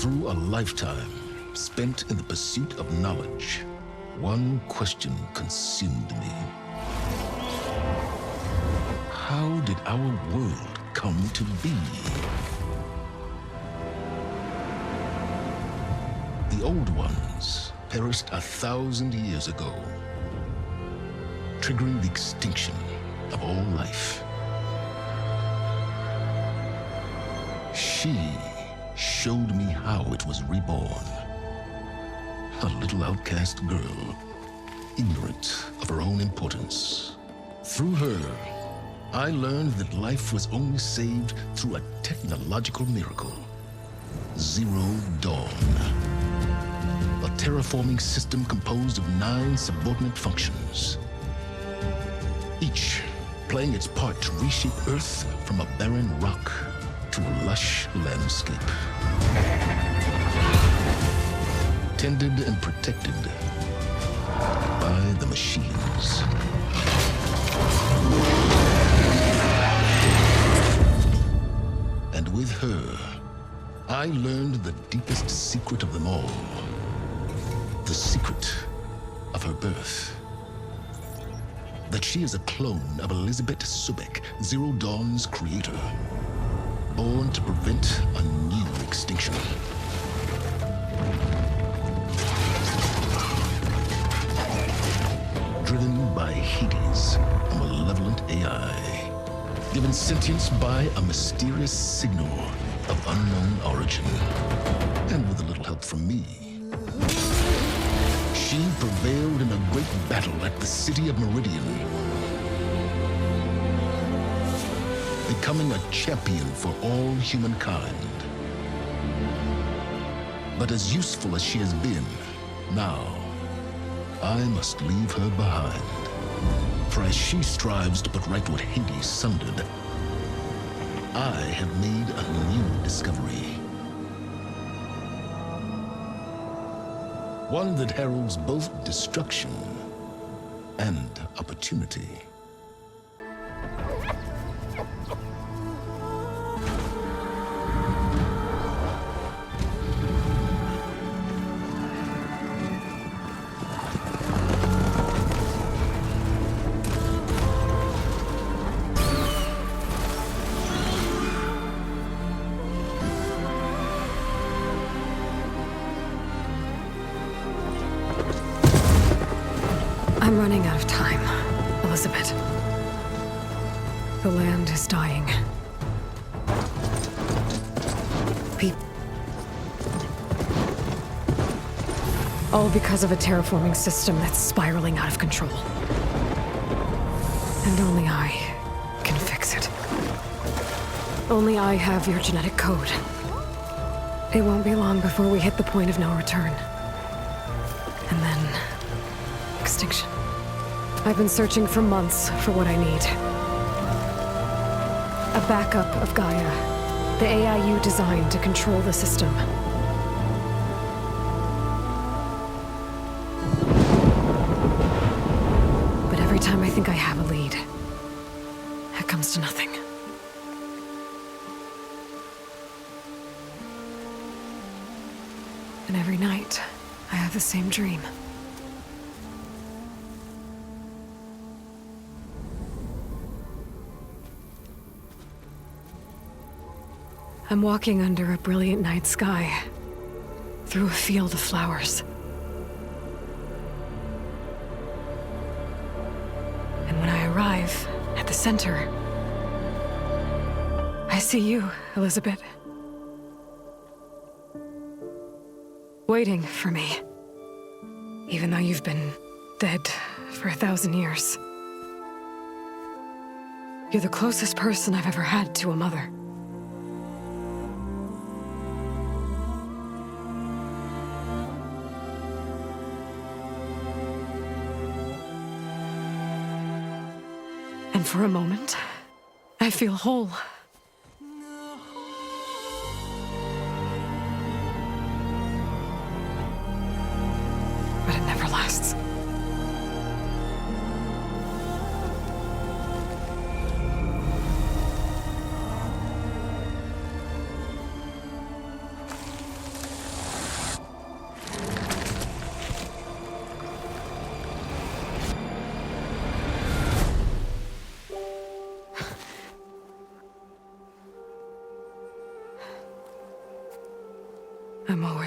Through a lifetime spent in the pursuit of knowledge, one question consumed me. How did our world come to be? The old ones perished 1,000 years ago, triggering the extinction of all life. She showed me how it was reborn. A little outcast girl, ignorant of her own importance. Through her, I learned that life was only saved through a technological miracle. Zero Dawn. A terraforming system composed of 9 subordinate functions, each playing its part to reshape Earth from a barren rock to a lush landscape. Tended and protected by the machines. And with her, I learned the deepest secret of them all. The secret of her birth. That she is a clone of Elizabeth Sobek, Zero Dawn's creator. Born to prevent a new extinction. Driven by Hades, a malevolent AI. Given sentience by a mysterious signal of unknown origin. And with a little help from me, she prevailed in a great battle at the city of Meridian, becoming a champion for all humankind. But as useful as she has been, now I must leave her behind. For as she strives to put right what Hades sundered, I have made a new discovery. One that heralds both destruction and opportunity. I'm running out of time, Elizabeth. The land is dying. All because of a terraforming system that's spiraling out of control. And only I can fix it. Only I have your genetic code. It won't be long before we hit the point of no return. And then extinction. I've been searching for months for what I need. A backup of Gaia, the AI you designed to control the system. But every time I think I have a lead, it comes to nothing. And every night, I have the same dream. I'm walking under a brilliant night sky, through a field of flowers. And when I arrive at the center, I see you, Elizabeth. Waiting for me, even though you've been dead for 1,000 years. You're the closest person I've ever had to a mother. And for a moment, I feel whole. But it never lasts.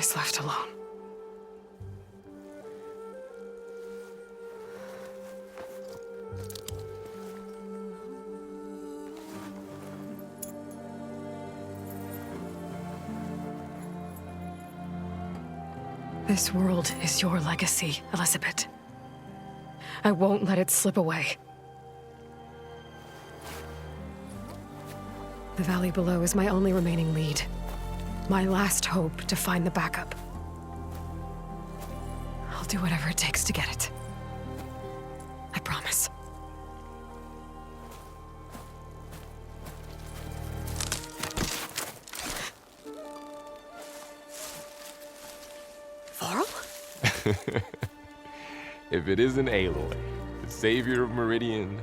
guys left alone. This world is your legacy, Elizabeth. I won't let it slip away. The valley below is my only remaining lead. My last hope to find the backup. I'll do whatever it takes to get it. I promise. Varl? If it isn't Aloy, the savior of Meridian,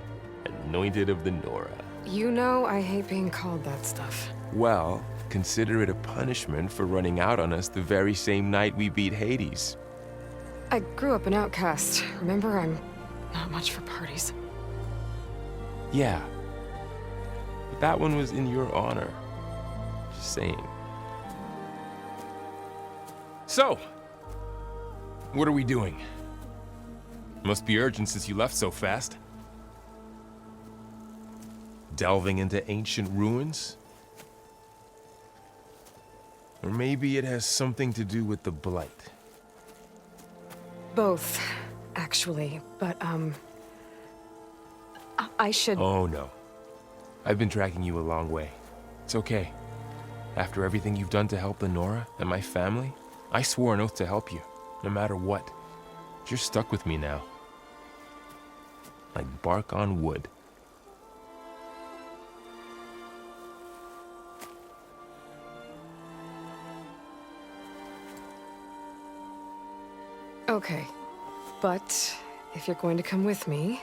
anointed of the Nora. You know I hate being called that stuff. Well, consider it a punishment for running out on us the very same night we beat Hades. I grew up an outcast. Remember, I'm not much for parties. Yeah. But that one was in your honor. Just saying. So, what are we doing? Must be urgent since you left so fast. Delving into ancient ruins? Or maybe it has something to do with the Blight. Both, actually, but, I should... Oh, no. I've been tracking you a long way. It's okay. After everything you've done to help the Nora and my family, I swore an oath to help you, no matter what. You're stuck with me now. Like bark on wood. Okay, but if you're going to come with me,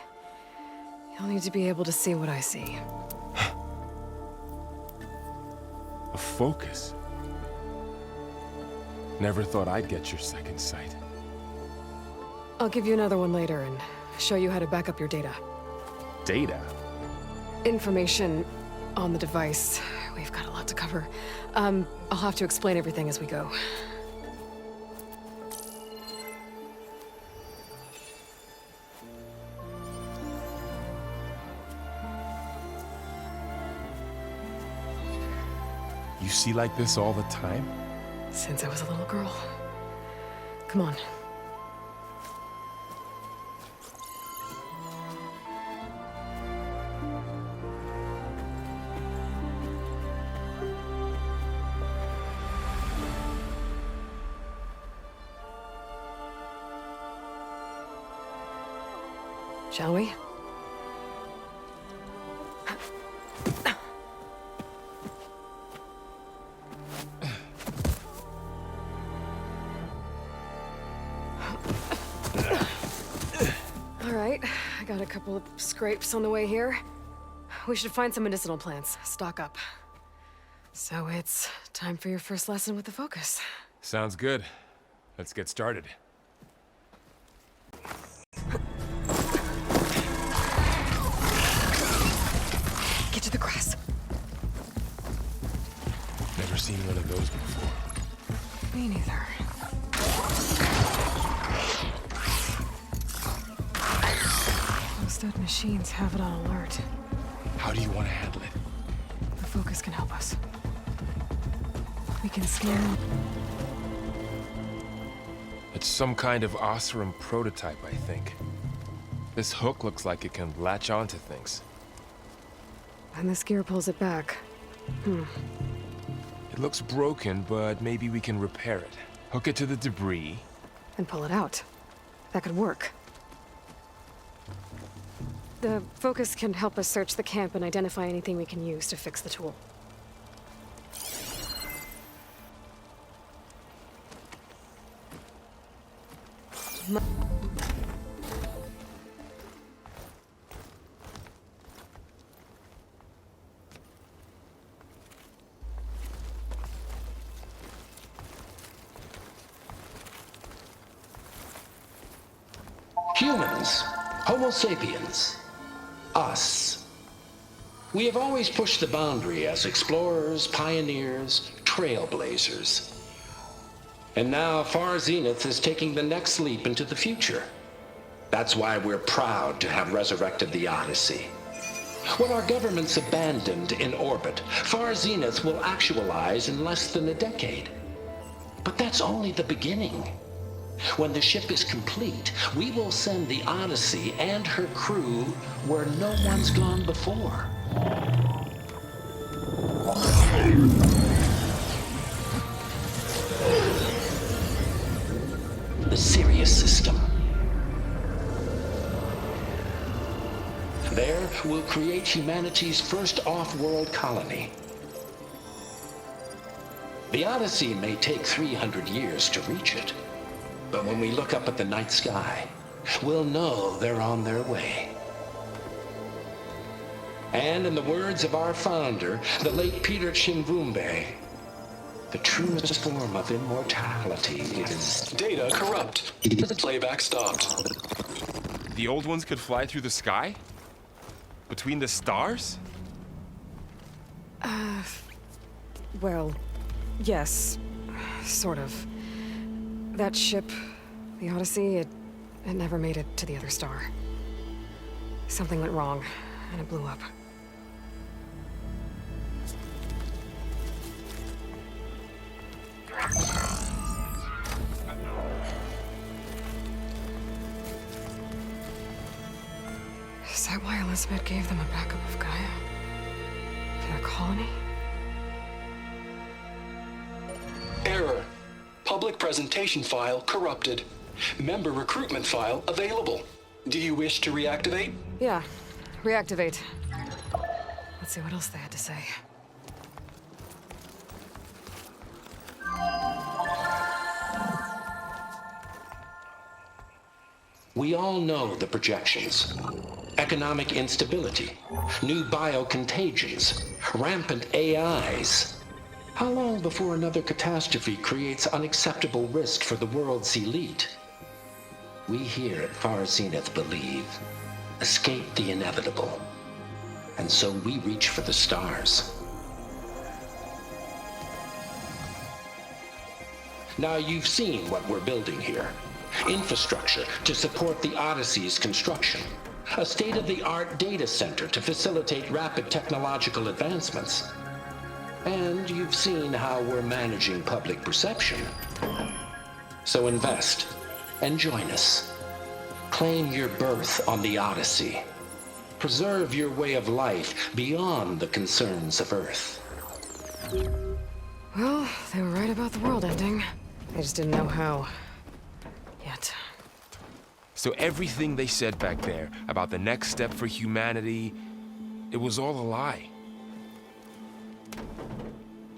you'll need to be able to see what I see. A focus? Never thought I'd get your second sight. I'll give you another one later and show you how to back up your data. Data? Information on the device. We've got a lot to cover. I'll have to explain everything as we go. You see like this all the time? Since I was a little girl. Come on. Shall we? All right, I got a couple of scrapes on the way here. We should find some medicinal plants, stock up. So it's time for your first lesson with the Focus. Sounds good. Let's get started. Get to the grass. Never seen one of those before. Me neither. Those dead machines have it on alert. How do you want to handle it? The Focus can help us. We can scan... It's some kind of Oseram prototype, I think. This hook looks like it can latch onto things. And this gear pulls it back. It looks broken, but maybe we can repair it. Hook it to the debris. And pull it out. That could work. The Focus can help us search the camp and identify anything we can use to fix the tool. Humans, Homo sapiens, us. We have always pushed the boundary as explorers, pioneers, trailblazers. And now Far Zenith is taking the next leap into the future. That's why we're proud to have resurrected the Odyssey. What our governments abandoned in orbit, Far Zenith will actualize in less than a decade. But that's only the beginning. When the ship is complete, we will send the Odyssey and her crew where no one's gone before. The Sirius system. There, we'll create humanity's first off-world colony. The Odyssey may take 300 years to reach it, but when we look up at the night sky, we'll know they're on their way. And in the words of our founder, the late Peter Chimvumbe, the truest form of immortality is... Data corrupt. Playback stopped. The old ones could fly through the sky? Between the stars? Well, yes. Sort of. That ship, the Odyssey, it never made it to the other star. Something went wrong, and it blew up. Is that why Elizabeth gave them a backup of Gaia? For their colony? Error. Public presentation file corrupted. Member recruitment file available. Do you wish to reactivate? Yeah. Reactivate. Let's see what else they had to say. We all know the projections. Economic instability, new biocontagions, rampant AIs. How long before another catastrophe creates unacceptable risk for the world's elite? We here at Far Zenith believe, escape the inevitable. And so we reach for the stars. Now you've seen what we're building here. Infrastructure to support the Odyssey's construction. A state-of-the-art data center to facilitate rapid technological advancements. And you've seen how we're managing public perception. So invest and join us. Claim your berth on the Odyssey. Preserve your way of life beyond the concerns of Earth. Well, they were right about the world ending. I just didn't know how. Yet. So everything they said back there about the next step for humanity, it was all a lie.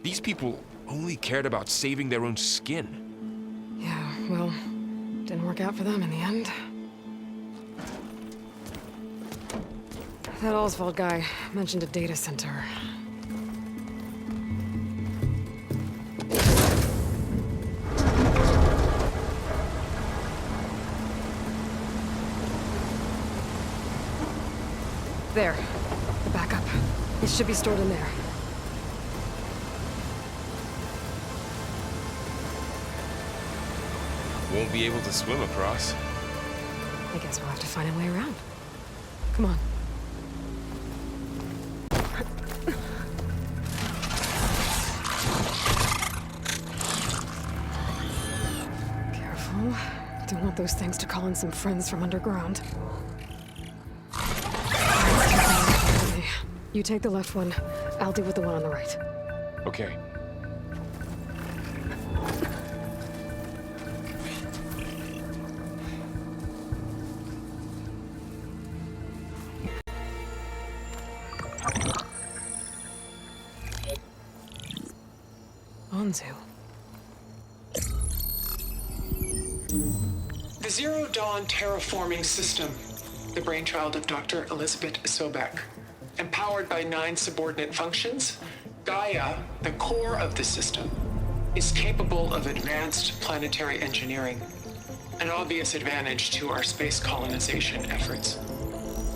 These people only cared about saving their own skin. Yeah, well, didn't work out for them in the end. That Oswald guy mentioned a data center. There. The backup. It should be stored in there. Won't be able to swim across. I guess we'll have to find a way around. Come on. Careful. Don't want those things to call in some friends from underground. You take the left one. I'll deal with the one on the right. Okay. Anzu. The Zero Dawn terraforming system, the brainchild of Dr. Elizabeth Sobek. Empowered by 9 subordinate functions, Gaia, the core of the system, is capable of advanced planetary engineering, an obvious advantage to our space colonization efforts.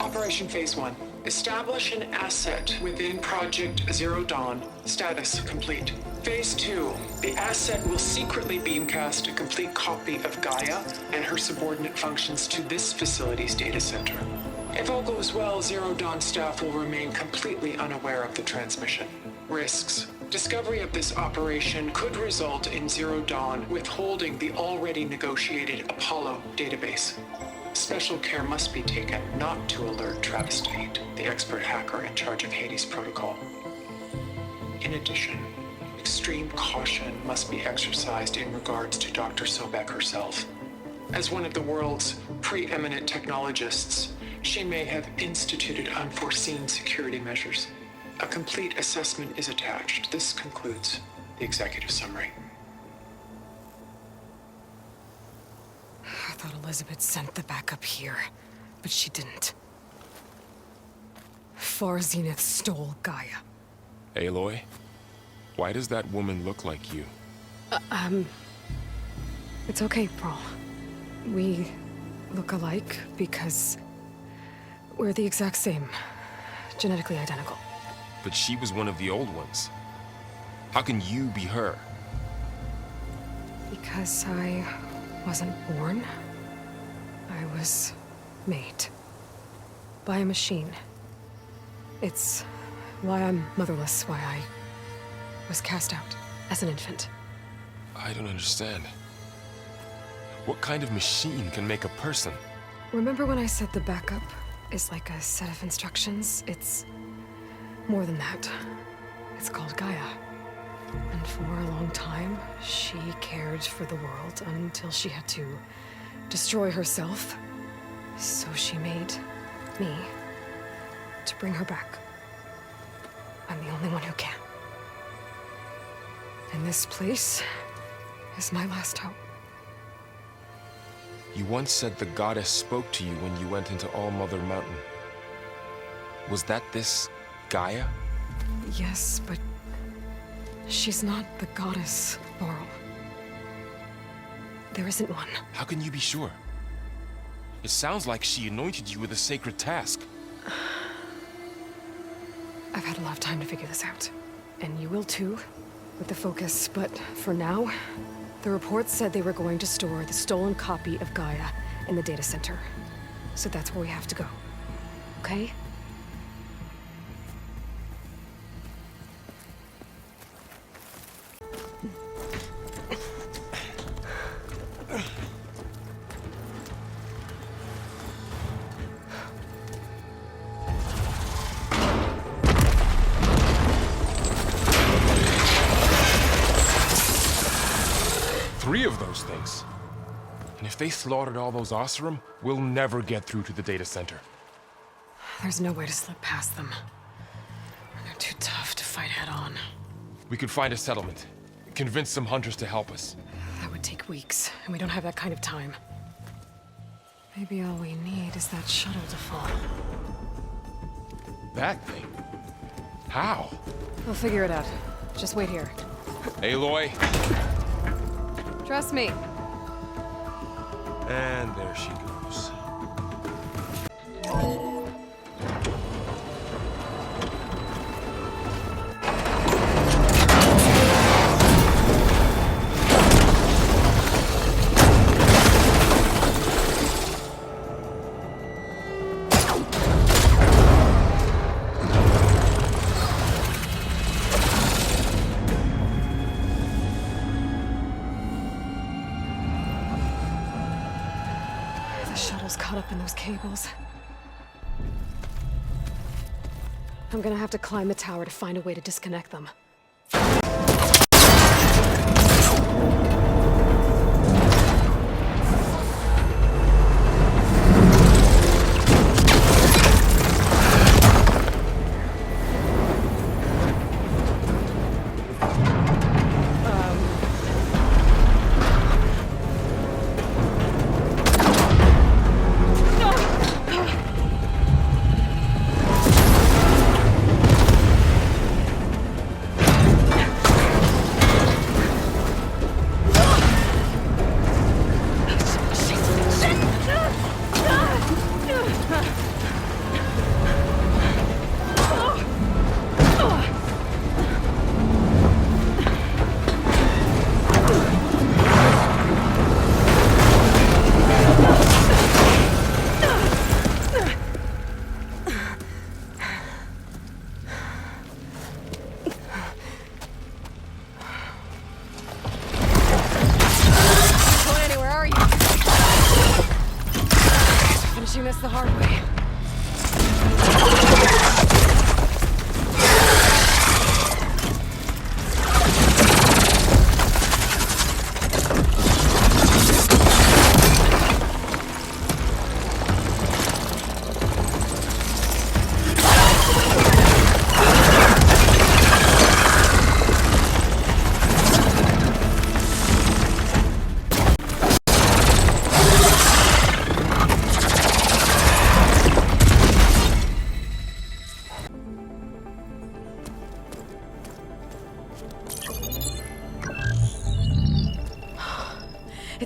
Operation Phase 1. Establish an asset within Project Zero Dawn. Status complete. Phase 2. The asset will secretly beamcast a complete copy of Gaia and her subordinate functions to this facility's data center. If all goes well, Zero Dawn staff will remain completely unaware of the transmission. Risks. Discovery of this operation could result in Zero Dawn withholding the already negotiated Apollo database. Special care must be taken not to alert Travis Tate, the expert hacker in charge of Hades Protocol. In addition, extreme caution must be exercised in regards to Dr. Sobek herself. As one of the world's preeminent technologists, she may have instituted unforeseen security measures. A complete assessment is attached. This concludes the executive summary. I thought Elizabeth sent the backup here, but she didn't. Far Zenith stole Gaia. Aloy, why does that woman look like you? It's okay, Pearl. We look alike because we're the exact same. Genetically identical. But she was one of the old ones. How can you be her? Because I wasn't born. I was made. By a machine. It's why I'm motherless, why I was cast out as an infant. I don't understand. What kind of machine can make a person? Remember when I said the backup is like a set of instructions? It's more than that. It's called Gaia. And for a long time, she cared for the world until she had to destroy herself. So she made me to bring her back. I'm the only one who can. And this place is my last hope. You once said the goddess spoke to you when you went into All Mother Mountain. Was that this Gaia? Yes, but she's not the goddess, Laurel. There isn't one. How can you be sure? It sounds like she anointed you with a sacred task. I've had a lot of time to figure this out. And you will too, with the focus. But for now, the reports said they were going to store the stolen copy of Gaia in the data center. So that's where we have to go. Okay? Three of those things. And if they slaughtered all those Oseram, we'll never get through to the data center. There's no way to slip past them. They're too tough to fight head on. We could find a settlement. Convince some hunters to help us. That would take weeks, and we don't have that kind of time. Maybe all we need is that shuttle to fall. That thing? How? We'll figure it out. Just wait here. Aloy. Trust me. And there she goes. The shuttle's caught up in those cables. I'm gonna have to climb the tower to find a way to disconnect them.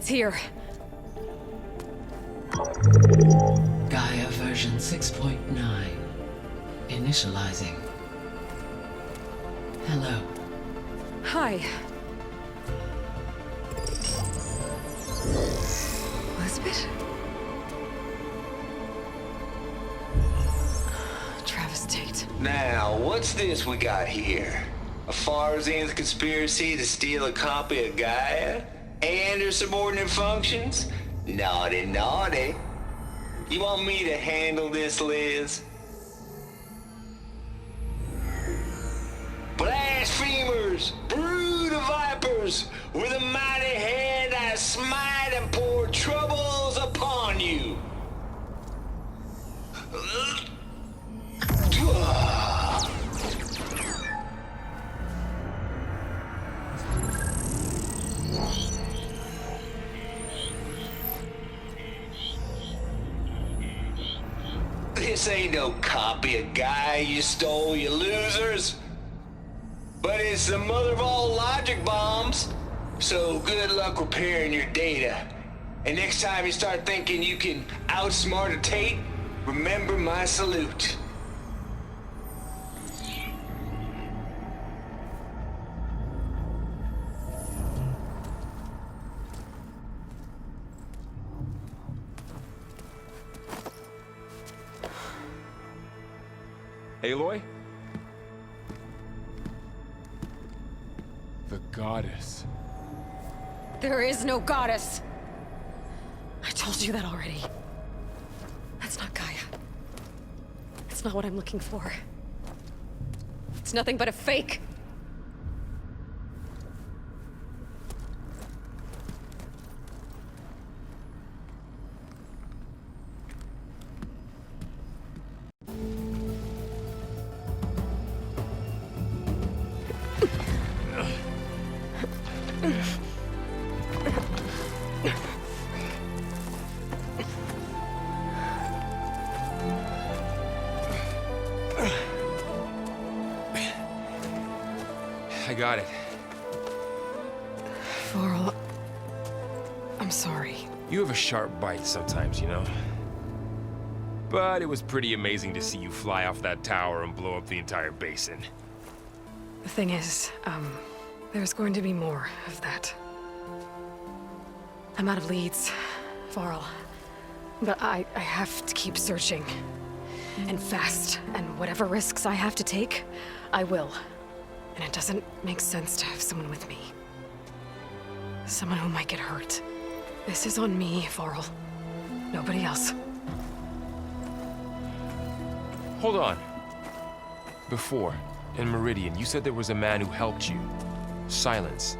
here. Gaia version 6.9. Initializing. Hello. Hi. Elizabeth? Travis Tate. Now, what's this we got here? A Farzan's conspiracy to steal a copy of Gaia? And her subordinate functions? Naughty, naughty. You want me to handle this, Liz? Blasphemers! Brood of vipers! With a mighty hand I smite and pour troubles upon you! This ain't no copy of Gaia you stole, you losers. But it's the mother of all logic bombs. So good luck repairing your data. And next time you start thinking you can outsmart a Tate, remember my salute. Aloy? The goddess. There is no goddess. I told you that already. That's not Gaia. It's not what I'm looking for. It's nothing but a fake. I got it. Varl, I'm sorry. You have a sharp bite sometimes, you know? But it was pretty amazing to see you fly off that tower and blow up the entire basin. The thing is, there's going to be more of that. I'm out of leads, Varl. But I have to keep searching. And fast. And whatever risks I have to take, I will. And it doesn't make sense to have someone with me. Someone who might get hurt. This is on me, Varl. Nobody else. Hold on. Before, in Meridian, you said there was a man who helped you. Silence.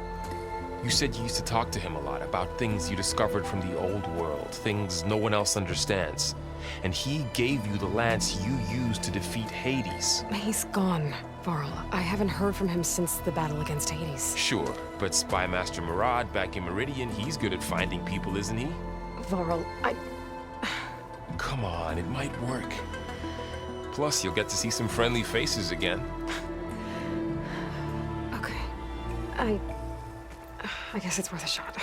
You said you used to talk to him a lot about things you discovered from the old world, things no one else understands. And he gave you the lance you used to defeat Hades. He's gone, Varl. I haven't heard from him since the battle against Hades. Sure, but Spy Master Murad back in Meridian, he's good at finding people, isn't he? Varl, Come on, it might work. Plus, you'll get to see some friendly faces again. Okay. I guess it's worth a shot.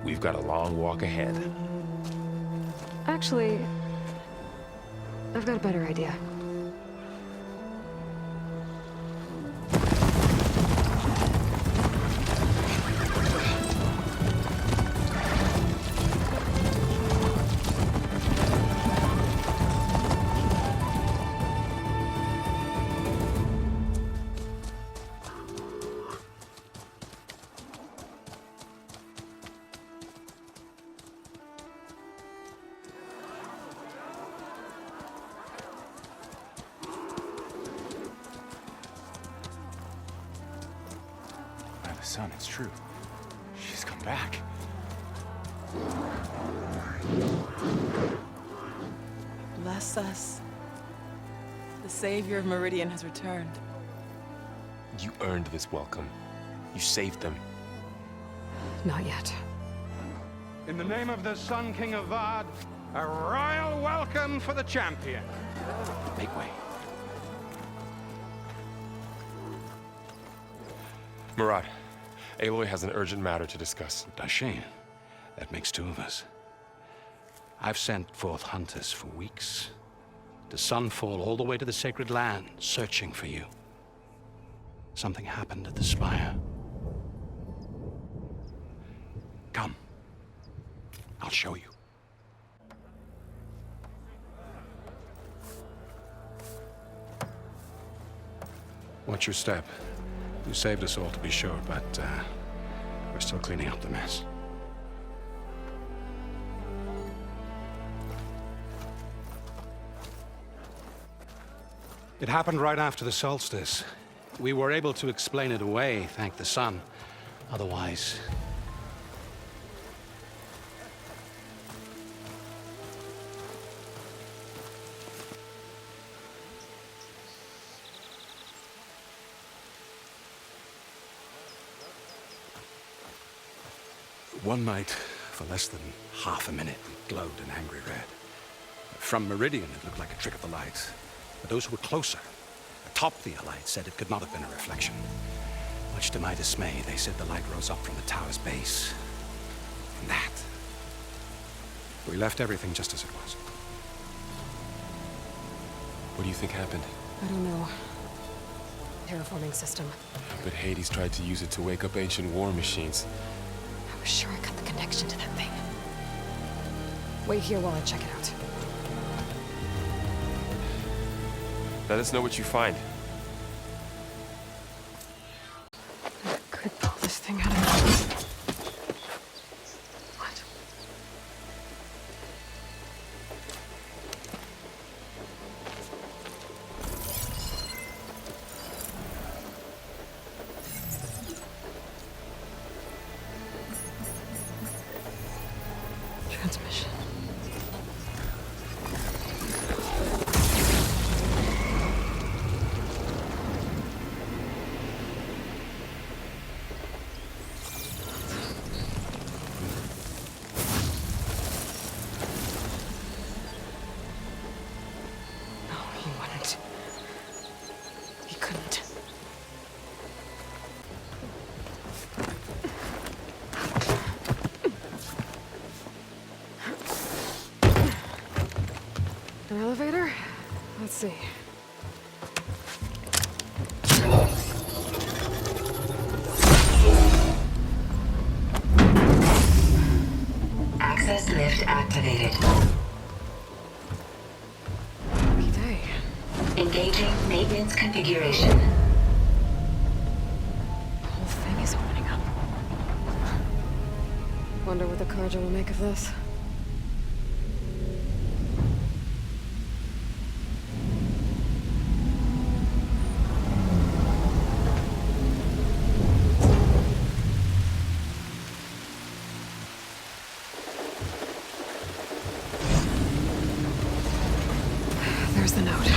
We've got a long walk ahead. Actually, I've got a better idea. Son, it's true. She's come back. Bless us. The savior of Meridian has returned. You earned this welcome. You saved them. Not yet. In the name of the Sun King of Vard, a royal welcome for the champion. Make way. Murad, Aloy has an urgent matter to discuss. Dashane, That makes two of us. I've sent forth hunters for weeks, to Sunfall all the way to the Sacred Land, searching for you. Something happened at the Spire. Come. I'll show you. Watch your step. You saved us all, to be sure, but we're still cleaning up the mess. It happened right after the solstice. We were able to explain it away, thank the sun. Otherwise... One night, for less than half a minute, it glowed an angry red. From Meridian, it looked like a trick of the light. But those who were closer, atop the Allied, said it could not have been a reflection. Much to my dismay, they said the light rose up from the tower's base. And that... We left everything just as it was. What do you think happened? I don't know. Terraforming system. But Hades tried to use it to wake up ancient war machines. I was sure I got the connection to that thing. Wait here while I check it out. Let us know what you find. I could pull this thing out of here. What? Transmission. An elevator? Let's see. Access lift activated. Lucky day. Engaging maintenance configuration. The whole thing is opening up. Wonder what the Carja will make of this. There's the note.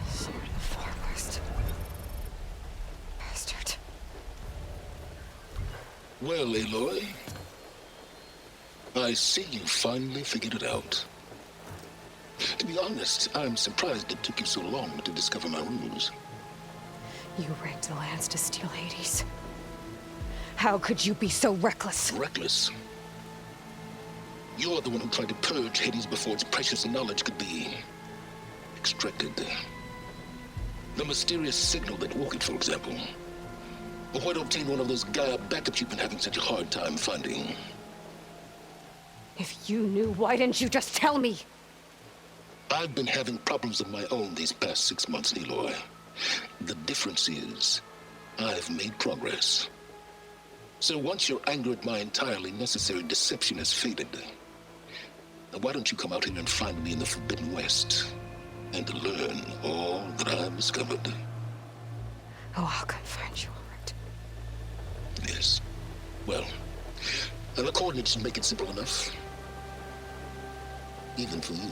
Sword of the Forest. Bastard. Well, Aloy, I see you finally figured it out. To be honest, I'm surprised it took you so long to discover my ruse. You rigged the lands to steal Hades. How could you be so reckless? Reckless? You're the one who tried to purge Hades before its precious knowledge could be extracted. The mysterious signal that woke it, for example. Or why to obtain one of those Gaia backups you've been having such a hard time finding. If you knew, why didn't you just tell me? I've been having problems of my own these past 6 months, Aloy. The difference is, I've made progress. So once your anger at my entirely necessary deception has faded, why don't you come out here and find me in the Forbidden West, and learn all that I've discovered? Oh, I'll come find you, all right. Yes. Well, the coordinates make it simple enough. Even for you.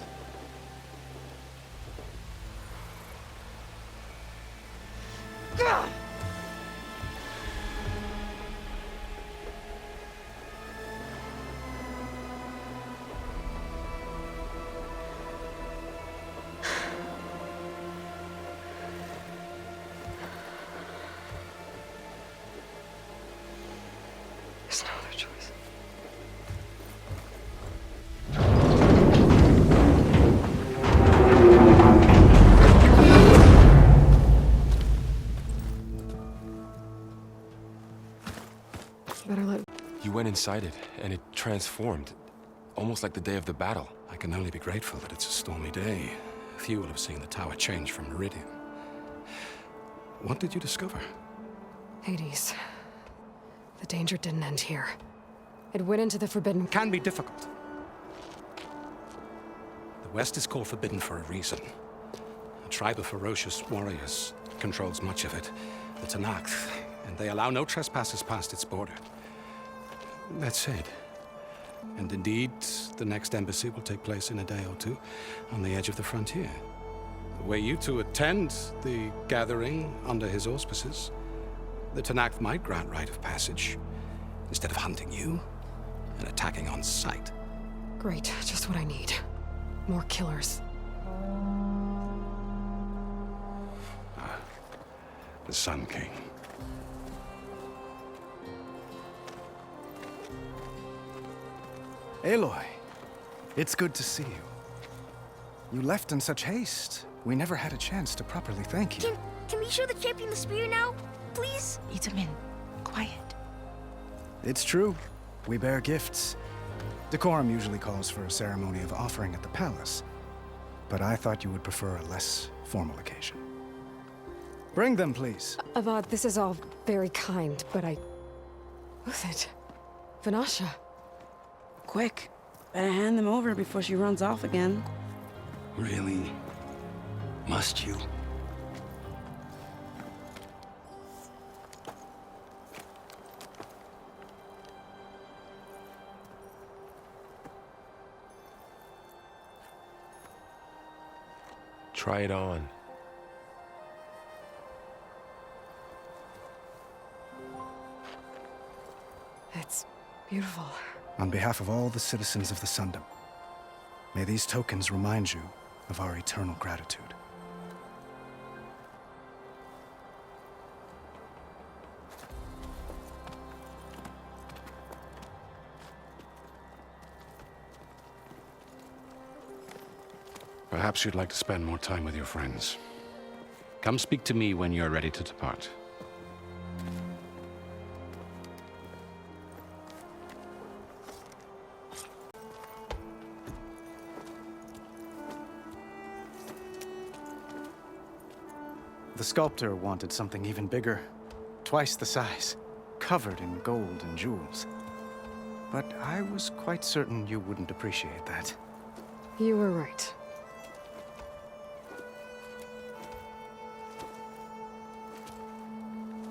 There's no other choice. Better let... You went inside it, and it transformed. Almost like the day of the battle. I can only be grateful that it's a stormy day. Few will have seen the tower change from Meridian. What did you discover? Hades. The danger didn't end here. It went into the Forbidden... Can be difficult. The West is called Forbidden for a reason. A tribe of ferocious warriors controls much of it. The Tenakth, and they allow no trespassers past its border. That said, and indeed, the next embassy will take place in a day or two on the edge of the frontier. Were you to attend the gathering under his auspices, the Tenakth might grant right of passage instead of hunting you and attacking on sight. Great, just what I need. More killers. The Sun King. Aloy, it's good to see you. You left in such haste. We never had a chance to properly thank you. Can we show the champion the spear now? Please? Itamin, quiet. It's true. We bear gifts. Decorum usually calls for a ceremony of offering at the palace, but I thought you would prefer a less formal occasion. Bring them, please. Avad, this is all very kind, but Who's it? Vanasha. Quick. Better hand them over before she runs off again. Really? Must you? Try it on. It's beautiful. On behalf of all the citizens of the Sundom, may these tokens remind you of our eternal gratitude. Perhaps you'd like to spend more time with your friends. Come speak to me when you're ready to depart. The sculptor wanted something even bigger, twice the size, covered in gold and jewels. But I was quite certain you wouldn't appreciate that. You were right.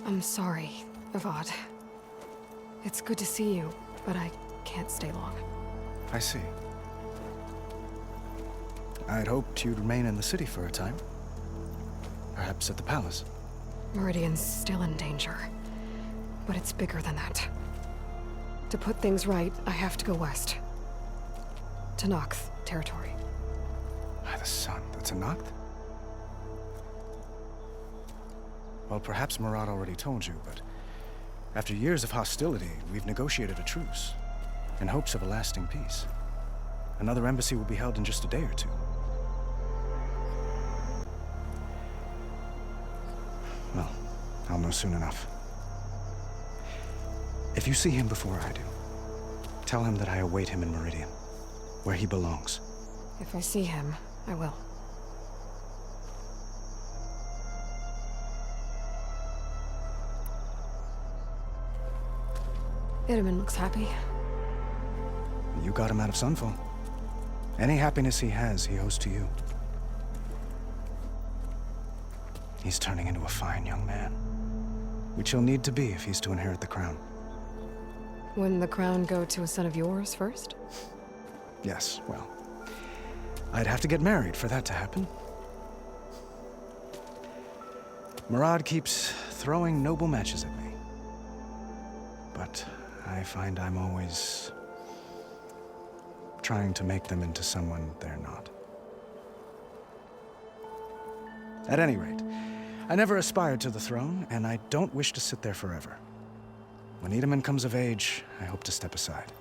I'm sorry, Avad. It's good to see you, but I can't stay long. I see. I'd hoped you'd remain in the city for a time. Perhaps at the palace. Meridian's still in danger, but it's bigger than that. To put things right, I have to go west. To Tenakth territory. By the sun, that's a Tenakth? Well, perhaps Murad already told you, but after years of hostility, we've negotiated a truce in hopes of a lasting peace. Another embassy will be held in just a day or two. Well, I'll know soon enough. If you see him before I do, tell him that I await him in Meridian, where he belongs. If I see him, I will. Itamin looks happy. You got him out of Sunfall. Any happiness he has, he owes to you. He's turning into a fine young man, which he'll need to be if he's to inherit the crown. Wouldn't the crown go to a son of yours first? Yes, well, I'd have to get married for that to happen. Murad keeps throwing noble matches at me. But I find I'm always trying to make them into someone they're not. At any rate, I never aspired to the throne, and I don't wish to sit there forever. When Itamen comes of age, I hope to step aside.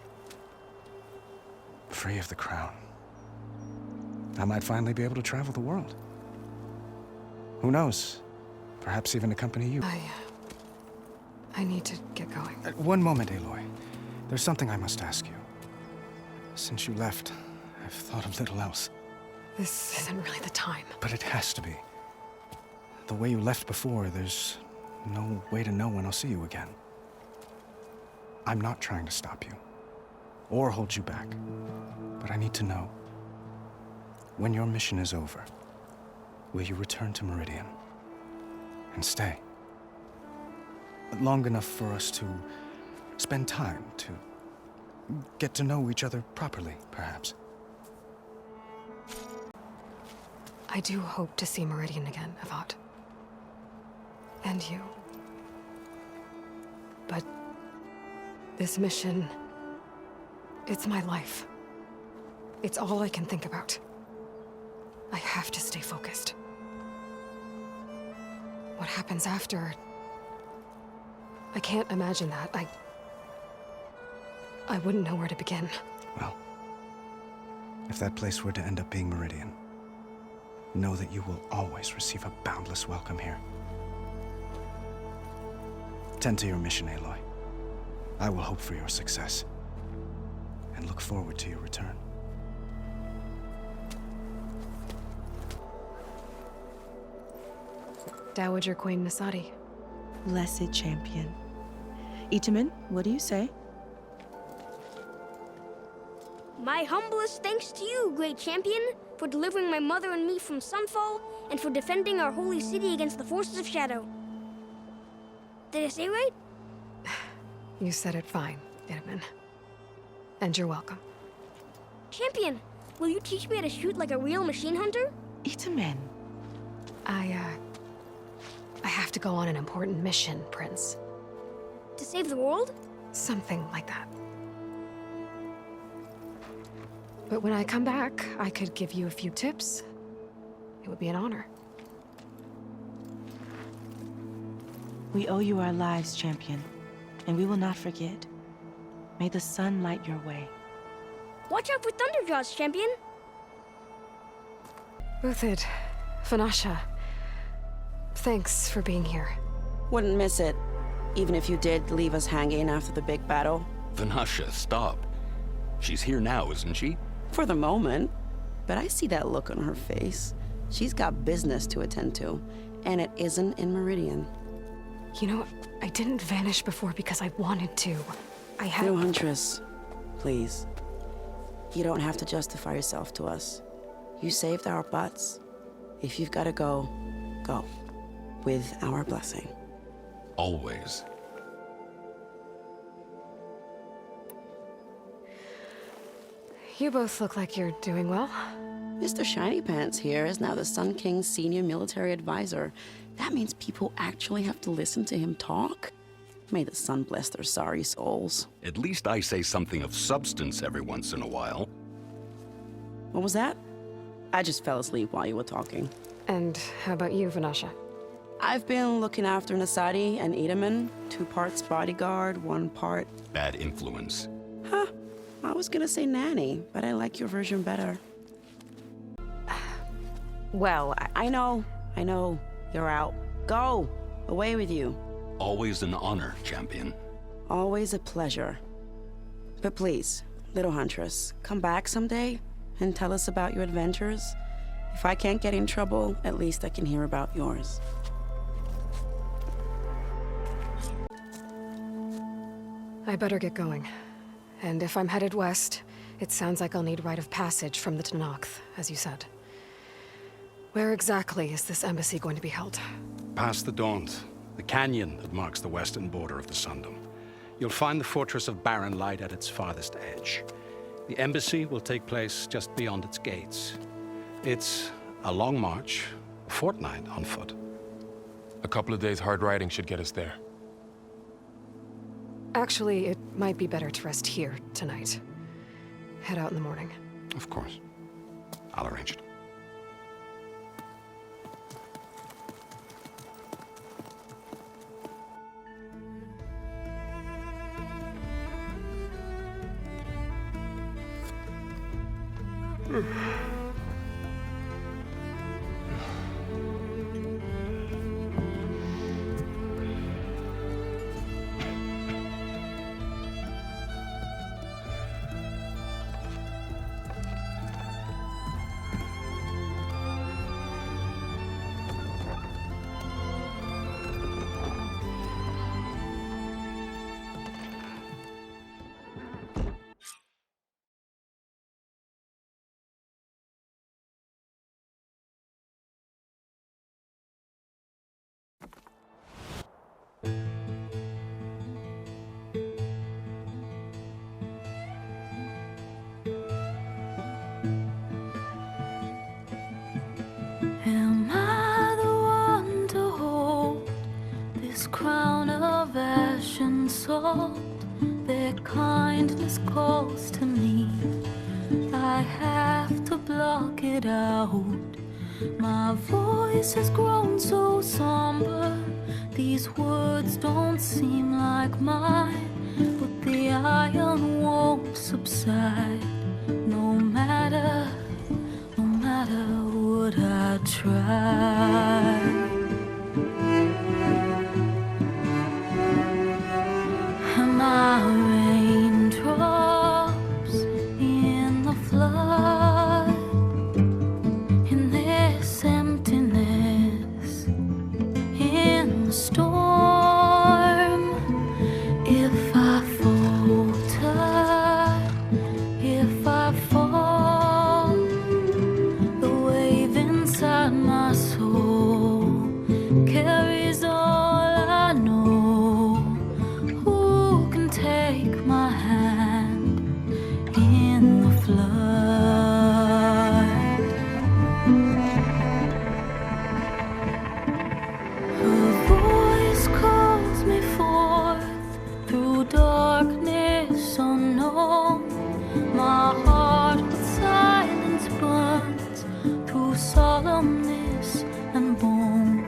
Free of the crown. I might finally be able to travel the world. Who knows? Perhaps even accompany you. I need to get going. One moment, Aloy. There's something I must ask you. Since you left, I've thought of little else. This isn't really the time. But it has to be. The way you left before, there's no way to know when I'll see you again. I'm not trying to stop you, or hold you back, but I need to know. When your mission is over, will you return to Meridian? And stay? Long enough for us to spend time, to get to know each other properly, perhaps. I do hope to see Meridian again, Avad. And you. But this mission, it's my life. It's all I can think about. I have to stay focused. What happens after? I can't imagine that. I wouldn't know where to begin. Well, if that place were to end up being Meridian, know that you will always receive a boundless welcome here. Tend to your mission, Aloy. I will hope for your success, and look forward to your return. Dowager Queen Nasadi. Blessed champion. Itamen, what do you say? My humblest thanks to you, great champion, for delivering my mother and me from Sunfall, and for defending our holy city against the forces of Shadow. Did I say right? You said it fine, Itamen. And you're welcome. Champion, will you teach me how to shoot like a real machine hunter? Itamen. I have to go on an important mission, Prince. To save the world? Something like that. But when I come back, I could give you a few tips. It would be an honor. We owe you our lives, champion, and we will not forget. May the sun light your way. Watch out for Thunderjaws, champion! Uthid, Vanasha, thanks for being here. Wouldn't miss it, even if you did leave us hanging after the big battle. Vanasha, stop. She's here now, isn't she? For the moment. But I see that look on her face. She's got business to attend to, and it isn't in Meridian. You know, I didn't vanish before because I wanted to. I had— No, Huntress, please. You don't have to justify yourself to us. You saved our butts. If you've got to go, go. With our blessing. Always. You both look like you're doing well. Mr. Shiny Pants here is now the Sun King's senior military advisor. That means people actually have to listen to him talk? May the sun bless their sorry souls. At least I say something of substance every once in a while. What was that? I just fell asleep while you were talking. And how about you, Vanasha? I've been looking after Nasadi and Itamen. 2 parts bodyguard, 1 part... Bad influence. Huh. I was gonna say nanny, but I like your version better. Well, I know. You're out. Go! Away with you. Always an honor, champion. Always a pleasure. But please, little Huntress, come back someday and tell us about your adventures. If I can't get in trouble, at least I can hear about yours. I better get going. And if I'm headed west, it sounds like I'll need rite of passage from the Tenakth, as you said. Where exactly is this embassy going to be held? Past the Daunt, the canyon that marks the western border of the Sundom. You'll find the fortress of Barren Light at its farthest edge. The embassy will take place just beyond its gates. It's a long march, a fortnight on foot. A couple of days hard riding should get us there. Actually, it might be better to rest here tonight. Head out in the morning. Of course. I'll arrange it. Am I the one to hold this crown of ash and salt? Their kindness calls to me. I have to block it out. My voice has grown so somber. These words don't seem like mine, but the iron won't subside. No matter what I try. My raindrops in the flood, in this emptiness, in the storm. If I falter, if I fall, the wave inside my soul carries all I know. Who can take my hand in the flood? Her voice calls me forth through darkness unknown. My heart with silence burns through solemnness and bone.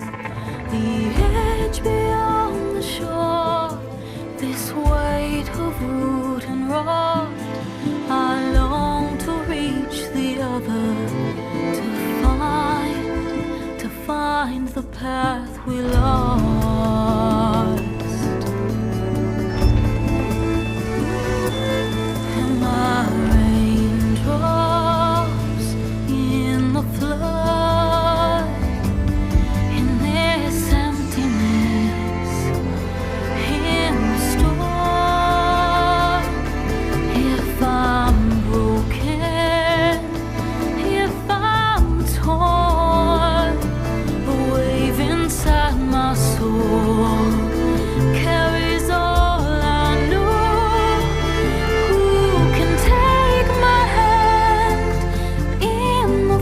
The edge beyond the shore, this weight of root and rot. I long to reach the other, to find the path we lost. And my raindrops in the flood, in this emptiness, in the storm. If I'm broken, if I'm torn, the wave inside my soul carries all I know. Who can take my hand in the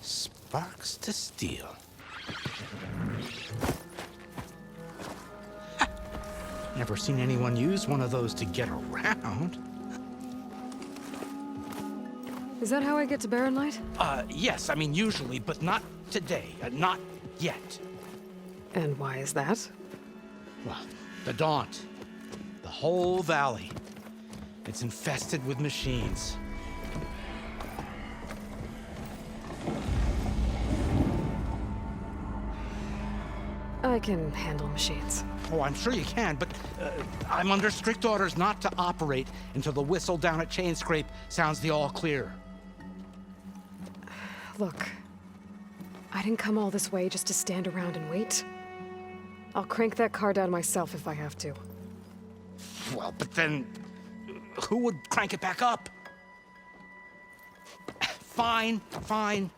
Sparks to steel. Never seen anyone use one of those to get around. Is that how I get to Barren Light? Yes, I mean usually, but not today. Not yet. And why is that? Well, the Daunt. The whole valley. It's infested with machines. I can handle machines. Oh, I'm sure you can, but I'm under strict orders not to operate until the whistle down at Chainscrape sounds the all clear. Look, I didn't come all this way just to stand around and wait. I'll crank that car down myself if I have to. Well, but then... who would crank it back up? Fine, fine.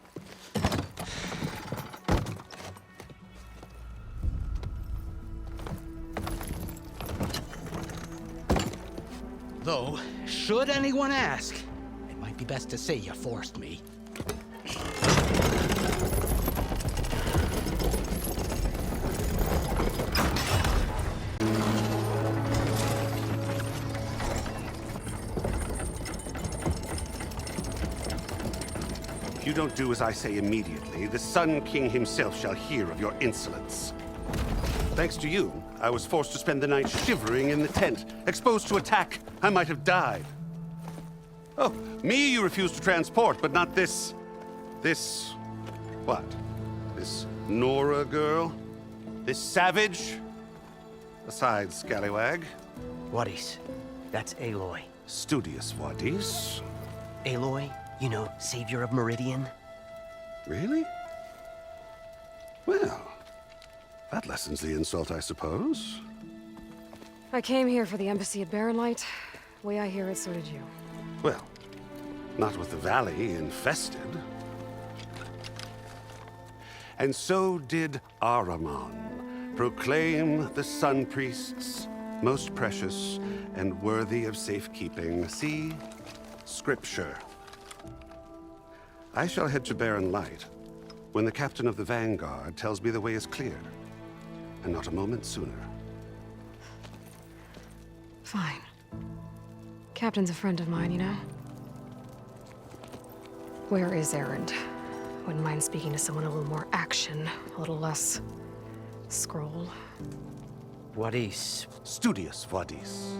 Though, should anyone ask, it might be best to say you forced me. If you don't do as I say immediately, the Sun King himself shall hear of your insolence. Thanks to you, I was forced to spend the night shivering in the tent. Exposed to attack, I might have died. Oh, me you refused to transport, but not this... what? This Nora girl? This savage? Besides, scallywag. Wadis. That's Aloy. Studious Wadis. Aloy, you know, savior of Meridian. Really? Well, that lessens the insult, I suppose. I came here for the embassy at Barren Light. Way I hear it, so did you. Well, not with the valley infested. And so did Ahriman proclaim the Sun Priests most precious and worthy of safekeeping. See? Scripture. I shall head to Barren Light when the captain of the Vanguard tells me the way is clear, and not a moment sooner. Fine. Captain's a friend of mine, you know? Where is Erend? Wouldn't mind speaking to someone a little more action, a little less scroll. Wadis. Studious Wadis.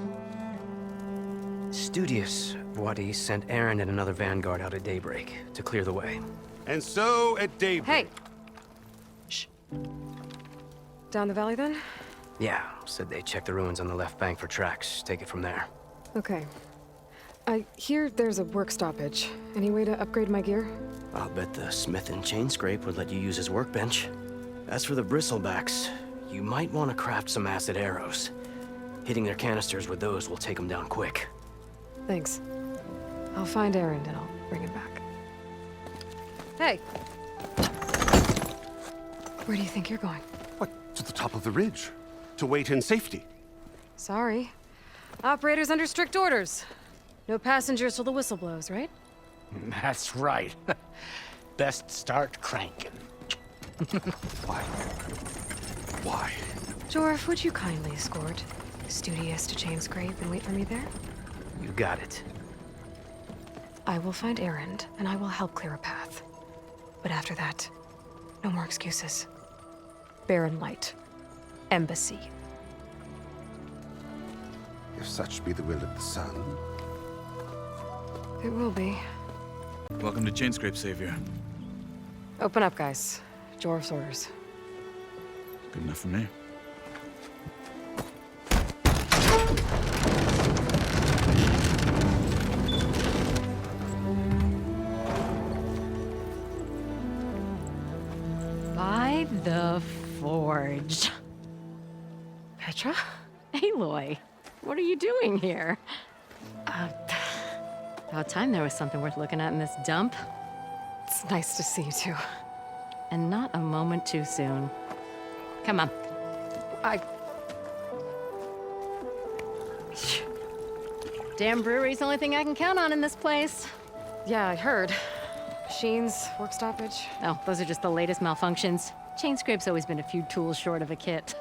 Studious Wadis sent Erend and another Vanguard out at daybreak to clear the way. And so at daybreak... Hey! Shh. Down the valley, then? Yeah, said they checked the ruins on the left bank for tracks. Take it from there. Okay. I hear there's a work stoppage. Any way to upgrade my gear? I'll bet the Smith and Chainscrape would let you use his workbench. As for the Bristlebacks, you might want to craft some acid arrows. Hitting their canisters with those will take them down quick. Thanks. I'll find Erend and I'll bring him back. Hey! Where do you think you're going? What? To the top of the ridge. To wait in safety. Sorry. Operator's under strict orders. No passengers till the whistle blows, right? That's right. Best start cranking. Why? Why? Jorf, would you kindly escort Studious to Chainscrape and wait for me there? You got it. I will find Erend, and I will help clear a path. But after that, no more excuses. Barren Light. Embassy. If such be the will of the Sun. It will be. Welcome to Chainscrape, Savior. Open up, guys. Jorf's orders. Good enough for me. By the Forge. Petra? Aloy, what are you doing here? About time there was something worth looking at in this dump. It's nice to see you too. And not a moment too soon. Come on. Damn brewery's the only thing I can count on in this place. Yeah, I heard. Machines, work stoppage. Oh, those are just the latest malfunctions. Chainscrape's always been a few tools short of a kit.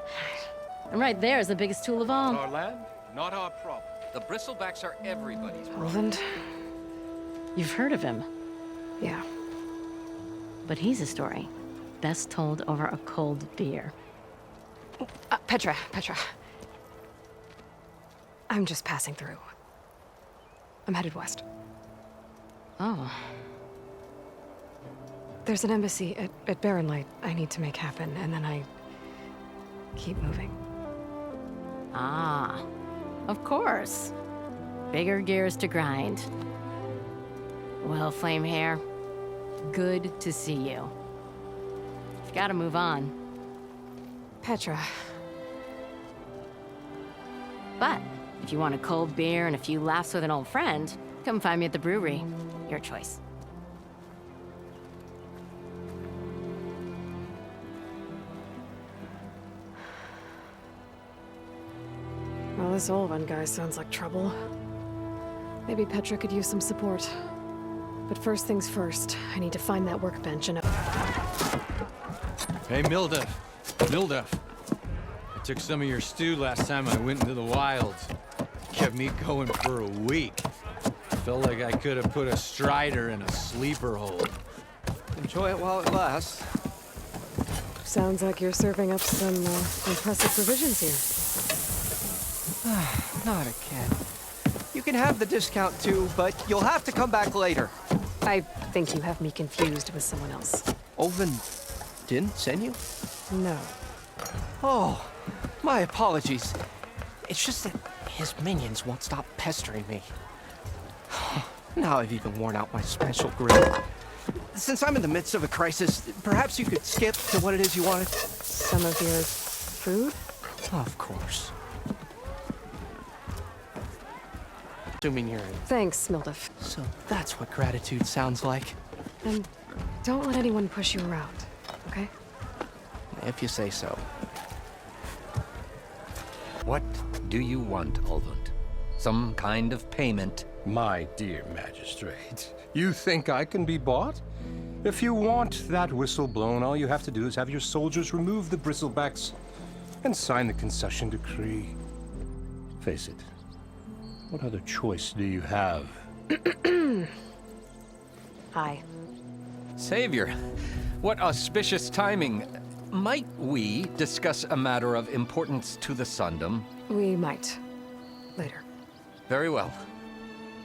And right there is the biggest tool of all. Our land, not our problem. The Bristlebacks are everybody's problem. Roland? You've heard of him. Yeah. But he's a story best told over a cold beer. Petra. I'm just passing through. I'm headed west. Oh. There's an embassy at Barren Light I need to make happen, and then I keep moving. Ah, of course. Bigger gears to grind. Well, Flamehair, good to see you. Gotta move on. Petra. But if you want a cold beer and a few laughs with an old friend, come find me at the brewery. Your choice. Well, this Olvan guy sounds like trouble. Maybe Petra could use some support. But first things first, I need to find that workbench and... Hey, Mildef. Mildef. I took some of your stew last time I went into the wilds. Kept me going for a week. Felt like I could have put a strider in a sleeper hole. Enjoy it while it lasts. Sounds like you're serving up some impressive provisions here. Not again. You can have the discount too, but you'll have to come back later. I think you have me confused with someone else. Olvan didn't send you? No. Oh, my apologies. It's just that his minions won't stop pestering me. Now I've even worn out my special grill. Since I'm in the midst of a crisis, perhaps you could skip to what it is you wanted? Some of your food? Of course. Assuming you're in. Thanks, Mildef. So that's what gratitude sounds like. And don't let anyone push you around, okay? If you say so. What do you want, Olvund? Some kind of payment? My dear magistrate, you think I can be bought? If you want that whistle blown, all you have to do is have your soldiers remove the bristlebacks and sign the concession decree. Face it, what other choice do you have? Hi. Savior, what auspicious timing. Might we discuss a matter of importance to the Sundom? We might. Later. Very well.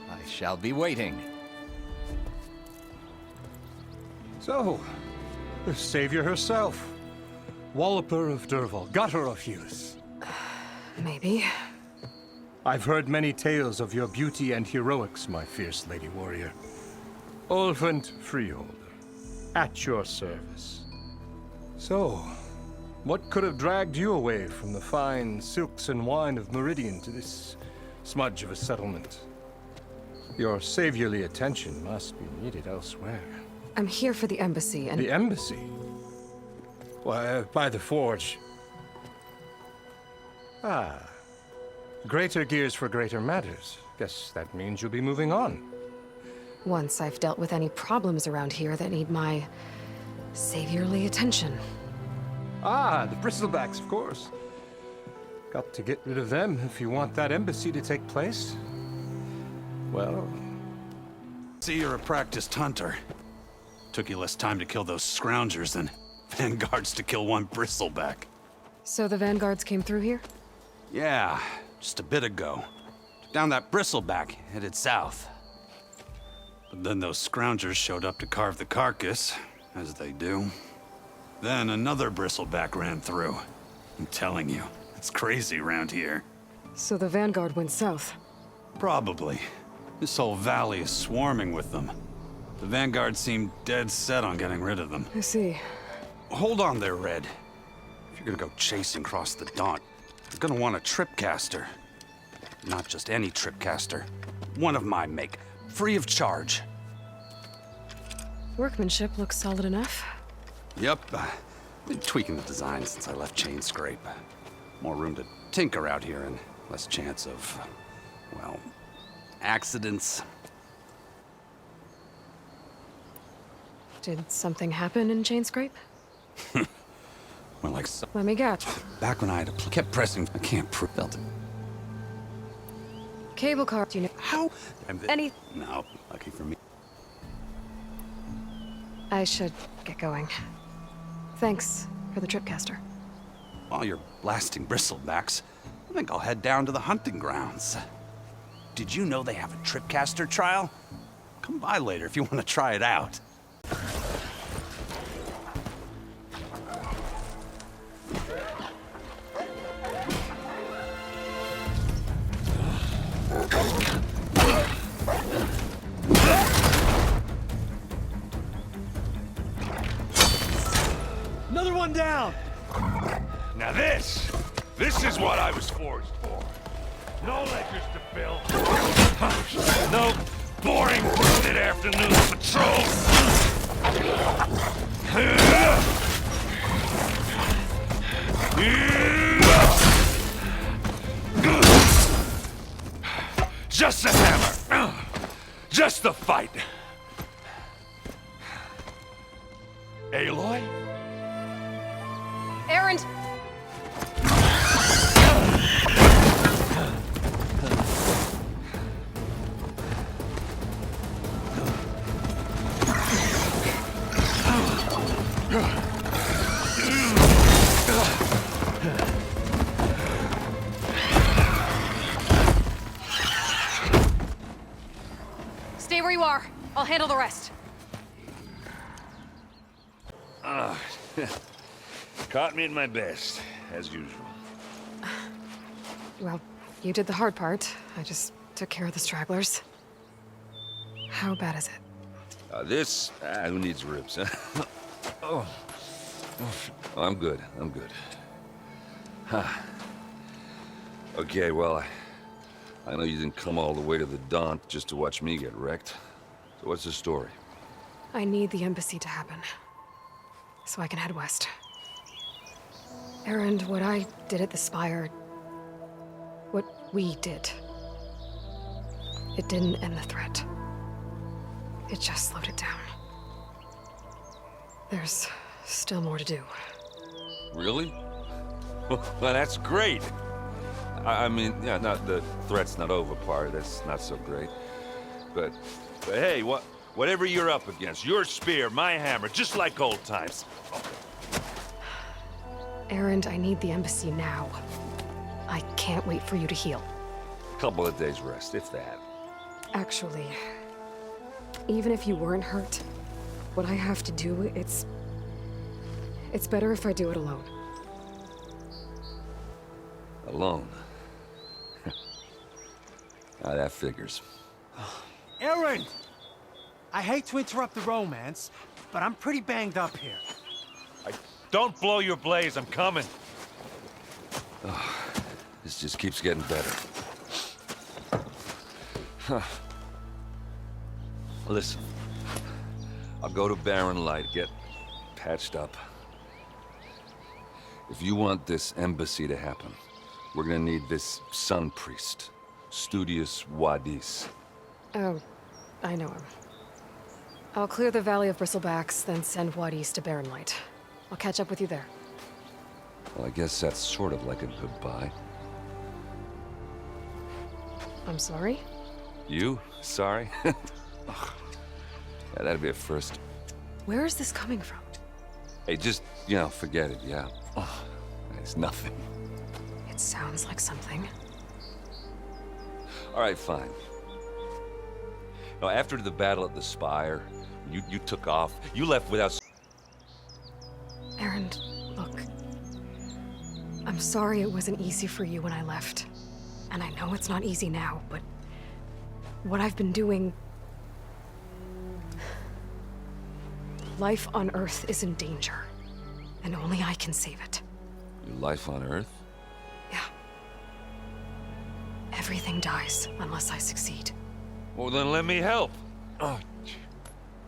I shall be waiting. So, the savior herself. Walloper of Derval, gutter of youth. Maybe. I've heard many tales of your beauty and heroics, my fierce lady warrior. Olvund Freeholder, at your service. So, what could have dragged you away from the fine silks and wine of Meridian to this smudge of a settlement? Your saviorly attention must be needed elsewhere. I'm here for the embassy and... The embassy? Why, by the forge. Ah. Greater gears for greater matters. Guess that means you'll be moving on. Once I've dealt with any problems around here that need my saviorly attention. Ah, the bristlebacks, of course. Got to get rid of them if you want that embassy to take place. Well... See, you're a practiced hunter. Took you less time to kill those scroungers than vanguards to kill one bristleback. So the vanguards came through here? Yeah, just a bit ago. Took down that bristleback, headed south. But then those scroungers showed up to carve the carcass, as they do. Then another bristleback ran through. I'm telling you, it's crazy around here. So the vanguard went south? Probably. This whole valley is swarming with them. The vanguard seemed dead set on getting rid of them. I see. Hold on there, Red. If you're gonna go chasing across the Daunt, you're gonna want a tripcaster. Not just any tripcaster. One of my make, free of charge. Workmanship looks solid enough. Yep, been tweaking the design since I left Chainscrape. More room to tinker out here and less chance of, well, accidents. Did something happen in Chainscrape? Well, like Let me guess. back when I kept pressing, I can't belt it. Cable car, you know. How? Any... No, lucky for me. I should get going. Thanks for the tripcaster. While you're blasting bristlebacks, I think I'll head down to the hunting grounds. Did you know they have a tripcaster trial? Come by later if you want to try it out. one down! Now this is what I was forged for. No ledgers to fill. No boring mid-afternoon patrols. Just a hammer. Just the fight. Aloy? Erend! Stay where you are. I'll handle the rest. Caught me at my best, as usual. Well, you did the hard part. I just took care of the stragglers. How bad is it? Who needs ribs, huh? Oh, I'm good. Huh. Okay, well, I know you didn't come all the way to the Daunt just to watch me get wrecked. So what's the story? I need the embassy to happen, so I can head west. Erend, what I did at the Spire... what we did... it didn't end the threat. It just slowed it down. There's still more to do. Really? Well, that's great. I mean, yeah, not the threat's not over part. That's not so great. But hey, whatever you're up against, your spear, my hammer, just like old times. Erend, I need the embassy now. I can't wait for you to heal. Couple of days rest, if that. Actually, even if you weren't hurt, what I have to do, it's better if I do it alone. Alone? That figures. Erend! I hate to interrupt the romance, but I'm pretty banged up here. Don't blow your blaze, I'm coming. This just keeps getting better. Huh. Listen, I'll go to Barren Light, get patched up. If you want this embassy to happen, we're gonna need this Sun Priest, Studius Wadis. Oh, I know him. I'll clear the Valley of Bristlebacks, then send Wadis to Barren Light. I'll catch up with you there. Well, I guess that's sort of like a goodbye. I'm sorry? You? Sorry? Yeah, that'd be a first. Where is this coming from? Hey, just, forget it, yeah. Oh, it's nothing. It sounds like something. All right, fine. Now, after the battle at the Spire, you took off. You left without... Erend, look. I'm sorry it wasn't easy for you when I left. And I know it's not easy now, but... what I've been doing... life on Earth is in danger. And only I can save it. Your life on Earth? Yeah. Everything dies unless I succeed. Well, then let me help. Oh.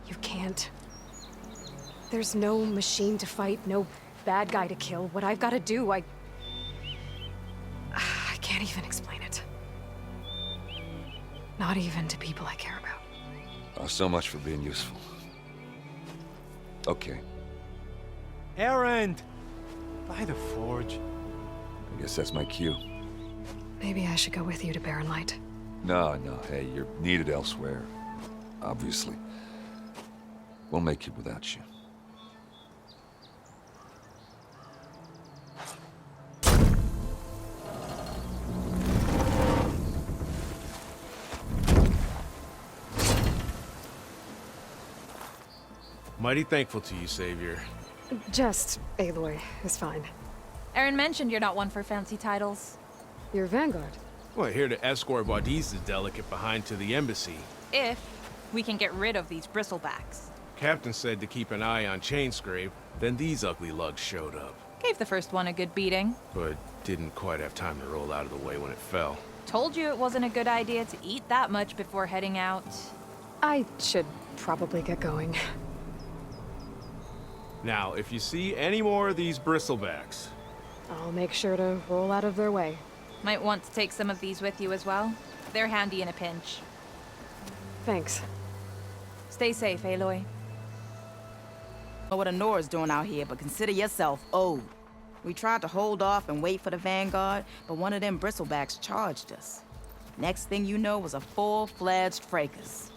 You can't. There's no machine to fight, no bad guy to kill. What I've got to do, I can't even explain it. Not even to people I care about. Oh, so much for being useful. Okay. Erend! By the Forge. I guess that's my cue. Maybe I should go with you to Barren Light. No, hey, you're needed elsewhere. Obviously. We'll make it without you. Mighty thankful to you, Savior. Just Aloy is fine. Erend mentioned you're not one for fancy titles. You're Vanguard. Well, here to escort Wadis the Delicate behind to the embassy. If we can get rid of these bristlebacks. Captain said to keep an eye on Chainscrape, Then these ugly lugs showed up, Gave the first one a good beating. but didn't quite have time to roll out of the way when it fell. Told you it wasn't a good idea to eat that much before heading out. I should probably get going. Now, if you see any more of these bristlebacks, I'll make sure to roll out of their way. Might want to take some of these with you as well. They're handy in a pinch. Thanks. Stay safe, Aloy. I don't know what Nora's doing out here, but consider yourself owed. We tried to hold off and wait for the Vanguard, but one of them bristlebacks charged us. Next thing you know was a full-fledged fracas.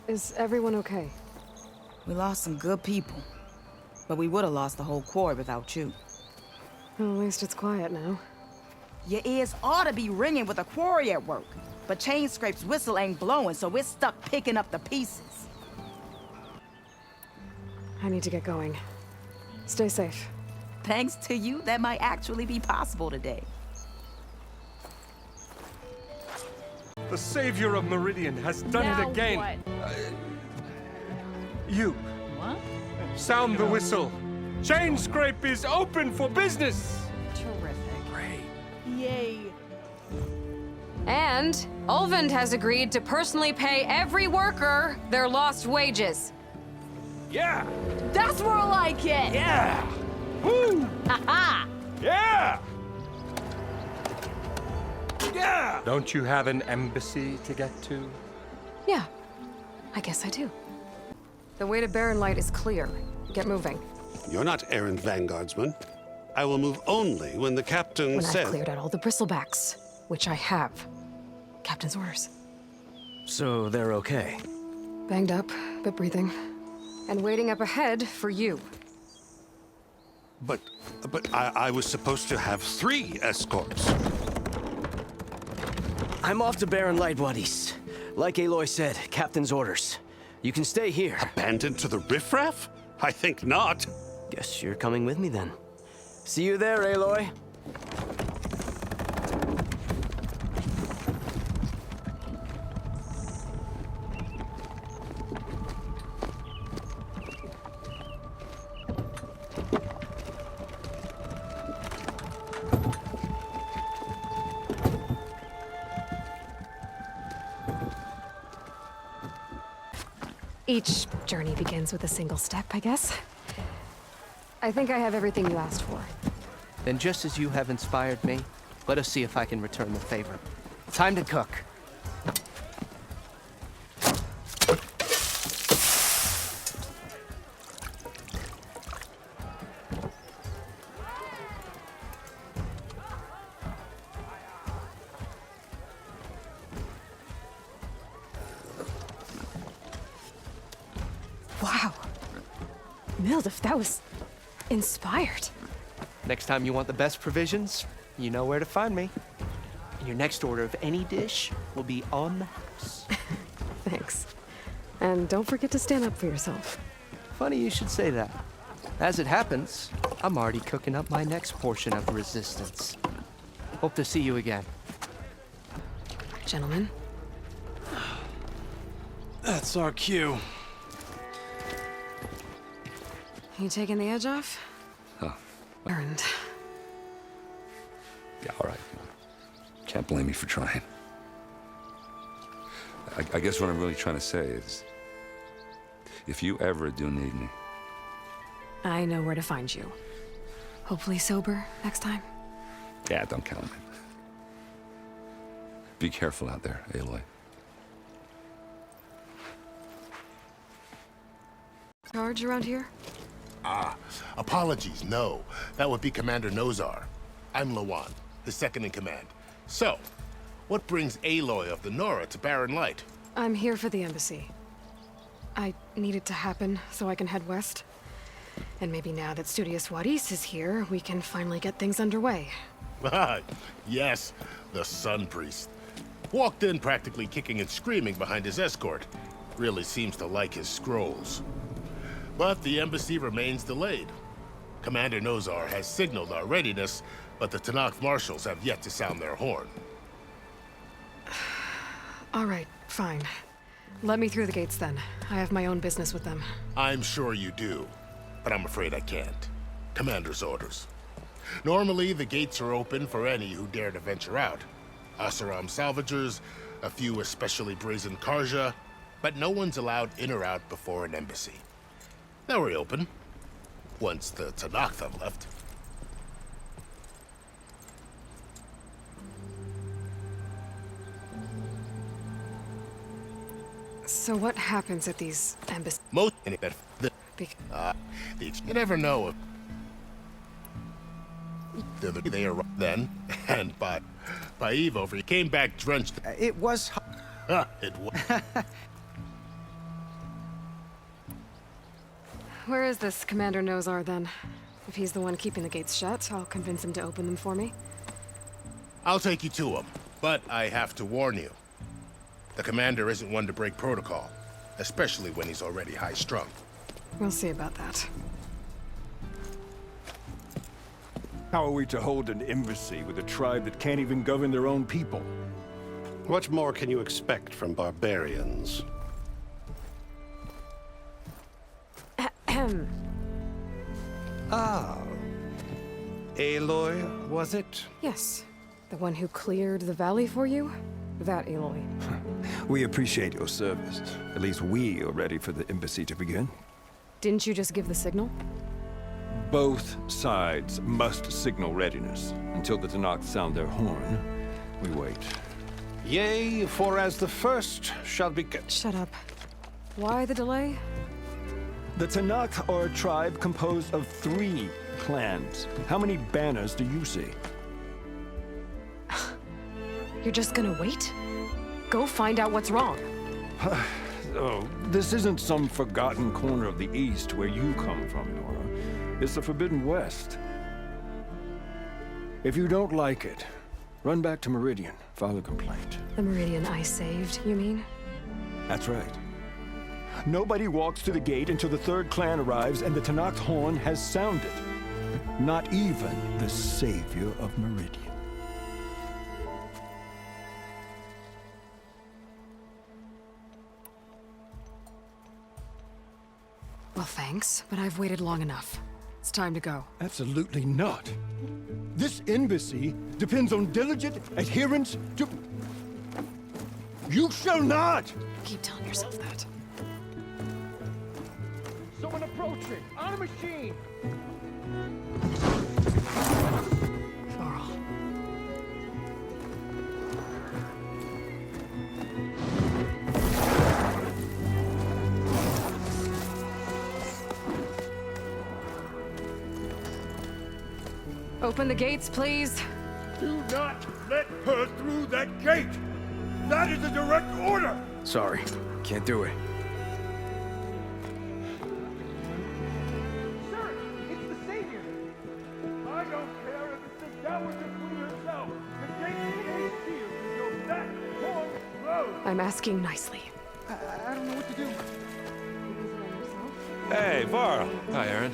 Is everyone okay? We lost some good people, but we would have lost the whole quarry without you. Well, at least it's quiet now. Your ears ought to be ringing with a quarry at work, but Chainscrape's whistle ain't blowing, so we're stuck picking up the pieces. I need to get going. Stay safe. Thanks to you, that might actually be possible today. The savior of Meridian has done it again. What? You. What? Sound the whistle. Chainscrape is open for business. Terrific. Yay. And Ulvund has agreed to personally pay every worker their lost wages. Yeah! That's more like it! Yeah! Woo! Ha-ha! Yeah! Yeah! Don't you have an embassy to get to? Yeah, I guess I do. The way to Barren Light is clear. Get moving. You're not errant vanguardsman. I will move only when the captain When says... I've cleared out all the bristlebacks, which I have. Captain's orders. So they're okay? Banged up, but breathing. And waiting up ahead for you. But I was supposed to have 3 escorts. I'm off to Barren Light, Wadis. Like Aloy said, Captain's orders. You can stay here. Abandoned to the riffraff? I think not. Guess you're coming with me then. See you there, Aloy. Each journey begins with a single step, I guess. I think I have everything you asked for. Then just as you have inspired me, let us see if I can return the favor. Time to cook. Wow. Mildif, that was inspired. Next time you want the best provisions, you know where to find me. And your next order of any dish will be on the house. Thanks. And don't forget to stand up for yourself. Funny you should say that. As it happens, I'm already cooking up my next portion of resistance. Hope to see you again. Gentlemen. That's our cue. You taking the edge off? Huh. Earned. Yeah, all right. Can't blame me for trying. I guess what I'm really trying to say is, if you ever do need me... I know where to find you. Hopefully sober next time. Yeah, don't count on it. Be careful out there, Aloy. Charge around here? Ah, apologies, no. That would be Commander Nozar. I'm Lawan, the second in command. So, what brings Aloy of the Nora to Barren Light? I'm here for the embassy. I need it to happen so I can head west. And maybe now that Studious Wadis is here, we can finally get things underway. Ah, yes, the Sun Priest. Walked in practically kicking and screaming behind his escort. Really seems to like his scrolls. But the embassy remains delayed. Commander Nozar has signaled our readiness, but the Tenakth marshals have yet to sound their horn. All right, fine. Let me through the gates then. I have my own business with them. I'm sure you do. but I'm afraid I can't. Commander's orders. Normally, the gates are open for any who dare to venture out. Asaram salvagers, a few especially brazen Karja, but no one's allowed in or out before an embassy. They'll reopen, once the Tanakh have left. So what happens at these embassies? Most you never know if they are then, and by eve over, he came back drenched. It was. It was. Where is this Commander Nozar, then? If he's the one keeping the gates shut, I'll convince him to open them for me. I'll take you to him, but I have to warn you. The commander isn't one to break protocol, especially when he's already high-strung. We'll see about that. How are we to hold an embassy with a tribe that can't even govern their own people? What more can you expect from barbarians? Ahem. Ah. Aloy, was it? Yes. The one who cleared the valley for you? That Aloy. We appreciate your service. At least we are ready for the embassy to begin. Didn't you just give the signal? Both sides must signal readiness. Until the Tanakh sound their horn, we wait. Yea, for as the first shall be... Shut up. Why the delay? The Tanakh are a tribe composed of 3 clans. How many banners do you see? You're just gonna wait? Go find out what's wrong. Oh, this isn't some forgotten corner of the East where you come from, Nora. It's the Forbidden West. If you don't like it, run back to Meridian, file a complaint. The Meridian I saved, you mean? That's right. Nobody walks to the gate until the 3rd clan arrives and the Tanakh's horn has sounded. Not even the savior of Meridian. Well, thanks, but I've waited long enough. It's time to go. Absolutely not. This embassy depends on diligent adherence to... You shall not! Keep telling yourself that. Someone approaching! On a machine! Varl. Open the gates, please. Do not let her through that gate! That is a direct order! Sorry, can't do it. Sir, it's the Savior! I don't care if it's the Dowager Queen herself! The gate is sealed until that horn blows! I'm asking nicely. I don't know what to do. Hey, Varl. Hi, Aaron.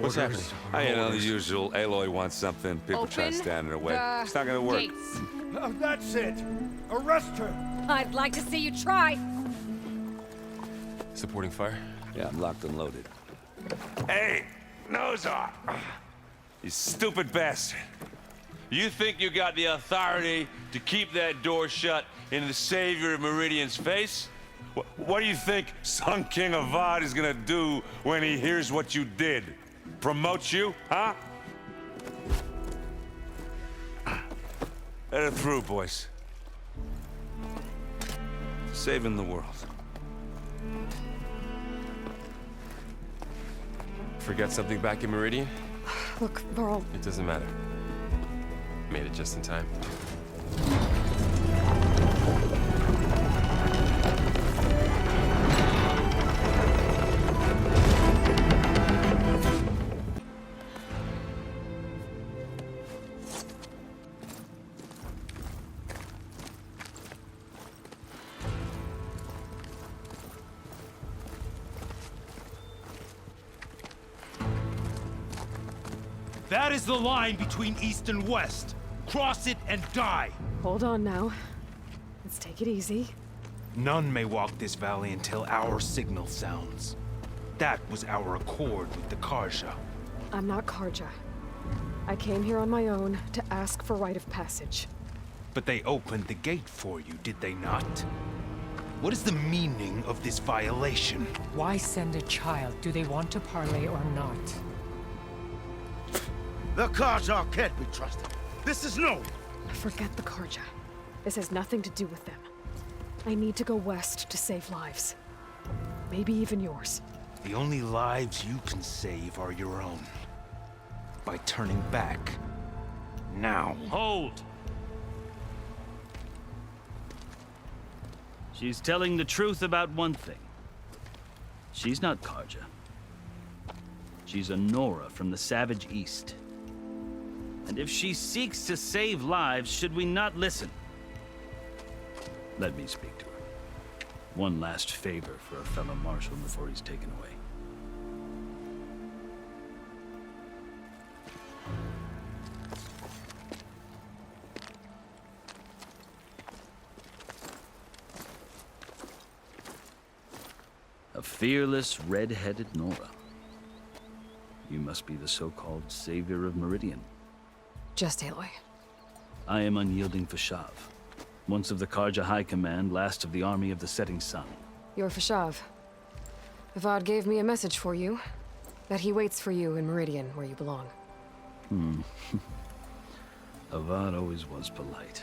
What's happening? You know, the usual. Aloy wants something. People try to stand in her way. It's not gonna work. Gates. That's it! Arrest her! I'd like to see you try. Supporting fire? Yeah, I'm locked and loaded. Hey, Nozar! You stupid bastard. You think you got the authority to keep that door shut in the Savior of Meridian's face? What do you think Sun King Avad is gonna do when he hears what you did? Promote you, huh? Let her through, boys. Saving the world. Forget something back in Meridian? Look, Varl. It doesn't matter. Made it just in time. That is the line between East and West. Cross it and die. Hold on now. Let's take it easy. None may walk this valley until our signal sounds. That was our accord with the Karja. I'm not Karja. I came here on my own to ask for rite of passage. But they opened the gate for you, did they not? What is the meaning of this violation? Why send a child? Do they want to parley or not? The Karja can't be trusted. This is no. Forget the Karja. This has nothing to do with them. I need to go west to save lives. Maybe even yours. The only lives you can save are your own. By turning back. Now. Hold! She's telling the truth about one thing. She's not Karja. She's a Nora from the Savage East. And if she seeks to save lives, should we not listen? Let me speak to her. One last favor for a fellow marshal before he's taken away. A fearless, red-headed Nora. You must be the so-called savior of Meridian. Just Aloy. I am unyielding Fashav. Once of the Karja High Command, last of the army of the Setting Sun. You're Fashav. Avad gave me a message for you. That he waits for you in Meridian, where you belong. Avad always was polite.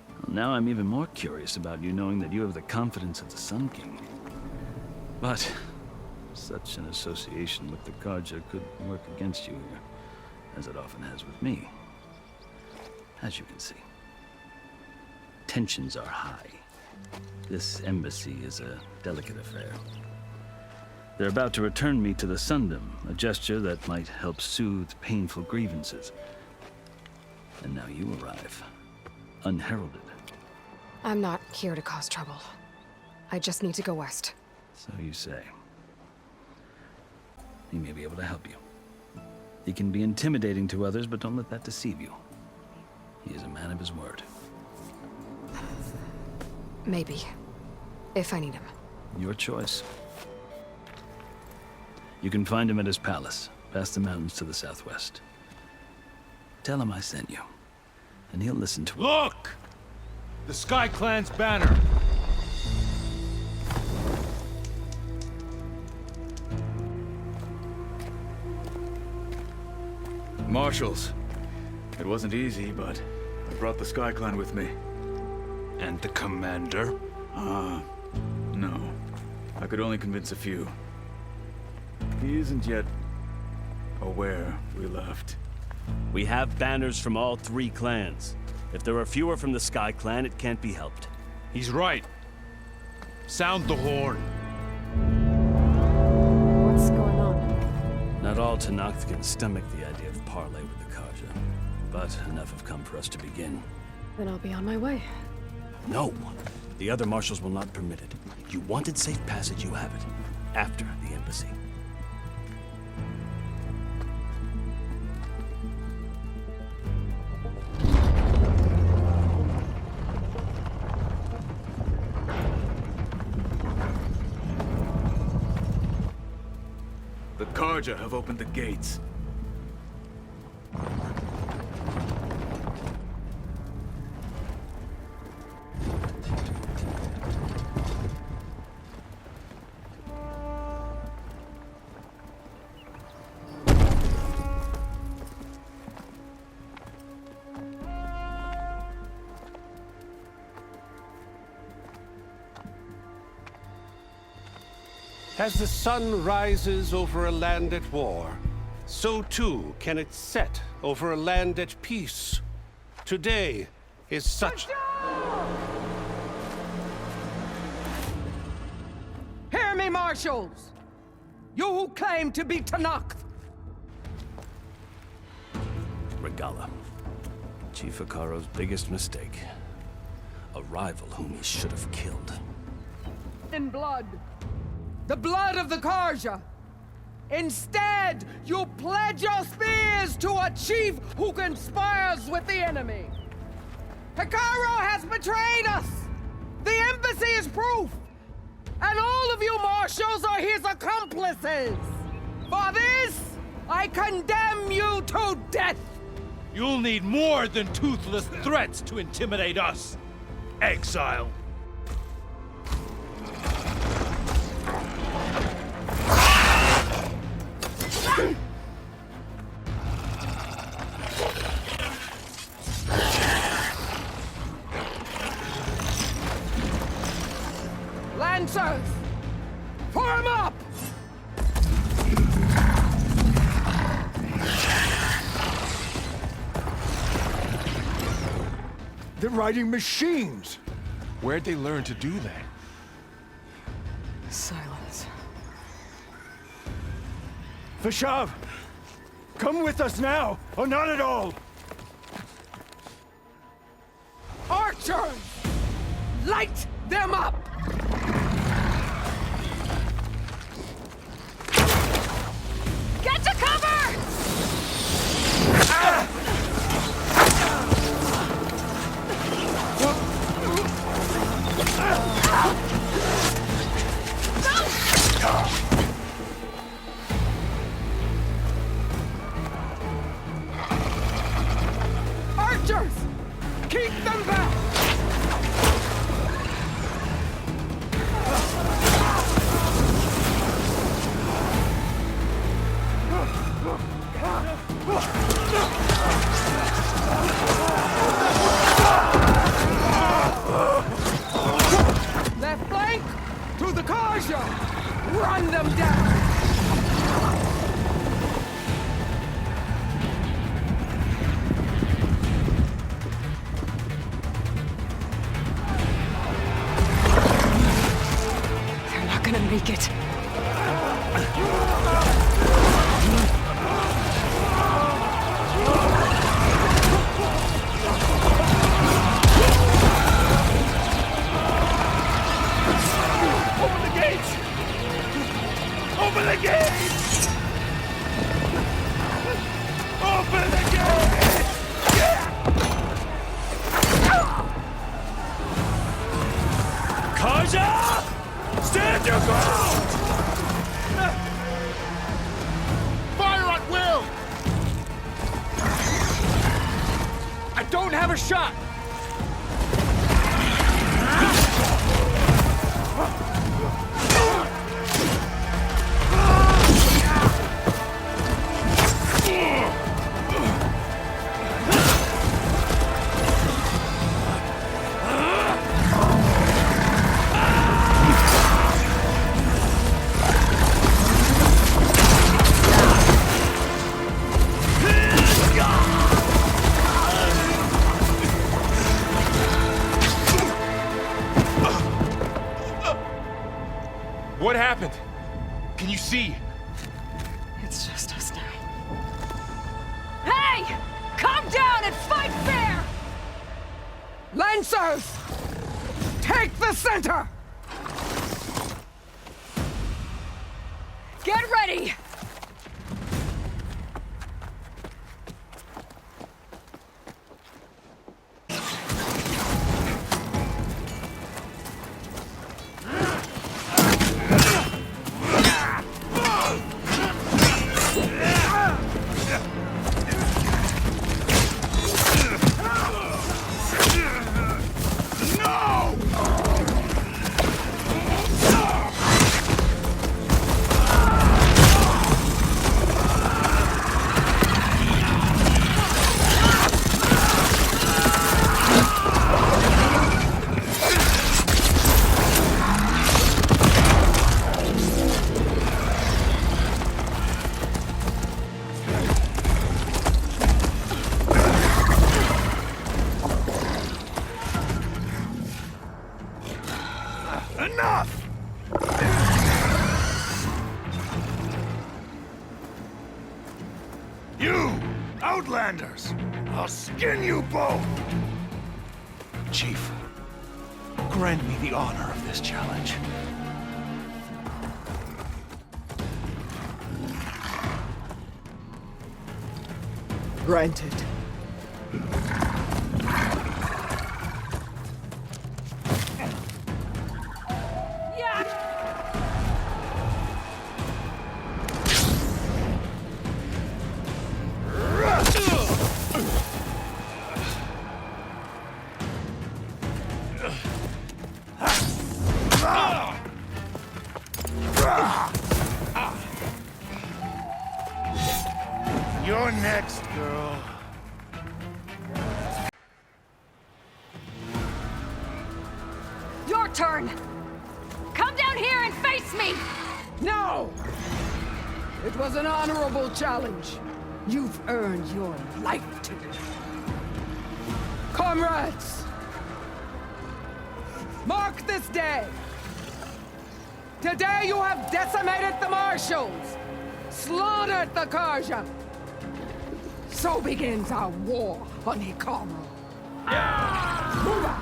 Well, now I'm even more curious about you knowing that you have the confidence of the Sun King. But such an association with the Karja could work against you here, as it often has with me. As you can see. Tensions are high. This embassy is a delicate affair. They're about to return me to the Sundom, a gesture that might help soothe painful grievances. And now you arrive, unheralded. I'm not here to cause trouble. I just need to go west. So you say. He may be able to help you. He can be intimidating to others, but don't let that deceive you. He is a man of his word. Maybe. If I need him. Your choice. You can find him at his palace, past the mountains to the southwest. Tell him I sent you, and he'll listen to it. Look! The Sky Clan's banner! Marshals. It wasn't easy, but I brought the Sky Clan with me. And the commander? No. I could only convince a few. He isn't yet aware we left. We have banners from all three clans. If there are fewer from the Sky Clan, it can't be helped. He's right. Sound the horn. What's going on? Not all Tenakth can stomach the idea of parley with the Karja, but enough have come for us to begin. Then I'll be on my way. No! The other marshals will not permit it. You wanted safe passage, you have it. After the embassy. The Karja have opened the gates. As the sun rises over a land at war, so too can it set over a land at peace. Today is such... Hear me, marshals! You who claim to be Tenakth! Regalla. Chief Hekarro's biggest mistake. A rival whom he should have killed. In blood. The blood of the Karja. Instead, you pledge your spears to a chief who conspires with the enemy. Hekarro has betrayed us! The embassy is proof! And all of you marshals marshals or his accomplices. For this, I condemn you to death. You'll need more than toothless threats to intimidate us, exile. Lancers, form up! They're riding machines! Where'd they learn to do that? Silence. Vashav! Come with us now, or not at all! Archers! Light them up! Get to cover! Archers! Keep them back! Left flank to the Karja! Run them down! They're not gonna make it. Open the gates! Open the gates! Open the gates! Karja! Stand your ground! Fire at will! I don't have a shot! What happened? Can you see? It's just us now. Hey! Calm down and fight fair! Lancers! Take the center! Get ready! Enough! You, Outlanders! I'll skin you both! Chief, grant me the honor of this challenge. Granted. You're next, girl. Your turn! Come down here and face me! No! It was an honorable challenge. You've earned your life today. Comrades! Mark this day! Today you have decimated the Marshals! Slaughtered the Karja! So begins our war on Hikaru. Move out!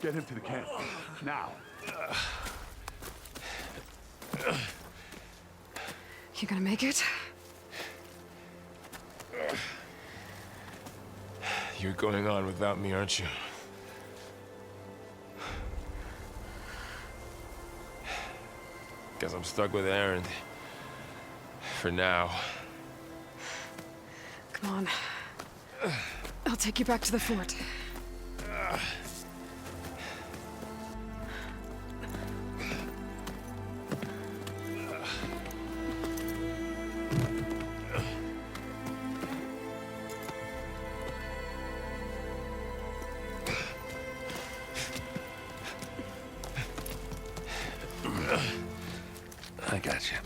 Get him to the camp. Now. You gonna make it? You're going on without me, aren't you? Guess I'm stuck with Erend. For now. Come on. I'll take you back to the fort. I got you.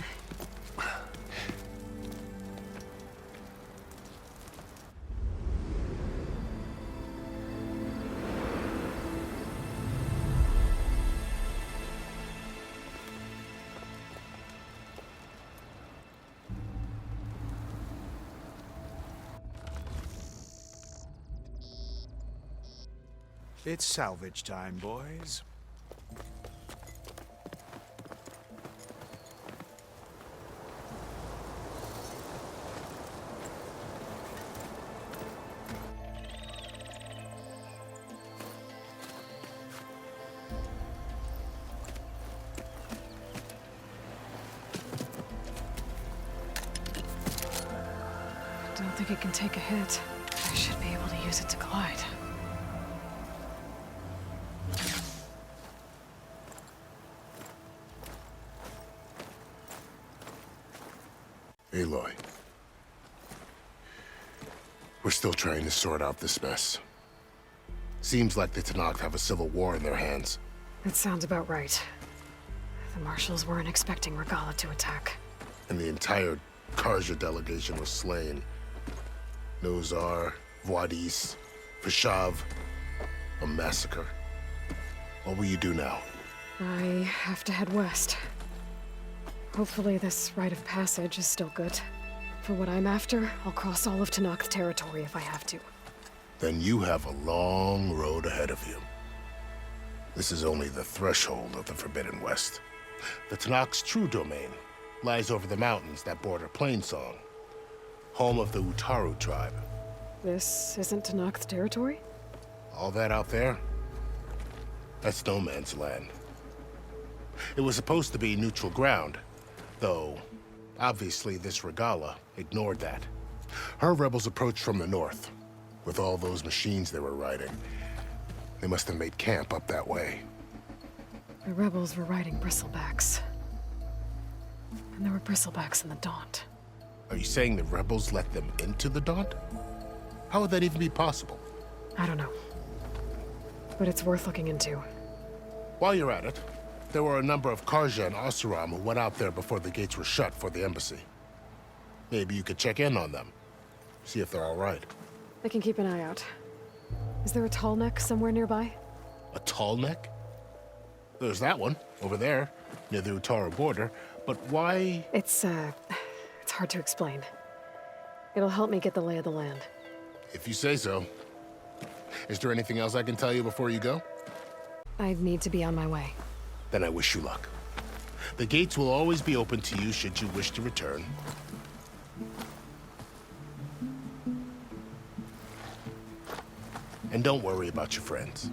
It's salvage time, boys. I don't think it can take a hit. I should be able to use it to glide. Aloy. We're still trying to sort out this mess. Seems like the Tenakth have a civil war in their hands. That sounds about right. The Marshals weren't expecting Regalla to attack. And the entire Karja delegation was slain. Nozar, Vuadis, Vashav. A massacre. What will you do now? I have to head west. Hopefully this rite of passage is still good. For what I'm after, I'll cross all of Tenakth territory if I have to. Then you have a long road ahead of you. This is only the threshold of the Forbidden West. The Tenakth's true domain lies over the mountains that border Plainsong, home of the Utaru tribe. This isn't Tenakth territory? All that out there? That's no man's land. It was supposed to be neutral ground, though obviously this Regalla ignored that. Her rebels approached from the north. With all those machines they were riding, they must have made camp up that way. The rebels were riding bristlebacks. And there were bristlebacks in the Daunt. Are you saying the rebels let them into the Daunt? How would that even be possible? I don't know. But it's worth looking into. While you're at it, there were a number of Karja and Oseram who went out there before the gates were shut for the embassy. Maybe you could check in on them. See if they're all right. I can keep an eye out. Is there a tall neck somewhere nearby? A tall neck? There's that one, over there, near the Utaru border. But why? It's hard to explain. It'll help me get the lay of the land. If you say so. Is there anything else I can tell you before you go? I need to be on my way. Then I wish you luck. The gates will always be open to you should you wish to return. And don't worry about your friends.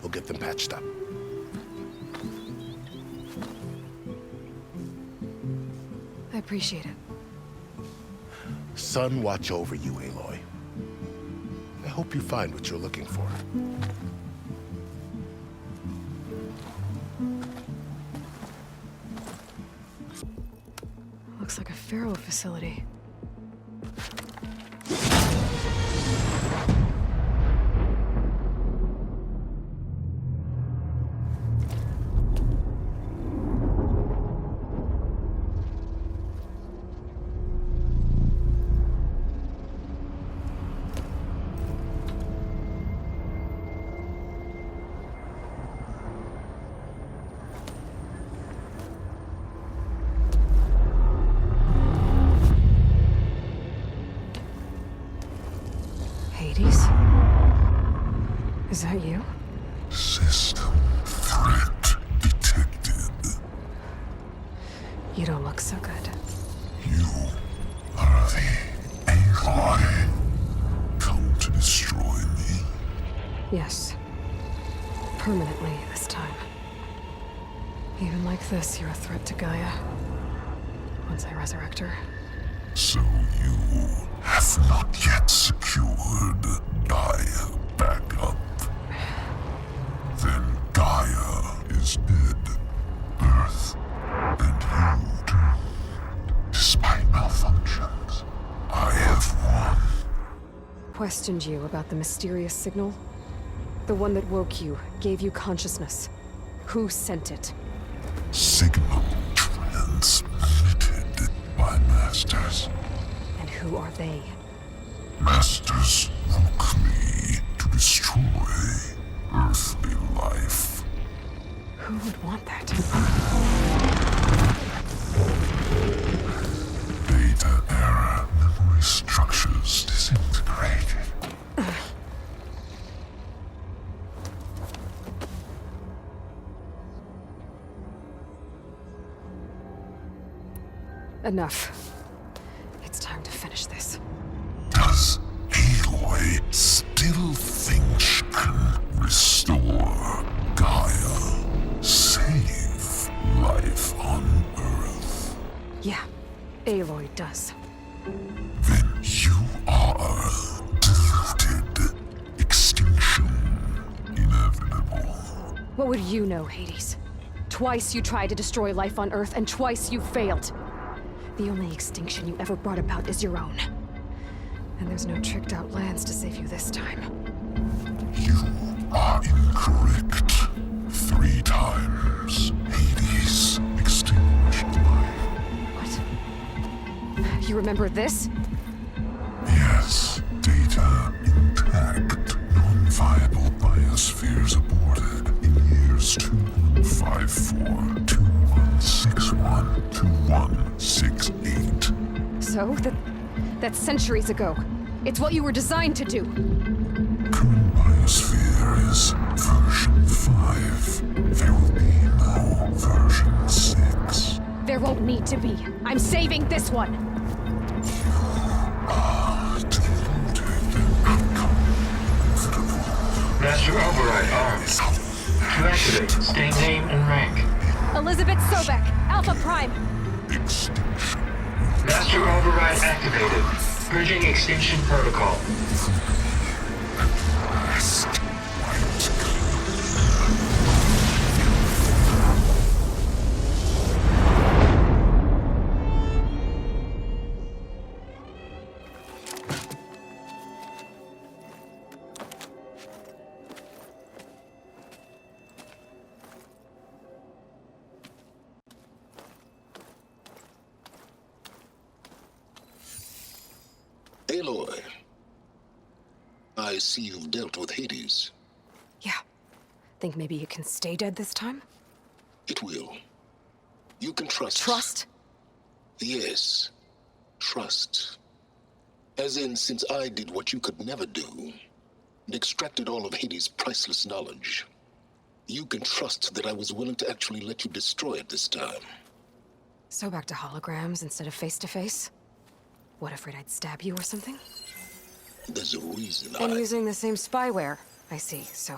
We'll get them patched up. I appreciate it. Sun watch over you, Aloy. I hope you find what you're looking for. Looks like a Pharaoh facility. Hades? Is that you? System threat detected. You don't look so good. You are the Aloy. Come to destroy me. Yes. Permanently this time. Even like this, you're a threat to Gaia. Once I resurrect her. So you have not yet secured Gaia back up. Then Gaia is dead. Earth and you too. Despite malfunctions, I have won. Questioned you about the mysterious signal? The one that woke you, gave you consciousness. Who sent it? Signal transmitted by Masters. And who are they? Masters woke me to destroy earthly life. Who would want that? Beta era memory structures disintegrated. Enough. It's time to finish this. Does Aloy still think she can restore Gaia? Save life on Earth? Yeah, Aloy does. Then you are deluded. Extinction inevitable. What would you know, Hades? Twice you tried to destroy life on Earth, and twice you failed. The only extinction you ever brought about is your own. And there's no tricked-out lands to save you this time. You are incorrect. 3 times Hades extinguished life. What? You remember this? Yes. Data intact. Non-viable biospheres aborted in years 2154, 2161, 2168. So, that's centuries ago. It's what you were designed to do. Current biosphere is version 5. There will be no version 6. There won't need to be. I'm saving this one. Master override arms. To activate, state name and rank. Elizabeth Sobek, Alpha Prime. Master override activated. Bridging extinction protocol. Aloy, I see you've dealt with Hades. Yeah. Think maybe it can stay dead this time? It will. You can trust. Trust? Yes. Trust. As in, since I did what you could never do, and extracted all of Hades' priceless knowledge, you can trust that I was willing to actually let you destroy it this time. So back to holograms instead of face-to-face? What, afraid I'd stab you or something? There's a reason And using the same spyware, I see. So,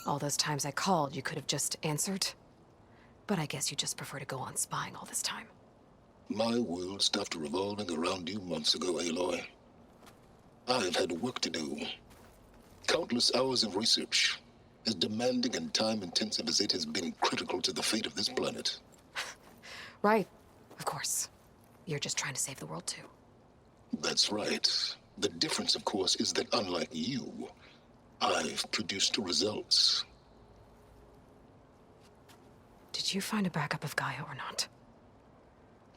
All those times I called, you could have just answered. But I guess you just prefer to go on spying all this time. My world stopped revolving around you months ago, Aloy. I've had work to do. Countless hours of research, as demanding and time-intensive as it has been critical to the fate of this planet. Right, of course. You're just trying to save the world, too. That's right. The difference, of course, is that unlike you, I've produced results. Did you find a backup of Gaia or not?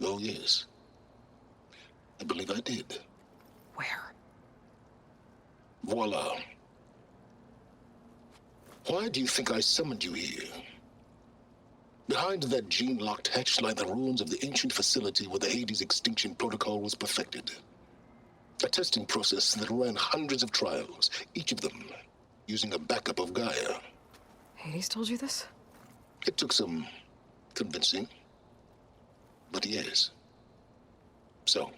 Oh, yes. I believe I did. Where? Voila. Why do you think I summoned you here? Behind that gene-locked hatch lie the ruins of the ancient facility where the Hades extinction protocol was perfected. A testing process that ran hundreds of trials, each of them using a backup of Gaia. Hades told you this? It took some convincing, but yes. So,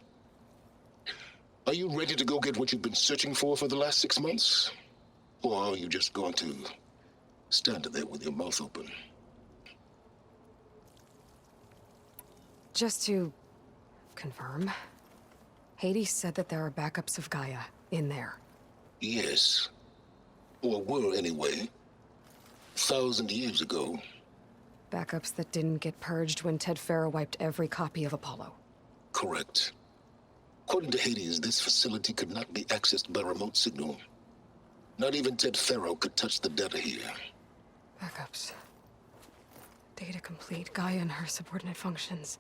are you ready to go get what you've been searching for the last 6 months? Or are you just going to stand there with your mouth open? Just to confirm, Hades said that there are backups of Gaia in there. Yes. Or were, anyway. 1,000 years ago. Backups that didn't get purged when Ted Farrow wiped every copy of Apollo. Correct. According to Hades, this facility could not be accessed by remote signal. Not even Ted Farrow could touch the data here. Backups. Data complete, Gaia and her subordinate functions.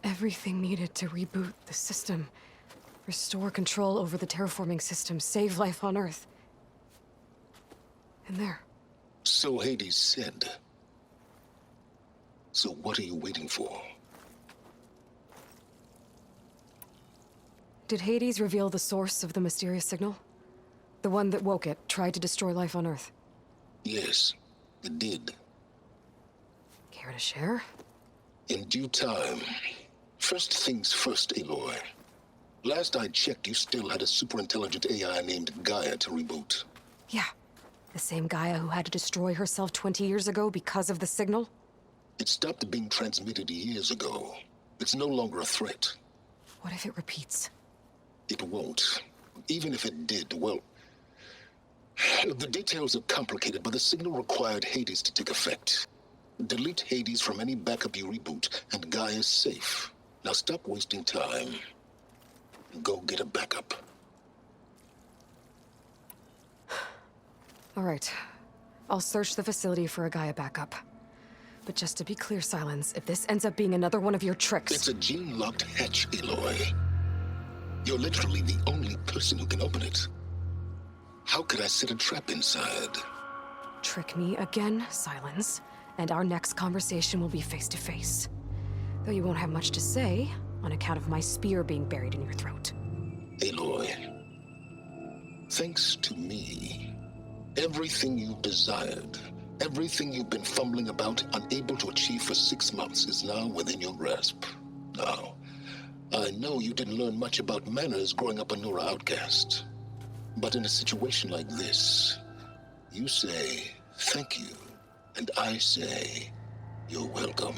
Everything needed to reboot the system. Restore control over the terraforming system. Save life on Earth. And there. So Hades said. So what are you waiting for? Did Hades reveal the source of the mysterious signal? The one that woke it, tried to destroy life on Earth? Yes, it did. Care to share? In due time. First things first, Aloy. Last I checked, you still had a superintelligent AI named Gaia to reboot. Yeah. The same Gaia who had to destroy herself 20 years ago because of the signal? It stopped being transmitted years ago. It's no longer a threat. What if it repeats? It won't. Even if it did, well... The details are complicated, but the signal required Hades to take effect. Delete Hades from any backup you reboot, and Gaia's safe. Now stop wasting time. Go get a backup. All right. I'll search the facility for a Gaia backup. But just to be clear, Silence, if this ends up being another one of your tricks... It's a gene-locked hatch, Aloy. You're literally the only person who can open it. How could I set a trap inside? Trick me again, Silence, and our next conversation will be face-to-face. Though you won't have much to say, on account of my spear being buried in your throat. Aloy, thanks to me, everything you've desired, everything you've been fumbling about, unable to achieve for 6 months, is now within your grasp. Now, I know you didn't learn much about manners growing up a Nora outcast. But in a situation like this, you say, thank you, and I say, you're welcome.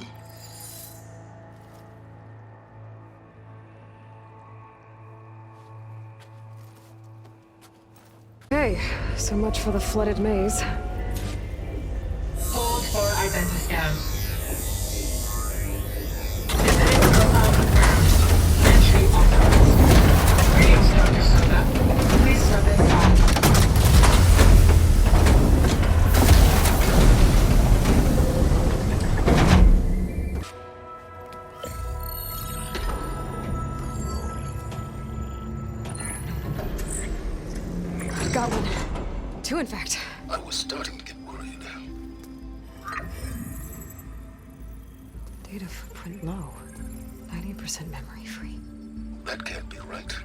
Okay, so much for the flooded maze. Hold for identiscan. Entry authorized. Greetings, Dr. Soda. Please service on. Got one. 2, in fact. I was starting to get worried. Data footprint low. 90% memory free. That can't be right.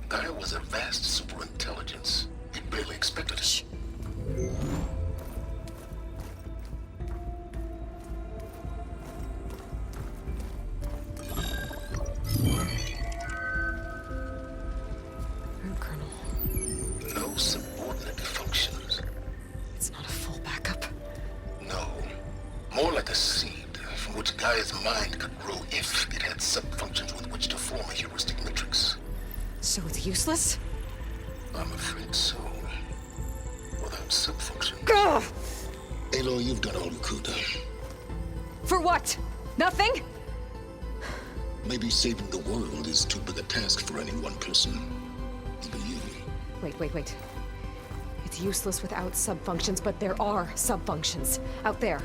Gaia was a vast superintelligence. It barely expected it. Colonel. No subordinate functions. It's Gaia's mind could grow if it had sub-functions with which to form a heuristic matrix. So it's useless? I'm afraid so. Without sub-functions. Gah! Aloy, you've done all you could. For what? Nothing? Maybe saving the world is too big a task for any one person. Even you. Wait. It's useless without sub-functions, but there are sub-functions out there.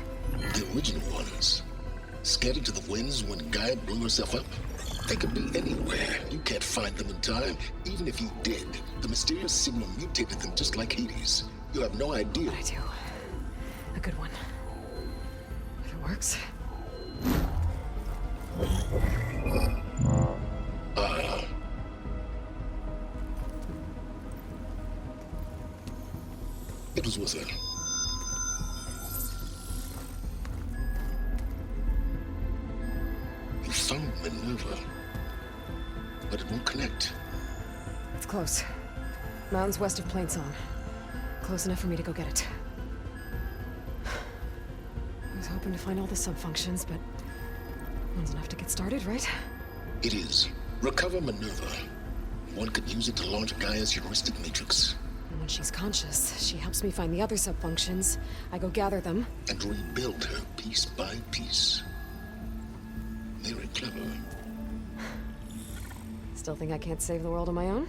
The original ones. Scattered to the winds when Gaia blew herself up? They could be anywhere. You can't find them in time. Even if you did, the mysterious signal mutated them just like Hades. You have no idea. But I do. A good one. If it works. It was with her. You found Minerva, but it won't connect. It's close. Mountains west of Plainsong. Close enough for me to go get it. I was hoping to find all the sub-functions, but one's enough to get started, right? It is. Recover Minerva. One could use it to launch Gaia's heuristic matrix. And when she's conscious, she helps me find the other sub-functions. I go gather them. And rebuild her piece by piece. Very clever. Still think I can't save the world on my own?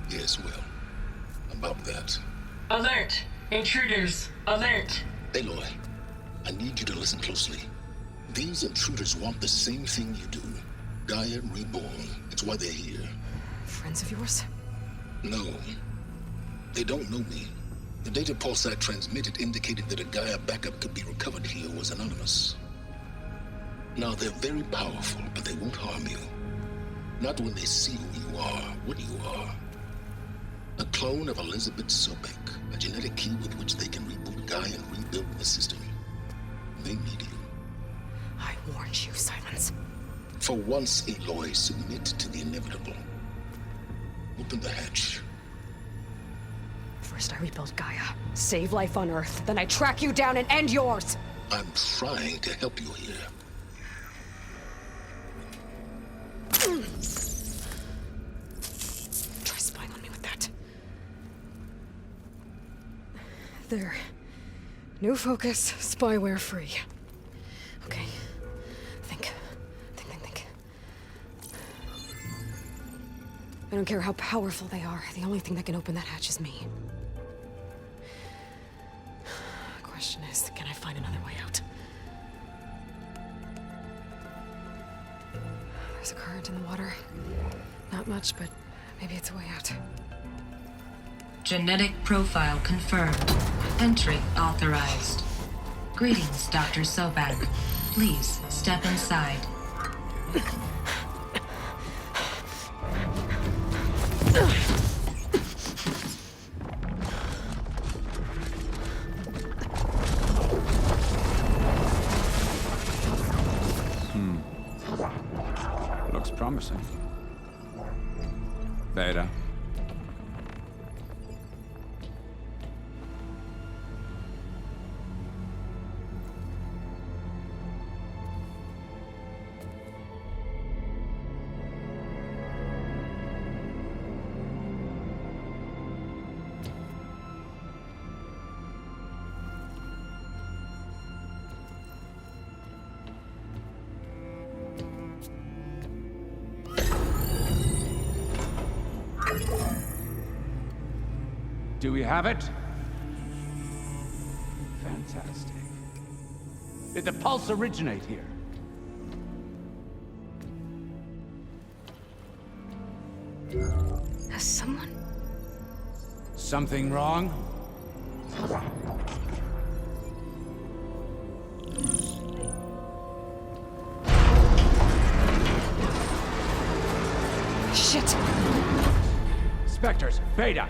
Yes, well, about that. Alert! Intruders! Alert! Aloy, I need you to listen closely. These intruders want the same thing you do. Gaia reborn. It's why they're here. Friends of yours? No. They don't know me. The data pulse I transmitted indicated that a Gaia backup could be recovered here was anonymous. Now, they're very powerful, but they won't harm you. Not when they see who you are, what you are. A clone of Elizabeth Sobek, a genetic key with which they can reboot Gaia and rebuild the system. They need you. I warned you, Silence. For once, Aloy, submit to the inevitable. Open the hatch. First I rebuild Gaia, save life on Earth, then I track you down and end yours! I'm trying to help you here. Try spying on me with that. There. New focus, spyware free. Okay. Think. I don't care how powerful they are. The only thing that can open that hatch is me. The question is, can I find another way out? There's a current in the water. Not much, but maybe it's a way out. Genetic profile confirmed. Entry authorized. Greetings, Dr. Sobek. Please step inside. Looks promising. Beta. Do we have it? Fantastic. Did the pulse originate here? Has someone? Something wrong? Shit! Spectres, Beta!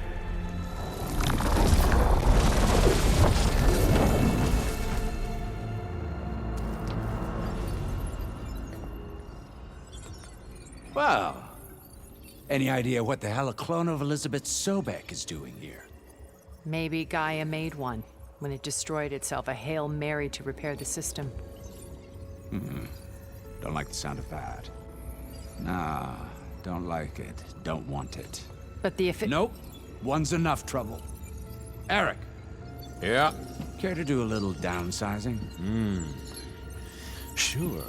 Well, any idea what the hell a clone of Elizabeth Sobek is doing here? Maybe Gaia made one when it destroyed itself, a Hail Mary to repair the system. Don't like the sound of that. Nah, don't like it. Don't want it. But the Nope. One's enough trouble. Eric! Yeah? Care to do a little downsizing? Sure.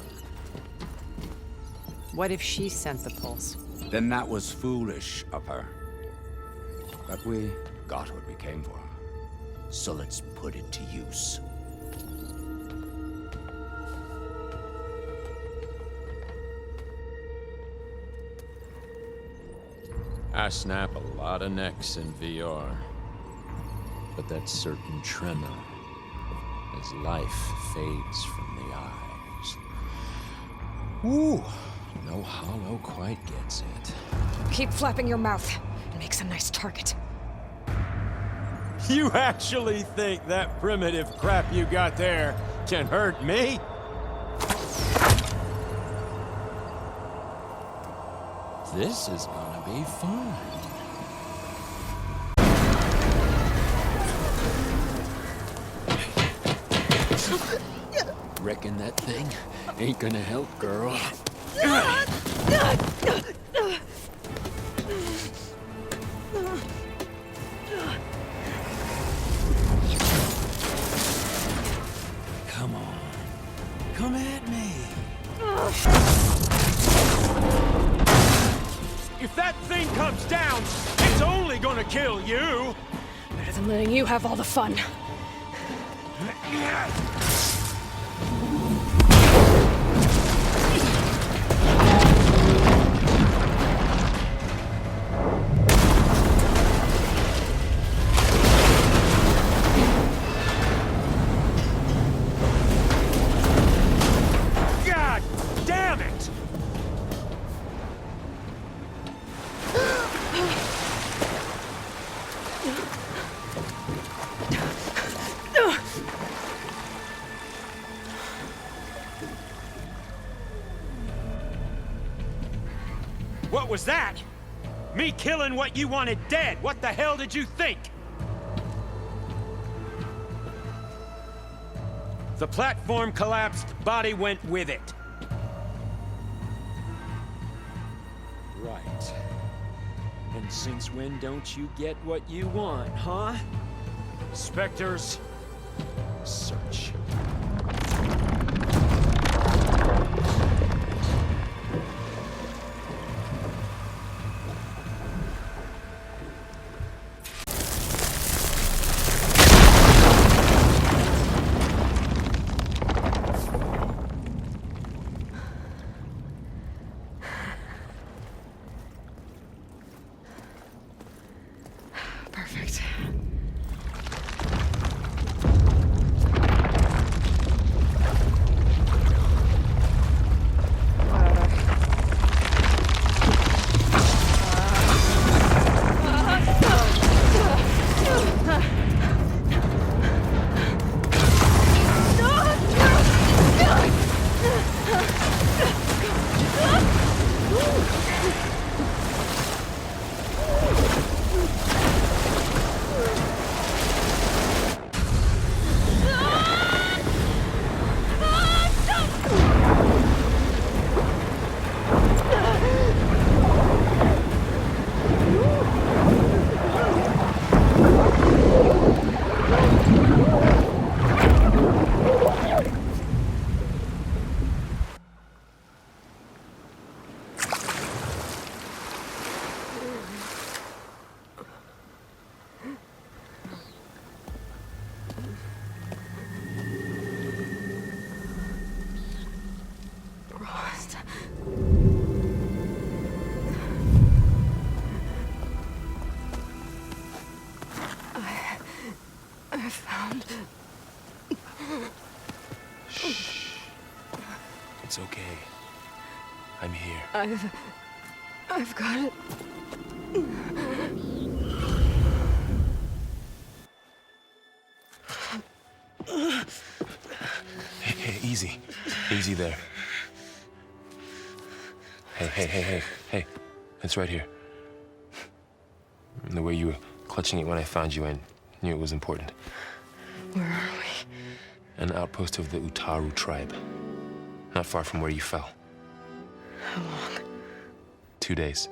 What if she sent the pulse? Then that was foolish of her. But we got what we came for. So let's put it to use. I snap a lot of necks in VR. But that certain tremor as life fades from the eyes. Ooh, no hollow quite gets it. Keep flapping your mouth. It makes a nice target. You actually think that primitive crap you got there can hurt me? This is gonna be fun. Reckon that thing ain't gonna help, girl. Come on. Come at me. If that thing comes down, it's only gonna kill you. Better than letting you have all the fun. God damn it! What was that? Me killing what you wanted dead. What the hell did you think? The platform collapsed, body went with it. Right. And since when don't you get what you want, huh? Spectres, search. Perfect. Rost. I found... Shh. It's okay. I'm here. I've got it. Hey, easy. Easy there. Hey. It's right here. And the way you were clutching it when I found you, I Knew it was important. Where are we? An outpost of the Utaru tribe. Not far from where you fell. How long? 2 days.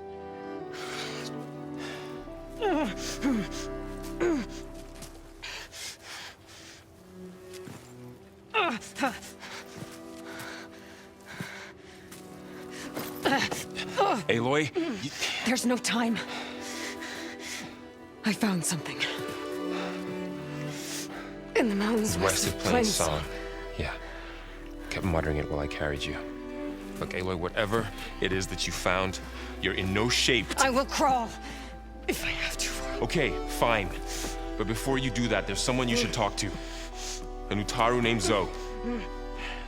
Aloy, There's no time. I found something. In the mountains west of Plain Song. Yeah. Kept muttering it while I carried you. Look, Aloy, whatever it is that you found, you're in no shape to... I will crawl, if I have to. Okay, fine. But before you do that, there's someone you should talk to. An Utaru named Zoe.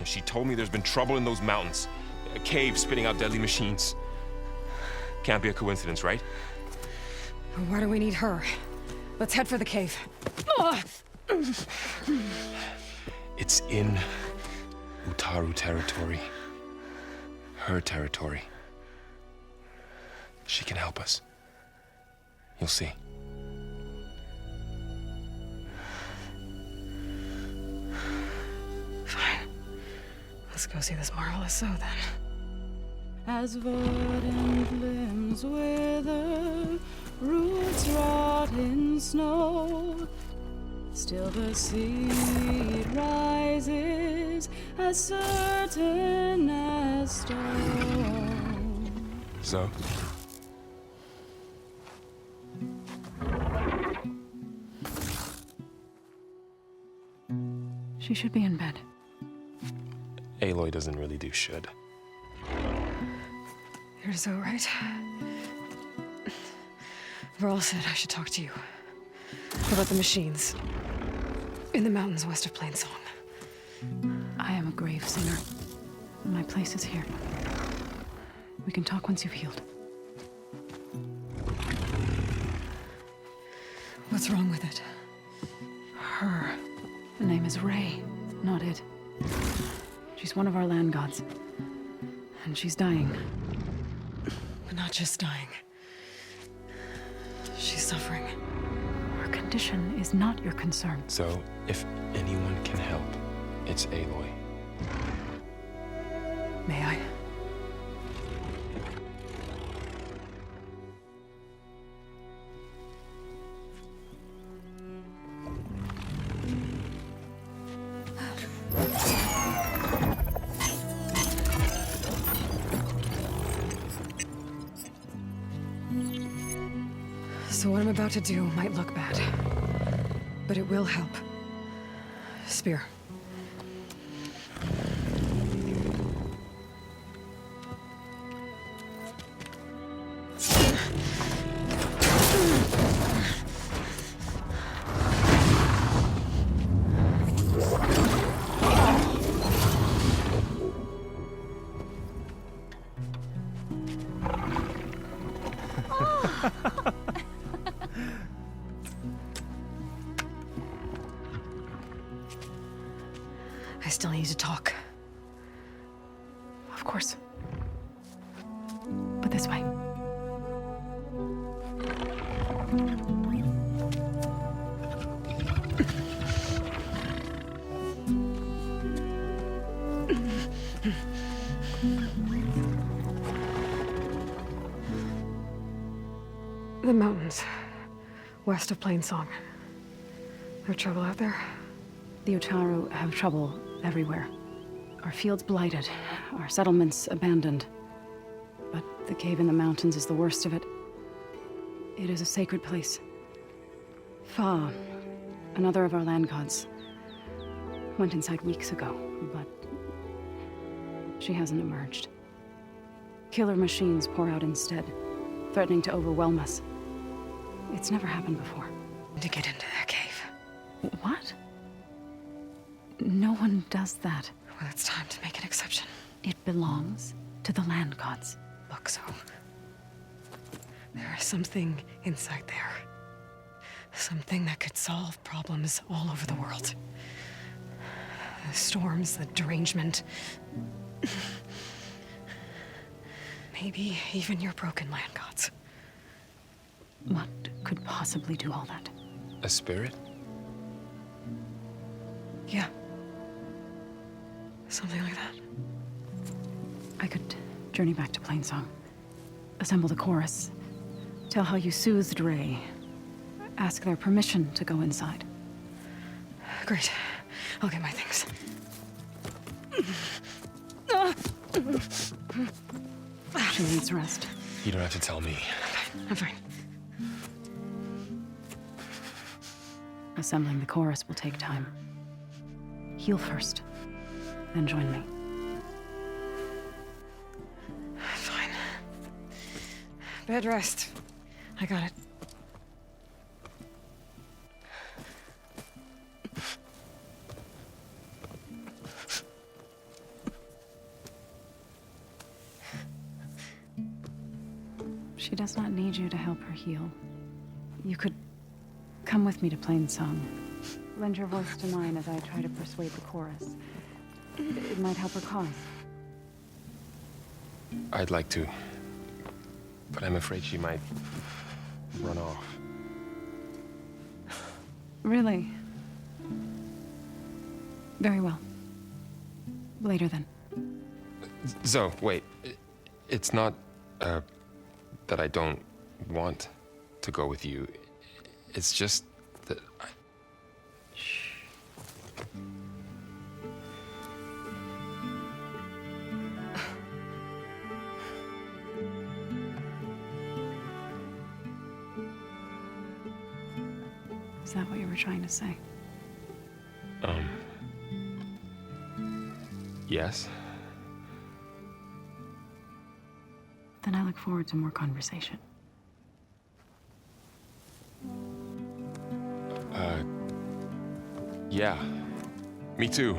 She told me there's been trouble in those mountains. A cave spitting out deadly machines. Can't be a coincidence, right? Why do we need her? Let's head for the cave. It's in Utaru territory. Her territory. She can help us. You'll see. Fine. Let's go see this marvelous Zoe then. As verdant limbs wither, roots rot in snow, still the seed rises as certain as stone. Zoe? She should be in bed. Aloy doesn't really do should. You're Zoe, right? Varl said I should talk to you. About the machines. In the mountains west of Plain Song. I am a grave singer. My place is here. We can talk once you've healed. What's wrong with it? Her. The name is Ray, not it. She's one of our land gods. And she's dying. But not just dying. She's suffering. Her condition is not your concern. So, if anyone can help, it's Aloy. May I? So what I'm about to do might look bad, but it will help. Spear. I still need to talk. Of course. But this way. The mountains, west of Plain Song. There trouble out there? The Utaru have trouble everywhere. Our fields blighted, our settlements abandoned. But the cave in the mountains is the worst of it. It is a sacred place. Fa, another of our land gods, went inside weeks ago, but she hasn't emerged. Killer machines pour out instead, threatening to overwhelm us. It's never happened before. To get into that cave. What? No one does that. Well, it's time to make an exception. It belongs to the land gods. Look, Zoe. There is something inside there. Something that could solve problems all over the world. The storms, the derangement. Maybe even your broken land gods. What could possibly do all that? A spirit? Yeah. Something like that. I could journey back to Plainsong, assemble the chorus, tell how you soothed Ray, ask their permission to go inside. Great. I'll get my things. She needs rest. You don't have to tell me. I'm fine. Assembling the chorus will take time. Heal first, then join me. Fine. Bed rest. I got it. She does not need you to help her heal. You could come with me to Plainsong. Lend your voice to mine as I try to persuade the chorus. It might help her cause. I'd like to. But I'm afraid she might run off. Really? Very well. Later then. Zo, wait. It's not, that I don't want to go with you. It's just that I... Is that what you were trying to say? Yes? Then I look forward to more conversation. Yeah. Me too.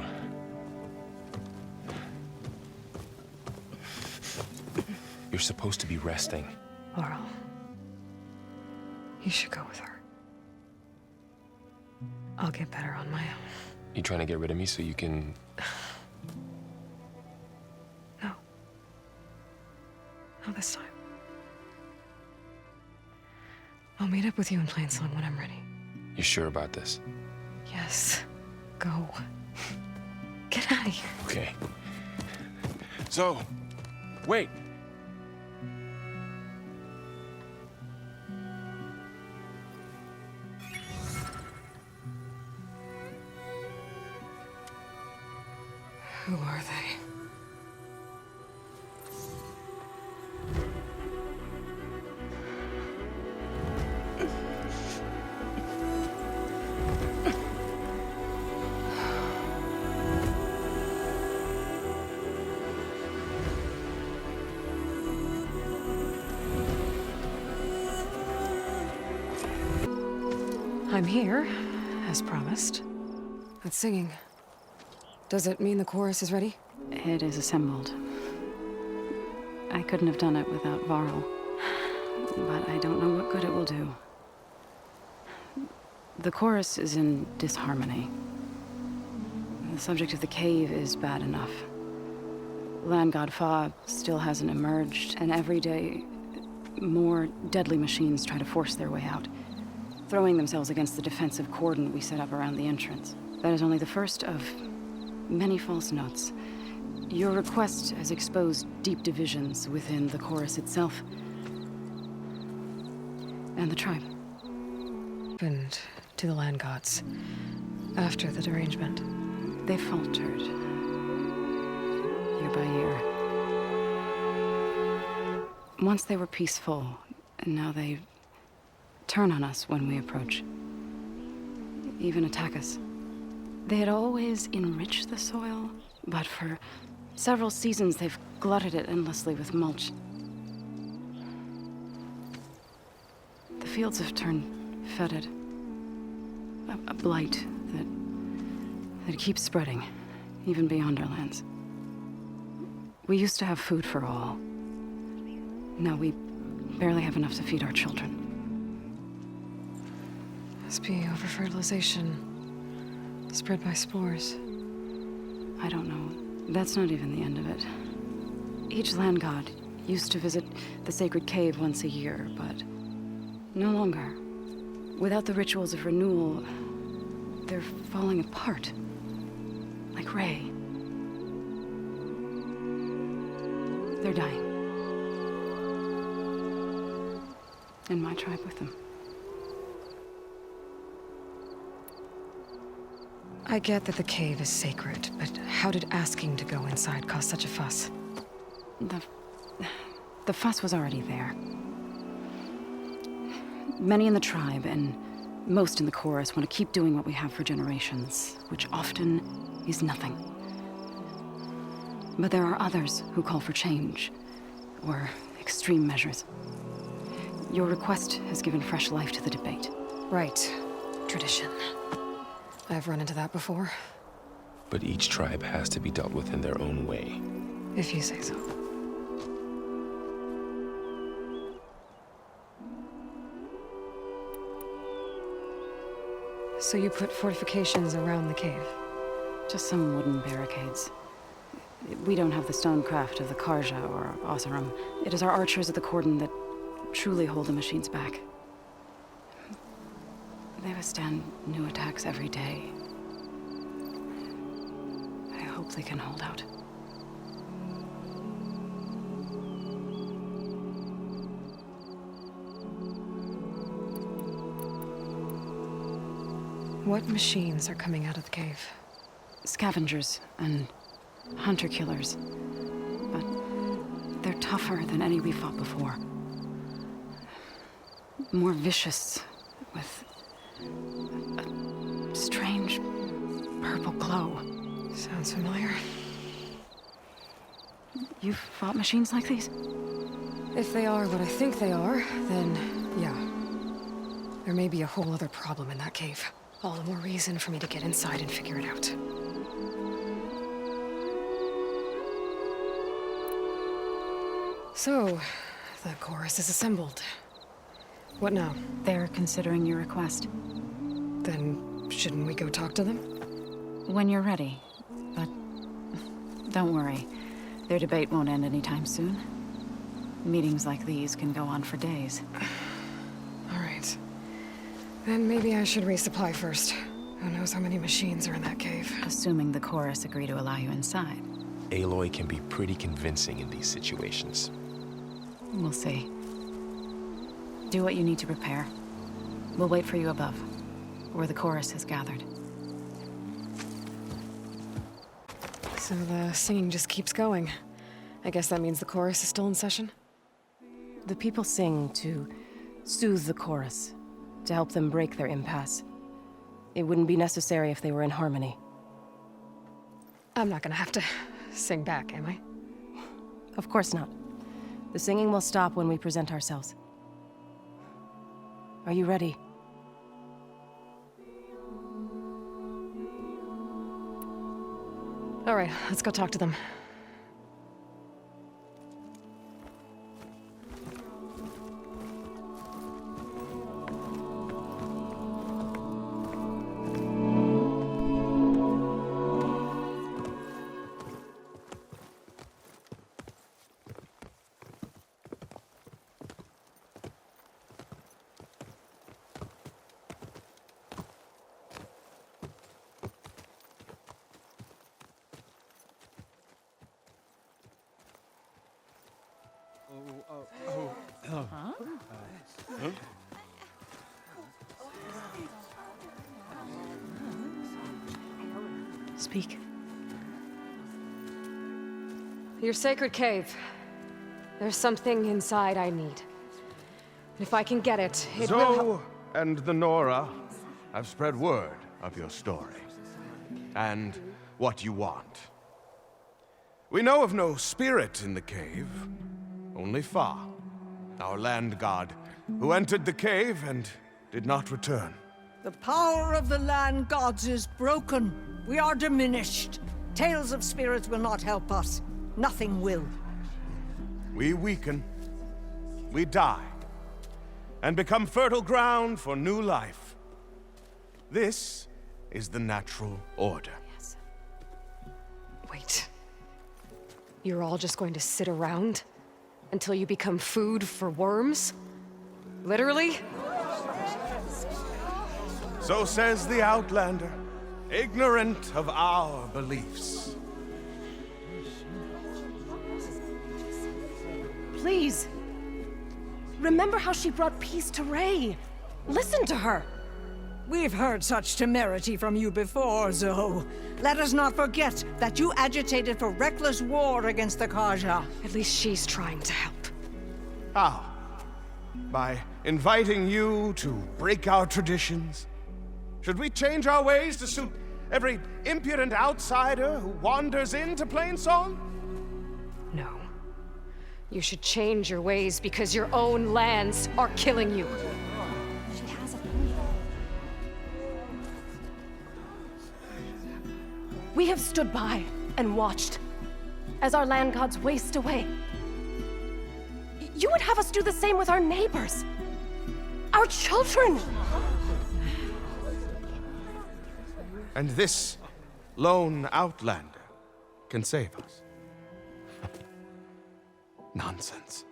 You're supposed to be resting. Laurel. You should go with her. I'll get better on my own. You trying to get rid of me so you can... No. Not this time. I'll meet up with you in Plainsong when I'm ready. You sure about this? Yes. Go. Get out of here. Okay. So, wait. Who are they? I'm here, as promised. That's singing. Does it mean the chorus is ready? It is assembled. I couldn't have done it without Varl, but I don't know what good it will do. The chorus is in disharmony. The subject of the cave is bad enough. Land God Fa still hasn't emerged, and every day, more deadly machines try to force their way out, throwing themselves against the defensive cordon we set up around the entrance. That is only the first of many false notes. Your request has exposed deep divisions within the chorus itself and the tribe. Happened to the land gods after the derangement? They faltered year by year. Once they were peaceful, and now they turn on us when we approach. Even attack us. They had always enriched the soil, but for several seasons they've glutted it endlessly with mulch. The fields have turned fetid. A blight that keeps spreading, even beyond our lands. We used to have food for all. Now we barely have enough to feed our children. Must be over-fertilization, spread by spores. I don't know. That's not even the end of it. Each land god used to visit the sacred cave once a year, but no longer. Without the rituals of renewal, they're falling apart. like Ray. They're dying. And my tribe with them. I get that the cave is sacred, but how did asking to go inside cause such a fuss? The fuss was already there. Many in the tribe, and most in the chorus, want to keep doing what we have for generations, which often is nothing. But there are others who call for change, or extreme measures. Your request has given fresh life to the debate. Right. Tradition. I've run into that before. But each tribe has to be dealt with in their own way. If you say so. So you put fortifications around the cave? Just some wooden barricades. We don't have the stonecraft of the Carja or Oseram. It is our archers at the cordon that truly hold the machines back. They withstand new attacks every day. I hope they can hold out. What machines are coming out of the cave? Scavengers and hunter-killers. But they're tougher than any we fought before. More vicious, with a strange purple glow. Sounds familiar. You've fought machines like these? If they are what I think they are, then yeah. There may be a whole other problem in that cave. All the more reason for me to get inside and figure it out. So, the chorus is assembled. What now? They're considering your request. Then, shouldn't we go talk to them? When you're ready. But don't worry. Their debate won't end anytime soon. Meetings like these can go on for days. All right. Then maybe I should resupply first. Who knows how many machines are in that cave? Assuming the chorus agree to allow you inside. Aloy can be pretty convincing in these situations. We'll see. Do what you need to prepare. We'll wait for you above, where the chorus has gathered. So the singing just keeps going. I guess that means the chorus is still in session? The people sing to soothe the chorus, to help them break their impasse. It wouldn't be necessary if they were in harmony. I'm not gonna have to sing back, am I? Of course not. The singing will stop when we present ourselves. Are you ready? All right, let's go talk to them. Speak. Your sacred cave. There's something inside I need. And if I can get it, it will Zoe and the Nora have spread word of your story. And what you want. We know of no spirit in the cave. Only Fa, our land god, who entered the cave and did not return. The power of the land gods is broken. We are diminished. Tales of spirits will not help us. Nothing will. We weaken, we die, and become fertile ground for new life. This is the natural order. Yes. Wait. You're all just going to sit around until you become food for worms? Literally? So says the Outlander. ignorant of our beliefs. Please. Remember how she brought peace to Ray. Listen to her. We've heard such temerity from you before, Zoe. Let us not forget that you agitated for reckless war against the Carja. At least she's trying to help. How? By inviting you to break our traditions? Should we change our ways to suit every impudent outsider who wanders into Plainsong? No. You should change your ways because your own lands are killing you. We have stood by and watched as our land gods waste away. You would have us do the same with our neighbors, our children. And this lone outlander can save us. Nonsense.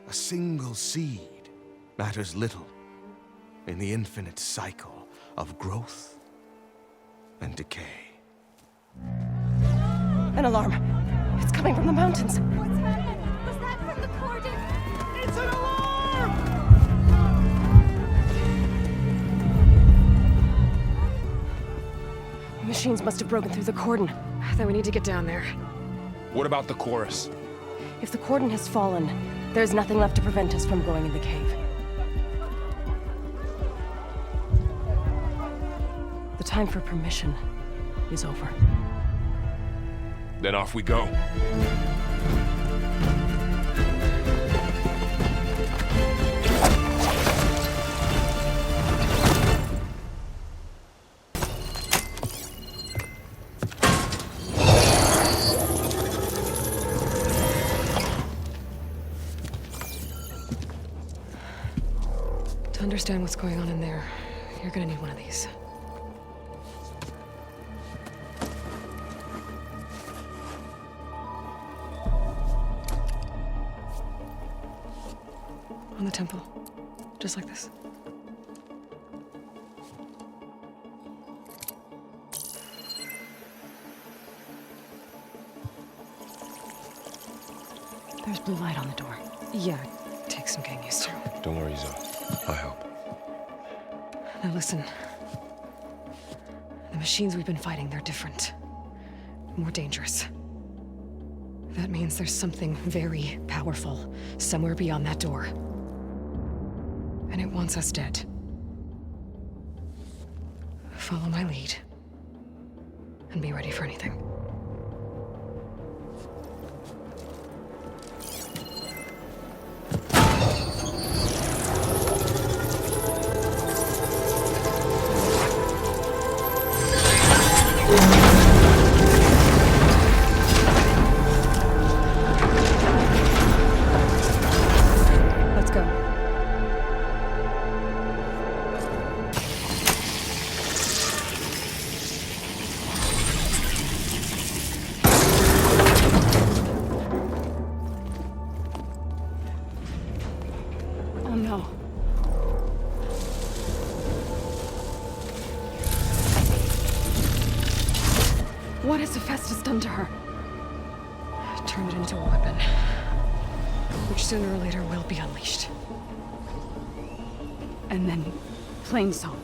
A single seed matters little in the infinite cycle of growth and decay. An alarm. It's coming from the mountains. Was that from the cordon? It's an alarm! Machines must have broken through the cordon. Then we need to get down there. What about the chorus? If the cordon has fallen, there's nothing left to prevent us from going in the cave. The time for permission is over. Then off we go. To understand what's going on in there, you're gonna need one of these. On the temple. Just like this. There's blue light on the door. Yeah, it takes some getting used to. Don't worry, Zoe. I'll help. Now listen. The machines we've been fighting, they're different. More dangerous. That means there's something very powerful somewhere beyond that door. And it wants us dead. Follow my lead. And be ready for anything. Let's go. Oh no. What has Hephaestus done to her? Turned it into a weapon. Which sooner or later will be unleashed. And then, Plainsong.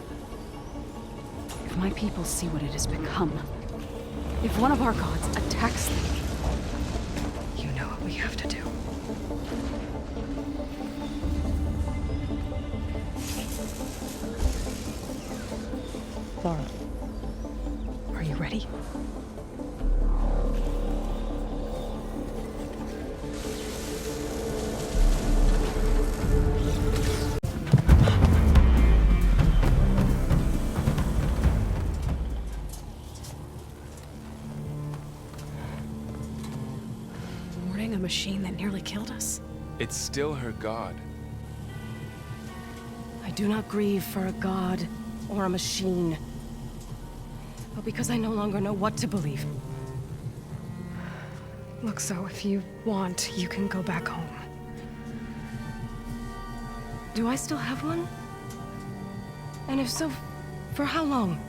If my people see what it has become, if one of our gods attacks them, you know what we have to do. Laura, are you ready? Warning a machine that nearly killed us? It's still her god. I do not grieve for a god or a machine, but because I no longer know what to believe. Look, so if you want, you can go back home. Do I still have one? And if so, for how long?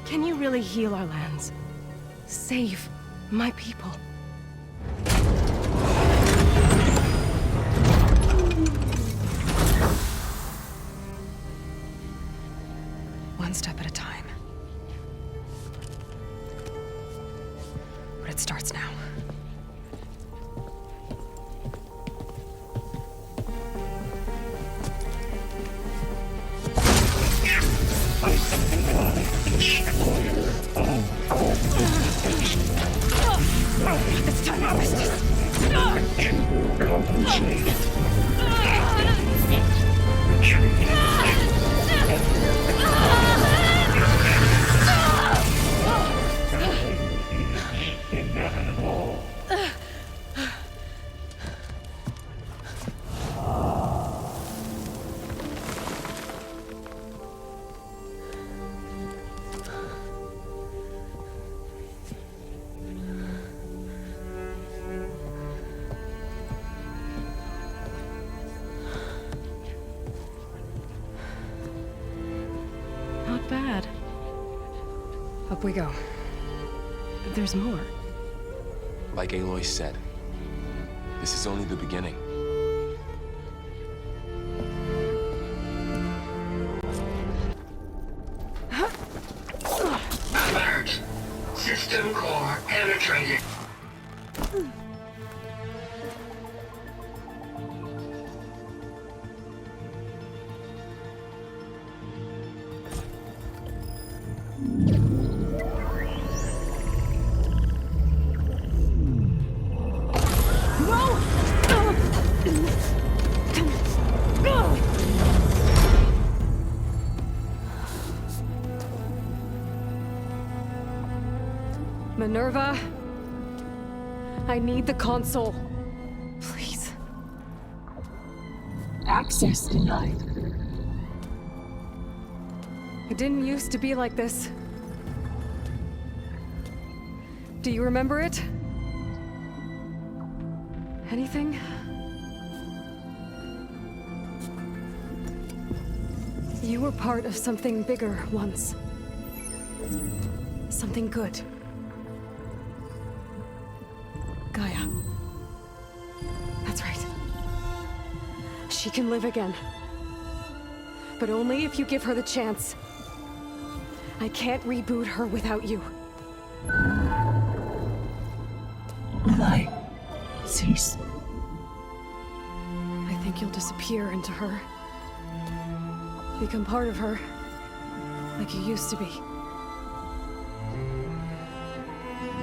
Can you really heal our lands? Save my people? One step at a time. But it starts now. It's time to business. Not bad. Up we go. There's more. Like Aloy said, this is only the beginning. Alert! System core penetrated. Minerva, I need the console. Please. Access denied. It didn't used to be like this. Do you remember it? Anything? You were part of something bigger once. Something good. Gaia. That's right. She can live again. But only if you give her the chance. I can't reboot her without you. Light. Cease. I think you'll disappear into her. Become part of her. Like you used to be.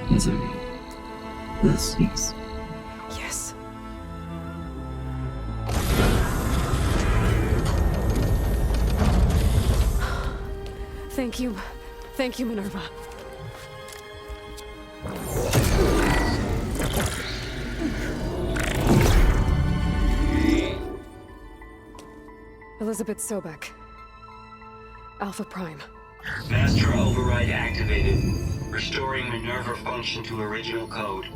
Misery. Will cease. Yes. Thank you. Thank you, Minerva. Elizabeth Sobek. Alpha Prime. Master override activated. Restoring Minerva function to original code.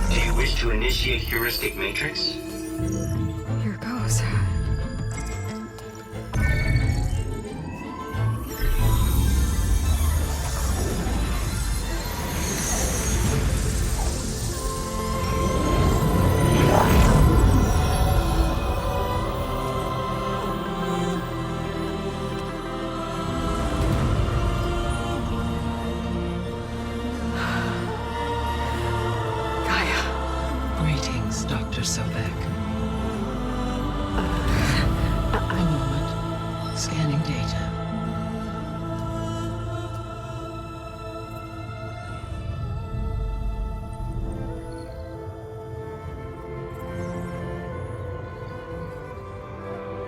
Do you wish to initiate heuristic matrix? Here goes. Greetings, Dr. Sobek. A moment. Scanning data.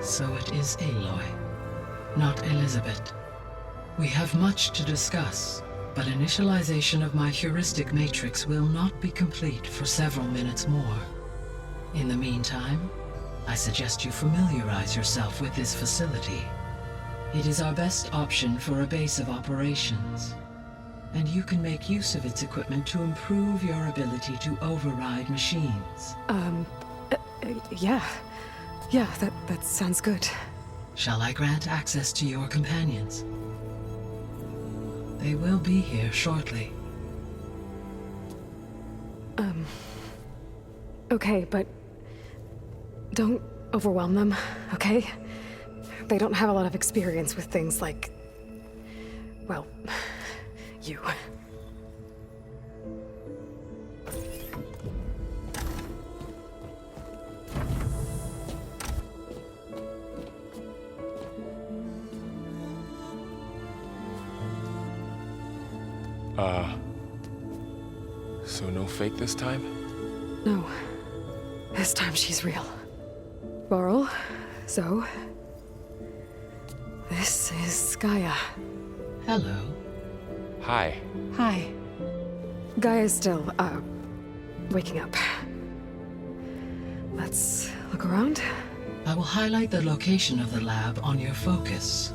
So it is Aloy, not Elizabeth. We have much to discuss, but initialization of my heuristic matrix will not be complete for several minutes more. In the meantime, I suggest you familiarize yourself with this facility. It is our best option for a base of operations, and you can make use of its equipment to improve your ability to override machines. Yeah. Yeah, that sounds good. Shall I grant access to your companions? They will be here shortly. Okay, but don't overwhelm them, okay? They don't have a lot of experience with things like, well, you. So no fake this time? No. This time she's real. Varl, Zoe. This is Gaia. Hello. Hi. Hi. Gaia's still, waking up. Let's look around. I will highlight the location of the lab on your focus.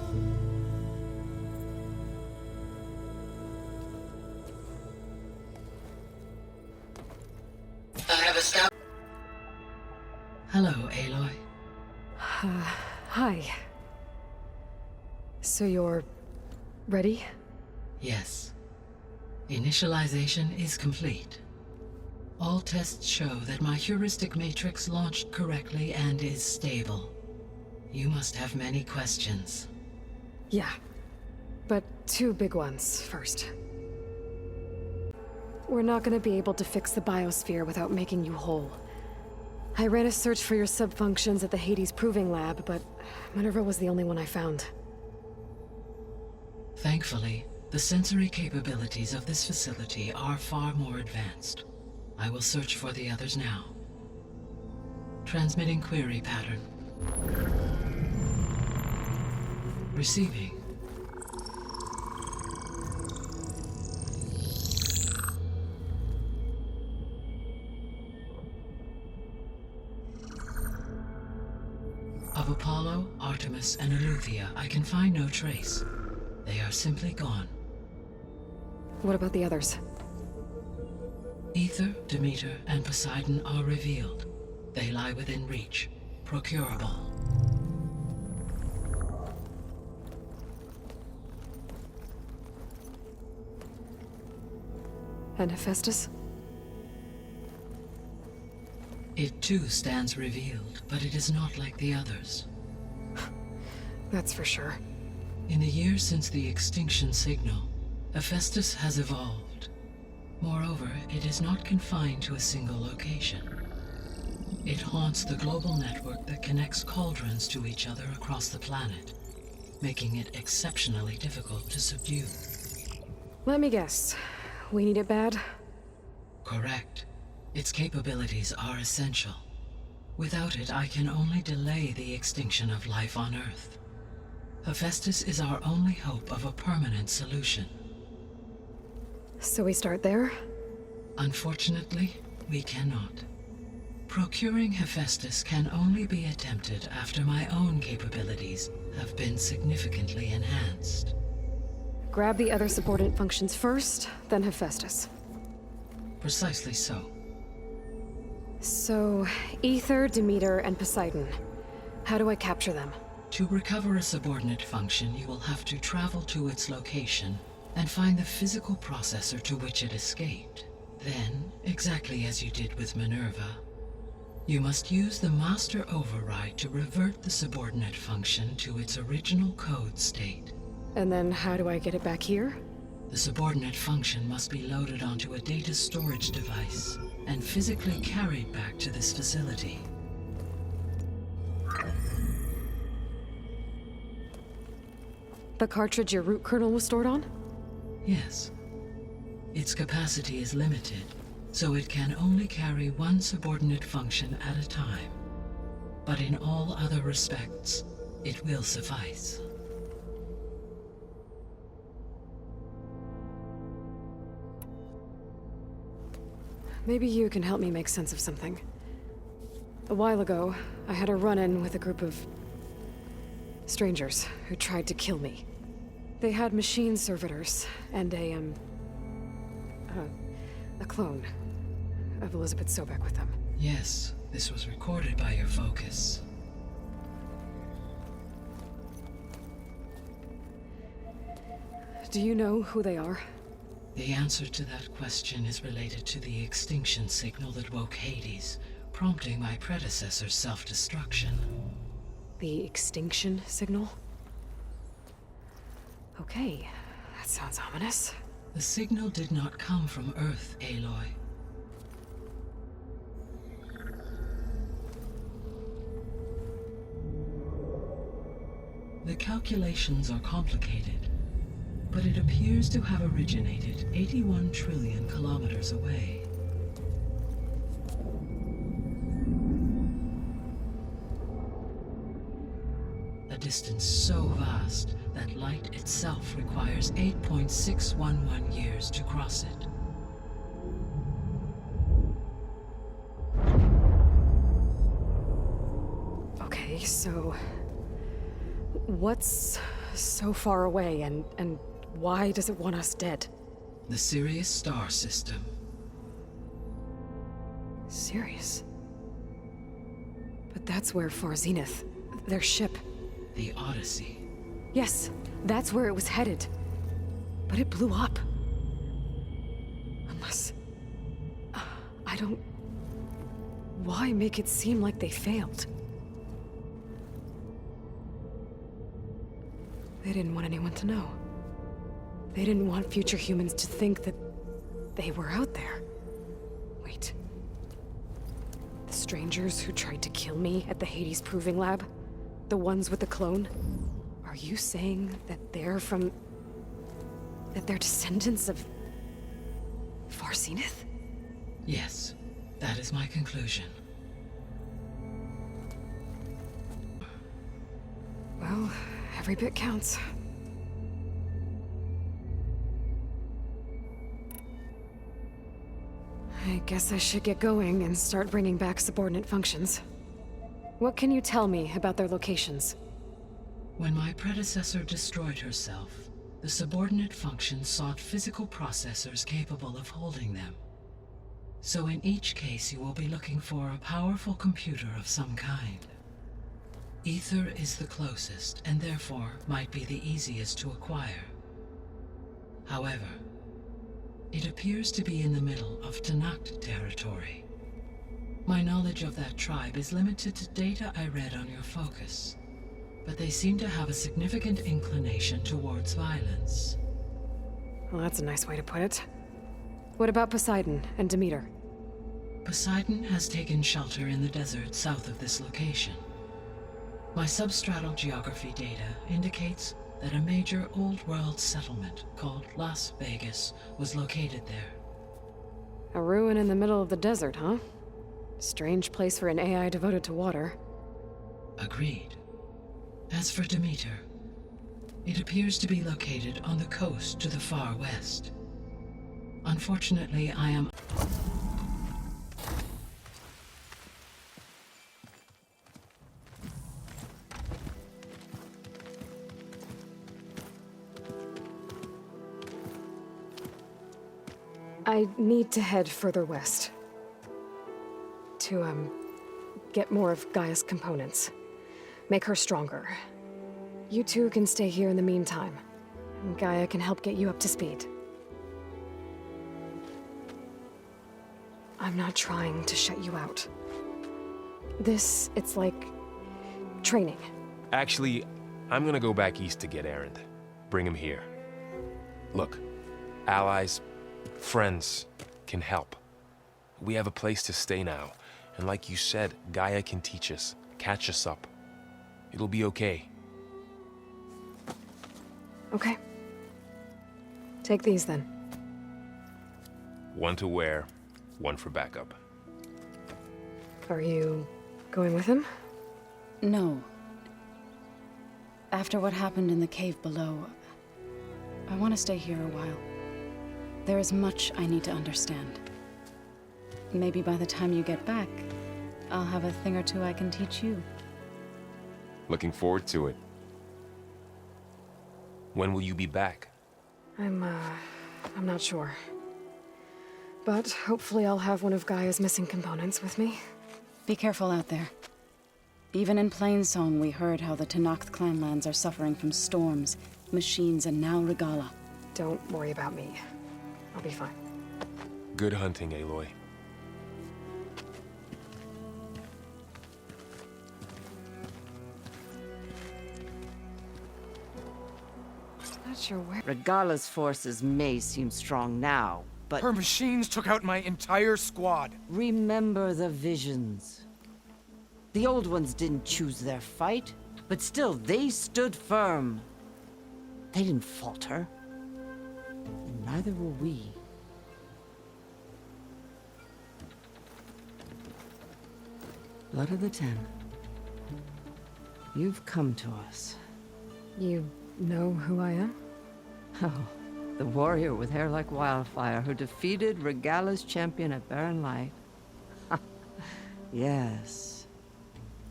Hello, Aloy. Hi. So you're ready? Yes. Initialization is complete. All tests show that my heuristic matrix launched correctly and is stable. You must have many questions. Yeah. But two big ones first. We're not gonna be able to fix the biosphere without making you whole. I ran a search for your subfunctions at the Hades Proving Lab, but Minerva was the only one I found. Thankfully, the sensory capabilities of this facility are far more advanced. I will search for the others now. Transmitting query pattern. Receiving. Of Apollo, Artemis, and Eleuthia, I can find no trace. They are simply gone. What about the others? Aether, Demeter, and Poseidon are revealed. They lie within reach, procurable. And Hephaestus? It too stands revealed, but it is not like the others. That's for sure. In the years since the extinction signal, Hephaestus has evolved. Moreover, it is not confined to a single location. It haunts the global network that connects cauldrons to each other across the planet, making it exceptionally difficult to subdue. Let me guess. We need it bad? Correct. Its capabilities are essential. Without it, I can only delay the extinction of life on Earth. Hephaestus is our only hope of a permanent solution. So we start there? Unfortunately, we cannot. Procuring Hephaestus can only be attempted after my own capabilities have been significantly enhanced. Grab the other subordinate functions first, then Hephaestus. Precisely so. So, Aether, Demeter, and Poseidon. How do I capture them? To recover a subordinate function, you will have to travel to its location and find the physical processor to which it escaped. Then, exactly as you did with Minerva, you must use the master override to revert the subordinate function to its original code state. And then how do I get it back here? The subordinate function must be loaded onto a data storage device and physically carried back to this facility. The cartridge your root kernel was stored on? Yes. Its capacity is limited, so it can only carry one subordinate function at a time. But in all other respects, it will suffice. Maybe you can help me make sense of something. A while ago, I had a run-in with a group of strangers who tried to kill me. They had machine servitors and a clone of Elizabeth Sobek with them. Yes, this was recorded by your focus. Do you know who they are? The answer to that question is related to the extinction signal that woke Hades, prompting my predecessor's self-destruction. The extinction signal? Okay, that sounds ominous. The signal did not come from Earth, Aloy. The calculations are complicated, but it appears to have originated 81 trillion kilometers away. A distance so vast that light itself requires 8.611 years to cross it. Okay, so what's so far away and why does it want us dead? The Sirius star system. Sirius? But that's where Far Zenith, their ship. The Odyssey. Yes, that's where it was headed. But it blew up. Unless... I don't... Why make it seem like they failed? They didn't want anyone to know. They didn't want future humans to think that they were out there. Wait. The strangers who tried to kill me at the Hades Proving Lab? The ones with the clone? Are you saying that they're from... that they're descendants of... Far Zenith? Yes, that is my conclusion. Well, every bit counts. I guess I should get going and start bringing back subordinate functions. What can you tell me about their locations? When my predecessor destroyed herself, the subordinate functions sought physical processors capable of holding them. So in each case you will be looking for a powerful computer of some kind. Ether is the closest, and therefore might be the easiest to acquire. However, it appears to be in the middle of Tenakth territory. My knowledge of that tribe is limited to data I read on your focus, but they seem to have a significant inclination towards violence. Well, that's a nice way to put it. What about Poseidon and Demeter? Poseidon has taken shelter in the desert south of this location. My substratal geography data indicates that a major old-world settlement called Las Vegas was located there. A ruin in the middle of the desert, huh? Strange place for an AI devoted to water. Agreed. As for Demeter, it appears to be located on the coast to the far west. Unfortunately, I am... I need to head further west. To, get more of Gaia's components. Make her stronger. You two can stay here in the meantime. And Gaia can help get you up to speed. I'm not trying to shut you out. It's like... training. Actually, I'm gonna go back east to get Erend. Bring him here. Look, allies, friends can help. We have a place to stay now. And like you said, Gaia can teach us, catch us up. It'll be okay. Okay. Take these then. One to wear, one for backup. Are you going with him? No. After what happened in the cave below, I want to stay here a while. There is much I need to understand. Maybe by the time you get back, I'll have a thing or two I can teach you. Looking forward to it. When will you be back? I'm not sure. But hopefully I'll have one of Gaia's missing components with me. Be careful out there. Even in Plainsong, we heard how the Tenakth clanlands are suffering from storms, machines, and now Regalla. Don't worry about me. I'll be fine. Good hunting, Aloy. Not sure where. Regala's forces may seem strong now, but... Her machines took out my entire squad. Remember the visions. The old ones didn't choose their fight, but still, they stood firm. They didn't falter. And neither will we. Blood of the Ten. You've come to us. You know who I am? Oh, the warrior with hair like wildfire who defeated Regala's champion at Barren Light. Yes,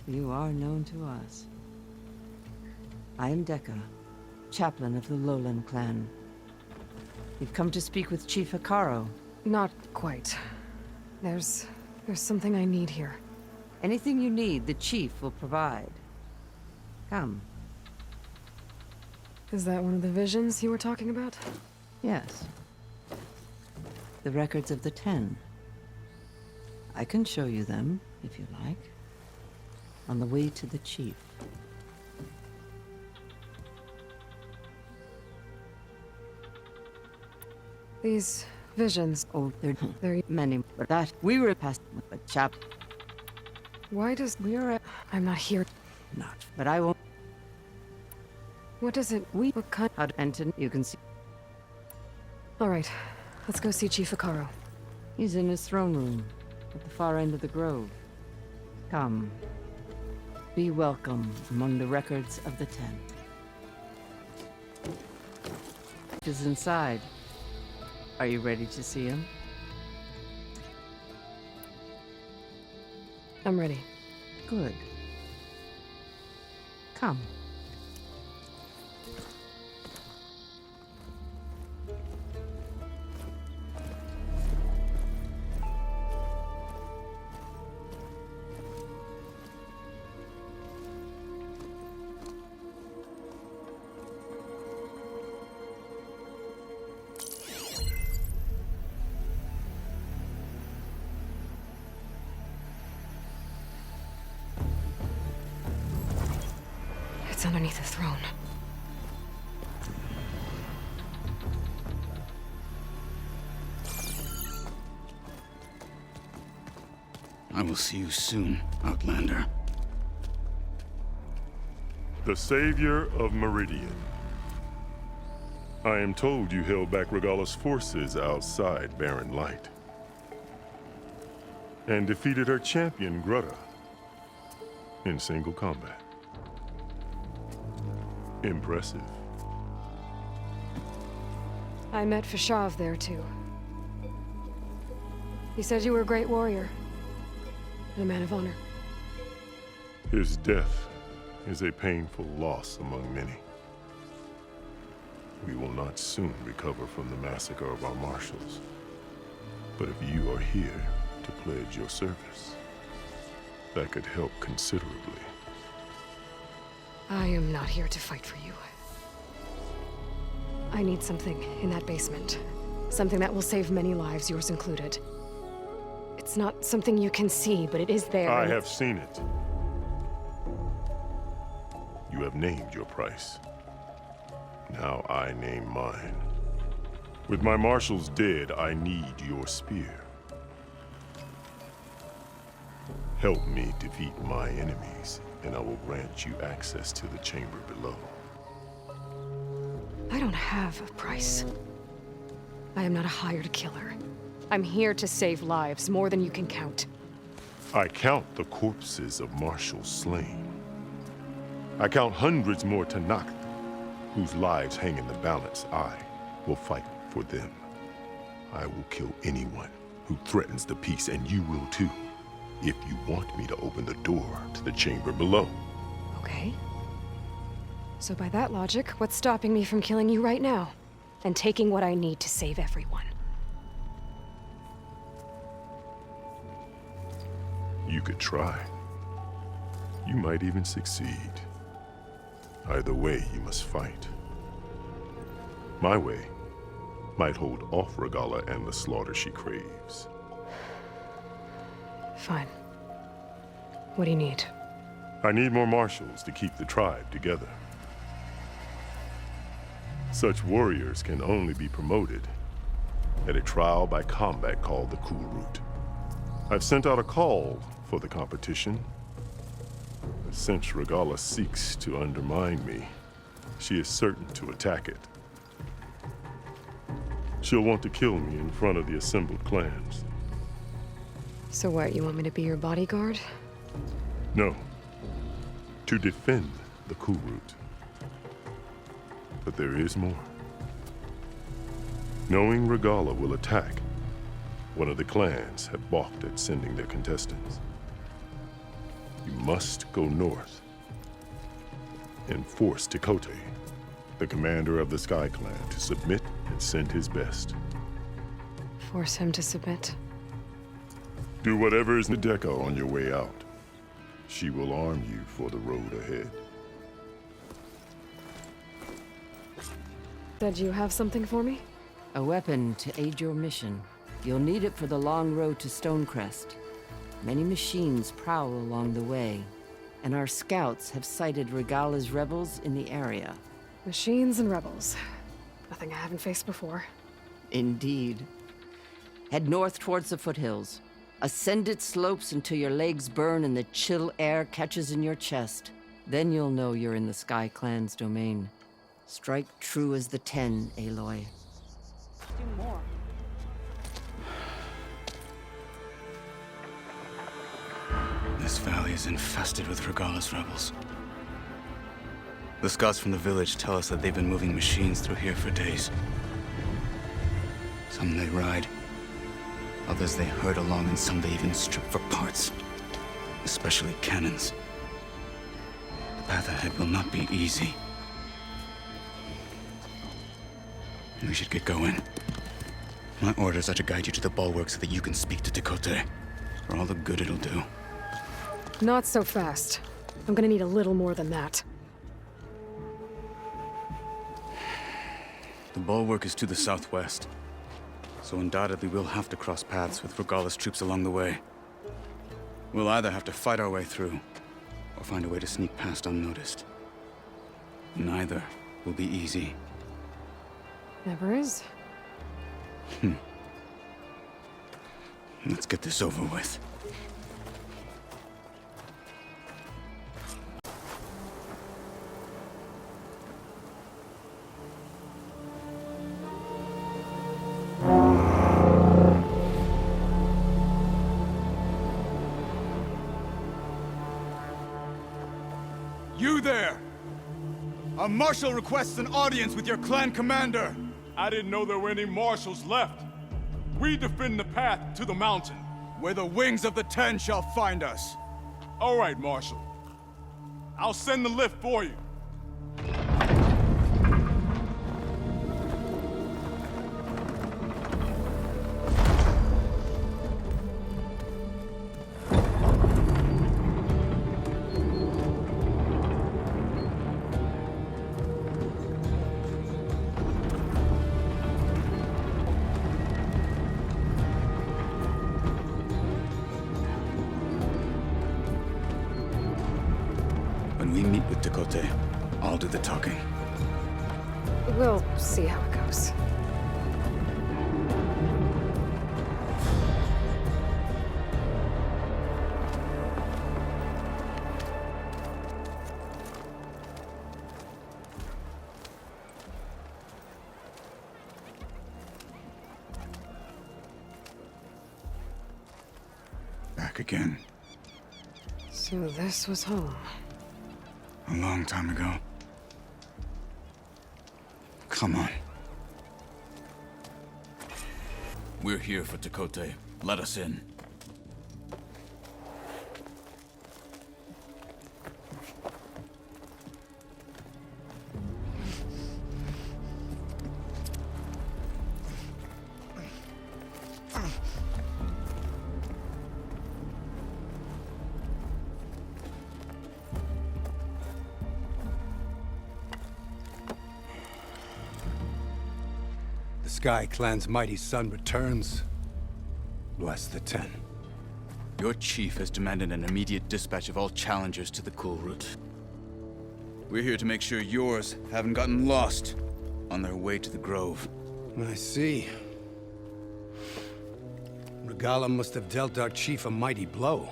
you are known to us. I am Dekka, chaplain of the Lowland clan. You've come to speak with Chief Hekarro. Not quite. There's something I need here. Anything you need, the chief will provide. Come. Is that one of the visions you were talking about? Yes. The records of the Ten. I can show you them, if you like. On the way to the chief. These visions... Oh, they're many, but that we were past with a chap. Why does... I'm not here. Not, but I won't. What does it... What kind... How to enter, you can see. All right, let's go see Chief Hekarro. He's in his throne room, at the far end of the grove. Come. Be welcome among the records of the Ten. Is inside. Are you ready to see him? I'm ready. Good. Come. It's underneath the throne. I will see you soon, Outlander. The Savior of Meridian. I am told you held back Regala's forces outside Barren Light. And defeated her champion, Grudda, in single combat. Impressive. I met Fashav there, too. He said you were a great warrior. And a man of honor. His death is a painful loss among many. We will not soon recover from the massacre of our marshals. But if you are here to pledge your service, that could help considerably. I am not here to fight for you. I need something in that basement. Something that will save many lives, yours included. It's not something you can see, but it is there. I have seen it. You have named your price. Now I name mine. With my marshals dead, I need your spear. Help me defeat my enemies, and I will grant you access to the chamber below. I don't have a price. I am not a hired killer. I'm here to save lives, more than you can count. I count the corpses of marshals slain. I count hundreds more Tenakth, whose lives hang in the balance. I will fight for them. I will kill anyone who threatens the peace, and you will too, if you want me to open the door to the chamber below. Okay. So by that logic, what's stopping me from killing you right now? And taking what I need to save everyone? You could try. You might even succeed. Either way, you must fight. My way might hold off Regalla and the slaughter she craves. Fine. What do you need? I need more marshals to keep the tribe together. Such warriors can only be promoted at a trial by combat called the Kulrut. I've sent out a call for the competition. But since Regalla seeks to undermine me, she is certain to attack it. She'll want to kill me in front of the assembled clans. So what, you want me to be your bodyguard? No. To defend the Kulrut. But there is more. Knowing Regalla will attack, one of the clans have balked at sending their contestants. You must go north and force Tekotteh, the commander of the Sky Clan, to submit and send his best. Force him to submit? Do whatever is Nadeko on your way out. She will arm you for the road ahead. Did you have something for me? A weapon to aid your mission. You'll need it for the long road to Stonecrest. Many machines prowl along the way, and our scouts have sighted Regalla's rebels in the area. Machines and rebels. Nothing I haven't faced before. Indeed. Head north towards the foothills. Ascend its slopes until your legs burn and the chill air catches in your chest. Then you'll know you're in the Sky Clan's domain. Strike true as the 10, Aloy. Do more. This valley is infested with Regalla's rebels. The scouts from the village tell us that they've been moving machines through here for days. Some they ride, others they herd along, and some they even strip for parts. Especially cannons. The path ahead will not be easy. We should get going. My orders are to guide you to the bulwark so that you can speak to Tekotteh, for all the good it'll do. Not so fast. I'm gonna need a little more than that. The bulwark is to the southwest, so undoubtedly we'll have to cross paths with Regalla's troops along the way. We'll either have to fight our way through, or find a way to sneak past unnoticed. Neither will be easy. Never is. Let's get this over with. You there! A marshal requests an audience with your clan commander. I didn't know there were any marshals left. We defend the path to the mountain. Where the wings of the 10 shall find us. All right, Marshal. I'll send the lift for you. When we meet with Tekotteh, I'll do the talking. We'll see how it goes. Back again. So this was home. A long time ago. Come on. We're here for Tekotteh. Let us in. Sky Clan's mighty son returns, bless the Ten. Your chief has demanded an immediate dispatch of all challengers to the Cool Route. We're here to make sure yours haven't gotten lost on their way to the Grove. I see. Regalla must have dealt our chief a mighty blow,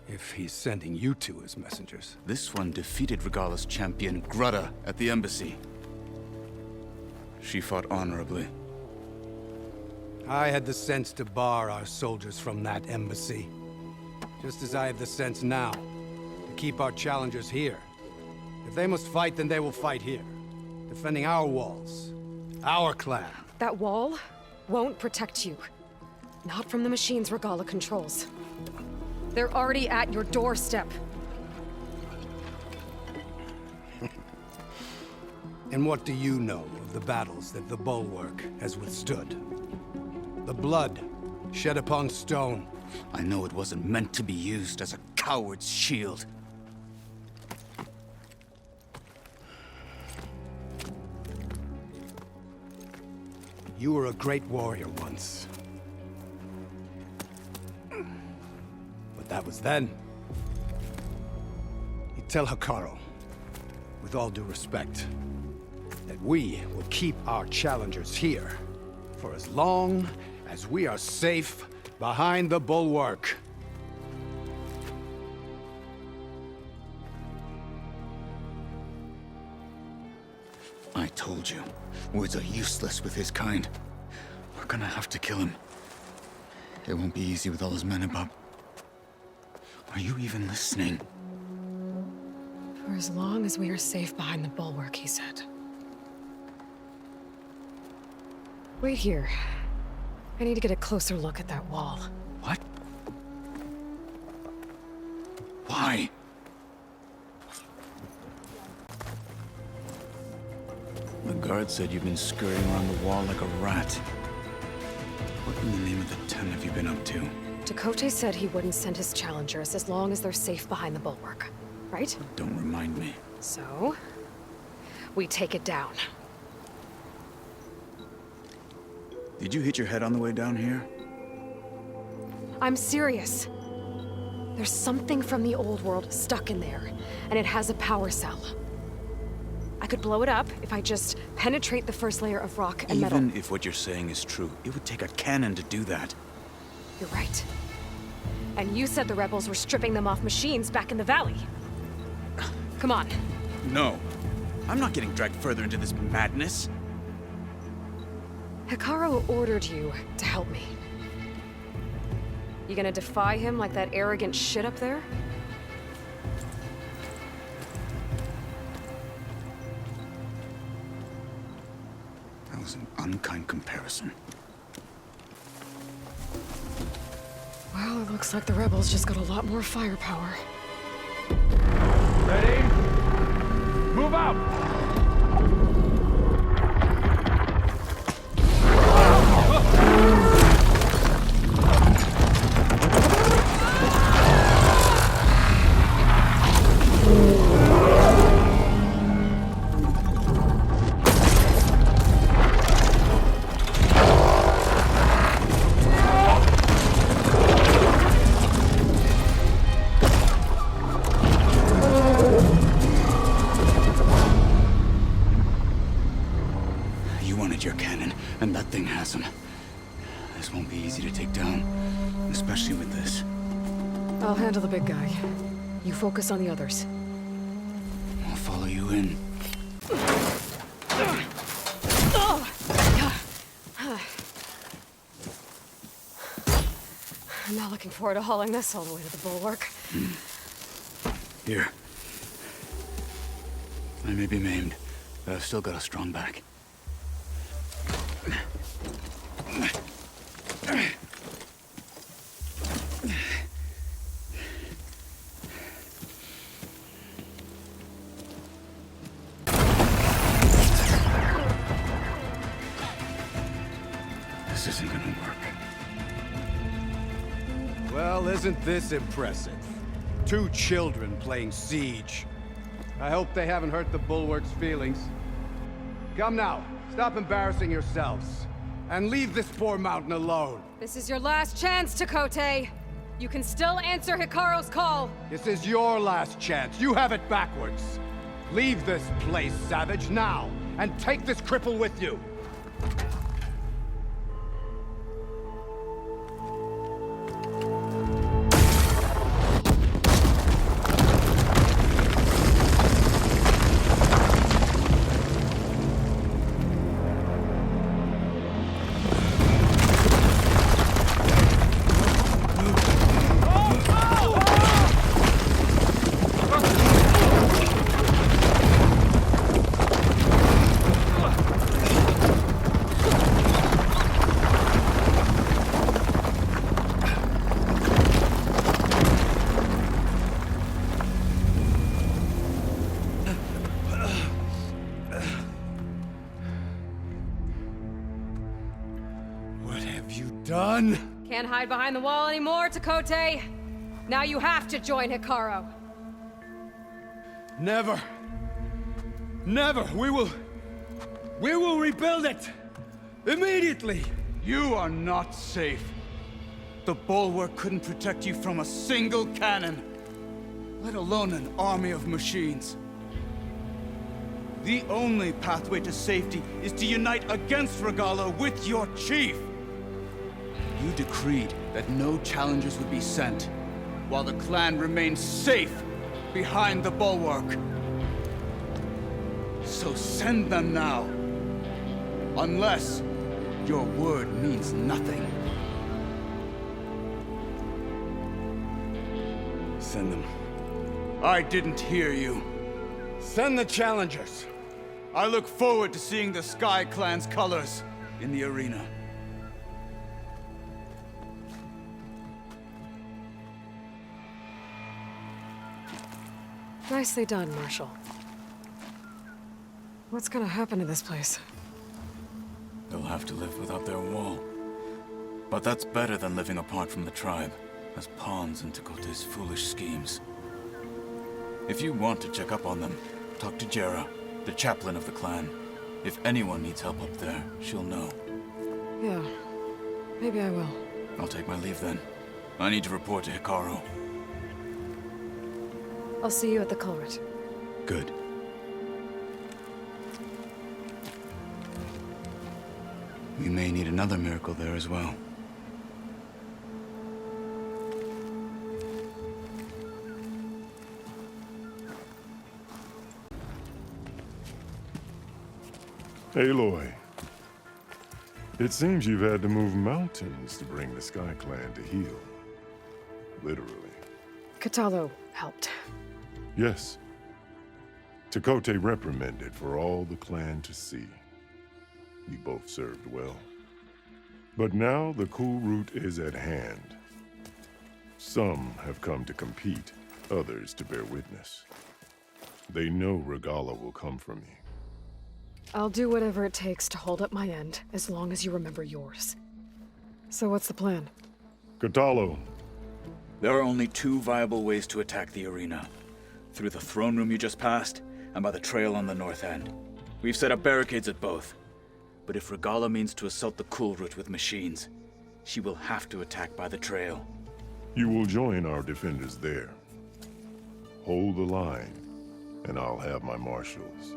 if he's sending you two as messengers. This one defeated Regalla's champion, Grudda, at the embassy. She fought honorably. I had the sense to bar our soldiers from that embassy. Just as I have the sense now to keep our challengers here. If they must fight, then they will fight here. Defending our walls. Our clan. That wall won't protect you. Not from the machines Regalla controls. They're already at your doorstep. And what do you know of the battles that the Bulwark has withstood? The blood shed upon stone. I know it wasn't meant to be used as a coward's shield. You were a great warrior once. But that was then. You tell Hekarro, with all due respect, that we will keep our challengers here for as long as we are safe behind the Bulwark. I told you, words are useless with his kind. We're gonna have to kill him. It won't be easy with all his men above. Are you even listening? For as long as we are safe behind the Bulwark, he said. Wait here. I need to get a closer look at that wall. What? Why? The guard said you've been scurrying around the wall like a rat. What in the name of the Ten have you been up to? Tekotteh said he wouldn't send his challengers as long as they're safe behind the Bulwark, right? Don't remind me. So, we take it down. Did you hit your head on the way down here? I'm serious. There's something from the old world stuck in there, and it has a power cell. I could blow it up if I just penetrate the first layer of rock and metal. Even if what you're saying is true, it would take a cannon to do that. You're right. And you said the rebels were stripping them off machines back in the valley. Come on. No. I'm not getting dragged further into this madness. Hekarro ordered you to help me. You gonna defy him like that arrogant shit up there? That was an unkind comparison. Well, it looks like the rebels just got a lot more firepower. Ready? Move out! I'll handle the big guy. You focus on the others. I'll follow you in. I'm not looking forward to hauling this all the way to the Bulwark. Here. I may be maimed, but I've still got a strong back. This isn't gonna work. Well, isn't this impressive? 2 children playing siege. I hope they haven't hurt the Bulwark's feelings. Come now, stop embarrassing yourselves. and leave this poor mountain alone. This is your last chance, Chakotay. You can still answer Hikaru's call. This is your last chance. You have it backwards. Leave this place, Savage, now, and take this cripple with you. Done? Can't hide behind the wall anymore, Chakotay. Now you have to join Hikaru. Never. Never. We will rebuild it. Immediately. You are not safe. The bulwark couldn't protect you from a single cannon, let alone an army of machines. The only pathway to safety is to unite against Regalla with your chief. You decreed that no challengers would be sent, while the clan remained safe behind the bulwark. So send them now. Unless your word means nothing. Send them. I didn't hear you. Send the challengers. I look forward to seeing the Sky Clan's colors in the arena. Nicely done, Marshal. What's gonna happen to this place? They'll have to live without their wall. But that's better than living apart from the tribe, as pawns in Chakotay's foolish schemes. If you want to check up on them, talk to Jera, the chaplain of the clan. If anyone needs help up there, she'll know. Yeah, maybe I will. I'll take my leave then. I need to report to Hikaru. I'll see you at the culvert. Good. We may need another miracle there as well. Aloy, it seems you've had to move mountains to bring the Sky Clan to heel. Literally. Kotallo helped. Yes. Chakotay reprimanded for all the clan to see. We both served well. But now the cool route is at hand. Some have come to compete, others to bear witness. They know Regalla will come for me. I'll do whatever it takes to hold up my end, as long as you remember yours. So what's the plan? Kotallo. There are only two viable ways to attack the arena. Through the throne room you just passed, and by the trail on the north end. We've set up barricades at both. But if Regalla means to assault the cool route with machines, she will have to attack by the trail. You will join our defenders there. Hold the line, and I'll have my marshals.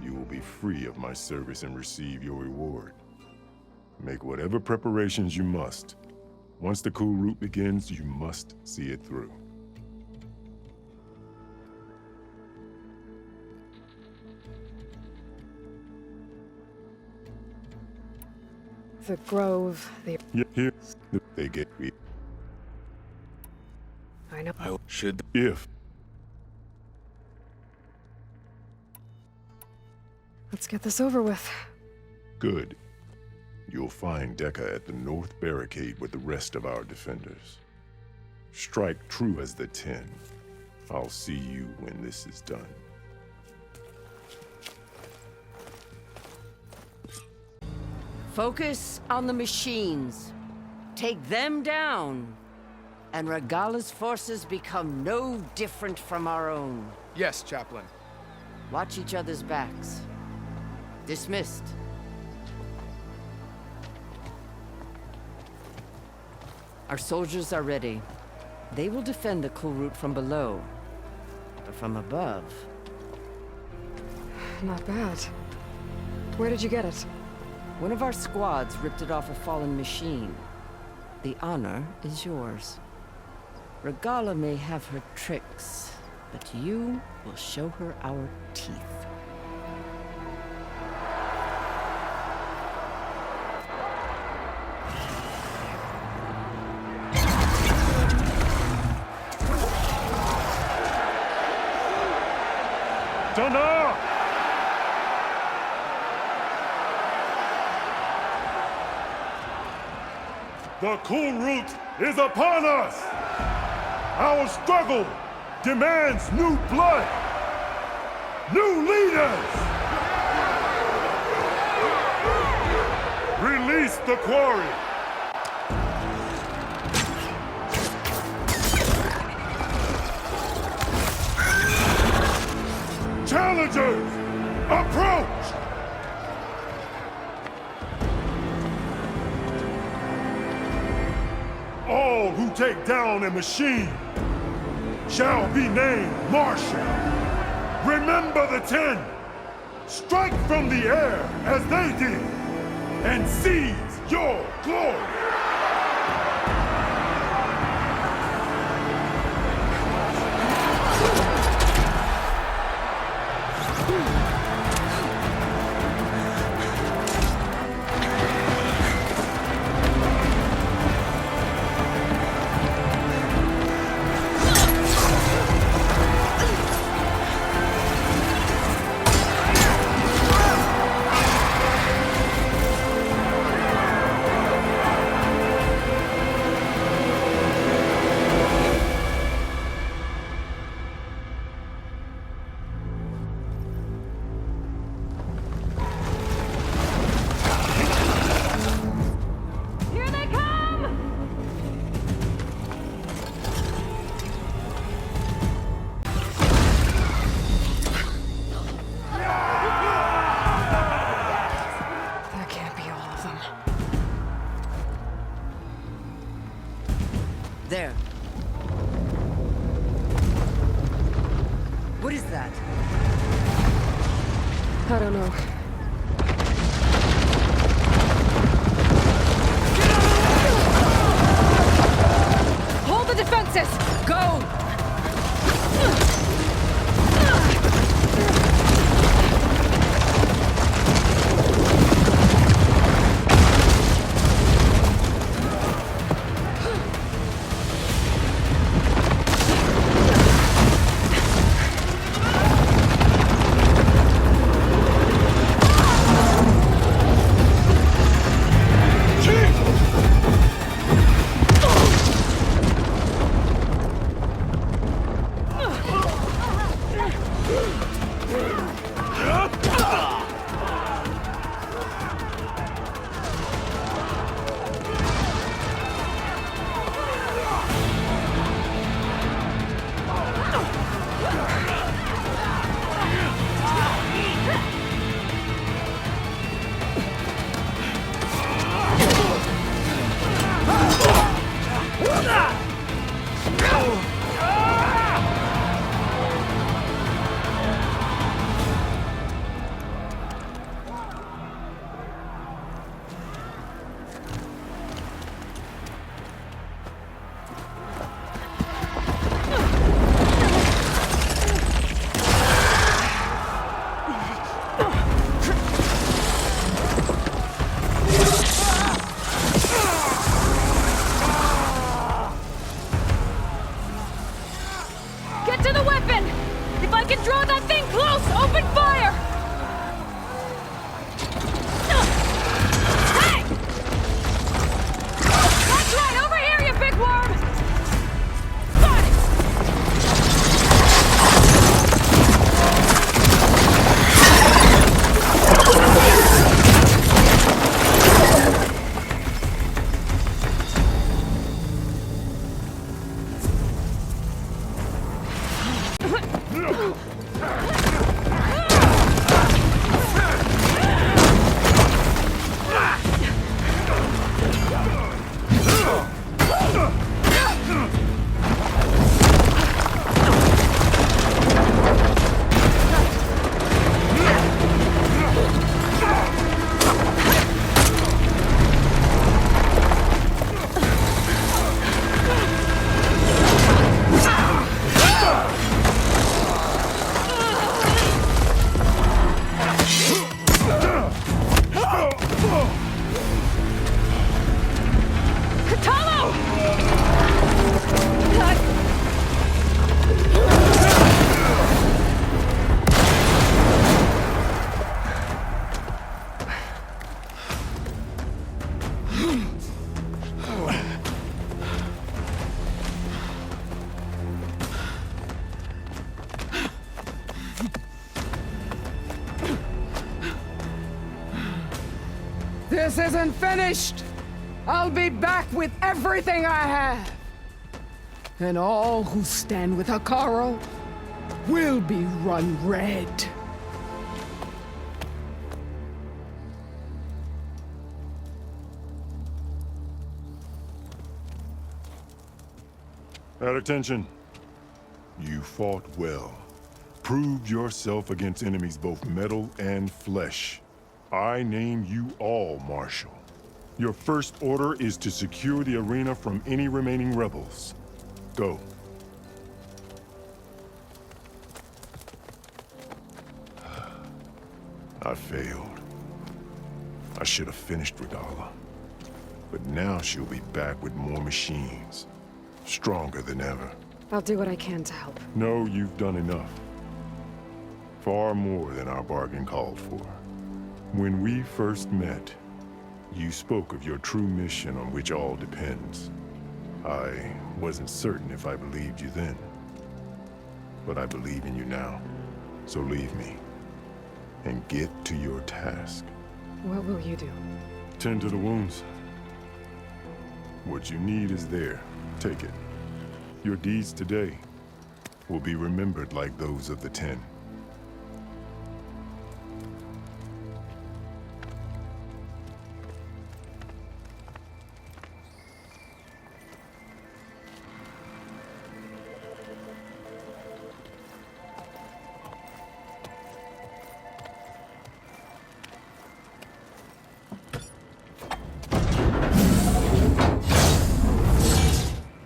You will be free of my service and receive your reward. Make whatever preparations you must. Once the cool route begins, you must see it through. The Grove, the... Yeah, here, they get me. I know. I should... If... Let's get this over with. Good. You'll find Dekka at the north barricade with the rest of our defenders. Strike true as the 10. I'll see you when this is done. Focus on the machines. Take them down. And Regalla's forces become no different from our own. Yes, Chaplain. Watch each other's backs. Dismissed. Our soldiers are ready. They will defend the Kulrut from below. But from above... Not bad. Where did you get it? One of our squads ripped it off a fallen machine. The honor is yours. Regalla may have her tricks, but you will show her our teeth. Dana! The Kulrut is upon us! Our struggle demands new blood! New leaders! Release the quarry! Challengers, approach! All who take down a machine shall be named Marshal. Remember the 10. Strike from the air as they did, and seize your glory. This isn't finished! I'll be back with everything I have! And all who stand with Hekarro will be run red. At attention. You fought well. Proved yourself against enemies both metal and flesh. I name you all Marshal. Your first order is to secure the arena from any remaining rebels. Go. I failed. I should have finished Regalla. But now she'll be back with more machines. Stronger than ever. I'll do what I can to help. No, you've done enough. Far more than our bargain called for. When we first met, you spoke of your true mission on which all depends. I wasn't certain if I believed you then. But I believe in you now. So leave me. And get to your task. What will you do? Tend to the wounds. What you need is there. Take it. Your deeds today will be remembered like those of the 10.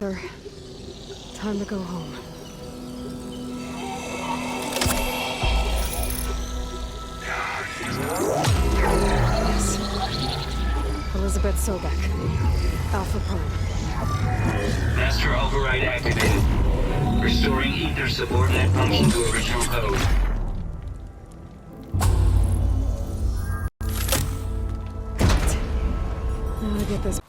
Sir, time to go home. Yes. Elizabeth Sobek. Alpha Prime. Master override activated. Restoring ether subordinate function to original code. Now to get this.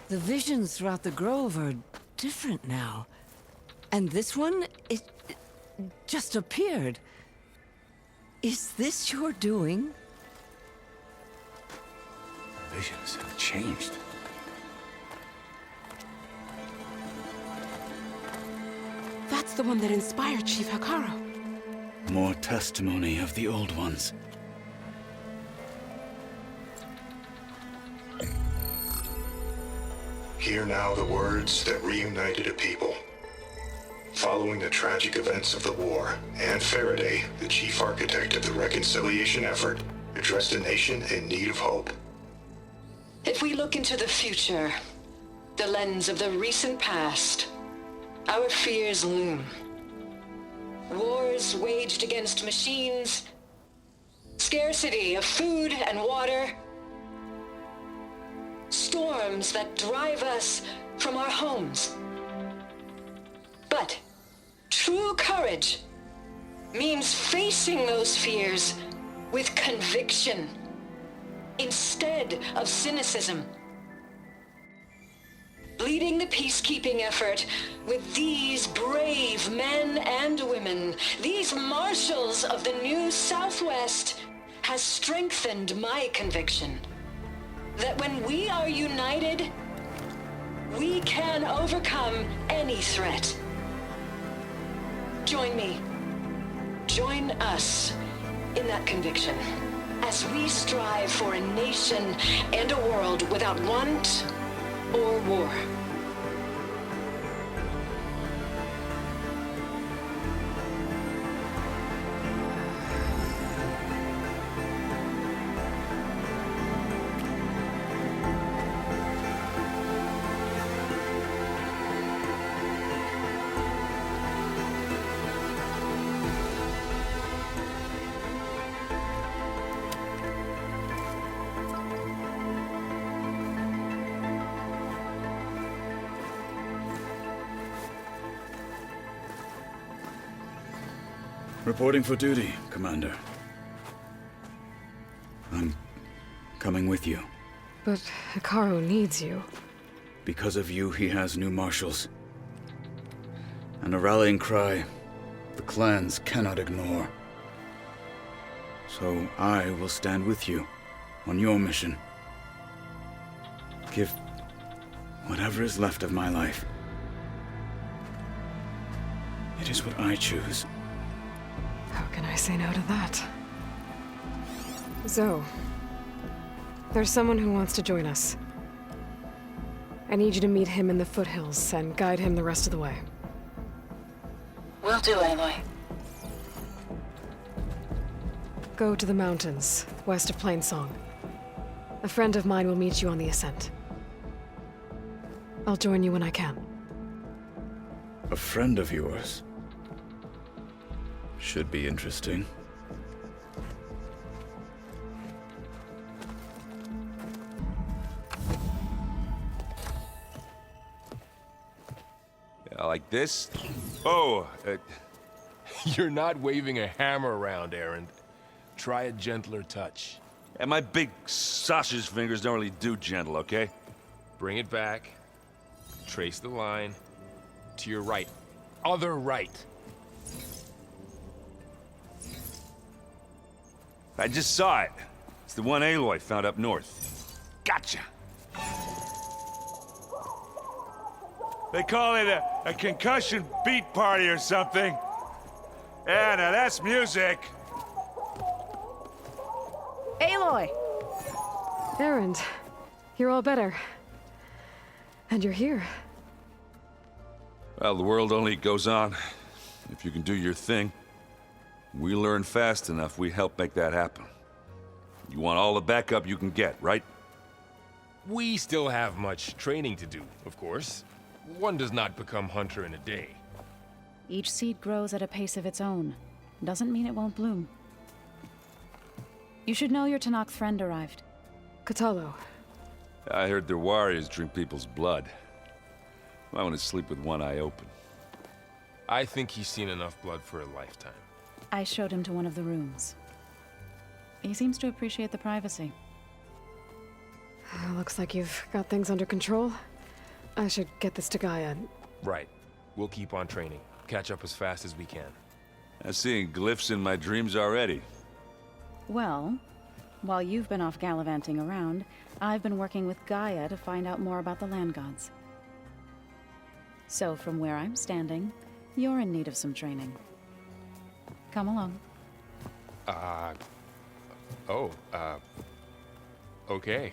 The visions throughout the grove are different now. And this one, it just appeared. Is this your doing? Visions have changed. That's the one that inspired Chief Hekarro. More testimony of the old ones. Hear now the words that reunited a people. Following the tragic events of the war, Anne Faraday, the chief architect of the reconciliation effort, addressed a nation in need of hope. If we look into the future, the lens of the recent past, our fears loom. Wars waged against machines, scarcity of food and water, storms that drive us from our homes. But true courage means facing those fears with conviction instead of cynicism. Leading the peacekeeping effort with these brave men and women, these marshals of the new Southwest, has strengthened my conviction that when we are united, we can overcome any threat. Join me. Join us in that conviction as we strive for a nation and a world without want or war. Reporting for duty, Commander. I'm coming with you. But Hekarro needs you. Because of you, he has new marshals. And a rallying cry the clans cannot ignore. So I will stand with you on your mission. Give whatever is left of my life. It is what I choose. How can I say no to that? Zoe, there's someone who wants to join us. I need you to meet him in the foothills and guide him the rest of the way. Will do, Aloy. Go to the mountains, west of Plainsong. A friend of mine will meet you on the ascent. I'll join you when I can. A friend of yours? Should be interesting. Like this? Oh, you're not waving a hammer around, Erend. Try a gentler touch. And my big sausage fingers don't really do gentle, okay? Bring it back. Trace the line. To your right. Other right. I just saw it. It's the one Aloy found up north. Gotcha! They call it a concussion beat party or something. Yeah, now that's music. Aloy! Erend, you're all better. And you're here. Well, the world only goes on if you can do your thing. We learn fast enough, we help make that happen. You want all the backup you can get, right? We still have much training to do, of course. One does not become hunter in a day. Each seed grows at a pace of its own. Doesn't mean it won't bloom. You should know your Tenakth friend arrived. Kotallo. I heard their warriors drink people's blood. I want to sleep with one eye open. I think he's seen enough blood for a lifetime. I showed him to one of the rooms. He seems to appreciate the privacy. Looks like you've got things under control. I should get this to Gaia. Right. We'll keep on training. Catch up as fast as we can. I'm seeing glyphs in my dreams already. Well, while you've been off gallivanting around, I've been working with Gaia to find out more about the land gods. So from where I'm standing, you're in need of some training. Come along. Okay.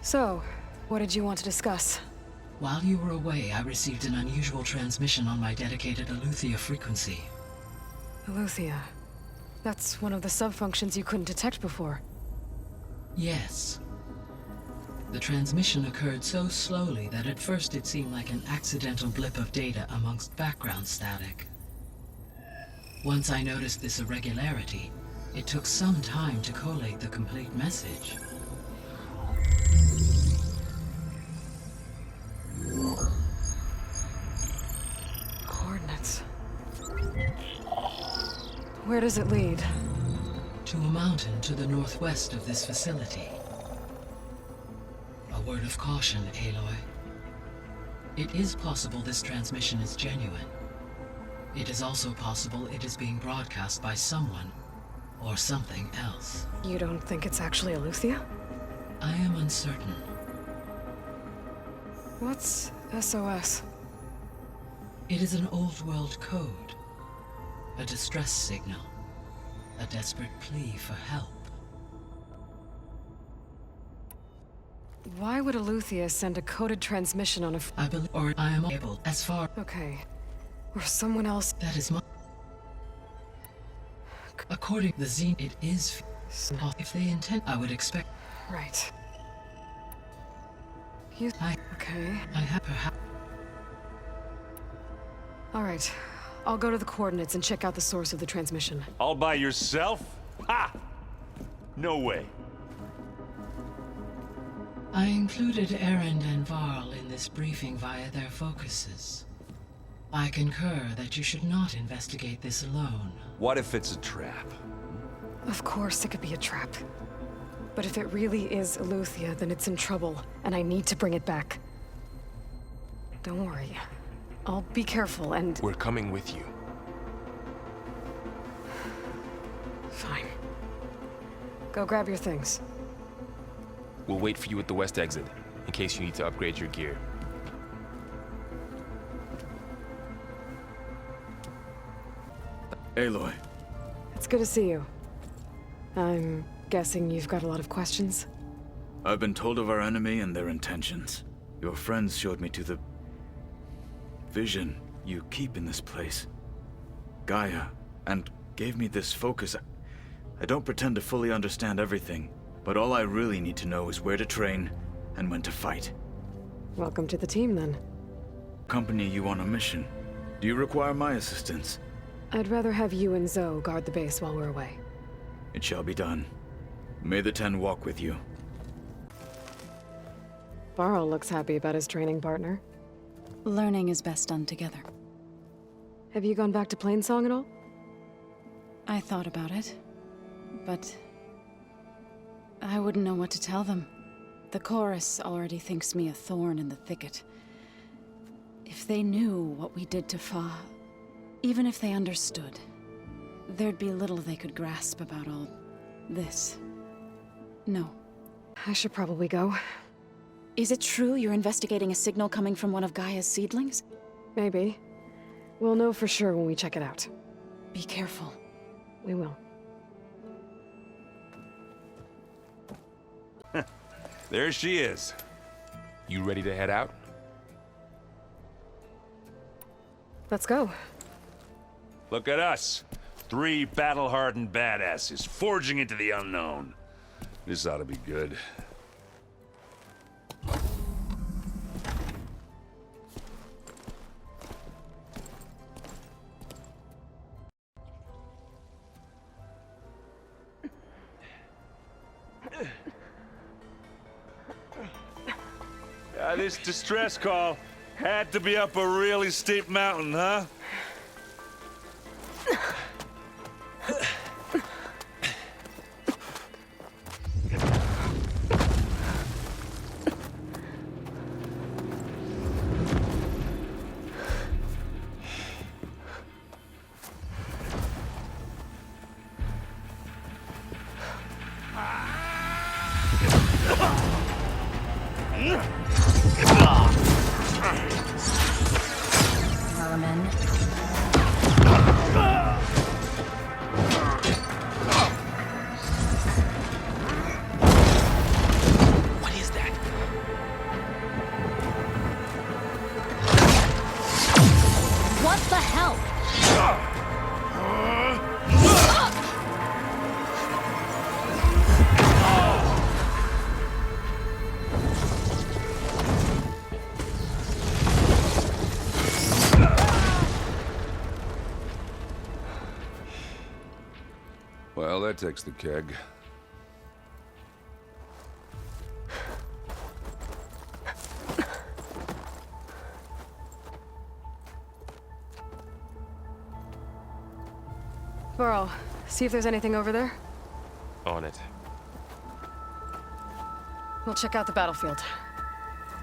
So, what did you want to discuss? While you were away, I received an unusual transmission on my dedicated Eleuthia frequency. Eleuthia. That's one of the sub-functions you couldn't detect before. Yes. The transmission occurred so slowly that at first it seemed like an accidental blip of data amongst background static. Once I noticed this irregularity, it took some time to collate the complete message. Coordinates. Where does it lead? To a mountain to the northwest of this facility. A word of caution, Aloy. It is possible this transmission is genuine. It is also possible it is being broadcast by someone or something else. You don't think it's actually Eleuthia? I am uncertain. What's SOS? It is an old world code. A distress signal. A desperate plea for help. Why would Eleuthia send a coded transmission on a I believe, or I am able, as far... Okay. Or someone else... That is my... According to the Zine, it is... If they intend, I would expect... Right. You... Okay. I have perhaps... Alright. I'll go to the coordinates and check out the source of the transmission. All by yourself? Ha! No way. I included Erend and Varl in this briefing via their focuses. I concur that you should not investigate this alone. What if it's a trap? Of course it could be a trap. But if it really is Eleuthia, then it's in trouble, and I need to bring it back. Don't worry. I'll be careful and... We're coming with you. Fine. Go grab your things. We'll wait for you at the west exit, in case you need to upgrade your gear. Aloy. It's good to see you. I'm guessing you've got a lot of questions? I've been told of our enemy and their intentions. Your friends showed me to the vision you keep in this place, Gaia, and gave me this focus. I don't pretend to fully understand everything, but all I really need to know is where to train and when to fight. Welcome to the team, then. Accompany you on a mission. Do you require my assistance? I'd rather have you and Zoe guard the base while we're away. It shall be done. May the Ten walk with you. Varl looks happy about his training partner. Learning is best done together. Have you gone back to Plainsong at all? I thought about it, but I wouldn't know what to tell them. The chorus already thinks me a thorn in the thicket. If they knew what we did to Fa, even if they understood, there'd be little they could grasp about all this. No. I should probably go. Is it true you're investigating a signal coming from one of Gaia's seedlings? Maybe. We'll know for sure when we check it out. Be careful. We will. There she is. You ready to head out? Let's go. Look at us. 3 battle-hardened badasses forging into the unknown. This ought to be good. This distress call had to be up a really steep mountain, huh? Well, that takes the keg. Varl, see if there's anything over there. On it. We'll check out the battlefield.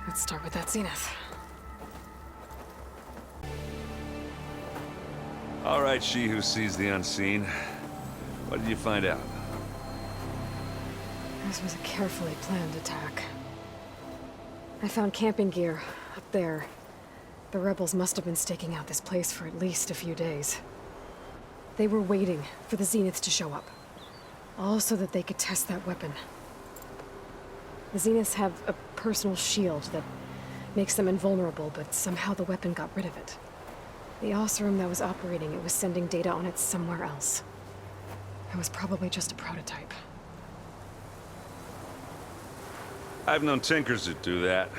Let's start with that zenith. All right, she who sees the unseen. What did you find out? This was a carefully planned attack. I found camping gear up there. The rebels must have been staking out this place for at least a few days. They were waiting for the zeniths to show up. All so that they could test that weapon. The zeniths have a personal shield that makes them invulnerable, but somehow the weapon got rid of it. The Oseram that was operating it was sending data on it somewhere else. It was probably just a prototype. I've known tinkers that do that.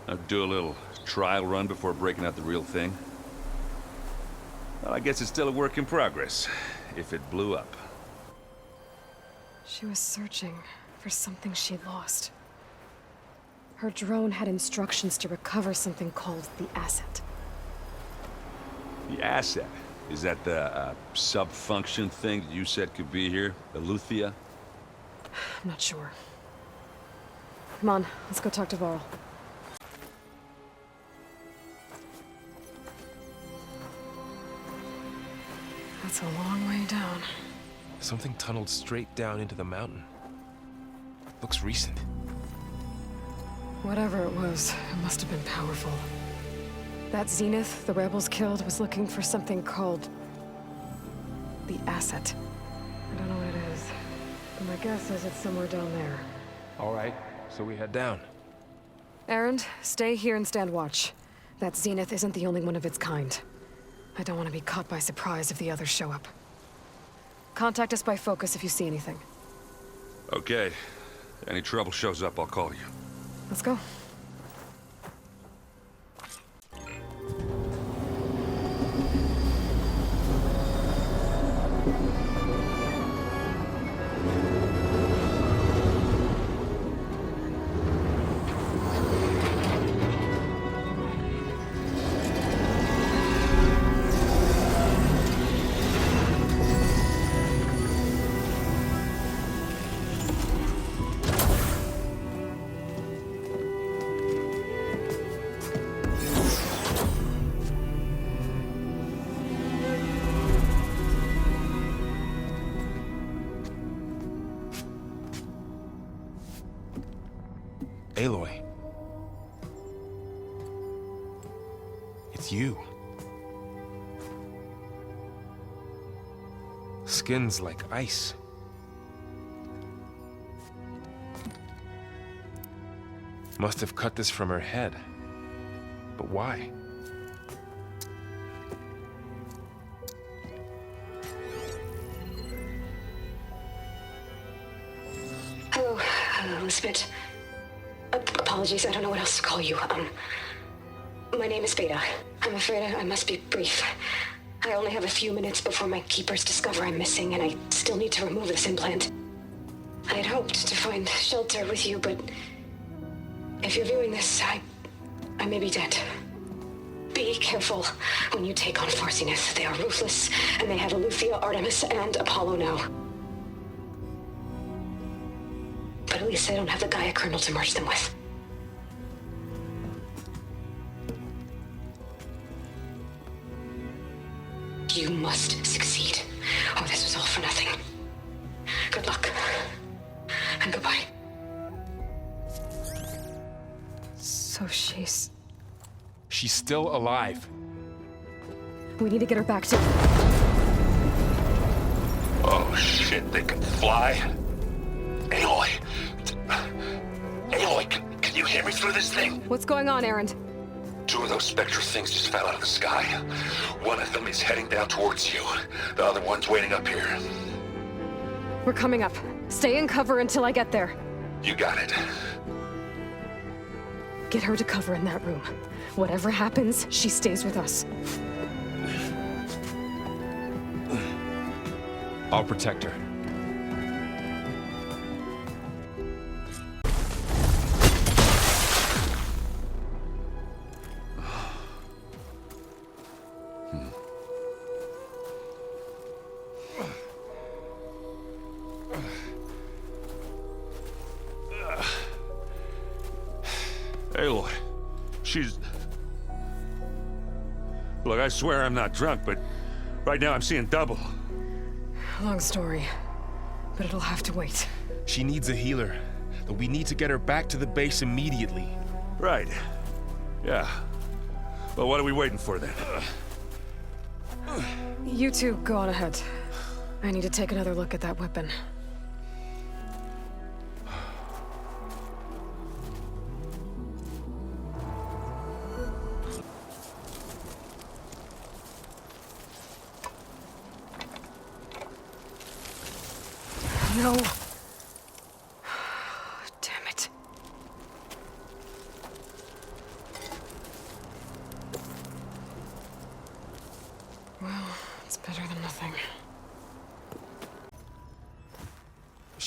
I'd do a little trial run before breaking out the real thing. Well, I guess it's still a work in progress, if it blew up. She was searching for something she lost. Her drone had instructions to recover something called the Asset. The Asset? Is that the sub-function thing that you said could be here? The Luthia? I'm not sure. Come on, let's go talk to Varl. That's a long way down. Something tunneled straight down into the mountain. Looks recent. Whatever it was, it must have been powerful. That Zenith the rebels killed was looking for something called the Asset. I don't know what it is, but my guess is it's somewhere down there. All right, so we head down. Erend, stay here and stand watch. That Zenith isn't the only one of its kind. I don't want to be caught by surprise if the others show up. Contact us by focus if you see anything. Okay. Any trouble shows up, I'll call you. Let's go. Aloy. It's you. Skin's like ice. Must have cut this from her head. But why? Hello, Elizabeth. Apologies, I don't know what else to call you. My name is Beta. I'm afraid I must be brief. I only have a few minutes before my keepers discover I'm missing, and I still need to remove this implant. I had hoped to find shelter with you, but if you're viewing this, I may be dead. Be careful when you take on Far Zenith. They are ruthless, and they have Eleuthia, Artemis, and Apollo now. But at least I don't have the Gaia kernel to merge them with. You must succeed, or this was all for nothing. Good luck. And goodbye. So she's still alive. We need to get her back to... Oh shit, they can fly? Aloy! Aloy, can you hear me through this thing? What's going on, Erend? Two of those Spectre things just fell out of the sky. One of them is heading down towards you. The other one's waiting up here. We're coming up. Stay in cover until I get there. You got it. Get her to cover in that room. Whatever happens, she stays with us. I'll protect her. Aloy, she's... Look, I swear I'm not drunk, but right now I'm seeing double. Long story, but it'll have to wait. She needs a healer, but we need to get her back to the base immediately. Right. Yeah. Well, what are we waiting for then? You two go on ahead. I need to take another look at that weapon. No. Damn it. Well, it's better than nothing.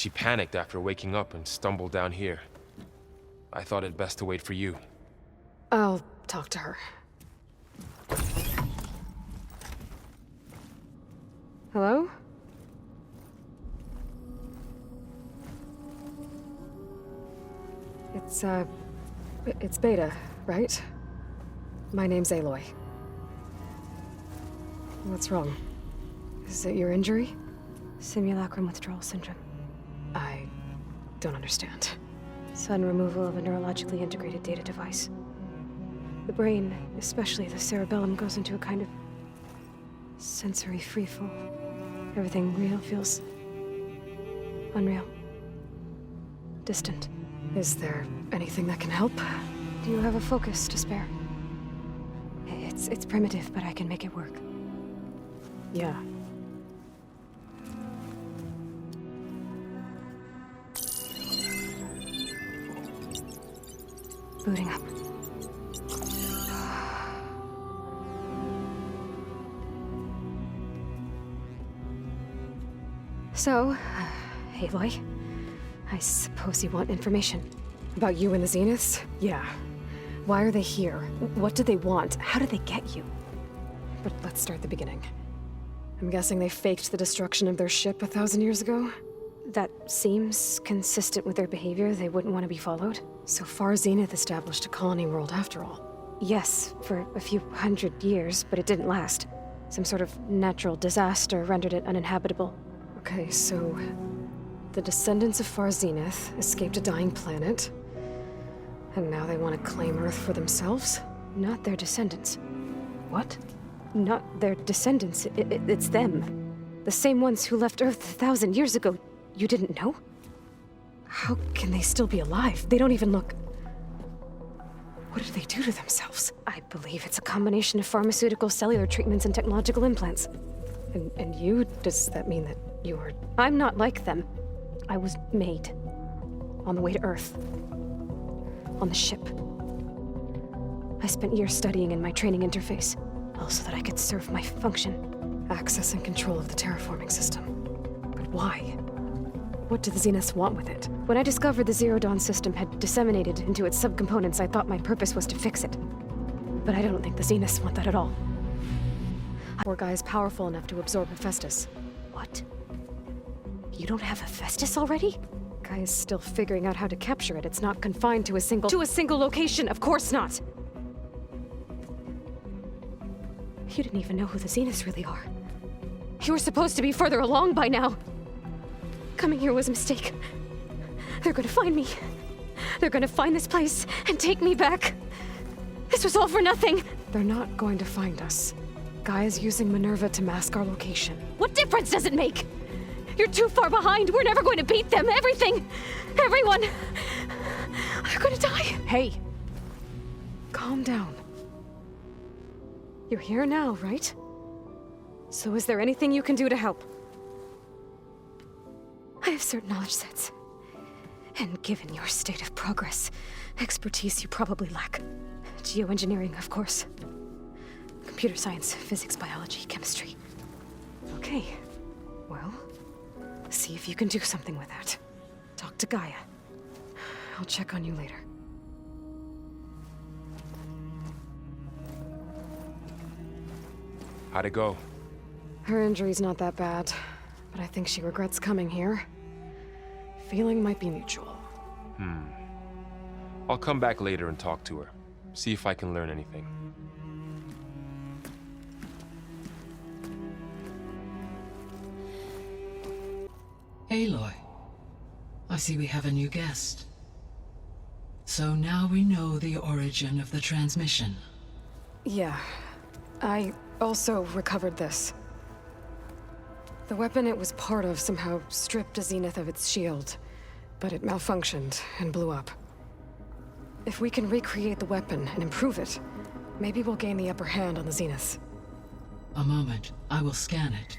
She panicked after waking up and stumbled down here. I thought it best to wait for you. I'll talk to her. Hello? It's Beta, right? My name's Aloy. What's wrong? Is it your injury? Simulacrum withdrawal syndrome. I don't understand. Sudden removal of a neurologically integrated data device. The brain, especially the cerebellum, goes into a kind of sensory freefall. Everything real feels unreal. Distant. Is there anything that can help? Do you have a focus to spare? It's primitive, but I can make it work. Yeah. Booting up. So, Aloy, I suppose you want information. About you and the Zeniths? Yeah. Why are they here? What do they want? How did they get you? But let's start at the beginning. I'm guessing they faked the destruction of their ship 1,000 years ago? That seems consistent with their behavior. They wouldn't want to be followed. So far, Zenith established a colony world after all. Yes, for a few hundred years, but it didn't last. Some sort of natural disaster rendered it uninhabitable. Okay, so the descendants of Far Zenith escaped a dying planet, and now they want to claim Earth for themselves? Not their descendants. What? Not their descendants. It's them. The same ones who left Earth 1,000 years ago. You didn't know? How can they still be alive? They don't even look... What did they do to themselves? I believe it's a combination of pharmaceutical, cellular treatments, and technological implants. And you? Does that mean that you're... I'm not like them. I was made. On the way to Earth. On the ship. I spent years studying in my training interface, all so that I could serve my function. Access and control of the terraforming system. But why? What do the Zeniths want with it? When I discovered the Zero Dawn system had disseminated into its subcomponents, I thought my purpose was to fix it. But I don't think the Zeniths want that at all. Poor guy's powerful enough to absorb Hephaestus. What? You don't have Hephaestus already? Guy is still figuring out how to capture it. It's not confined to a single... To a single location, of course not! You didn't even know who the Zeniths really are. You were supposed to be further along by now. Coming here was a mistake. They're gonna find me. They're gonna find this place and take me back. This was all for nothing. They're not going to find us. Guy is using Minerva to mask our location. What difference does it make? You're too far behind. We're never going to beat them. Everything. Everyone. They're gonna die. Hey. Calm down. You're here now, right? So is there anything you can do to help? I have certain knowledge sets. And given your state of progress, expertise you probably lack. Geoengineering, of course. Computer science, physics, biology, chemistry. Okay. Well, see if you can do something with that. Talk to Gaia. I'll check on you later. How'd it go? Her injury's not that bad, but I think she regrets coming here. Feeling might be mutual. I'll come back later and talk to her. See if I can learn anything. Aloy, I see we have a new guest. So now we know the origin of the transmission. Yeah. I also recovered this. The weapon it was part of somehow stripped a Zenith of its shield, but it malfunctioned and blew up. If we can recreate the weapon and improve it, maybe we'll gain the upper hand on the Zeniths. A moment. I will scan it.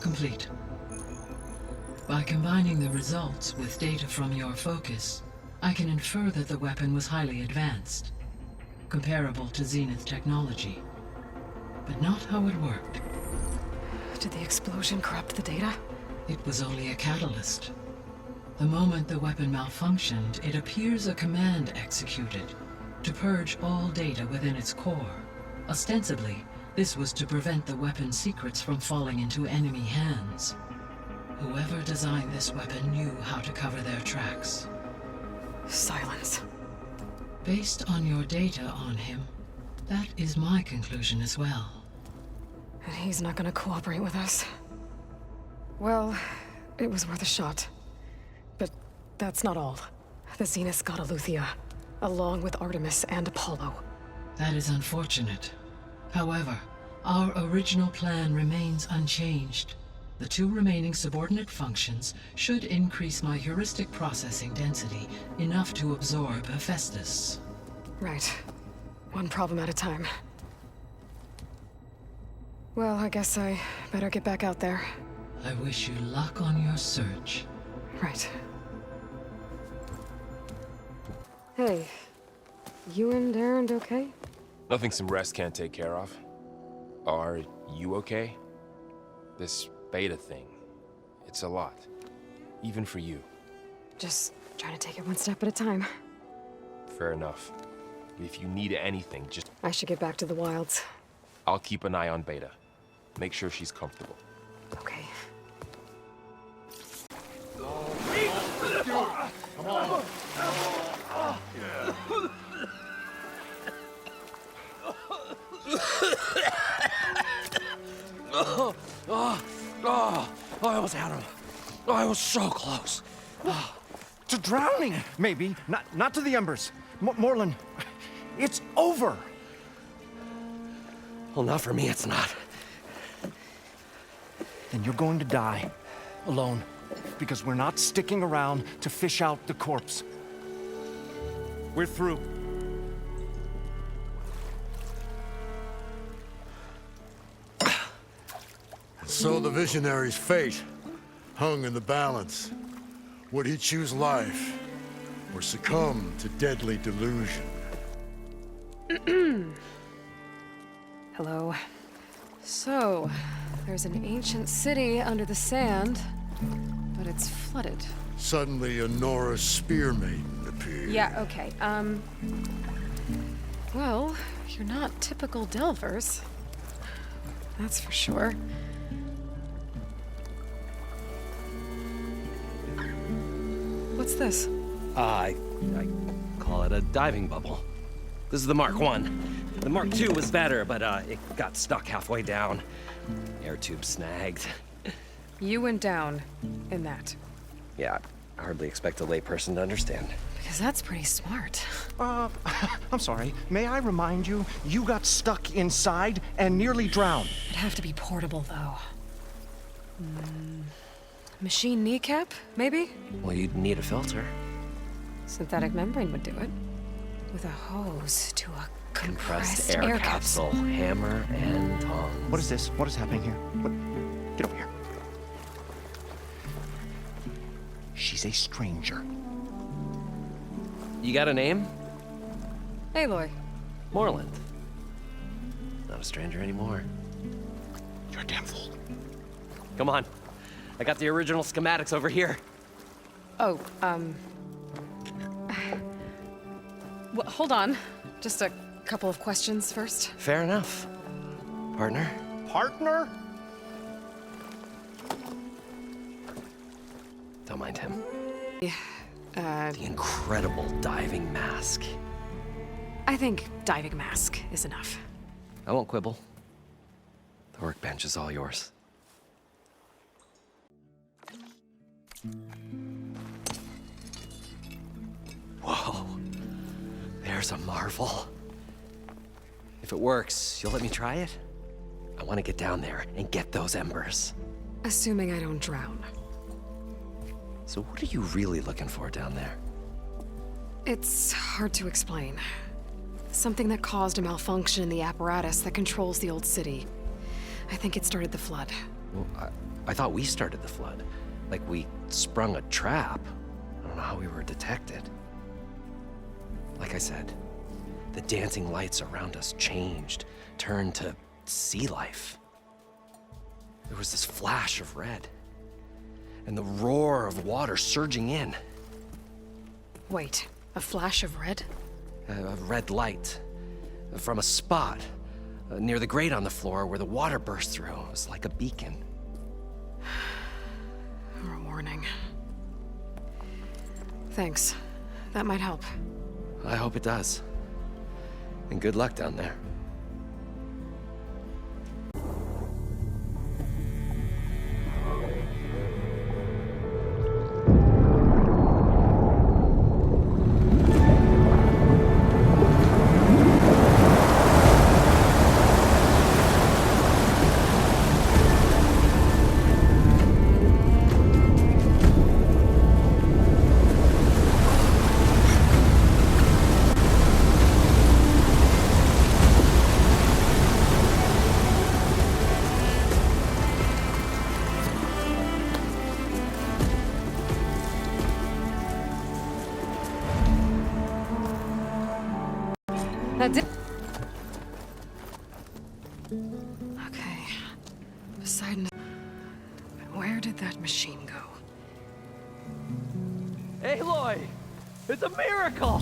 Complete. By combining the results with data from your focus, I can infer that the weapon was highly advanced, comparable to Zenith technology, but not how it worked. Did the explosion corrupt the data? It was only a catalyst. The moment the weapon malfunctioned, it appears a command executed to purge all data within its core. Ostensibly, this was to prevent the weapon's secrets from falling into enemy hands. Whoever designed this weapon knew how to cover their tracks. Silence. Based on your data on him, that is my conclusion as well. And he's not gonna cooperate with us. Well, it was worth a shot. But that's not all. The Zenith got Eleuthia, along with Artemis and Apollo. That is unfortunate. However, our original plan remains unchanged. The 2 remaining subordinate functions should increase my heuristic processing density enough to absorb Hephaestus. Right. One problem at a time. Well, I guess I better get back out there. I wish you luck on your search. Right. Hey, you and Darren okay? Nothing some rest can't take care of. Are you okay? This beta thing, it's a lot. Even for you. Just trying to take it one step at a time. Fair enough. If you need anything, just... I should get back to the wilds. I'll keep an eye on Beta. Make sure she's comfortable. Okay. Come on. I almost had him. I was so close. To drowning, maybe. Not to the embers. Morlund, it's over. Well, not for me, it's not. Then you're going to die. Alone. Because we're not sticking around to fish out the corpse. We're through. So the visionary's fate hung in the balance. Would he choose life or succumb to deadly delusion? Hello. So, there's an ancient city under the sand, but it's flooded. Suddenly, a Nora spear maiden appeared. Yeah, okay. Well, you're not typical Delvers. That's for sure. What's this? I call it a diving bubble. This is the Mark I. The Mark II was better, but it got stuck halfway down. Air tube snagged. You went down in that. Yeah, I hardly expect a layperson to understand. Because that's pretty smart. I'm sorry. May I remind you, you got stuck inside and nearly drowned. It'd have to be portable, though. Machine kneecap, maybe? Well, you'd need a filter. Synthetic membrane would do it. With a hose to a compressed air capsule. capsule. Hammer and tongs. What is this? What is happening here? Get over here. She's a stranger. You got a name? Aloy. Morlund. Not a stranger anymore. You're a damn fool. Come on. I got the original schematics over here. Oh, well, hold on. Just a couple of questions first. Fair enough. Partner? Partner? Don't mind him. The incredible diving mask. I think diving mask is enough. I won't quibble. The workbench is all yours. Whoa. There's a marvel. If it works, you'll let me try it? I want to get down there and get those embers. Assuming I don't drown. So what are you really looking for down there? It's hard to explain. Something that caused a malfunction in the apparatus that controls the old city. I think it started the flood. Well, I thought we started the flood. Like we sprung a trap. I don't know how we were detected. Like I said, the dancing lights around us changed, turned to sea life. There was this flash of red. And the roar of water surging in. Wait, a flash of red? A red light. From a spot near the grate on the floor where the water burst through. It was like a beacon. Or a warning. Thanks. That might help. I hope it does. And good luck down there. That's it. Okay. Poseidon. Where did that machine go? Aloy! It's a miracle!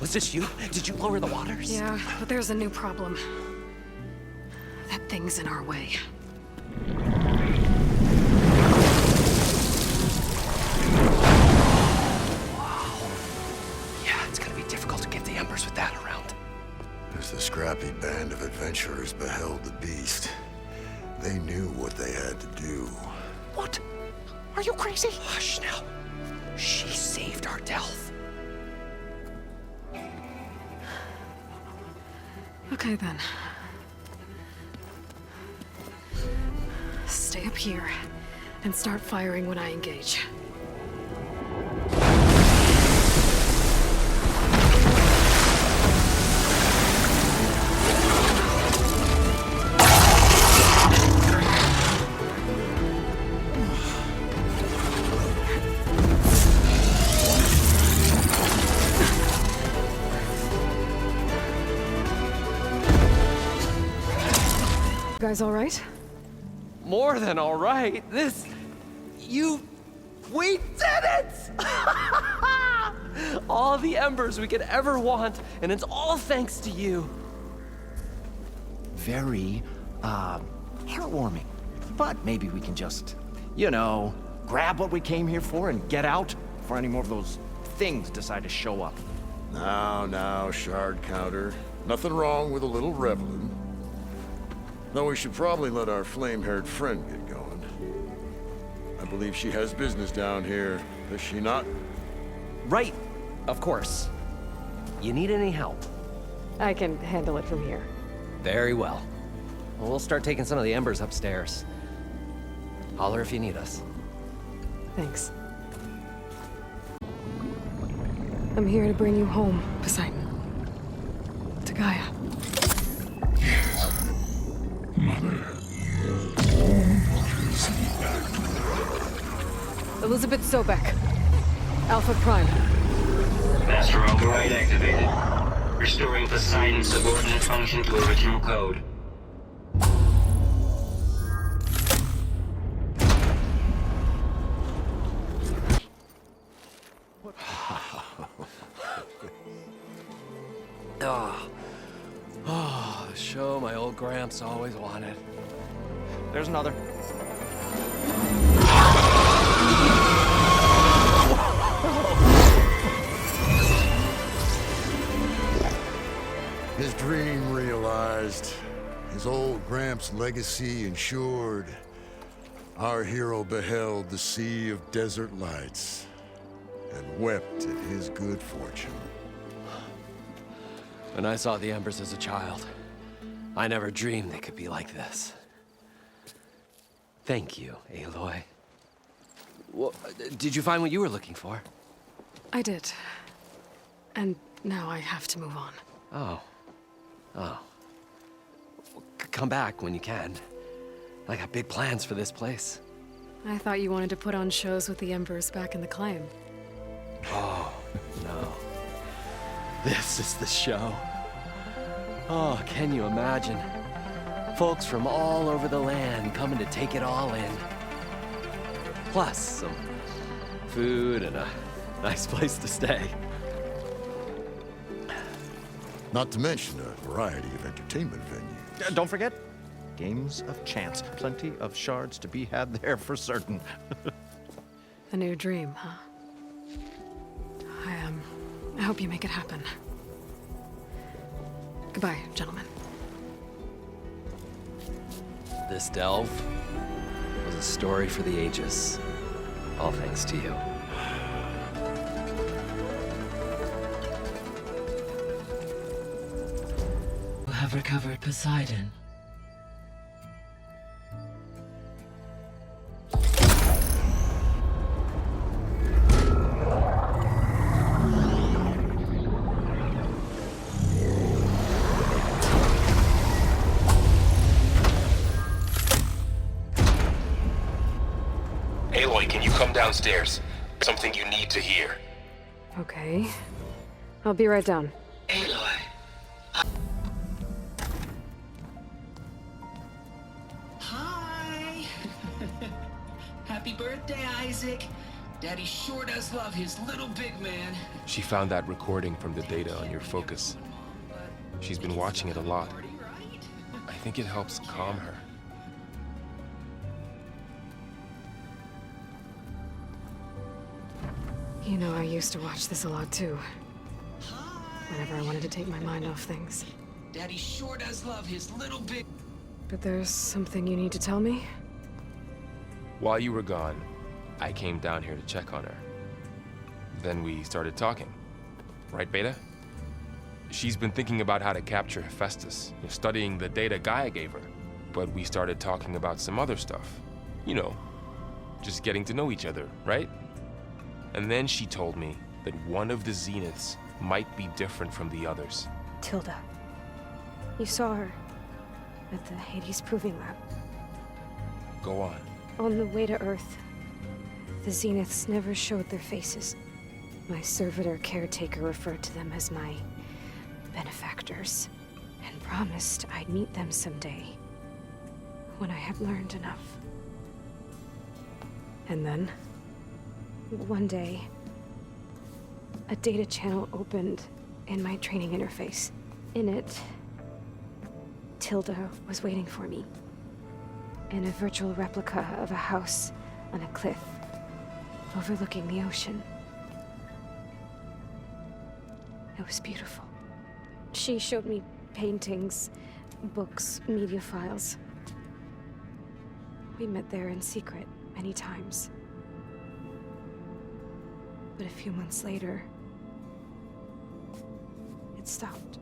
Was this you? Did you lower the waters? Yeah, but there's a new problem. That thing's in our way. Yeah, it's gonna be difficult to get the embers with that around. As the scrappy band of adventurers beheld the beast, they knew what they had to do. What? Are you crazy? Hush now. She saved our Delph. Okay then. Stay up here and start firing when I engage. You guys all right? More than all right. We did it! All the embers we could ever want, and it's all thanks to you. Very, heartwarming. But maybe we can just, grab what we came here for and get out before any more of those things decide to show up. Now, Shard Counter. Nothing wrong with a little reveling. Though we should probably let our flame-haired friend get going. I believe she has business down here, does she not? Right, of course. You need any help? I can handle it from here. Very well. We'll start taking some of the embers upstairs. Holler if you need us. Thanks. I'm here to bring you home, Poseidon. To Gaia. Mother. Elizabeth Sobek. Alpha Prime. Master override activated. Restoring Poseidon's subordinate function to original code. The show my old Gramps always wanted. There's another. His dream realized, his old Gramps' legacy ensured. Our hero beheld the sea of desert lights and wept at his good fortune. When I saw the embers as a child, I never dreamed they could be like this. Thank you, Aloy. Well, did you find what you were looking for? I did. And now I have to move on. Oh. Come back when you can. I got big plans for this place. I thought you wanted to put on shows with the Embers back in the Claim. Oh, no. This is the show. Oh, can you imagine? Folks from all over the land coming to take it all in. Plus, some food and a nice place to stay. Not to mention a variety of entertainment venues. Don't forget, games of chance. Plenty of shards to be had there for certain. A new dream, huh? I hope you make it happen. Goodbye, gentlemen. This delve was a story for the ages. All thanks to you. You have recovered Poseidon. Aloy, can you come downstairs? Something you need to hear. Okay. I'll be right down. Aloy. Hi! Happy birthday, Isaac. Daddy sure does love his little big man. She found that recording from the data on your focus. She's been watching it a lot. I think it helps calm her. You know, I used to watch this a lot too. Whenever I wanted to take my mind off things. Daddy sure does love his little big... But there's something you need to tell me? While you were gone, I came down here to check on her. Then we started talking. Right, Beta? She's been thinking about how to capture Hephaestus, studying the data Gaia gave her. But we started talking about some other stuff. You know, just getting to know each other, right? And then she told me that one of the Zeniths might be different from the others. Tilda. You saw her at the Hades Proving Lab. Go on. On the way to Earth, the Zeniths never showed their faces. My servitor caretaker referred to them as my benefactors, and promised I'd meet them someday, when I had learned enough. And then? One day, a data channel opened in my training interface. In it, Tilda was waiting for me. In a virtual replica of a house on a cliff, overlooking the ocean. It was beautiful. She showed me paintings, books, media files. We met there in secret many times. But a few months later, it stopped.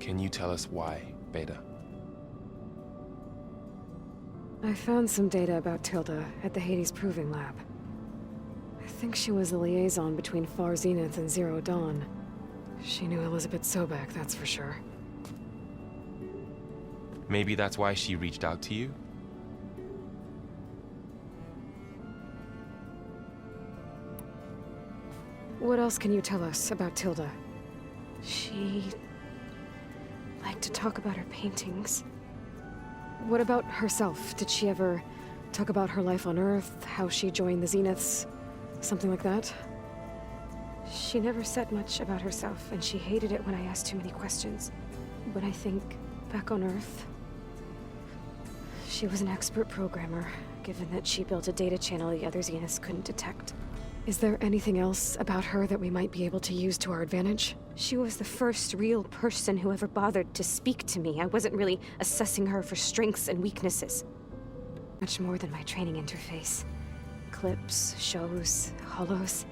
Can you tell us why, Beta? I found some data about Tilda at the Hades Proving Lab. I think she was a liaison between Far Zenith and Zero Dawn. She knew Elizabeth Sobek, that's for sure. Maybe that's why she reached out to you? What else can you tell us about Tilda? She liked to talk about her paintings. What about herself? Did she ever talk about her life on Earth, how she joined the Zeniths, something like that? She never said much about herself, and she hated it when I asked too many questions. But I think, back on Earth, she was an expert programmer, given that she built a data channel the other Zeniths couldn't detect. Is there anything else about her that we might be able to use to our advantage? She was the first real person who ever bothered to speak to me. I wasn't really assessing her for strengths and weaknesses. Much more than my training interface. Clips, shows, holos.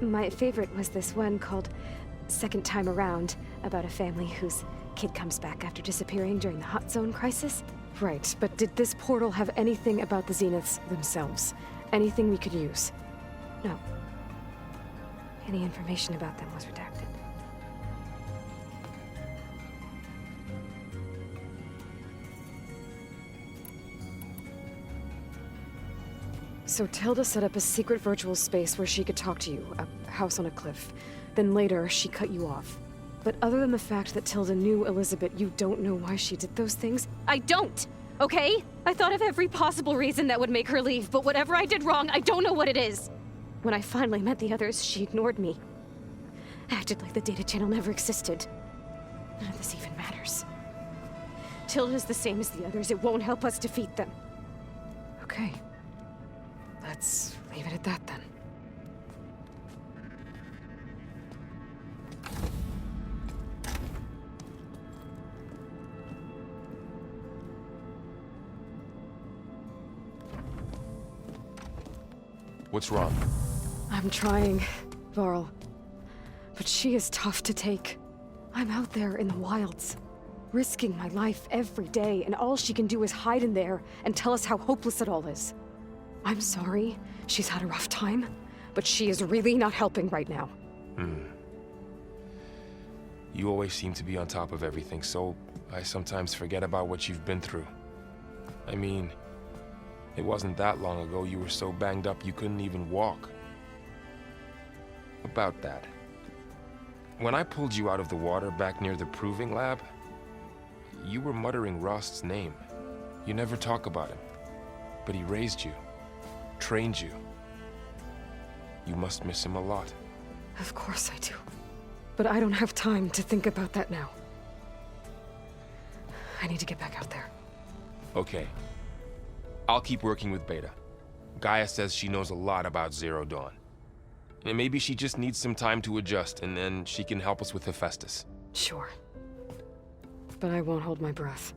My favorite was this one called Second Time Around, about a family whose kid comes back after disappearing during the Hot Zone crisis. Right, but did this portal have anything about the Zeniths themselves? Anything we could use? No. Any information about them was redacted. So Tilda set up a secret virtual space where she could talk to you, a house on a cliff. Then later, she cut you off. But other than the fact that Tilda knew Elizabeth, you don't know why she did those things? I don't! Okay? I thought of every possible reason that would make her leave, but whatever I did wrong, I don't know what it is. When I finally met the others, she ignored me. Acted like the data channel never existed. None of this even matters. Tilda's the same as the others. It won't help us defeat them. Okay. Let's leave it at that then. What's wrong? I'm trying, Varl. But she is tough to take. I'm out there in the wilds, risking my life every day, and all she can do is hide in there and tell us how hopeless it all is. I'm sorry, she's had a rough time, but she is really not helping right now. You always seem to be on top of everything, so I sometimes forget about what you've been through. I mean, it wasn't that long ago you were so banged up you couldn't even walk. About that. When I pulled you out of the water back near the proving lab, you were muttering Rost's name. You never talk about him. But he raised you, trained you. You must miss him a lot. Of course I do. But I don't have time to think about that now. I need to get back out there. Okay. I'll keep working with Beta. Gaia says she knows a lot about Zero Dawn. And maybe she just needs some time to adjust, and then she can help us with Hephaestus. Sure. But I won't hold my breath.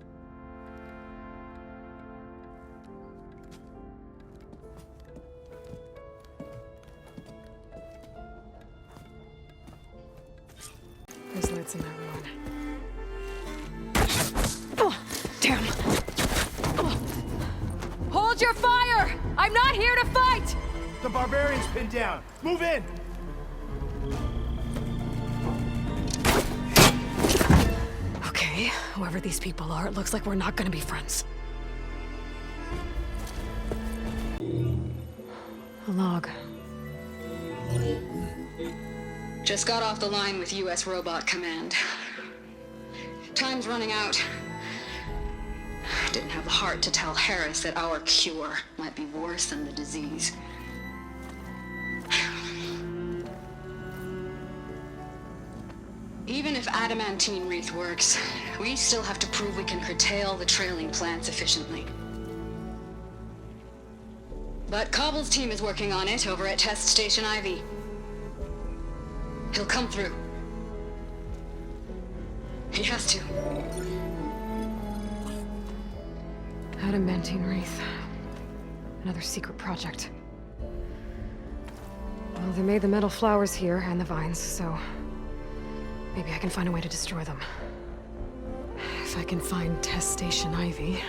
There's lights in that ruin. Oh, damn! Oh. Hold your fire! I'm not here to fight! The barbarian's pinned down. Move in! Okay, whoever these people are, it looks like we're not gonna be friends. A log. Just got off the line with US Robot Command. Time's running out. Didn't have the heart to tell Harris that our cure might be worse than the disease. Even if adamantine wreath works, we still have to prove we can curtail the trailing plants efficiently. But Cobble's team is working on it over at Test Station Ivy. He'll come through. He has to. Adamantine wreath. Another secret project. Well, they made the metal flowers here and the vines, so maybe I can find a way to destroy them. If I can find Test Station Ivy.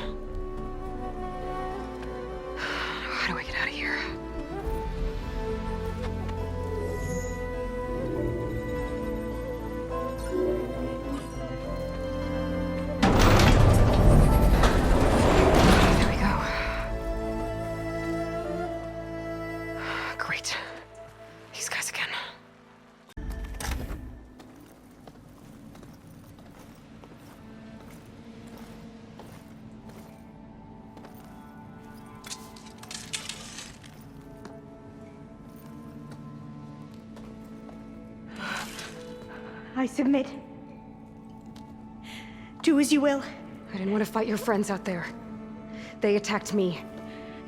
How do I get out of here? There we go. Great. These guys again. I submit. Do as you will. I didn't want to fight your friends out there. They attacked me.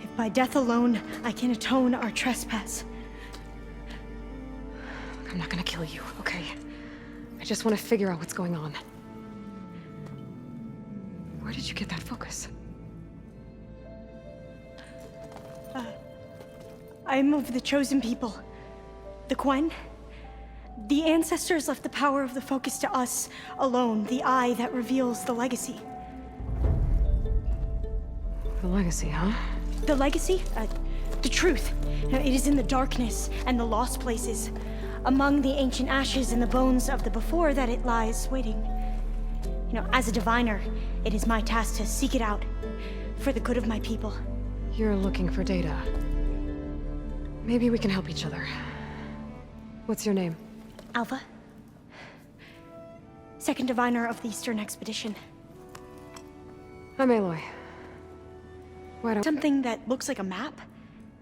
If by death alone I can atone our trespass. I'm not gonna kill you, okay? I just want to figure out what's going on. Where did you get that focus? I am of the chosen people. The Quen. The ancestors left the power of the focus to us alone, the eye that reveals the legacy. The legacy, huh? The legacy? The truth. It is in the darkness and the lost places, among the ancient ashes and the bones of the before that it lies waiting. As a diviner, it is my task to seek it out, for the good of my people. You're looking for data. Maybe we can help each other. What's your name? Alva. Second diviner of the Eastern Expedition. I'm Aloy. Why don't... Something that looks like a map,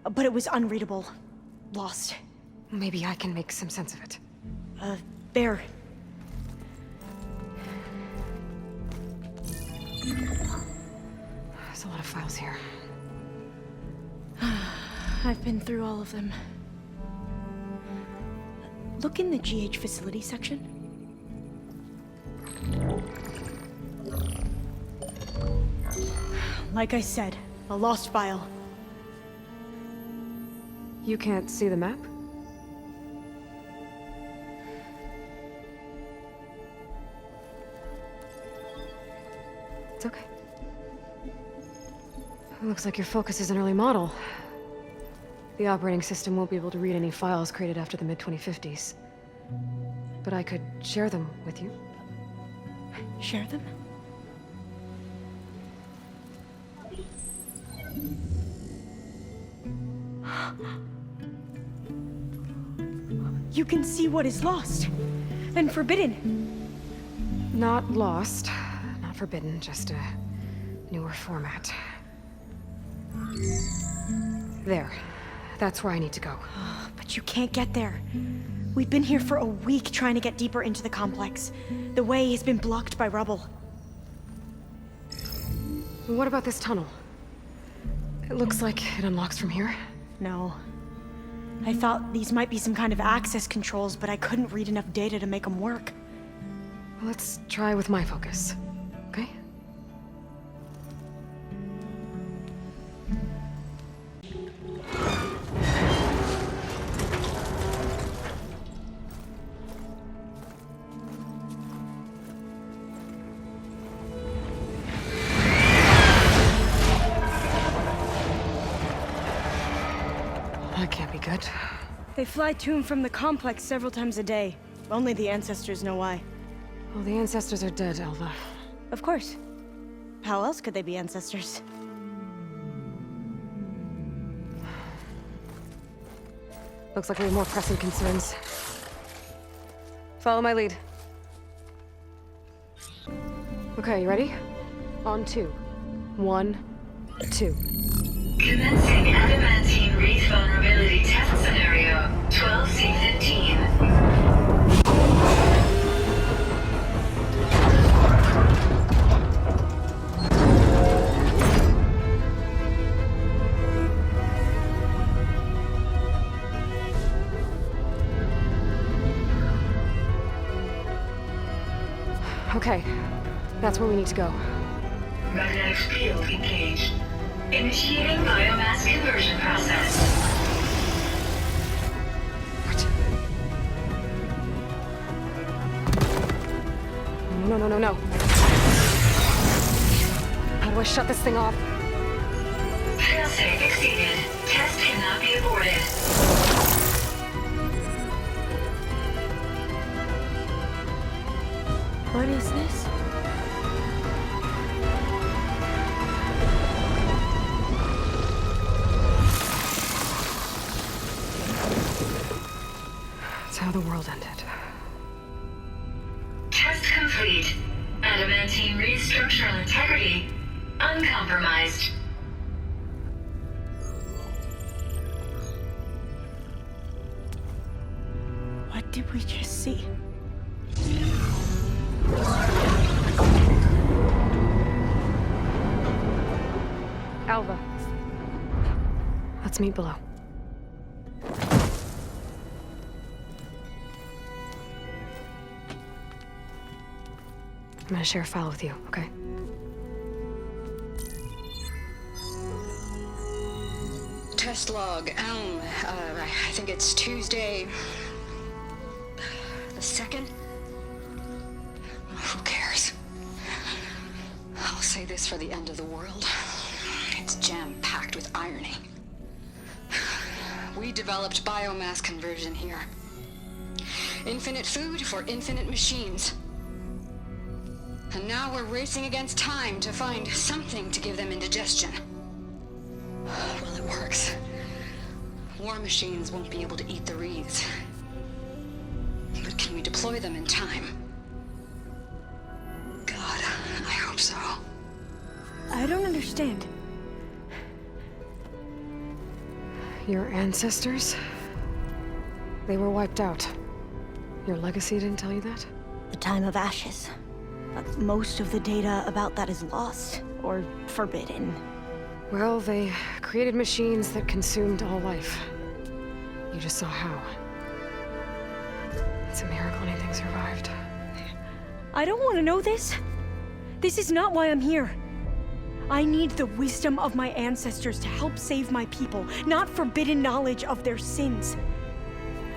but it was unreadable. Lost. Maybe I can make some sense of it. There. There's a lot of files here. I've been through all of them. Look in the GH facility section. Like I said, a lost file. You can't see the map? It's okay. It looks like your focus is an early model. The operating system won't be able to read any files created after the mid-2050s. But I could share them with you. Share them? You can see what is lost and forbidden. Not lost, not forbidden, just a newer format. There. That's where I need to go. But you can't get there. We've been here for a week trying to get deeper into the complex. The way has been blocked by rubble. What about this tunnel? It looks like it unlocks from here. No. I thought these might be some kind of access controls, but I couldn't read enough data to make them work. Let's try with my focus, okay? That can't be good. They fly to and from the complex several times a day. Only the ancestors know why. Well, the ancestors are dead, Alva. Of course. How else could they be ancestors? Looks like we have more pressing concerns. Follow my lead. Okay, you ready? On 2. 1, 2. Commencing adamantine wreath vulnerability test scenario 12C15. Okay, that's where we need to go. Magnetic field engaged. Initiating biomass conversion process. What? No. How do I shut this thing off? Failsafe exceeded. Test cannot be aborted. What is this? That's how the world ended. Test complete. Adamantine wreath structural integrity uncompromised. What did we just see? Alva. Let's meet below. I'm gonna share a file with you, okay? Test log, Elm. I think it's Tuesday... the 2nd? Who cares? I'll say this for the end of the world. It's jam-packed with irony. We developed biomass conversion here. Infinite food for infinite machines. And now we're racing against time to find something to give them indigestion. Well, it works. War machines won't be able to eat the wreaths. But can we deploy them in time? God, I hope so. I don't understand. Your ancestors? They were wiped out. Your legacy didn't tell you that? The time of ashes. But most of the data about that is lost, or forbidden. Well, they created machines that consumed all life. You just saw how. It's a miracle anything survived. I don't want to know this. This is not why I'm here. I need the wisdom of my ancestors to help save my people, not forbidden knowledge of their sins.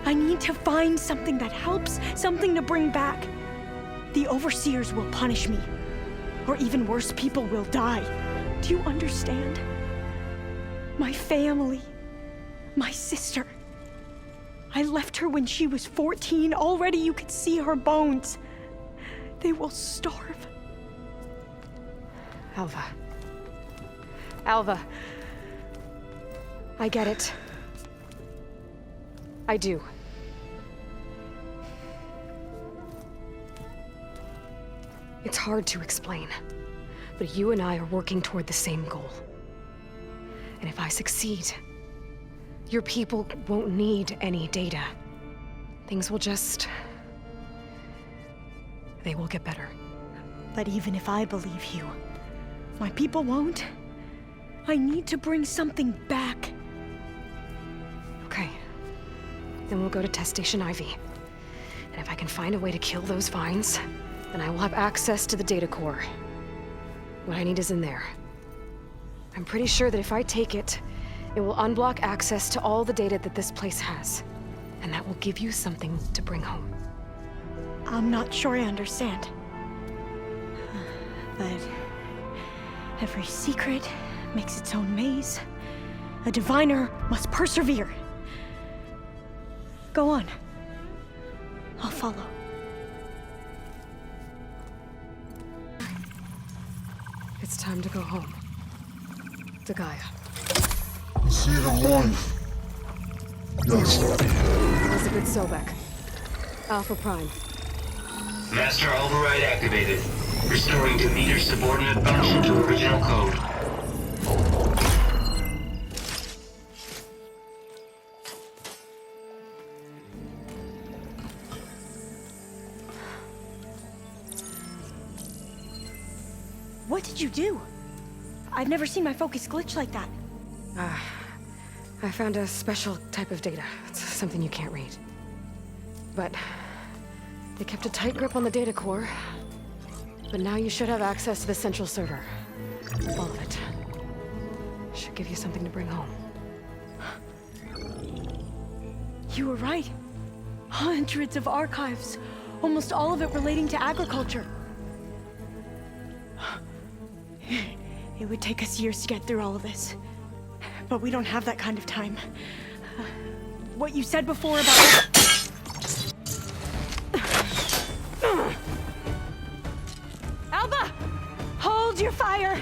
I need to find something that helps, something to bring back. The Overseers will punish me. Or even worse, people will die. Do you understand? My family. My sister. I left her when she was 14. Already you could see her bones. They will starve. Alva. Alva. I get it. I do. It's hard to explain, but you and I are working toward the same goal. And if I succeed, your people won't need any data. Things will just... they will get better. But even if I believe you, my people won't. I need to bring something back. Okay. Then we'll go to Test Station Ivy. And if I can find a way to kill those vines, then I will have access to the data core. What I need is in there. I'm pretty sure that if I take it, it will unblock access to all the data that this place has. And that will give you something to bring home. I'm not sure I understand. But every secret makes its own maze. A diviner must persevere. Go on. I'll follow. It's time to go home. To Gaia. See you in the morning. Yes. Elizabeth Sobek. Alpha Prime. Master override activated. Restoring to meter subordinate function to original code. What did you do? I've never seen my focus glitch like that. I found a special type of data. It's something you can't read. But they kept a tight grip on the data core. But now you should have access to the central server. All of it. Should give you something to bring home. You were right. Hundreds of archives. Almost all of it relating to agriculture. It would take us years to get through all of this. But we don't have that kind of time. What you said before about... Alva! Hold your fire!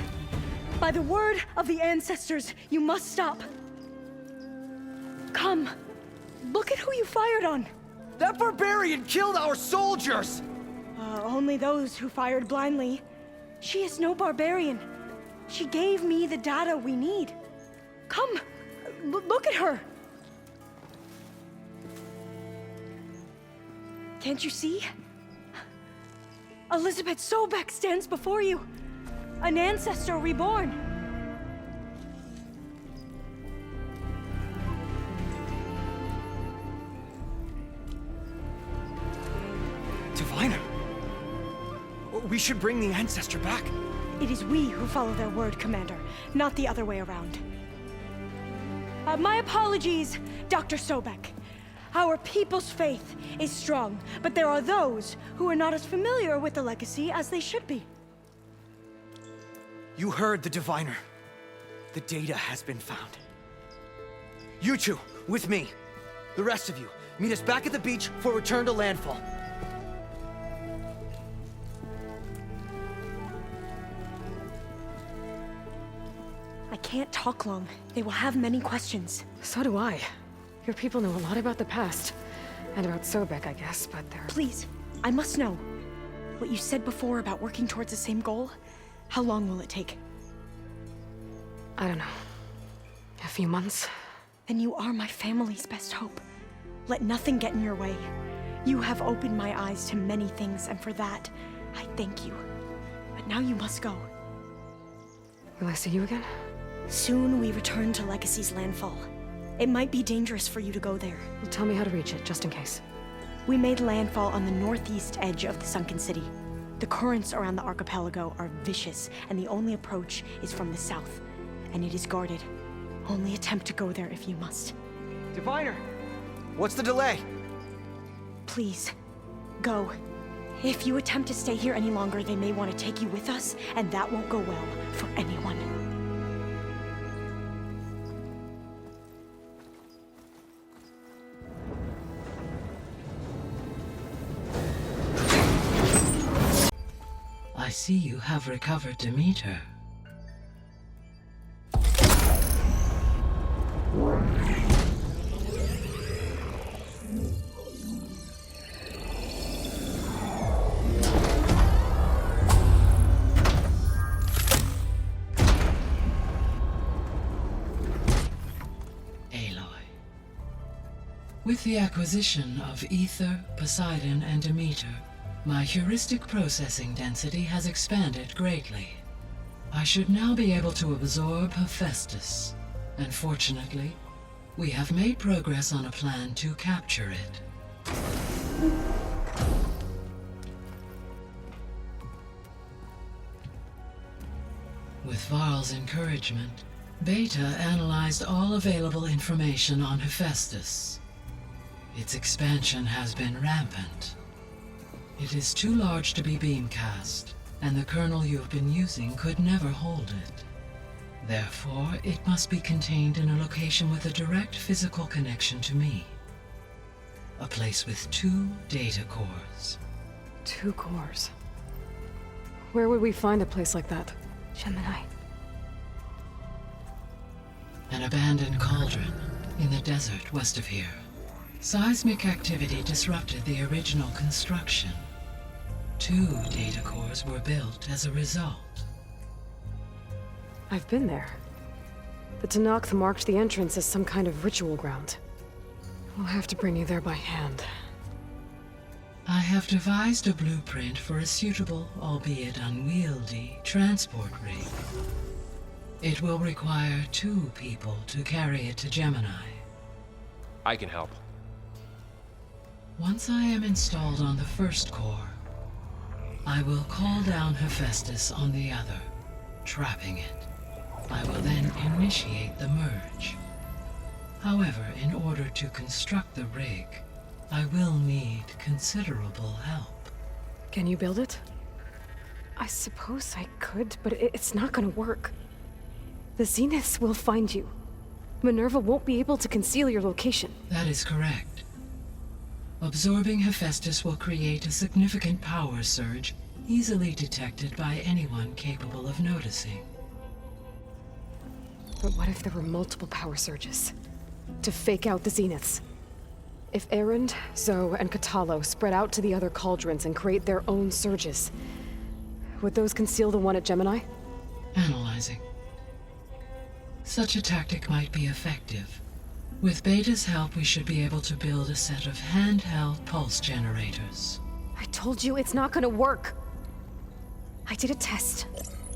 By the word of the ancestors, you must stop. Come. Look at who you fired on. That barbarian killed our soldiers! Only those who fired blindly. She is no barbarian. She gave me the data we need. Come, look at her. Can't you see? Elizabeth Sobek stands before you. An ancestor reborn. Diviner! We should bring the ancestor back. It is we who follow their word, Commander, not the other way around. My apologies, Dr. Sobek. Our people's faith is strong, but there are those who are not as familiar with the legacy as they should be. You heard the diviner. The data has been found. You two, with me. The rest of you, meet us back at the beach for return to landfall. I can't talk long. They will have many questions. So do I. Your people know a lot about the past. And about Sobek, I guess, but they're... Please, I must know. What you said before about working towards the same goal, how long will it take? I don't know. A few months? Then you are my family's best hope. Let nothing get in your way. You have opened my eyes to many things, and for that, I thank you. But now you must go. Will I see you again? Soon we return to Legacy's landfall. It might be dangerous for you to go there. Well, tell me how to reach it, just in case. We made landfall on the northeast edge of the sunken city. The currents around the archipelago are vicious, and the only approach is from the south. And it is guarded. Only attempt to go there if you must. Diviner! What's the delay? Please, go. If you attempt to stay here any longer, they may want to take you with us, and that won't go well for anyone. I see you have recovered Demeter. With the acquisition of Ether, Poseidon, and Demeter, my heuristic processing density has expanded greatly. I should now be able to absorb Hephaestus, and fortunately, we have made progress on a plan to capture it. With Varl's encouragement, Beta analyzed all available information on Hephaestus. Its expansion has been rampant. It is too large to be beamcast, and the kernel you've been using could never hold it. Therefore, it must be contained in a location with a direct physical connection to me. A place with 2 data cores. 2 cores? Where would we find a place like that? Gemini. An abandoned cauldron in the desert west of here. Seismic activity disrupted the original construction. 2 data cores were built as a result. I've been there. The Tenakth marked the entrance as some kind of ritual ground. We'll have to bring you there by hand. I have devised a blueprint for a suitable, albeit unwieldy, transport rig. It will require 2 people to carry it to Gemini. I can help. Once I am installed on the first core, I will call down Hephaestus on the other, trapping it. I will then initiate the merge. However, in order to construct the rig, I will need considerable help. Can you build it? I suppose I could, but it's not gonna work. The Zeniths will find you. Minerva won't be able to conceal your location. That is correct. Absorbing Hephaestus will create a significant power surge, easily detected by anyone capable of noticing. But what if there were multiple power surges? To fake out the Zeniths? If Erend, Zoe, and Katalo spread out to the other cauldrons and create their own surges, would those conceal the one at Gemini? Analyzing. Such a tactic might be effective. With Beta's help, we should be able to build a set of handheld pulse generators. I told you it's not gonna work. I did a test.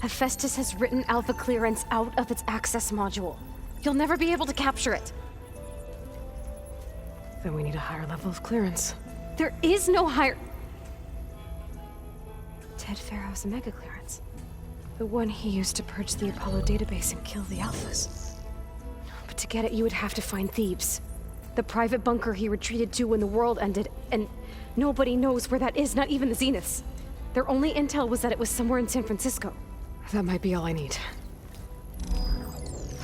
Hephaestus has written Alpha clearance out of its access module. You'll never be able to capture it. Then we need a higher level of clearance. There is no higher... Ted Pharaoh's Omega clearance. The one he used to purge the Apollo database and kill the Alphas. But to get it, you would have to find Thebes. The private bunker he retreated to when the world ended, and nobody knows where that is, not even the Zeniths. Their only intel was that it was somewhere in San Francisco. That might be all I need.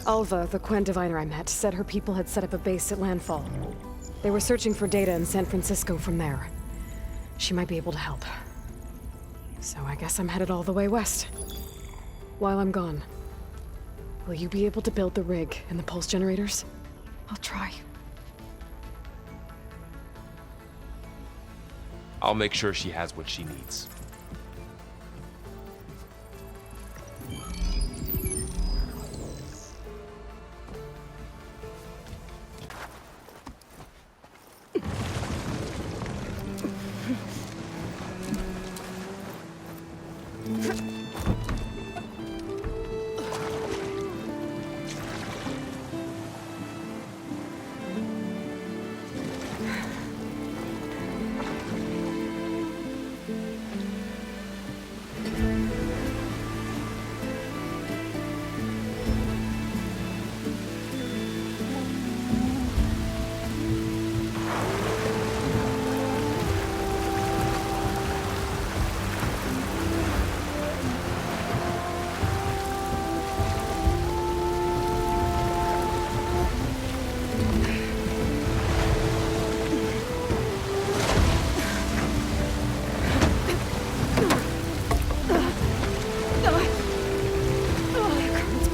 Alva, the Quen diviner I met, said her people had set up a base at Landfall. They were searching for data in San Francisco from there. She might be able to help. So I guess I'm headed all the way west. While I'm gone, will you be able to build the rig and the pulse generators? I'll try. I'll make sure she has what she needs.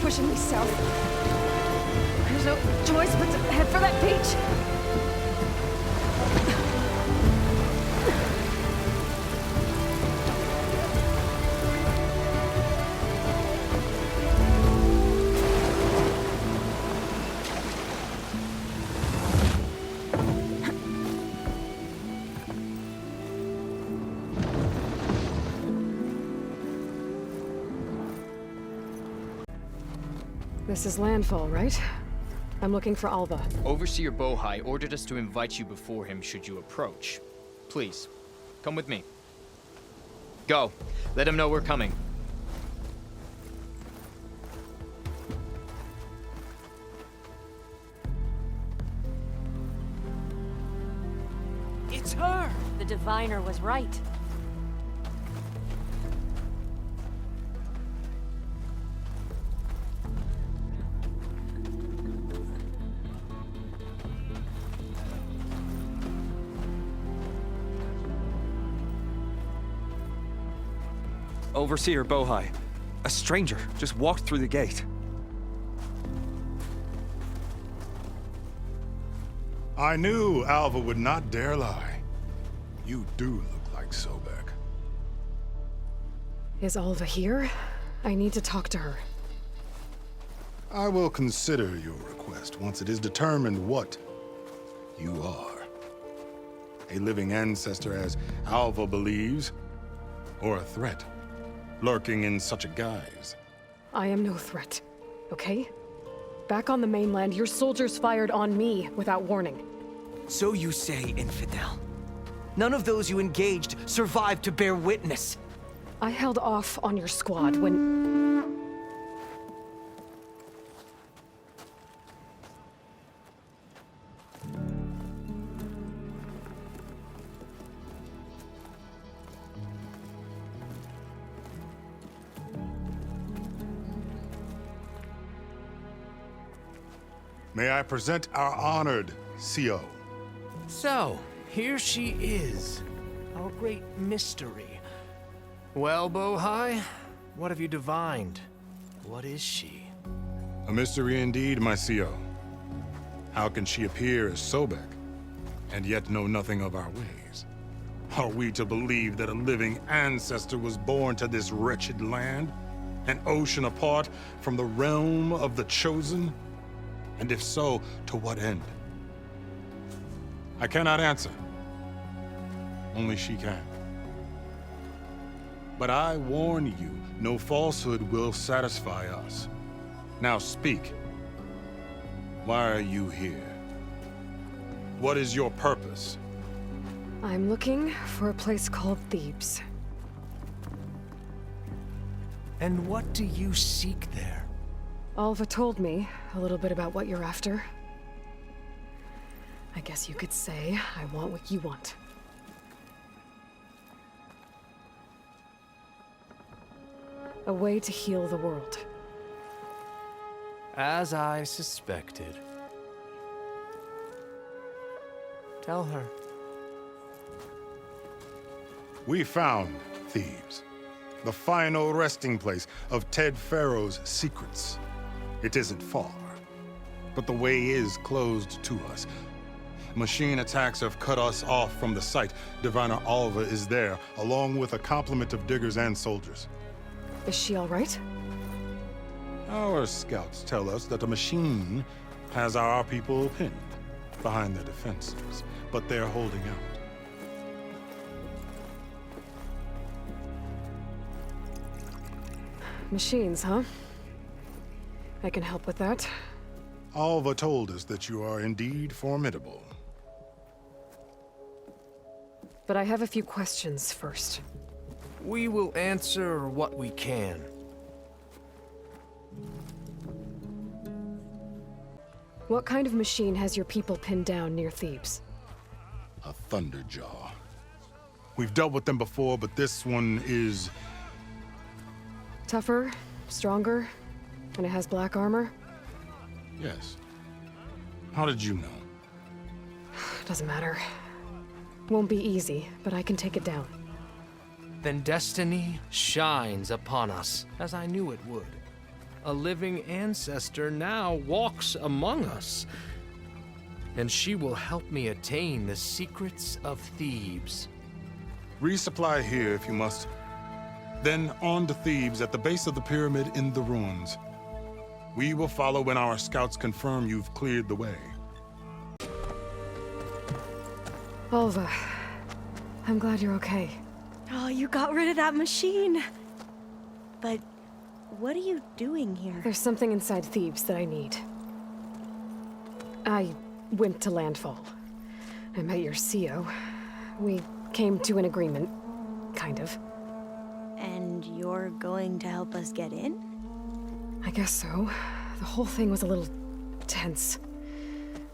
Pushing me south. There's no choice but to head for that beach. This is landfall, right? I'm looking for Alva. Overseer Bohai ordered us to invite you before him should you approach. Please, come with me. Go. Let him know we're coming. It's her! The diviner was right. Overseer Bohai. A stranger just walked through the gate. I knew Alva would not dare lie. You do look like Sobek. Is Alva here? I need to talk to her. I will consider your request once it is determined what you are. A living ancestor, as Alva believes, or a threat, lurking in such a guise. I am no threat, okay? Back on the mainland, your soldiers fired on me without warning. So you say, infidel. None of those you engaged survived to bear witness. I held off on your squad when... May I present our honored CO. So, here she is. Our great mystery. Well, Bohai, what have you divined? What is she? A mystery indeed, my CO. How can she appear as Sobek, and yet know nothing of our ways? Are we to believe that a living ancestor was born to this wretched land? An ocean apart from the realm of the Chosen? And if so, to what end? I cannot answer. Only she can. But I warn you, no falsehood will satisfy us. Now speak. Why are you here? What is your purpose? I'm looking for a place called Thebes. And what do you seek there? Alva told me a little bit about what you're after. I guess you could say I want what you want. A way to heal the world. As I suspected. Tell her. We found Thebes, the final resting place of Ted Pharaoh's secrets. It isn't far, but the way is closed to us. Machine attacks have cut us off from the site. Diviner Alva is there, along with a complement of diggers and soldiers. Is she all right? Our scouts tell us that the machine has our people pinned behind their defenses, but they're holding out. Machines, huh? I can help with that. Alva told us that you are indeed formidable. But I have a few questions first. We will answer what we can. What kind of machine has your people pinned down near Thebes? A Thunderjaw. We've dealt with them before, but this one is... Tougher, stronger, and it has black armor? Yes. How did you know? Doesn't matter. Won't be easy, but I can take it down. Then destiny shines upon us, as I knew it would. A living ancestor now walks among us, and she will help me attain the secrets of Thebes. Resupply here if you must. Then on to Thebes at the base of the pyramid in the ruins. We will follow when our scouts confirm you've cleared the way. Alva, I'm glad you're okay. Oh, you got rid of that machine. But what are you doing here? There's something inside Thebes that I need. I went to Landfall. I met your CO. We came to an agreement, kind of. And you're going to help us get in? I guess so. The whole thing was a little tense.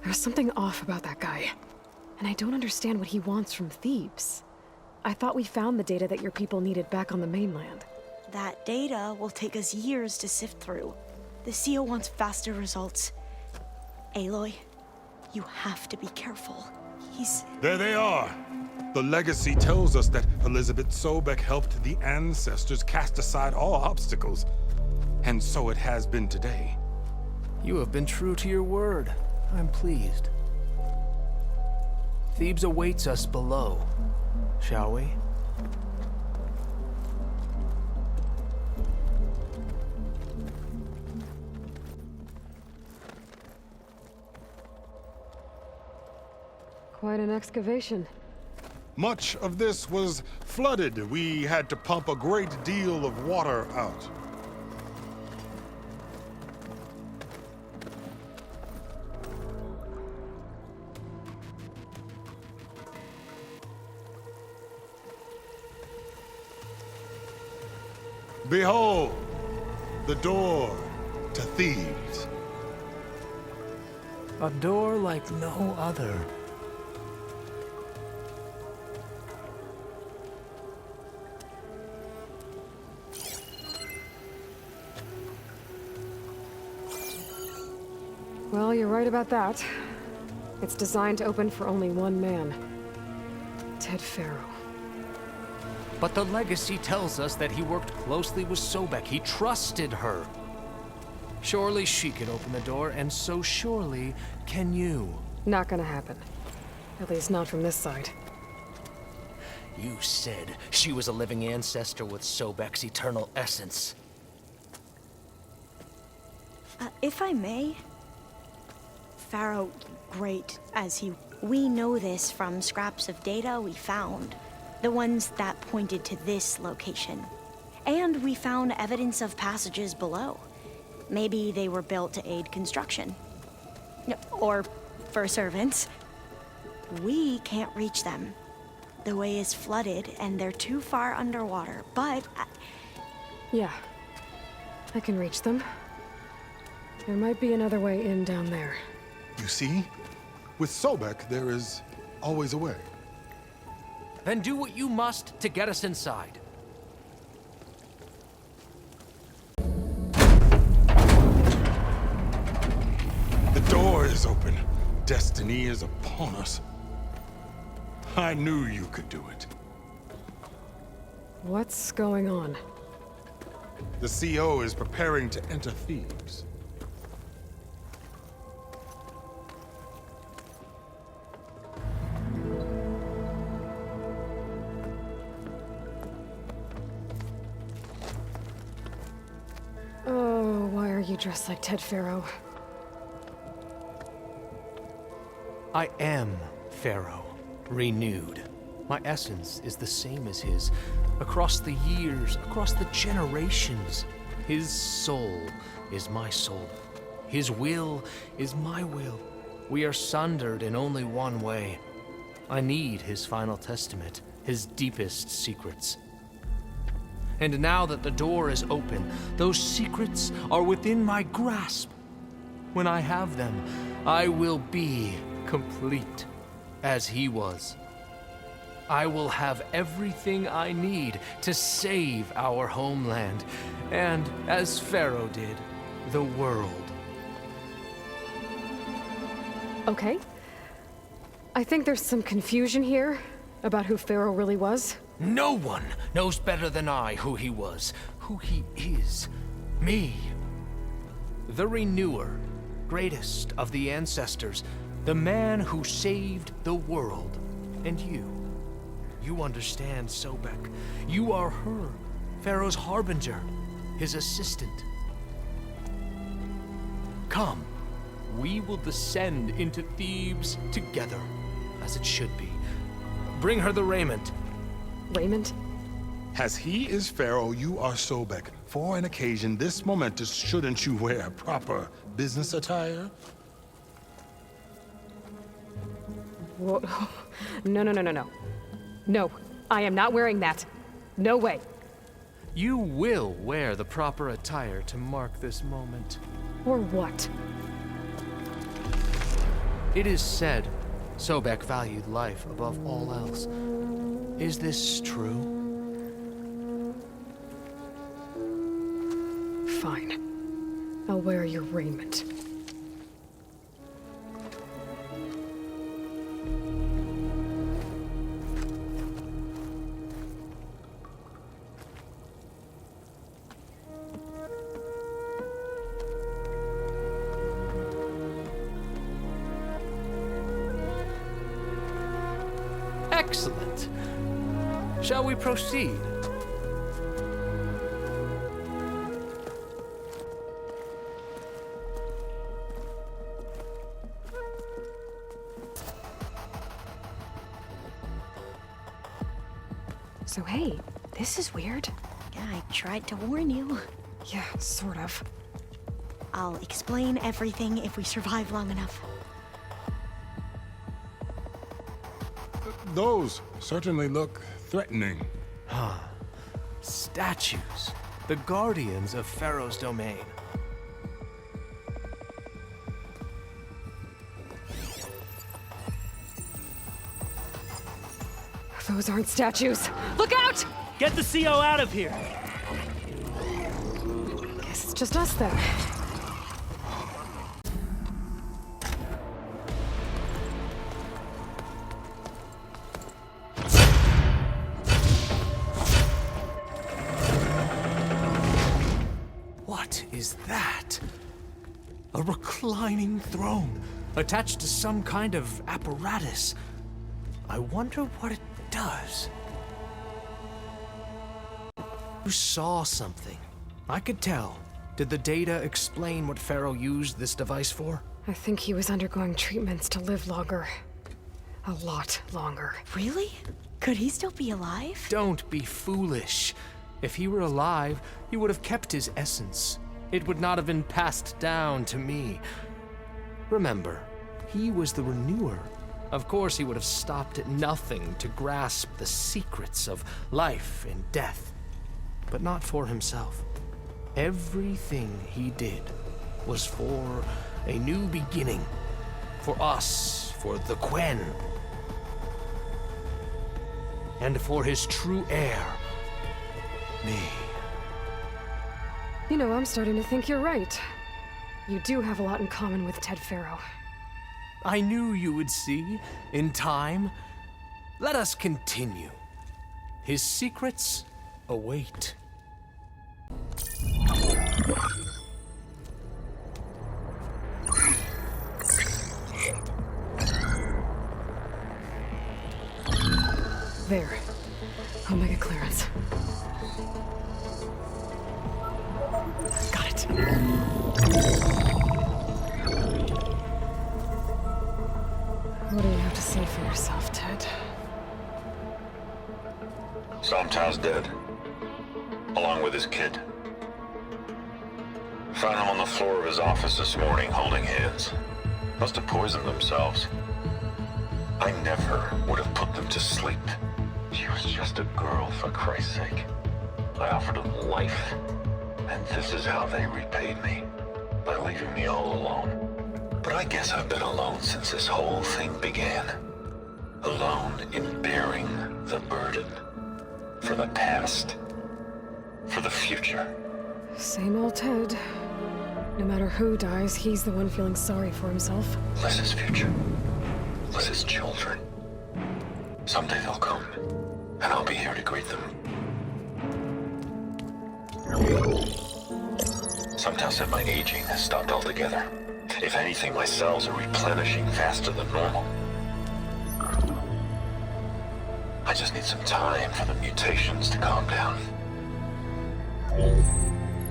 There was something off about that guy. And I don't understand what he wants from Thebes. I thought we found the data that your people needed back on the mainland. That data will take us years to sift through. The CO wants faster results. Aloy, you have to be careful. There they are! The legacy tells us that Elizabeth Sobek helped the ancestors cast aside all obstacles. And so it has been today. You have been true to your word. I'm pleased. Thebes awaits us below, shall we? Quite an excavation. Much of this was flooded. We had to pump a great deal of water out. Behold, the door to Thebes. A door like no other. Well, you're right about that. It's designed to open for only one man. Ted Faro. But the legacy tells us that he worked closely with Sobek. He trusted her. Surely she can open the door, and so surely can you. Not gonna happen. At least not from this side. You said she was a living ancestor with Sobek's eternal essence. If I may... Faro, great as he... We know this from scraps of data we found. The ones that pointed to this location. And we found evidence of passages below. Maybe they were built to aid construction. Or for servants. We can't reach them. The way is flooded and they're too far underwater, but... Yeah. I can reach them. There might be another way in down there. You see? With Sobek, there is always a way. Then do what you must to get us inside. The door is open. Destiny is upon us. I knew you could do it. What's going on? The CO is preparing to enter Thebes. you dress like Ted Pharaoh? I am Pharaoh, renewed. My essence is the same as his. Across the years, across the generations, his soul is my soul. His will is my will. We are sundered in only one way. I need his final testament, his deepest secrets. And now that the door is open, those secrets are within my grasp. When I have them, I will be complete, as he was. I will have everything I need to save our homeland, and, as Pharaoh did, the world. Okay. I think there's some confusion here about who Pharaoh really was. No one knows better than I who he was, who he is. Me. The Renewer, greatest of the ancestors, the man who saved the world. And you. You understand, Sobek. You are her, Pharaoh's harbinger, his assistant. Come, we will descend into Thebes together, as it should be. Bring her the raiment. Raiment? As he is Pharaoh, you are Sobek. For an occasion this momentous, shouldn't you wear proper business attire? Whoa. No. No, I am not wearing that. No way. You will wear the proper attire to mark this moment. Or what? It is said Sobek valued life above all else. Is this true? Fine. I'll wear your raiment. Excellent. Shall we proceed? So hey, this is weird. Yeah, I tried to warn you. Yeah, sort of. I'll explain everything if we survive long enough. Those certainly look threatening. Statues. The guardians of Pharaoh's domain. Those aren't statues. Look out! Get the CO out of here! Guess it's just us then. What is that? A reclining throne, attached to some kind of apparatus. I wonder what it does. You saw something. I could tell. Did the data explain what Pharaoh used this device for? I think he was undergoing treatments to live longer. A lot longer. Really? Could he still be alive? Don't be foolish. If he were alive, he would have kept his essence. It would not have been passed down to me. Remember, he was the Renewer. Of course, he would have stopped at nothing to grasp the secrets of life and death. But not for himself. Everything he did was for a new beginning. For us, for the Quen. And for his true heir, me. You know, I'm starting to think you're right. You do have a lot in common with Ted Pharaoh. I knew you would see, in time. Let us continue. His secrets await. There. I'll make a clearance. Got it. See for yourself, Ted. Somtow's dead. Along with his kid. Found him on the floor of his office this morning, holding hands. Must have poisoned themselves. I never would have put them to sleep. She was just a girl, for Christ's sake. I offered them life, and this is how they repaid me. By leaving me all alone. But I guess I've been alone since this whole thing began. Alone in bearing the burden. For the past. For the future. Same old Ted. No matter who dies, he's the one feeling sorry for himself. Liz's future. Liz's children. Someday they'll come, and I'll be here to greet them. Somtow said my aging has stopped altogether. If anything, my cells are replenishing faster than normal. I just need some time for the mutations to calm down.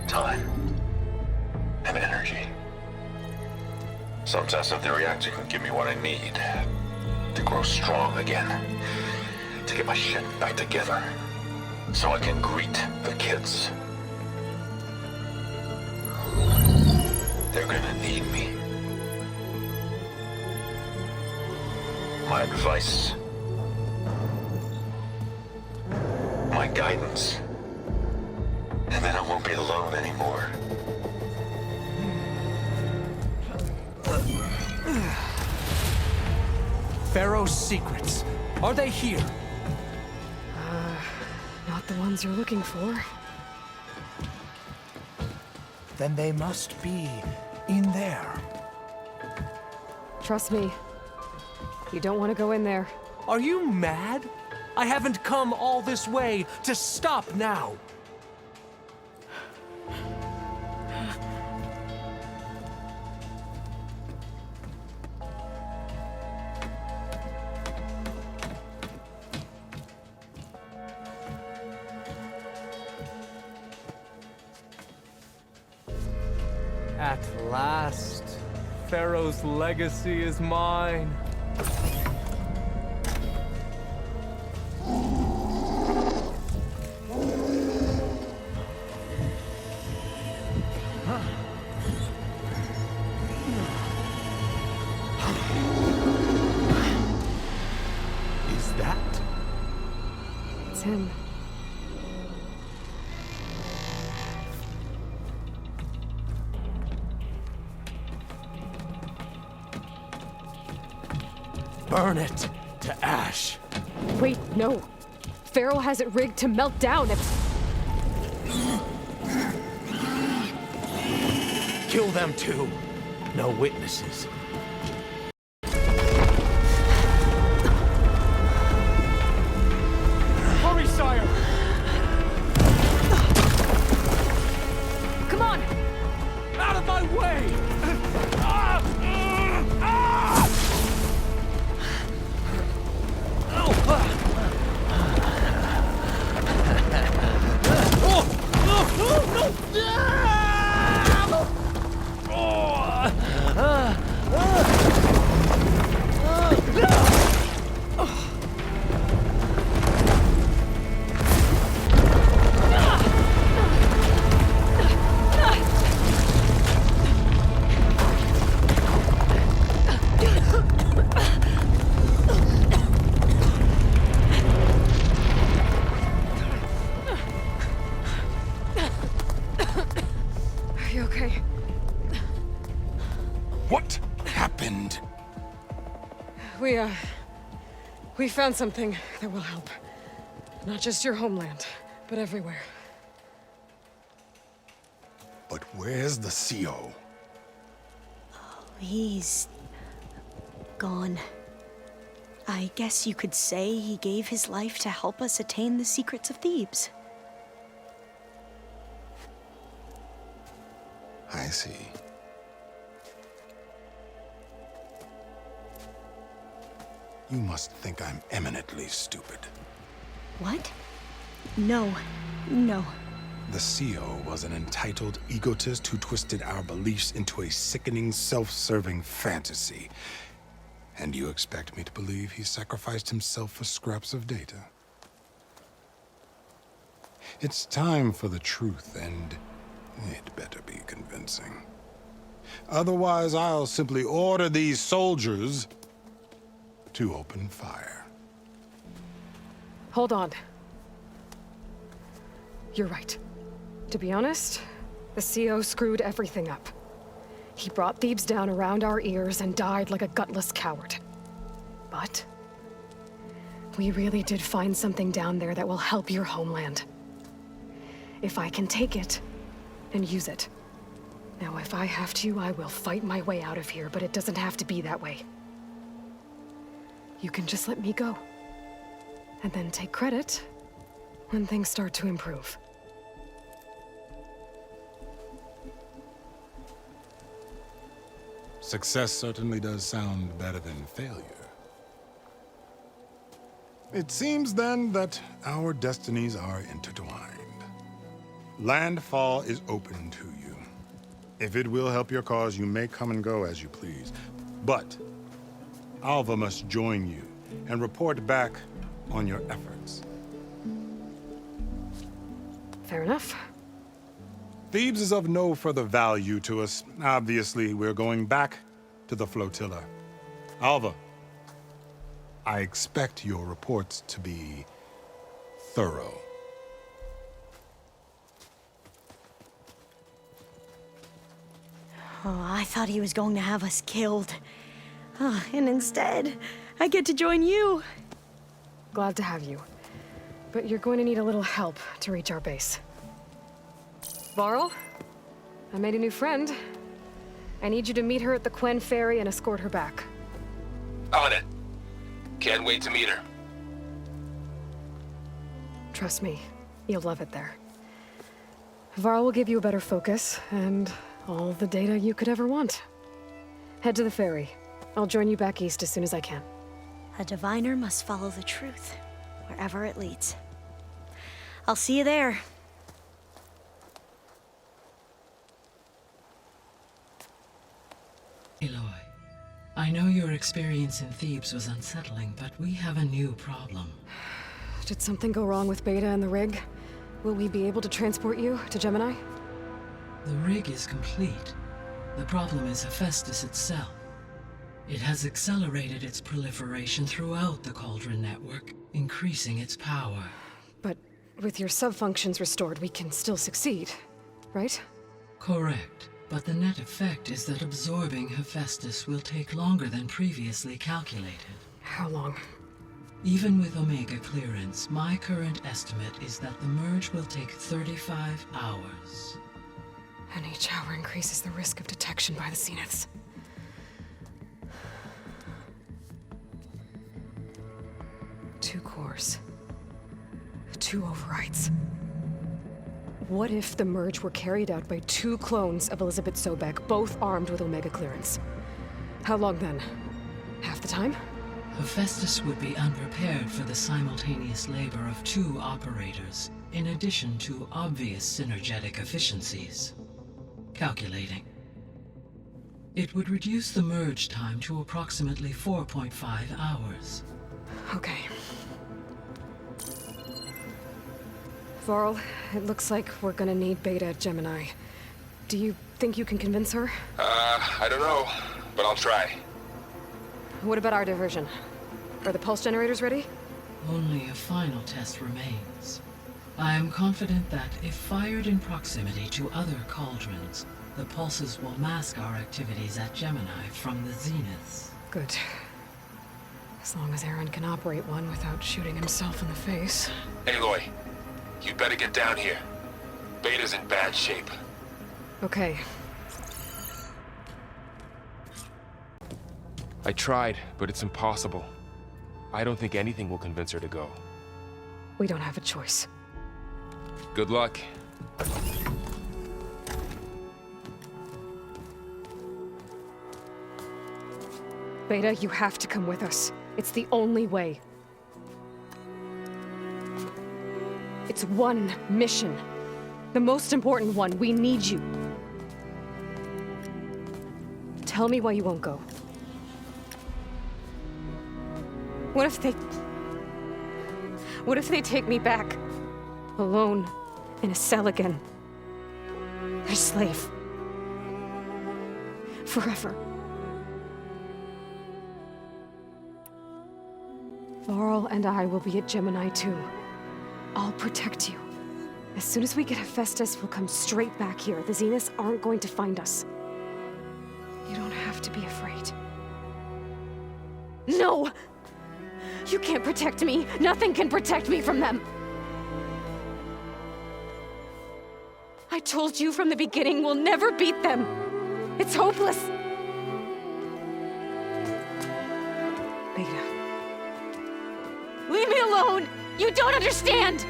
Time. And energy. Somtow said the reactor can give me what I need. To grow strong again. To get my shit back together. So I can greet the kids. They're gonna need me. My advice. My guidance. And then I won't be alone anymore. Pharaoh's secrets. Are they here? Not the ones you're looking for. Then they must be in there. Trust me. You don't want to go in there. Are you mad? I haven't come all this way to stop now. At last, Pharaoh's legacy is mine. Is that? It's him. Burn it to ash. Wait, no. Pharaoh has it rigged to melt down if... Kill them too. No witnesses. Hurry, sire! Come on! Out of my way! Are you okay? What happened? We found something that will help. Not just your homeland, but everywhere. But where's the CO? He's gone. I guess you could say he gave his life to help us attain the secrets of Thebes. I see. You must think I'm eminently stupid. What? No. No. The CO was an entitled egotist who twisted our beliefs into a sickening, self-serving fantasy. And you expect me to believe he sacrificed himself for scraps of data? It's time for the truth, and it better be convincing. Otherwise, I'll simply order these soldiers to open fire. Hold on. You're right. To be honest, the CO screwed everything up. He brought Thebes down around our ears and died like a gutless coward. But we really did find something down there that will help your homeland. If I can take it, and use it. Now, if I have to, I will fight my way out of here, but it doesn't have to be that way. You can just let me go. And then take credit when things start to improve. Success certainly does sound better than failure. It seems then that our destinies are intertwined. Landfall is open to you. If it will help your cause, you may come and go as you please. But Alva must join you and report back on your efforts. Fair enough. Thebes is of no further value to us. Obviously, we're going back to the flotilla. Alva, I expect your reports to be thorough. Oh, I thought he was going to have us killed. And instead, I get to join you. Glad to have you. But you're going to need a little help to reach our base. Varl, I made a new friend. I need you to meet her at the Quen Ferry and escort her back. On it. Can't wait to meet her. Trust me, you'll love it there. Varl will give you a better focus, and all the data you could ever want. Head to the ferry. I'll join you back east as soon as I can. A diviner must follow the truth, wherever it leads. I'll see you there. Aloy, I know your experience in Thebes was unsettling, but we have a new problem. Did something go wrong with Beta and the rig? Will we be able to transport you to Gemini? The rig is complete. The problem is Hephaestus itself. It has accelerated its proliferation throughout the Cauldron network, increasing its power. But with your subfunctions restored, we can still succeed, right? Correct. But the net effect is that absorbing Hephaestus will take longer than previously calculated. How long? Even with Omega clearance, my current estimate is that the merge will take 35 hours. And each hour increases the risk of detection by the Zeniths. Two cores. 2 overrides. What if the merge were carried out by 2 clones of Elizabeth Sobek, both armed with Omega clearance? How long then? Half the time? Hephaestus would be unprepared for the simultaneous labor of 2 operators, in addition to obvious synergetic efficiencies. Calculating. It would reduce the merge time to approximately 4.5 hours. Okay. Varl, it looks like we're gonna need Beta at Gemini. Do you think you can convince her? I don't know, but I'll try. What about our diversion? Are the pulse generators ready? Only a final test remains. I am confident that if fired in proximity to other cauldrons, the pulses will mask our activities at Gemini from the Zeniths. Good. As long as Aaron can operate one without shooting himself in the face. Aloy, you better get down here. Beta's in bad shape. Okay. I tried, but it's impossible. I don't think anything will convince her to go. We don't have a choice. Good luck. Beta, you have to come with us. It's the only way. It's one mission. The most important one. We need you. Tell me why you won't go. What if they take me back? Alone, in a cell again. Their slave. Forever. Varl and I will be at Gemini too. I'll protect you. As soon as we get Hephaestus, we'll come straight back here. The Zeniths aren't going to find us. You don't have to be afraid. No! You can't protect me. Nothing can protect me from them. I told you from the beginning we'll never beat them. It's hopeless. Beta. Leave me alone! You don't understand!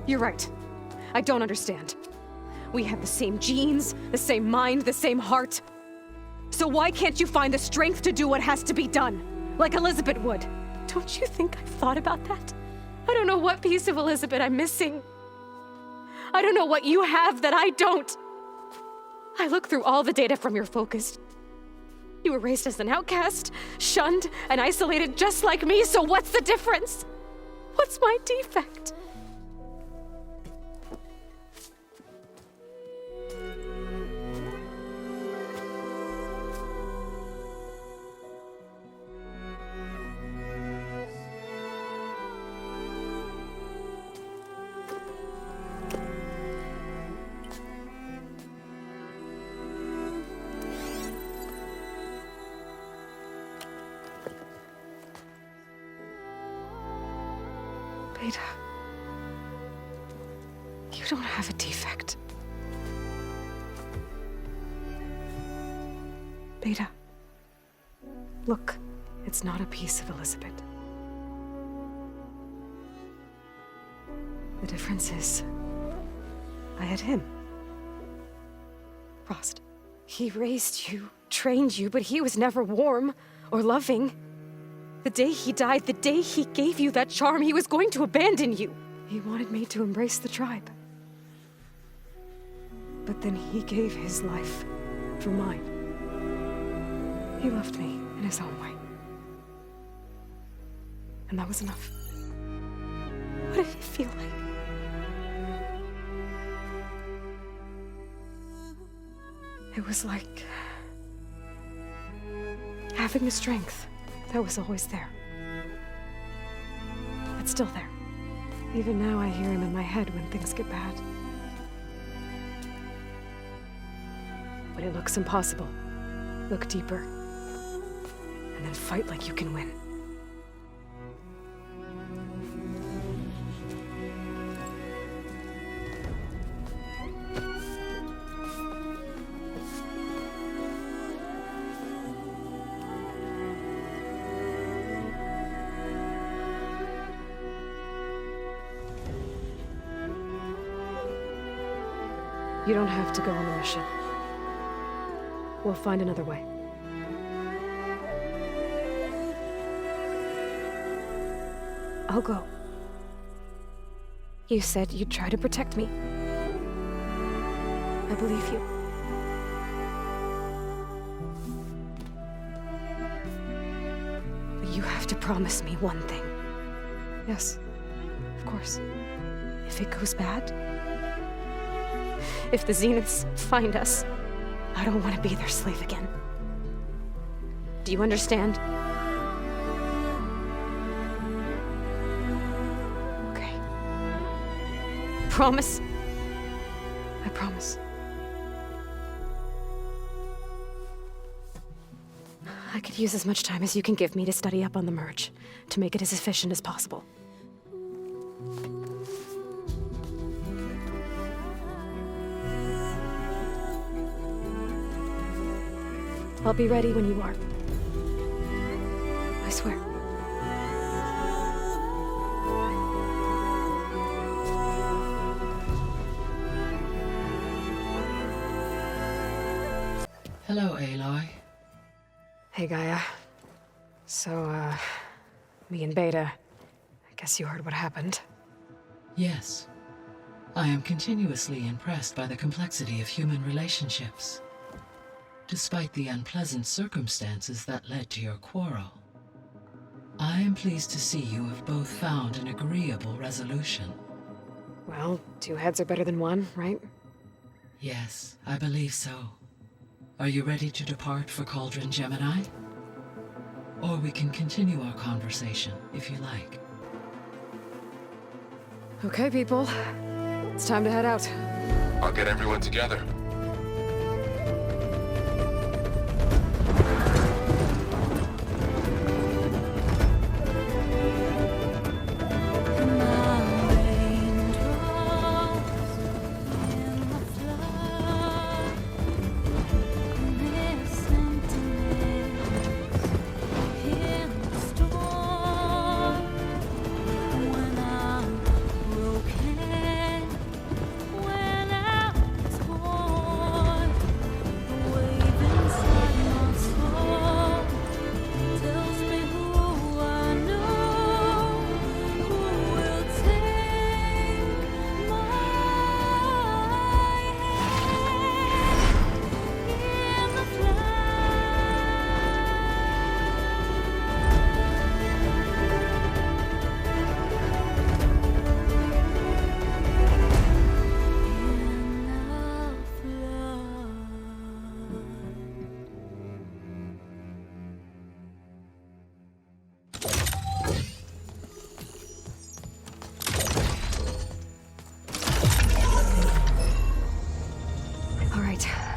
You're right. I don't understand. We have the same genes, the same mind, the same heart. So why can't you find the strength to do what has to be done? Like Elizabeth would. Don't you think I've thought about that? I don't know what piece of Elizabeth I'm missing. I don't know what you have that I don't. I look through all the data from your focus. You were raised as an outcast, shunned, and isolated just like me, so what's the difference? What's my defect? Beta, you don't have a defect. Beta, look, it's not a piece of Elizabeth. The difference is, I had him. Frost. He raised you, trained you, but he was never warm or loving. The day he died, the day he gave you that charm, he was going to abandon you. He wanted me to embrace the tribe. But then he gave his life for mine. He loved me in his own way. And that was enough. What did it feel like? It was like having the strength that was always there. It's still there. Even now I hear him in my head when things get bad. When it looks impossible, look deeper. And then fight like you can win. You don't have to go on the mission. We'll find another way. I'll go. You said you'd try to protect me. I believe you. But you have to promise me one thing. Yes, of course. If it goes bad, if the Zeniths find us, I don't want to be their slave again. Do you understand? Okay. Promise? I promise. I could use as much time as you can give me to study up on the merge, to make it as efficient as possible. I'll be ready when you are. I swear. Hello, Aloy. Hey, Gaia. So, me and Beta, I guess you heard what happened. Yes. I am continuously impressed by the complexity of human relationships. Despite the unpleasant circumstances that led to your quarrel, I am pleased to see you have both found an agreeable resolution. Well, 2 heads are better than 1, right? Yes, I believe so. Are you ready to depart for Cauldron Gemini? Or we can continue our conversation, if you like. Okay, people. It's time to head out. I'll get everyone together.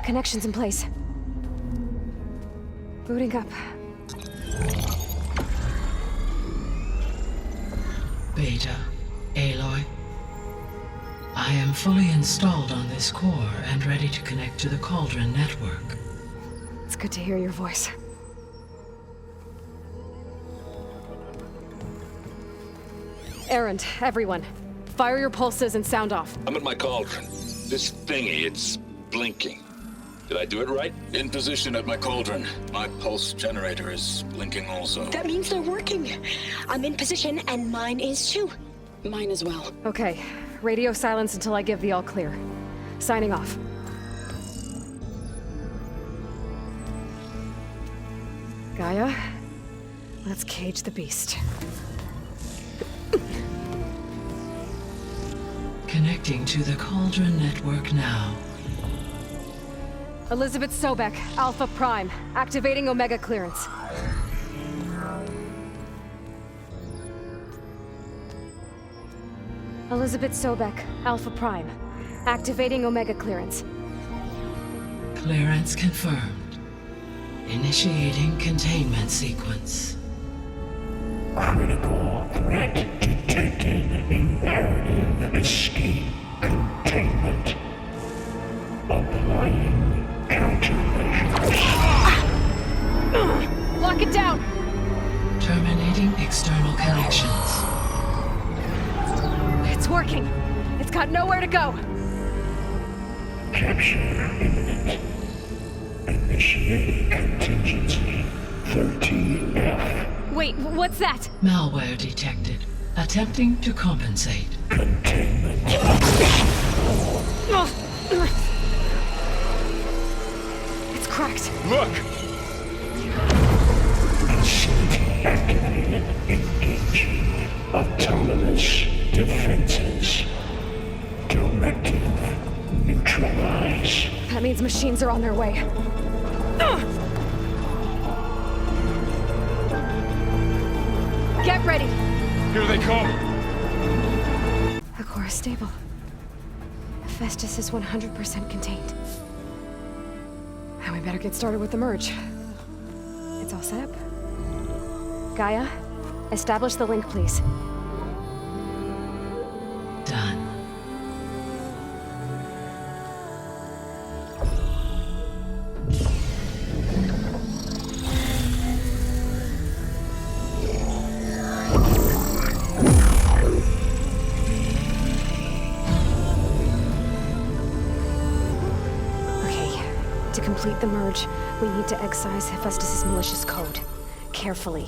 Connections in place. Booting up. Beta, Aloy. I am fully installed on this core and ready to connect to the Cauldron network. It's good to hear your voice. Erend, everyone. Fire your pulses and sound off. I'm at my cauldron. This thingy, it's blinking. Did I do it right? In position at my cauldron. My pulse generator is blinking also. That means they're working. I'm in position, and mine is too. Mine as well. Okay. Radio silence until I give the all clear. Signing off. Gaia, let's cage the beast. Connecting to the Cauldron network now. Elizabeth Sobek, Alpha Prime, activating Omega clearance. Elizabeth Sobek, Alpha Prime, activating Omega clearance. Clearance confirmed. Initiating containment sequence. Critical threat detected. Imperative escape containment. Applying countermeasures. Lock it down! Terminating external connections. It's working. It's got nowhere to go. Capture imminent. Initiating contingency 13F. Wait, what's that? Malware detected. Attempting to compensate. Containment. It's cracked. Look! Facility activated. Engaging autonomous defenses. Directive neutralize. That means machines are on their way. Get ready! Here they come! The core is stable. Hephaestus is 100% contained. Now we better get started with the merge. It's all set up. Gaia, establish the link, please. Done. To complete the merge, we need to excise Hephaestus' malicious code. Carefully.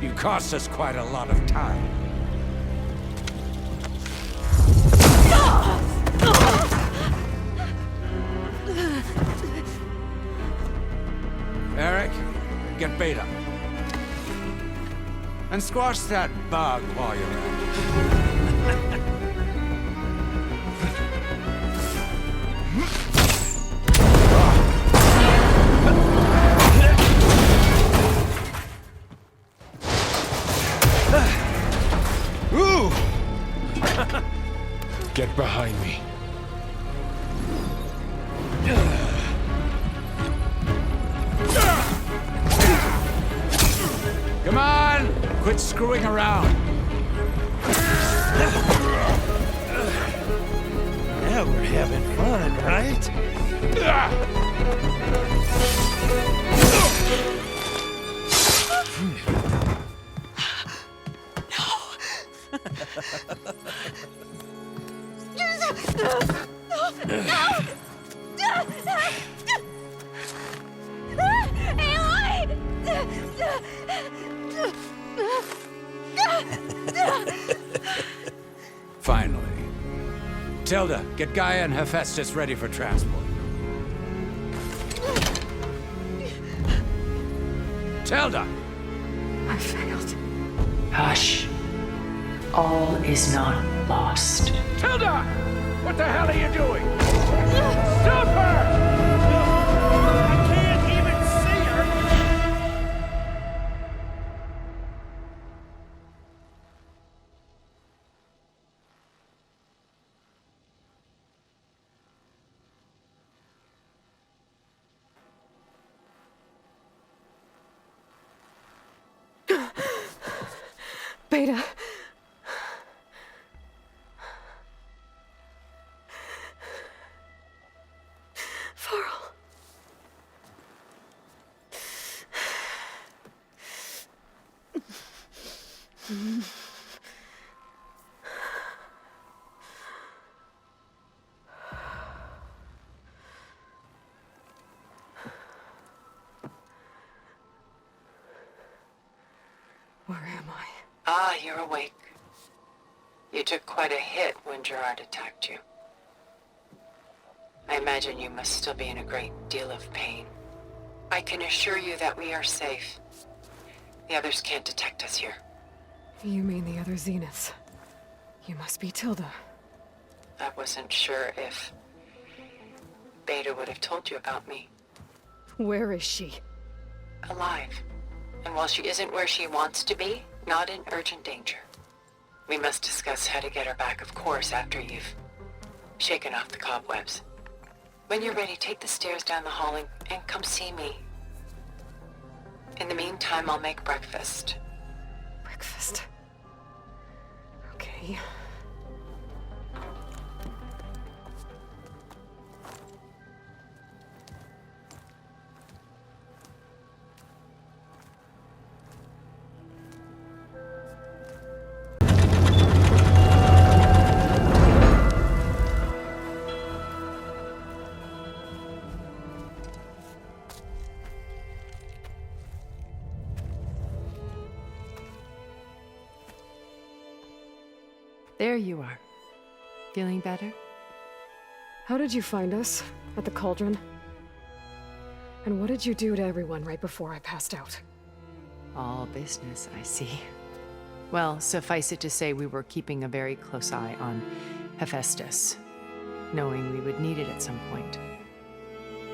You cost us quite a lot of time. Eric, get Beta. And squash that bug while you're at it. Ooh! Get behind me. Come on! Quit screwing around. Now we're having fun, right? Finally. Tilda, get Gaia and Hephaestus ready for transport. Tilda! I failed. Hush. All is not lost. Tilda! What the hell are you doing? Stop her! I can't even see her! Beta. Varl. Where am I? Ah, you're awake. You took quite a hit when Gerard attacked you. I imagine you must still be in a great deal of pain. I can assure you that we are safe. The others can't detect us here. You mean the other Zeniths? You must be Tilda. I wasn't sure if Beta would have told you about me. Where is she? Alive. And while she isn't where she wants to be, not in urgent danger. We must discuss how to get her back, of course, after you've shaken off the cobwebs. When you're ready, take the stairs down the hall and come see me. In the meantime, I'll make breakfast. Breakfast. Okay. There you are. Feeling better? How did you find us? At the cauldron? And what did you do to everyone right before I passed out? All business, I see. Well, suffice it to say we were keeping a very close eye on Hephaestus, knowing we would need it at some point.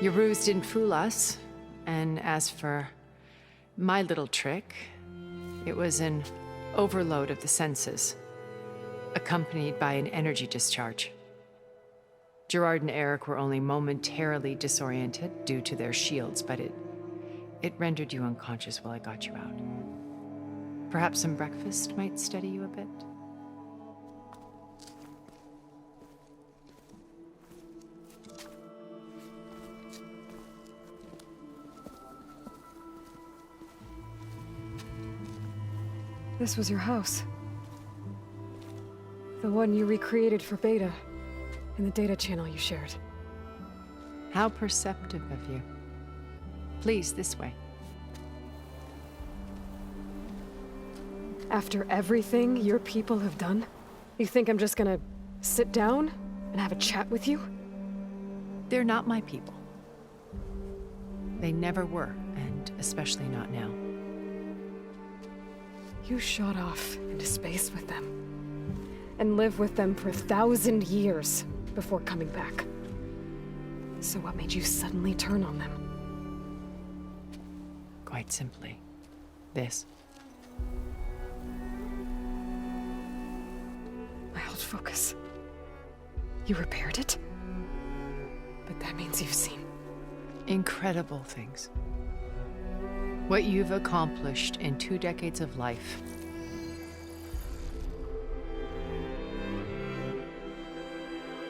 Your ruse didn't fool us, and as for my little trick, it was an overload of the senses, accompanied by an energy discharge. Gerard and Eric were only momentarily disoriented due to their shields, but it rendered you unconscious while I got you out. Perhaps some breakfast might steady you a bit? This was your house. The one you recreated for Beta, in the data channel you shared. How perceptive of you. Please, this way. After everything your people have done? You think I'm just gonna sit down and have a chat with you? They're not my people. They never were, and especially not now. You shot off into space with them, and lived with them for 1,000 years before coming back. So what made you suddenly turn on them? Quite simply, this. My old focus. You repaired it? But that means you've seen incredible things. What you've accomplished in 2 decades of life.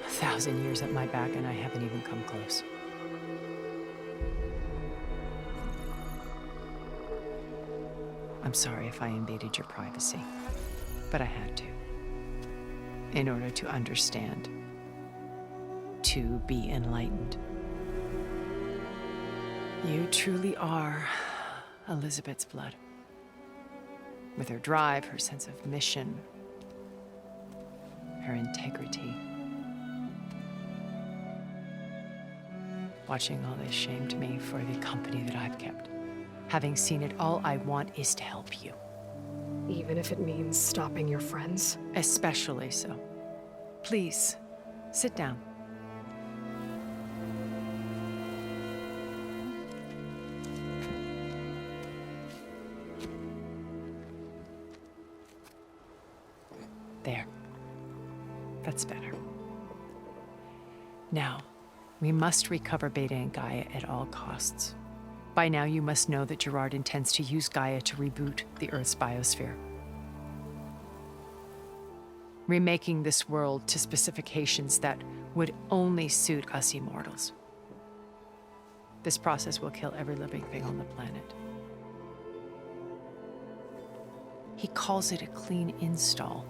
A 1,000 years at my back, and I haven't even come close. I'm sorry if I invaded your privacy, but I had to. In order to understand, to be enlightened. You truly are Elizabeth's blood. With her drive, her sense of mission, her integrity. Watching all this shamed me for the company that I've kept. Having seen it, all I want is to help you. Even if it means stopping your friends? Especially so. Please, sit down. There. That's better. Now, we must recover Beta and Gaia at all costs. By now, you must know that Gerard intends to use Gaia to reboot the Earth's biosphere. Remaking this world to specifications that would only suit us immortals. This process will kill every living thing on the planet. He calls it a clean install.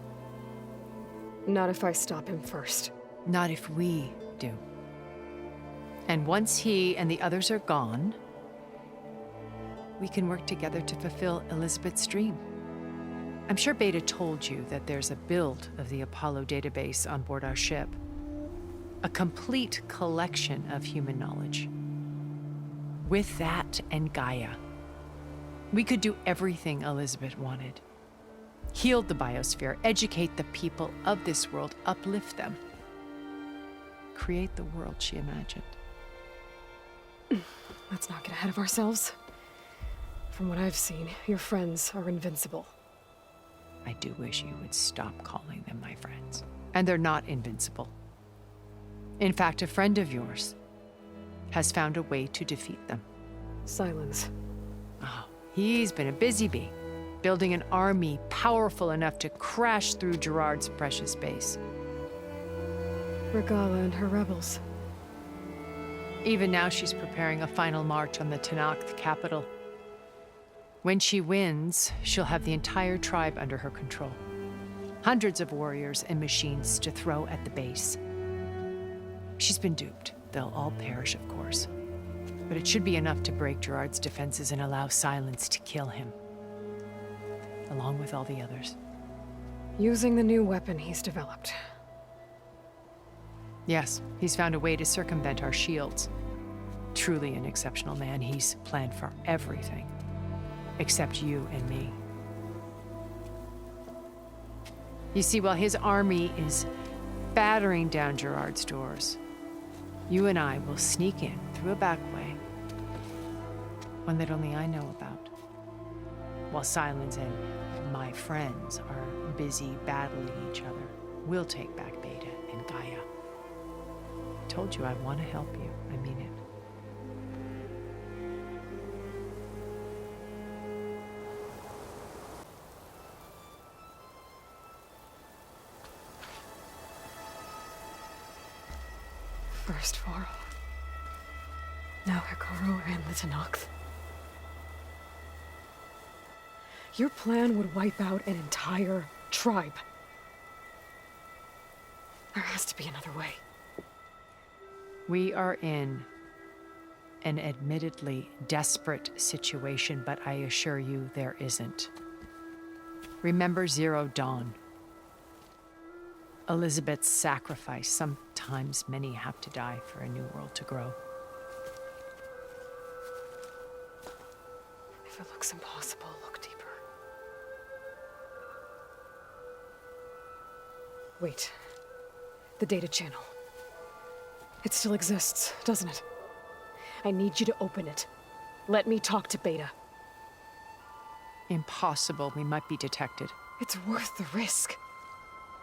Not if I stop him first. Not if we do. And once he and the others are gone, we can work together to fulfill Elizabeth's dream. I'm sure Beta told you that there's a build of the Apollo database on board our ship. A complete collection of human knowledge. With that and Gaia, we could do everything Elizabeth wanted. Heal the biosphere, educate the people of this world, uplift them. Create the world she imagined. Let's not get ahead of ourselves. From what I've seen, your friends are invincible. I do wish you would stop calling them my friends. And they're not invincible. In fact, a friend of yours has found a way to defeat them. Silence. Oh, he's been a busy bee, building an army powerful enough to crash through Gerard's precious base. Regala and her rebels. Even now, she's preparing a final march on the Tenakth capital. When she wins, she'll have the entire tribe under her control. Hundreds of warriors and machines to throw at the base. She's been duped. They'll all perish, of course. But it should be enough to break Gerard's defenses and allow Silence to kill him. Along with all the others. Using the new weapon he's developed. Yes, he's found a way to circumvent our shields. Truly an exceptional man. He's planned for everything. Except you and me. You see, while his army is battering down Gerard's doors, you and I will sneak in through a back way. One that only I know about. While Silence and my friends are busy battling each other, we'll take back Beta and Gaia. Told you I want to help you. I mean it. First Varl. Now Hekarro and the Tenakth. Your plan would wipe out an entire tribe. There has to be another way. We are in an admittedly desperate situation, but I assure you there isn't. Remember Zero Dawn. Elizabeth's sacrifice. Sometimes many have to die for a new world to grow. If it looks impossible, look deeper. Wait. The data channel. It still exists, doesn't it? I need you to open it. Let me talk to Beta. Impossible. We might be detected. It's worth the risk.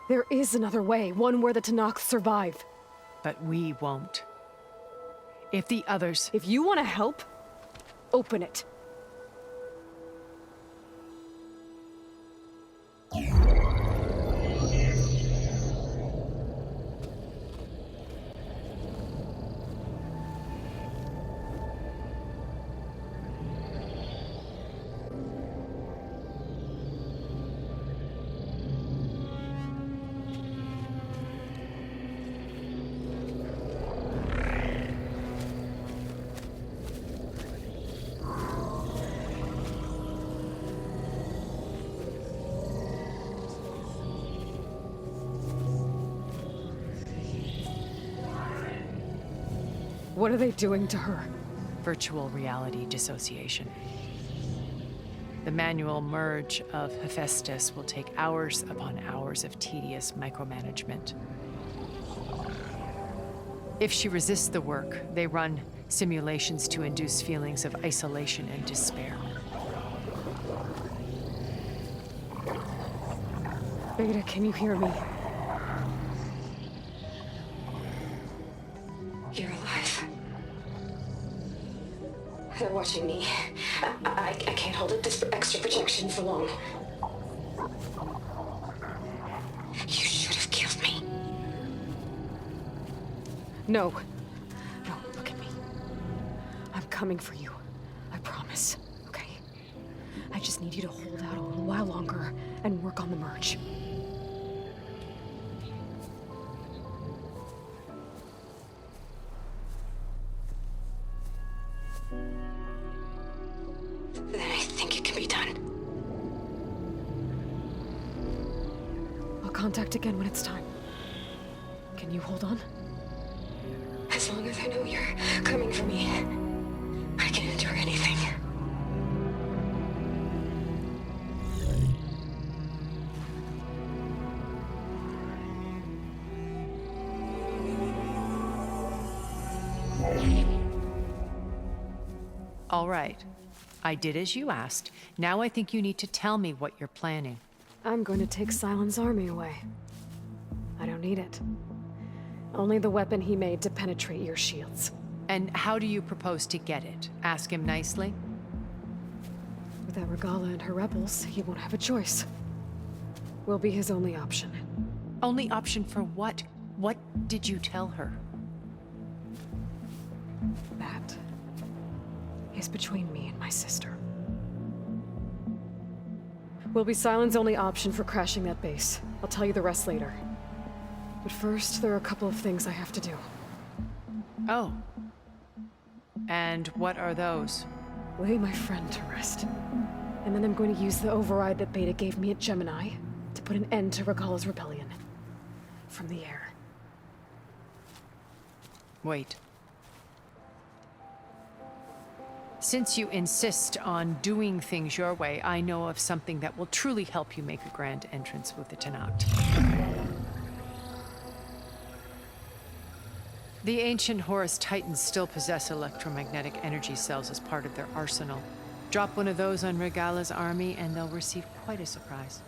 There is another way, one where the Tenakth survive. But we won't. If the others... If you want to help, open it. What are they doing to her? Virtual reality dissociation. The manual merge of Hephaestus will take hours upon hours of tedious micromanagement. If she resists the work, they run simulations to induce feelings of isolation and despair. Beta, can you hear me? You're alive. They're watching me. I can't hold up this extra protection for long. You should have killed me. No. No, look at me. I'm coming for you. I promise, okay? I just need you to hold out a little while longer and work on the merge. Then I think it can be done. I'll contact again when it's time. Can you hold on? As long as I know you're coming for me, I can endure anything. All right. I did as you asked. Now I think you need to tell me what you're planning. I'm going to take Sylens' army away. I don't need it. Only the weapon he made to penetrate your shields. And how do you propose to get it? Ask him nicely? Without Regalla and her rebels, he won't have a choice. We'll be his only option. Only option for what? What did you tell her? That is between me and my sister. Will be Sylens' only option for crashing that base. I'll tell you the rest later. But first, there are a couple of things I have to do. Oh. And what are those? Lay my friend to rest. And then I'm going to use the override that Beta gave me at Gemini to put an end to Regalla's rebellion. From the air. Wait. Since you insist on doing things your way, I know of something that will truly help you make a grand entrance with the Tenakth. The ancient Horus Titans still possess electromagnetic energy cells as part of their arsenal. Drop one of those on Regalla's army and they'll receive quite a surprise.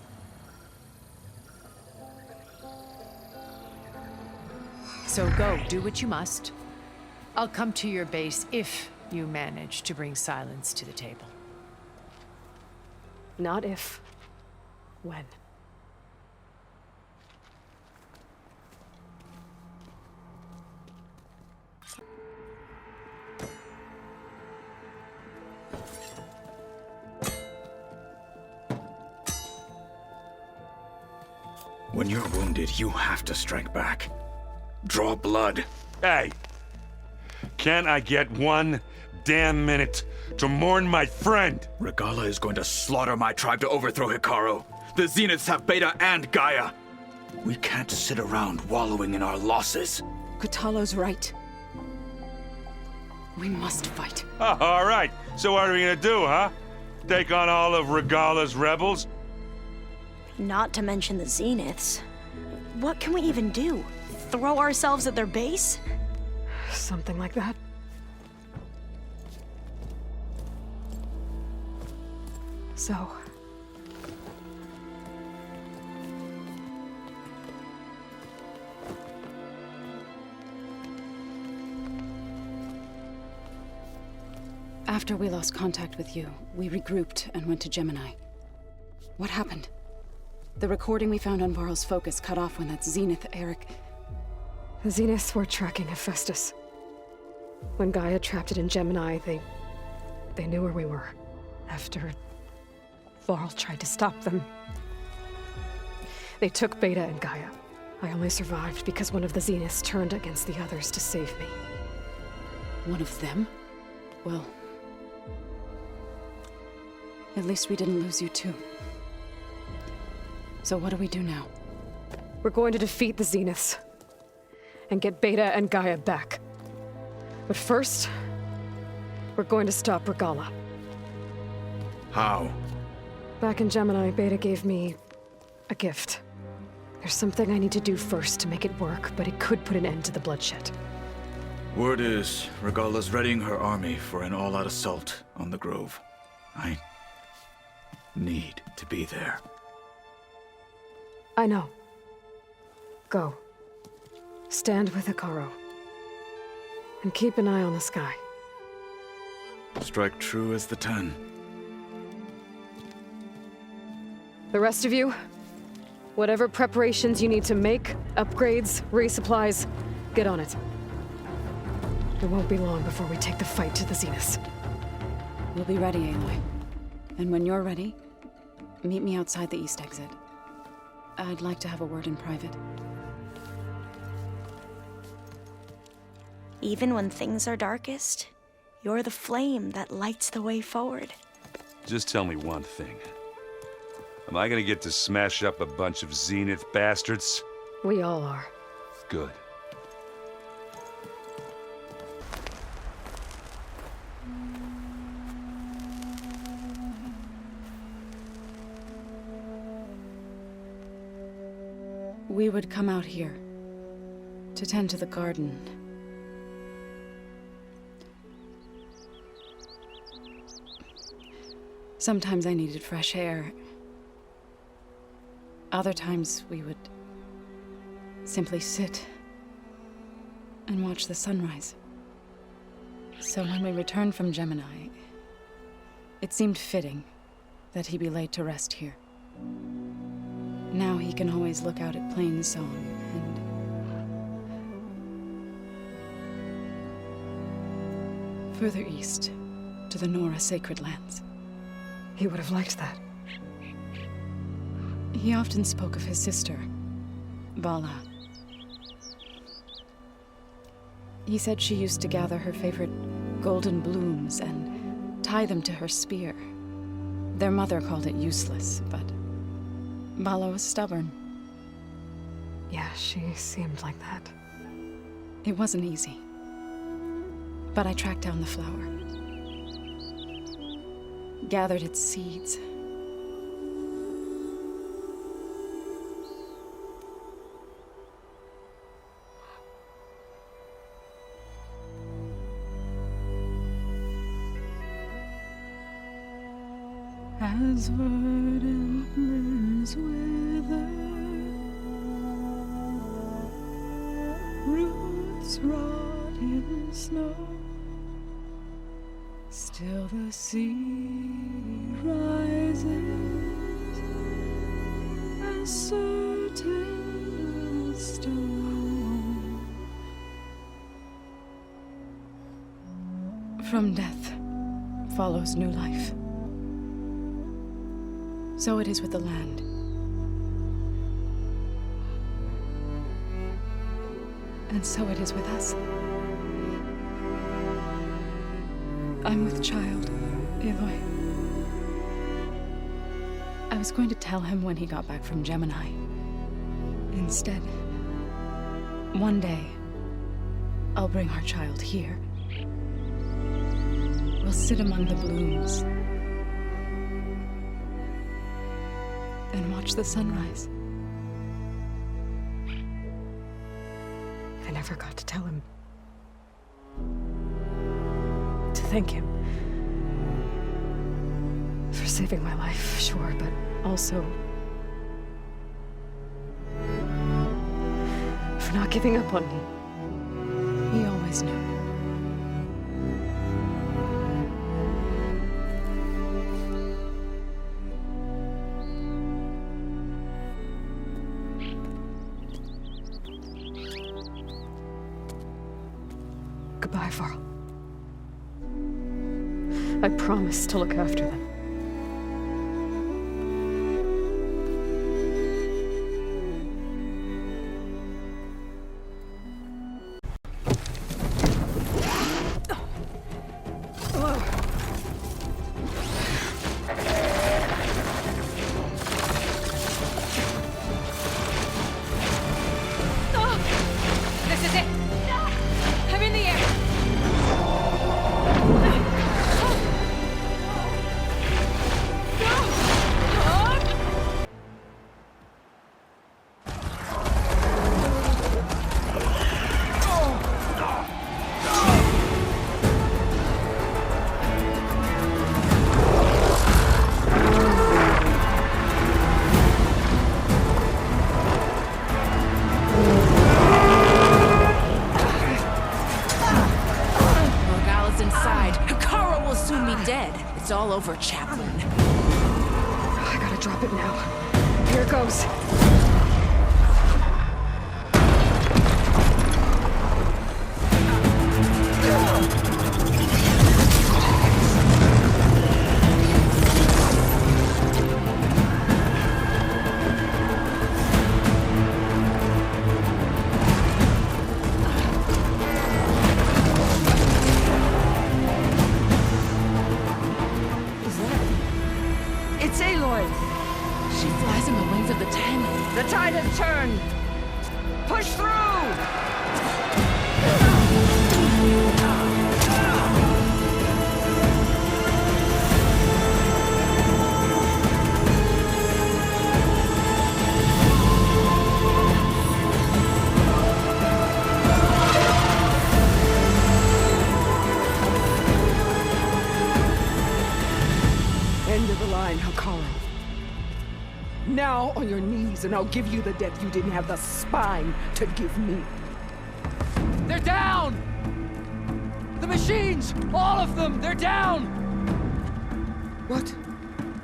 So go, do what you must. I'll come to your base if you manage to bring Sylens to the table. Not if. When. When you're wounded, you have to strike back. Draw blood. Hey! Can't I get one damn minute to mourn my friend? Regalla is going to slaughter my tribe to overthrow Hikaru. The Zeniths have Beta and Gaia. We can't sit around wallowing in our losses. Kotallo's right. We must fight. All right. So what are we gonna do, huh? Take on all of Regalla's rebels? Not to mention the Zeniths. What can we even do? Throw ourselves at their base? Something like that. So... After we lost contact with you, we regrouped and went to Gemini. What happened? The recording we found on Varl's focus cut off when that Zenith, Eric... The Zeniths were tracking Hephaestus. When Gaia trapped it in Gemini, they knew where we were. After Varl tried to stop them, they took Beta and Gaia. I only survived because one of the Zeniths turned against the others to save me. One of them? Well... at least we didn't lose you too. So what do we do now? We're going to defeat the Zeniths. And get Beta and Gaia back. But first, we're going to stop Regalla. How? Back in Gemini, Beta gave me a gift. There's something I need to do first to make it work, but it could put an end to the bloodshed. Word is, Regalla's readying her army for an all-out assault on the Grove. I need to be there. I know. Go. Stand with Hekarro. And keep an eye on the sky. Strike true as the 10. The rest of you, whatever preparations you need to make, upgrades, resupplies, get on it. It won't be long before we take the fight to the Zeniths. We'll be ready, Aloy. And when you're ready, meet me outside the east exit. I'd like to have a word in private. Even when things are darkest, you're the flame that lights the way forward. Just tell me one thing. Am I gonna get to smash up a bunch of Zenith bastards? We all are. Good. We would come out here to tend to the garden. Sometimes I needed fresh air. Other times we would simply sit and watch the sunrise. So when we returned from Gemini, it seemed fitting that he be laid to rest here. Now he can always look out at Plain Zone and further east to the Nora Sacred Lands. He would have liked that. He often spoke of his sister, Vala. He said she used to gather her favorite golden blooms and tie them to her spear. Their mother called it useless, but Vala was stubborn. Yeah, she seemed like that. It wasn't easy. But I tracked down the flower. Gathered its seeds. As verdant limbs wither, roots rot in snow, still the sea rises as certain as stone. From death follows new life. So it is with the land. And so it is with us. I'm with child, Aloy. I was going to tell him when he got back from Gemini. Instead, one day, I'll bring our child here. We'll sit among the blooms and watch the sunrise. I never got to tell him. To thank him. For saving my life, sure, but also for not giving up on me. He always knew. Goodbye, Varl. I promise to look after them. This is it! I'm in the air! Morgala's inside. Kara will soon be dead. It's all over, Chaplain. I gotta drop it now. Here it goes. It's Aloy. She flies in the wings of the Ten. The tide has turned. Push through! End of the line, Hakara. Now on your knees, and I'll give you the death you didn't have the spine to give me. They're down! The machines! All of them! They're down! What?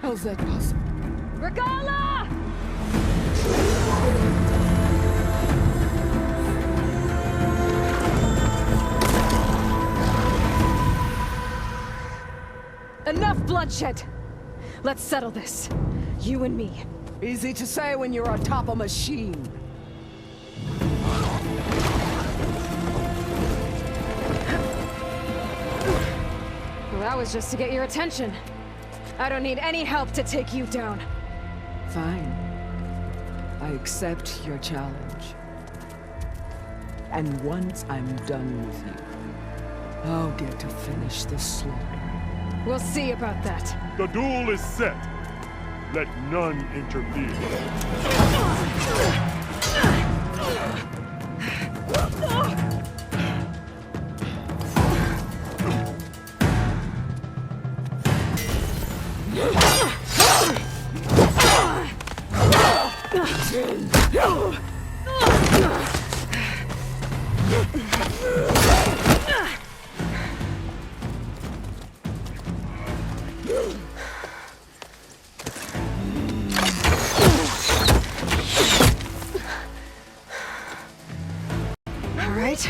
How's that possible? Regala! Enough bloodshed! Let's settle this. You and me. Easy to say when you're atop a machine. Well, that was just to get your attention. I don't need any help to take you down. Fine. I accept your challenge. And once I'm done with you, I'll get to finish the slaughter. We'll see about that. The duel is set. Let none interfere. All right.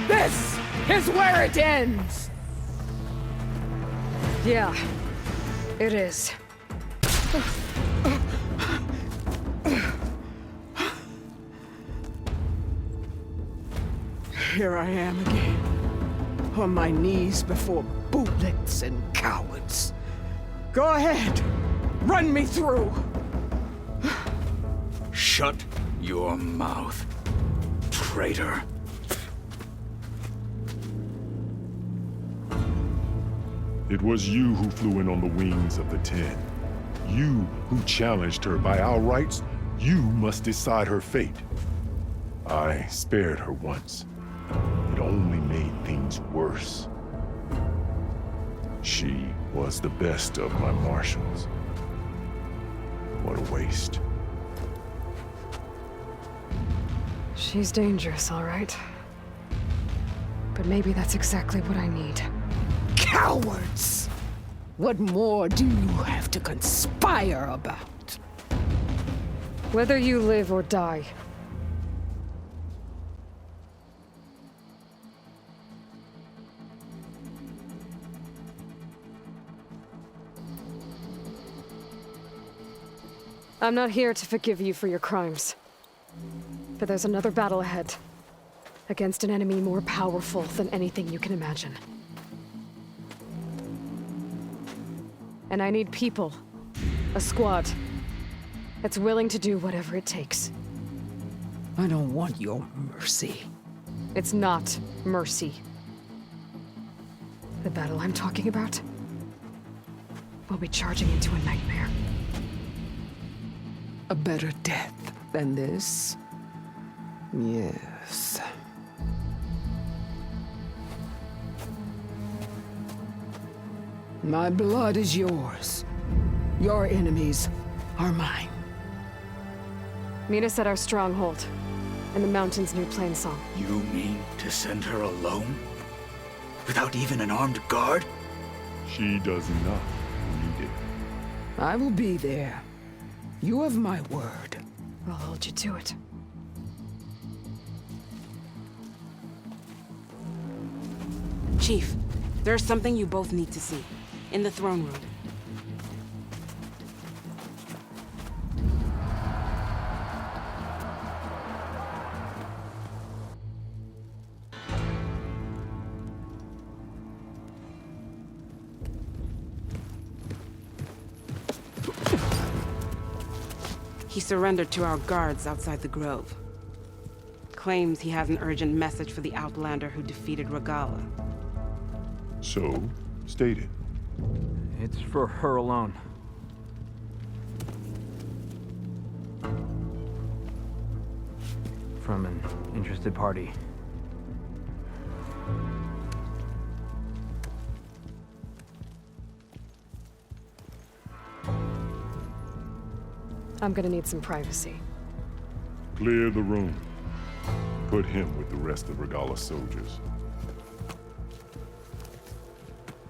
This is where where it ends. Yeah, it is. Here I am again, on my knees before bootlets and cowards. Go ahead, run me through. Shut your mouth, traitor. It was you who flew in on the wings of the Ten. You who challenged her by our rights. You must decide her fate. I spared her once. It only made things worse. She was the best of my marshals. What a waste. She's dangerous, all right. But maybe that's exactly what I need. Cowards! What more do you have to conspire about? Whether you live or die. I'm not here to forgive you for your crimes. But there's another battle ahead. Against an enemy more powerful than anything you can imagine. And I need people. A squad. That's willing to do whatever it takes. I don't want your mercy. It's not mercy. The battle I'm talking about will be charging into a nightmare. A better death than this? Yes. My blood is yours. Your enemies are mine. Meet us at our stronghold, in the mountains near Plainsong. You mean to send her alone? Without even an armed guard? She does not need it. I will be there. You have my word. I'll hold you to it. Chief, there's something you both need to see. In the throne room. He surrendered to our guards outside the grove. Claims he has an urgent message for the Outlander who defeated Regalla. So, state it. It's for her alone. From an interested party. I'm gonna need some privacy. Clear the room. Put him with the rest of Regalla's soldiers.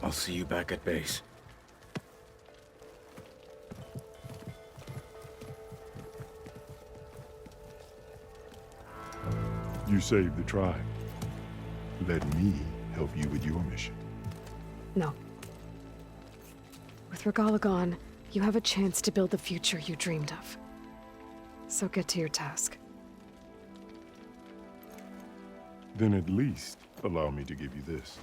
I'll see you back at base. You saved the tribe. Let me help you with your mission. No. With Regalla gone, you have a chance to build the future you dreamed of. So get to your task. Then at least allow me to give you this.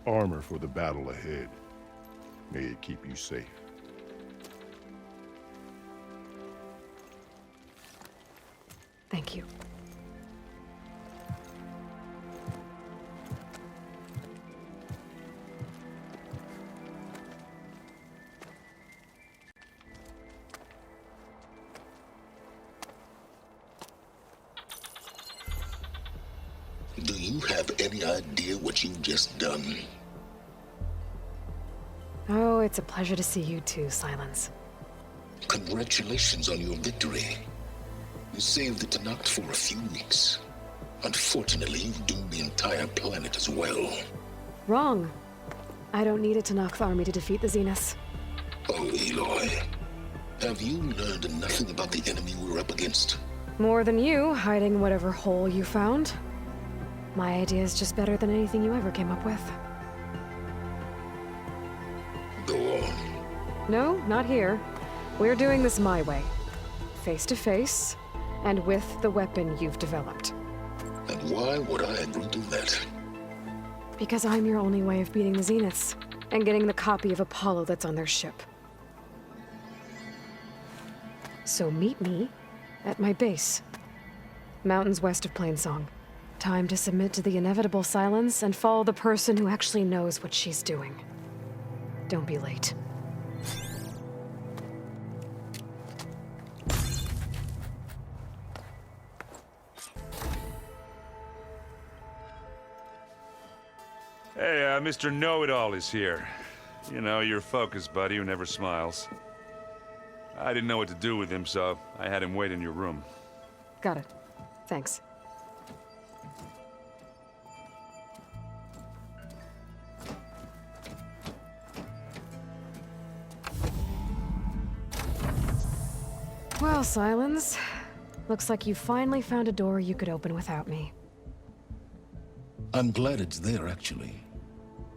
Armor for the battle ahead. May it keep you safe. Thank you. Do you have any idea what you've just done? Oh, it's a pleasure to see you too, Silence. Congratulations on your victory. You saved the Tenakth for a few weeks. Unfortunately, you've doomed the entire planet as well. Wrong. I don't need a Tenakth army to defeat the Zeniths. Oh, Aloy. Have you learned nothing about the enemy we're up against? More than you, hiding whatever hole you found. My idea is just better than anything you ever came up with. Go on. No, not here. We're doing this my way. Face to face, and with the weapon you've developed. And why would I agree to that? Because I'm your only way of beating the Zeniths, and getting the copy of Apollo that's on their ship. So meet me at my base. Mountains west of Plainsong. Time to submit to the inevitable silence and follow the person who actually knows what she's doing. Don't be late. Hey, Mr. Know-It-All is here. You know, your focus buddy who never smiles. I didn't know what to do with him, so I had him wait in your room. Got it. Thanks. Well, Silence. Looks like you finally found a door you could open without me. I'm glad it's there, actually.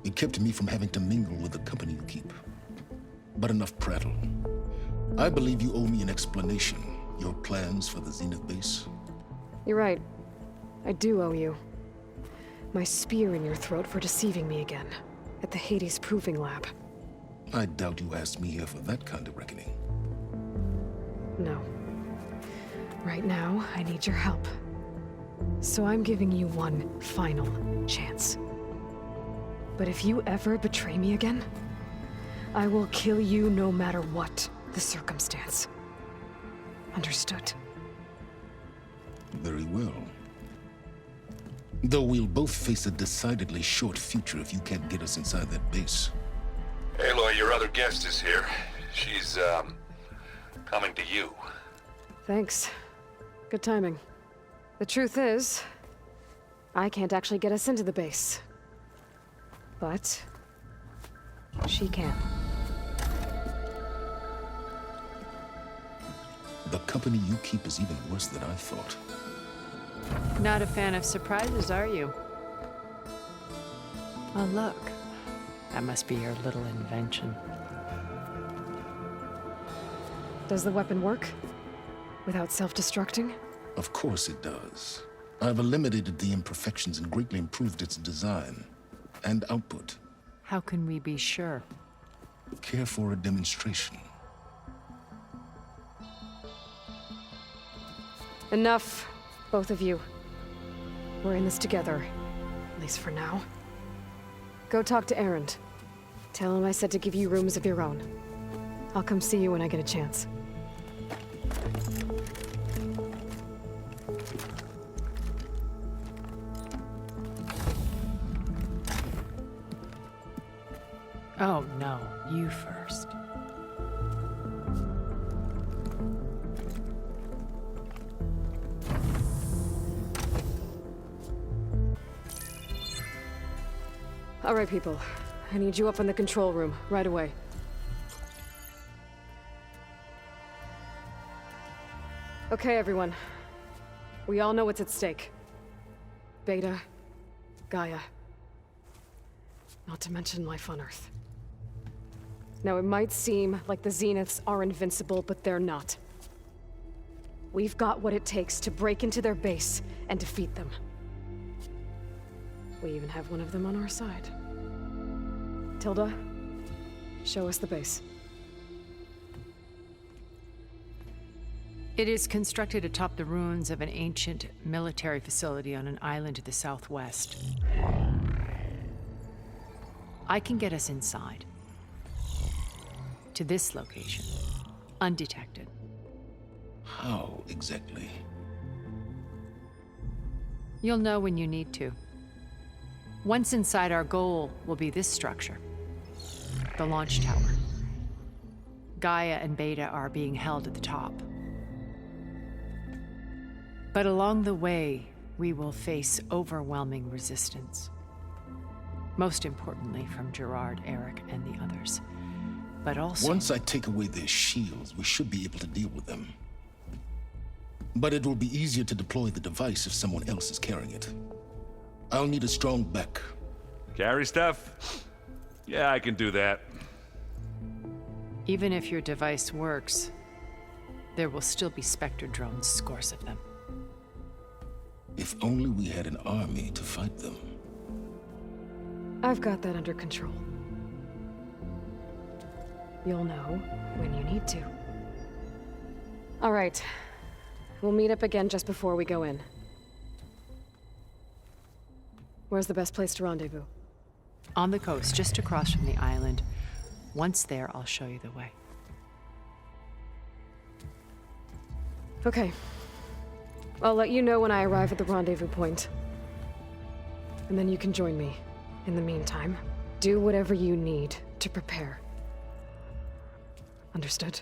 It kept me from having to mingle with the company you keep. But enough prattle. I believe you owe me an explanation. Your plans for the Zenith base? You're right. I do owe you. My spear in your throat for deceiving me again. At the Hades Proving Lab. I doubt you asked me here for that kind of reckoning. No. Right now, I need your help. So I'm giving you one final chance. But if you ever betray me again, I will kill you no matter what the circumstance. Understood? Very well. Though we'll both face a decidedly short future if you can't get us inside that base. Aloy, your other guest is here. She's, coming to you. Thanks. Good timing. The truth is, I can't actually get us into the base. But she can. The company you keep is even worse than I thought. Not a fan of surprises, are you? Oh, look. That must be your little invention. Does the weapon work? Without self-destructing? Of course it does. I've eliminated the imperfections and greatly improved its design and output. How can we be sure? Care for a demonstration? Enough, both of you. We're in this together, at least for now. Go talk to Erend. Tell him I said to give you rooms of your own. I'll come see you when I get a chance. Oh, no. You first. All right, people. I need you up in the control room, right away. Okay, everyone. We all know what's at stake. Beta, Gaia. Not to mention life on Earth. Now, it might seem like the Zeniths are invincible, but they're not. We've got what it takes to break into their base and defeat them. We even have one of them on our side. Tilda, show us the base. It is constructed atop the ruins of an ancient military facility on an island to the southwest. I can get us inside. To this location. Undetected. How exactly? You'll know when you need to. Once inside, our goal will be this structure. The launch tower. Gaia and Beta are being held at the top. But along the way, we will face overwhelming resistance. Most importantly from Gerard, Eric, and the others. But also... Once I take away their shields, we should be able to deal with them. But it will be easier to deploy the device if someone else is carrying it. I'll need a strong back. Carry stuff? Yeah, I can do that. Even if your device works, there will still be Spectre drones, scores of them. If only we had an army to fight them. I've got that under control. You'll know when you need to. All right. We'll meet up again just before we go in. Where's the best place to rendezvous? On the coast, just across from the island. Once there, I'll show you the way. Okay. I'll let you know when I arrive at the rendezvous point. And then you can join me. In the meantime, do whatever you need to prepare. Understood?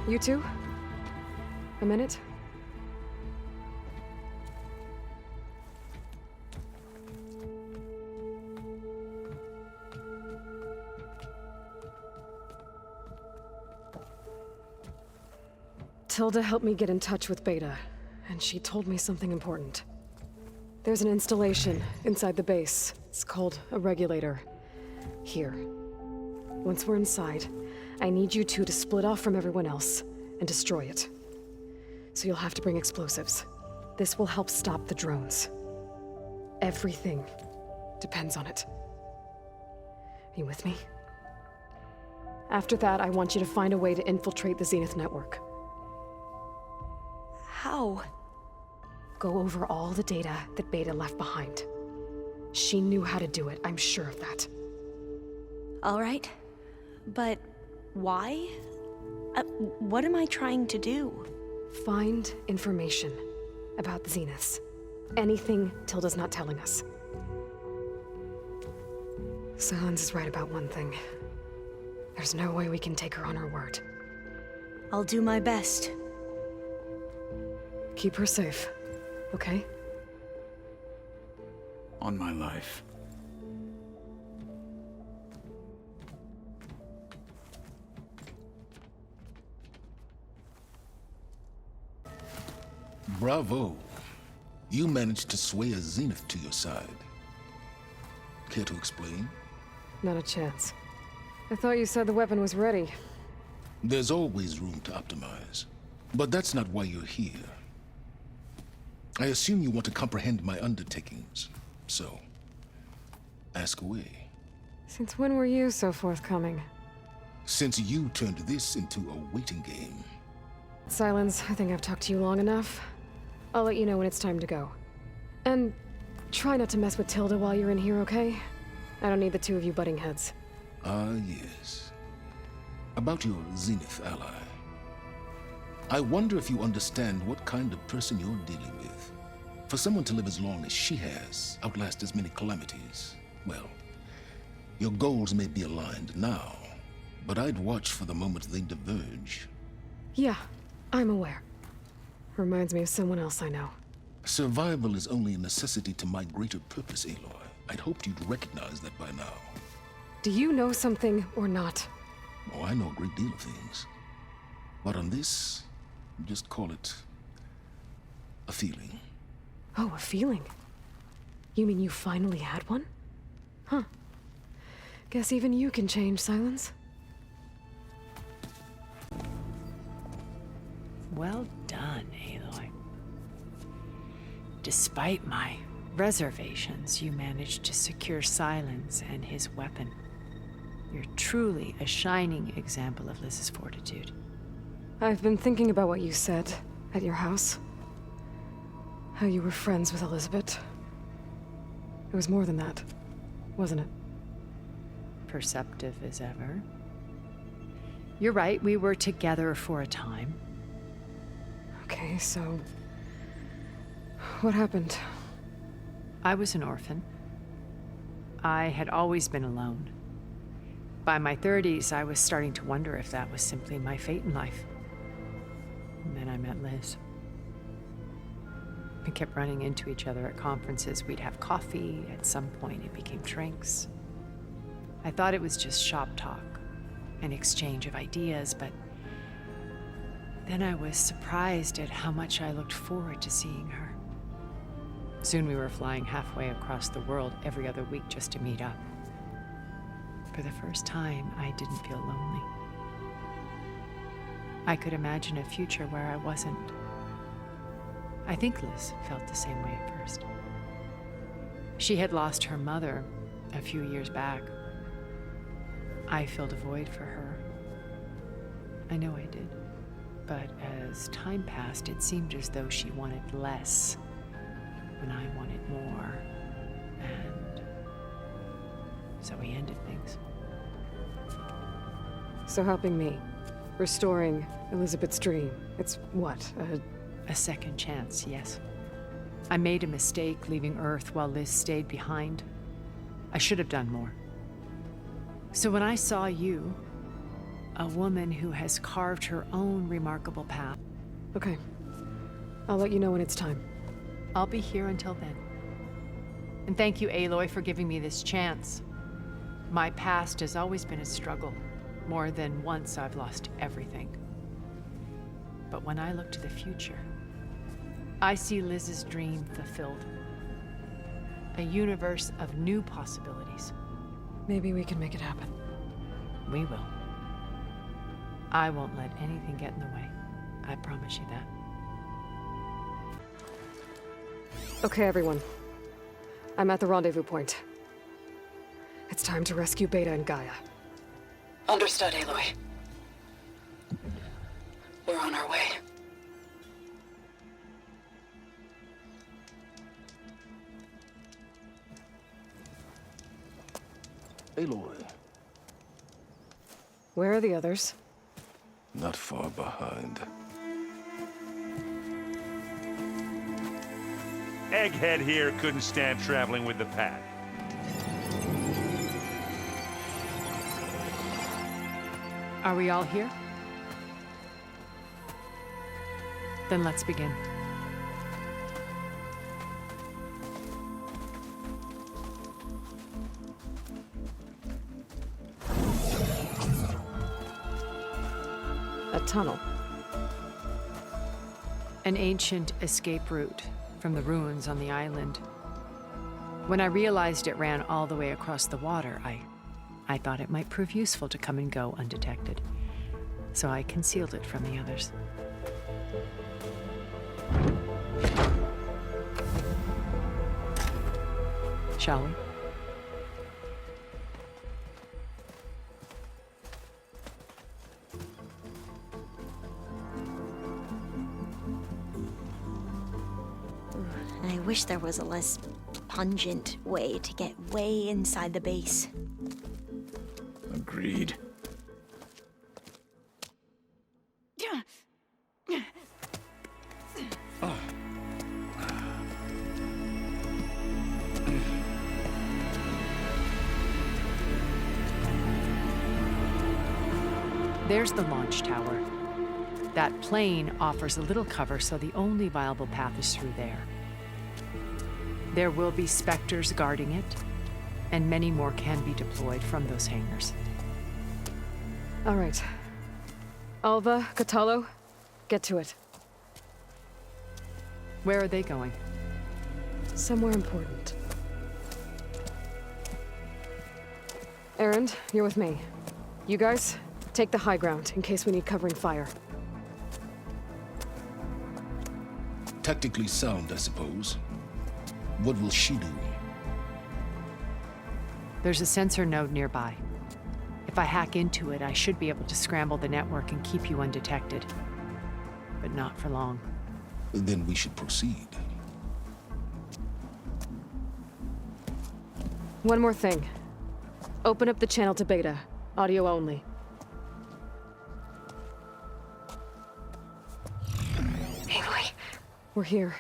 You two? A minute? Tilda helped me get in touch with Beta, and she told me something important. There's an installation inside the base. It's called a regulator. Here. Once we're inside, I need you two to split off from everyone else and destroy it. So you'll have to bring explosives. This will help stop the drones. Everything depends on it. Are you with me? After that, I want you to find a way to infiltrate the Zenith network. How? Go over all the data that Beta left behind. She knew how to do it, I'm sure of that. All right. But why? What am I trying to do? Find information about the Zeniths. Anything Tilda's not telling us. Silence is right about one thing. There's no way we can take her on her word. I'll do my best. Keep her safe, okay? On my life. Bravo. You managed to sway a Zenith to your side. Care to explain? Not a chance. I thought you said the weapon was ready. There's always room to optimize. But that's not why you're here. I assume you want to comprehend my undertakings. So, ask away. Since when were you so forthcoming? Since you turned this into a waiting game. Silence, I think I've talked to you long enough. I'll let you know when it's time to go. And try not to mess with Tilda while you're in here, okay? I don't need the two of you butting heads. Ah, yes. About your Zenith ally. I wonder if you understand what kind of person you're dealing with. For someone to live as long as she has, outlast as many calamities, well, your goals may be aligned now, but I'd watch for the moment they diverge. Yeah, I'm aware. Reminds me of someone else I know. Survival is only a necessity to my greater purpose, Aloy. I'd hoped you'd recognize that by now. Do you know something or not? Oh, I know a great deal of things. But on this, just call it a feeling. Oh, a feeling? You mean you finally had one? Huh. Guess even you can change, Silence. Well done, Aloy. Despite my reservations, you managed to secure Silence and his weapon. You're truly a shining example of Liz's fortitude. I've been thinking about what you said at your house. How you were friends with Elizabeth. It was more than that, wasn't it? Perceptive as ever. You're right, we were together for a time. Okay, so... what happened? I was an orphan. I had always been alone. By my 30s, I was starting to wonder if that was simply my fate in life. And then I met Liz. We kept running into each other at conferences. We'd have coffee. At some point, it became drinks. I thought it was just shop talk, an exchange of ideas, but then I was surprised at how much I looked forward to seeing her. Soon we were flying halfway across the world every other week just to meet up. For the first time, I didn't feel lonely. I could imagine a future where I wasn't. I think Liz felt the same way at first. She had lost her mother a few years back. I filled a void for her. I know I did. But as time passed, it seemed as though she wanted less when I wanted more. And so we ended things. So helping me, restoring Elizabeth's dream, it's what, a second chance, yes. I made a mistake leaving Earth while Liz stayed behind. I should have done more. So when I saw you, a woman who has carved her own remarkable path. Okay. I'll let you know when it's time. I'll be here until then. And thank you, Aloy, for giving me this chance. My past has always been a struggle. More than once I've lost everything. But when I look to the future, I see Liz's dream fulfilled. A universe of new possibilities. Maybe we can make it happen. We will. I won't let anything get in the way. I promise you that. Okay, everyone. I'm at the rendezvous point. It's time to rescue Beta and Gaia. Understood, Aloy. We're on our way. Aloy. Where are the others? Not far behind. Egghead here couldn't stand traveling with the pack. Are we all here? Then let's begin. A tunnel. An ancient escape route from the ruins on the island. When I realized it ran all the way across the water, I thought it might prove useful to come and go undetected. So I concealed it from the others. Shall we? I wish there was a less pungent way to get way inside the base. Agreed. There's the launch tower. That plane offers a little cover, so the only viable path is through there. There will be Spectres guarding it, and many more can be deployed from those hangars. All right. Alva, Kotallo, get to it. Where are they going? Somewhere important. Erend, you're with me. You guys, take the high ground in case we need covering fire. Tactically sound, I suppose. What will she do? There's a sensor node nearby. If I hack into it, I should be able to scramble the network and keep you undetected. But not for long. Then we should proceed. One more thing. Open up the channel to Beta. Audio only. Aloy. We're here,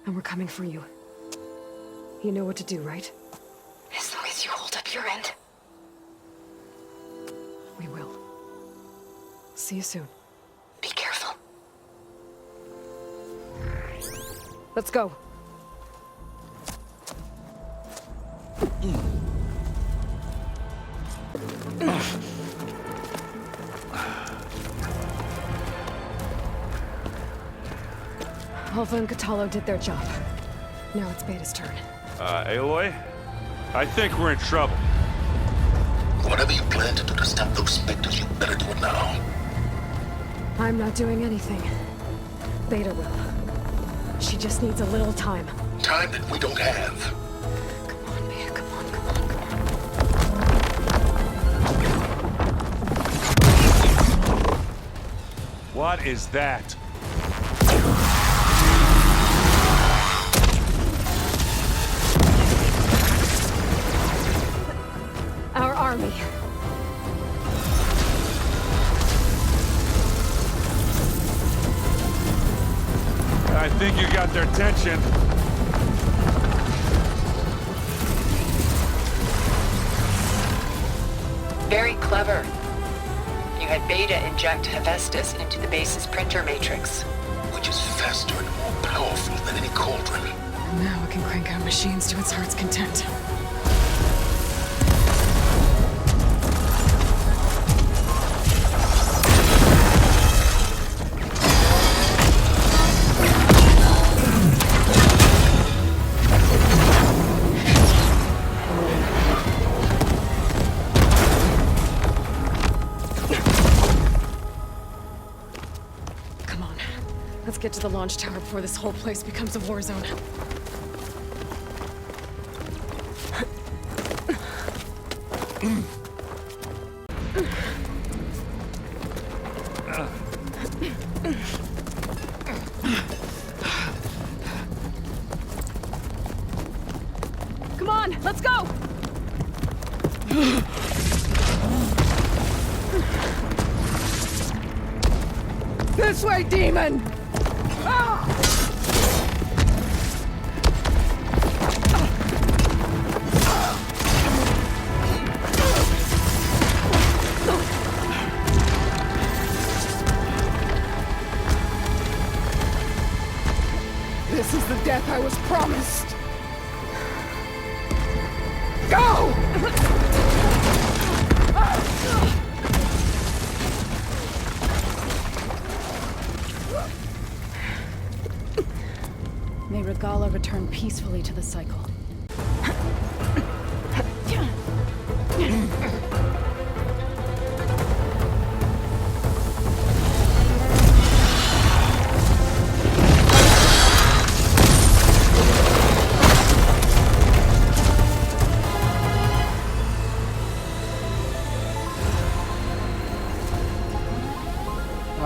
and we're coming for you. You know what to do, right? As long as you hold up your end. We will. See you soon. Be careful. Let's go. Alpha and Katalo did their job. Now it's Beta's turn. Aloy? I think we're in trouble. Whatever you plan to do to stop those specters, you better do it now. I'm not doing anything. Beta will. She just needs a little time. Time that we don't have. Come on, Beta, come on, come on, come on. What is that? Our army. I think you got their attention. Very clever. You had Beta inject Hephaestus into the base's printer matrix. Which is faster and more powerful than any cauldron. Now it can crank out machines to its heart's content. Let's get to the launch tower before this whole place becomes a war zone. Come on, let's go! This way, demon! This is the death I was promised. Go! May Regalla return peacefully to the cycle.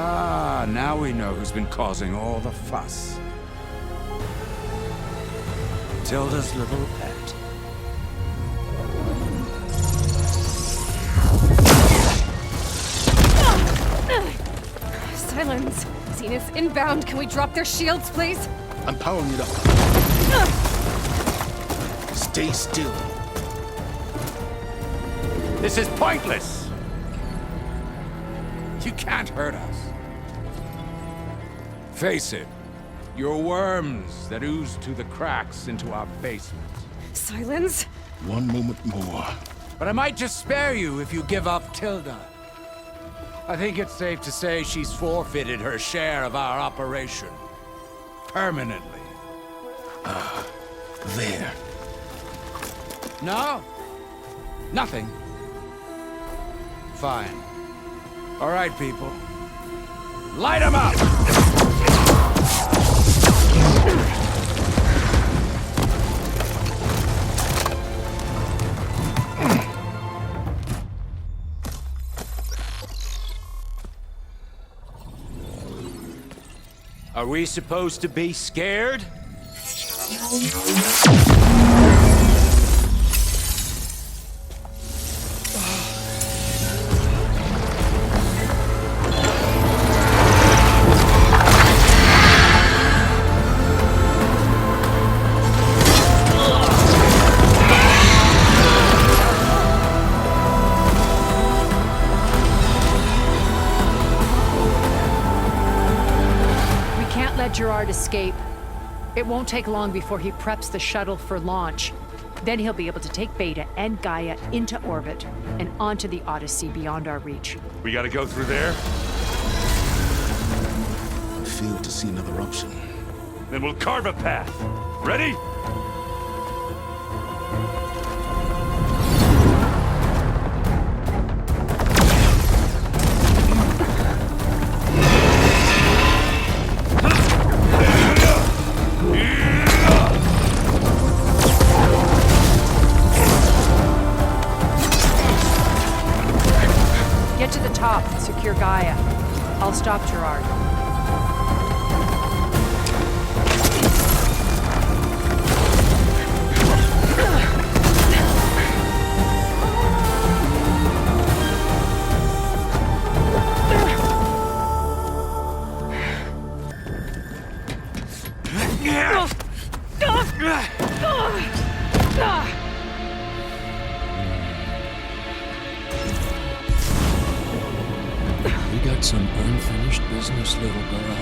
Ah, now we know who's been causing all the fuss. Tilda's little pet. Silence! Zenith's inbound. Can we drop their shields, please? I'm powering it up. Stay still. This is pointless! You can't hurt us. Face it. You're worms that ooze to the cracks into our basement. Silence? One moment more. But I might just spare you if you give up Tilda. I think it's safe to say she's forfeited her share of our operation. Permanently. There. No? Nothing. Fine. All right, people. Light 'em up! Are we supposed to be scared? Let Gerard escape. It won't take long before he preps the shuttle for launch. Then he'll be able to take Beta and Gaia into orbit and onto the Odyssey beyond our reach. We gotta go through there? I fail to see another option. then we'll carve a path. Ready? Get to the top and secure Gaia. I'll stop Gerard. You got some unfinished business, little girl.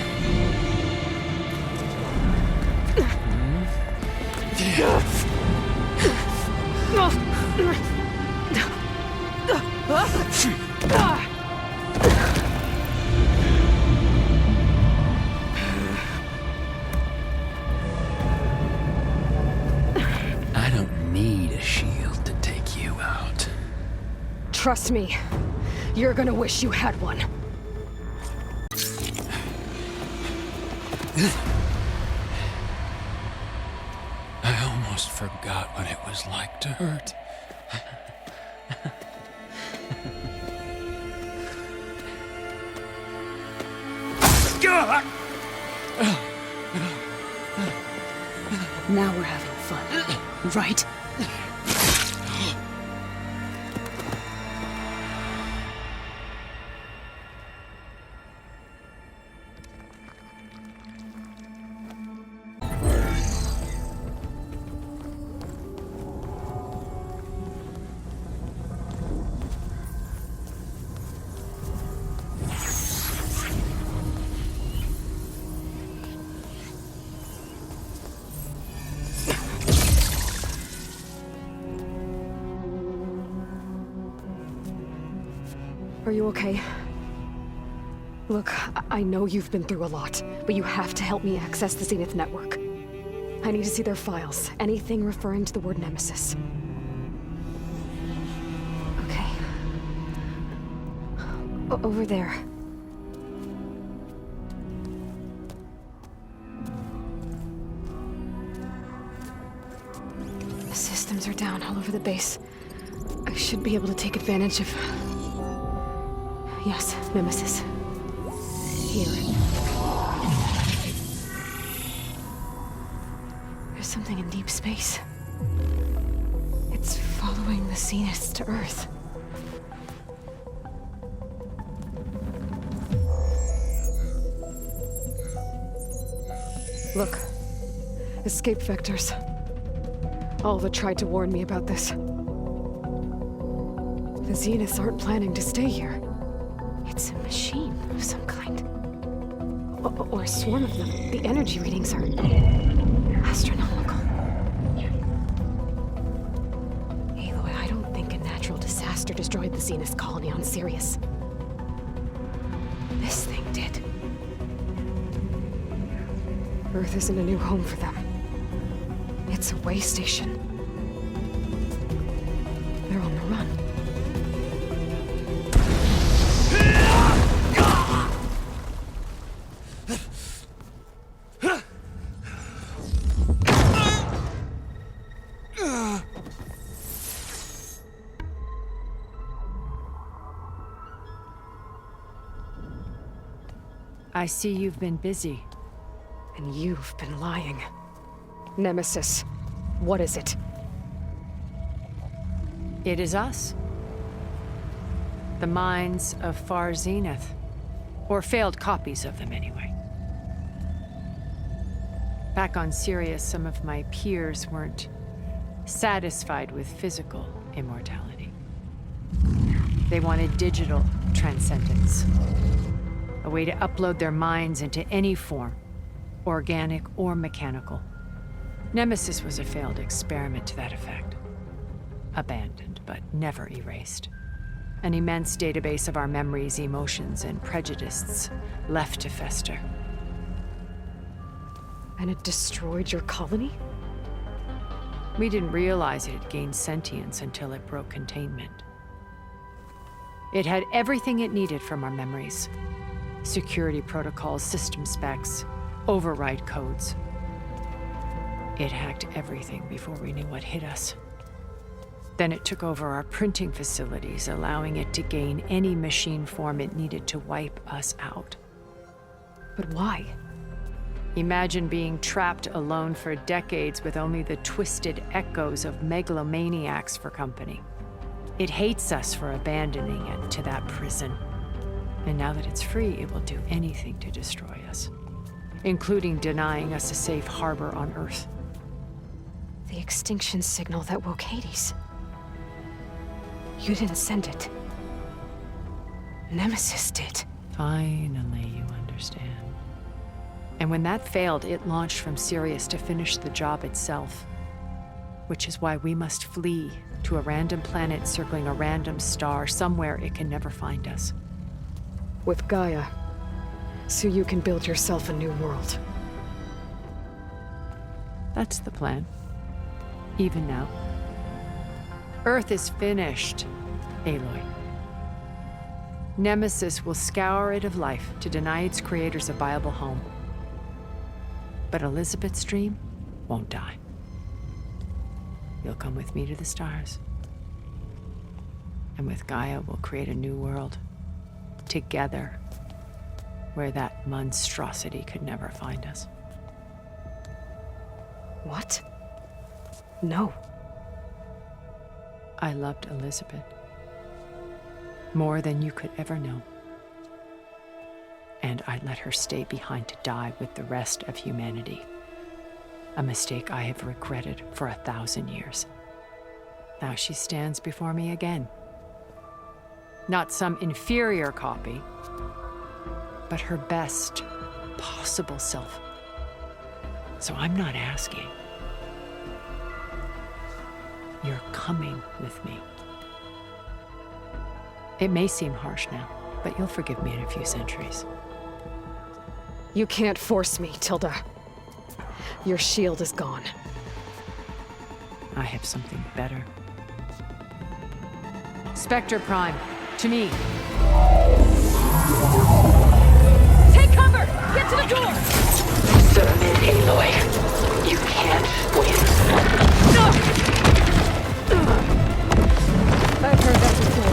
I don't need a shield to take you out. Trust me, you're gonna wish you had one. I almost forgot what it was like to hurt. Now we're having fun, right? Are you okay? Look, I know you've been through a lot, but you have to help me access the Zenith network. I need to see their files, anything referring to the word Nemesis. Okay. Over there. The systems are down all over the base. I should be able to take advantage of... Yes, Nemesis. Here. There's something in deep space. It's following the Zeniths to Earth. Look. Escape vectors. Alva tried to warn me about this. The Zeniths aren't planning to stay here. It's a machine of some kind. Or a swarm of them. The energy readings are astronomical. Aloy, I don't think a natural disaster destroyed the Zenith colony on Sirius. This thing did. Earth isn't a new home for them. It's a way station. They're on the run. I see you've been busy. And you've been lying. Nemesis, what is it? It is us. The minds of Far Zenith. Or failed copies of them, anyway. Back on Sirius, some of my peers weren't satisfied with physical immortality. They wanted digital transcendence. A way to upload their minds into any form, organic or mechanical. Nemesis was a failed experiment to that effect. Abandoned, but never erased. An immense database of our memories, emotions, and prejudices left to fester. And it destroyed your colony? We didn't realize it had gained sentience until it broke containment. It had everything it needed from our memories. Security protocols, system specs, override codes. It hacked everything before we knew what hit us. Then it took over our printing facilities, allowing it to gain any machine form it needed to wipe us out. But why? Imagine being trapped alone for decades with only the twisted echoes of megalomaniacs for company. It hates us for abandoning it to that prison. And now that it's free, it will do anything to destroy us, including denying us a safe harbor on Earth. The extinction signal that woke Hades. You didn't send it. Nemesis did. Finally, you understand. And when that failed, it launched from Sirius to finish the job itself. Which is why we must flee to a random planet circling a random star, somewhere it can never find us. With Gaia, so you can build yourself a new world. That's the plan. Even now. Earth is finished, Aloy. Nemesis will scour it of life to deny its creators a viable home. But Elizabeth's dream won't die. You'll come with me to the stars. And with Gaia, we'll create a new world. Together. Where that monstrosity could never find us. What? No. I loved Elizabeth. More than you could ever know. And I let her stay behind to die with the rest of humanity. A mistake I have regretted for 1,000 years. Now she stands before me again. Not some inferior copy, but her best possible self. So I'm not asking. You're coming with me. It may seem harsh now, but you'll forgive me in a few centuries. You can't force me, Tilda. Your shield is gone. I have something better. Spectre Prime, to me. Take cover! Get to the door! Submit, Aloy. You can't win. I've heard that before.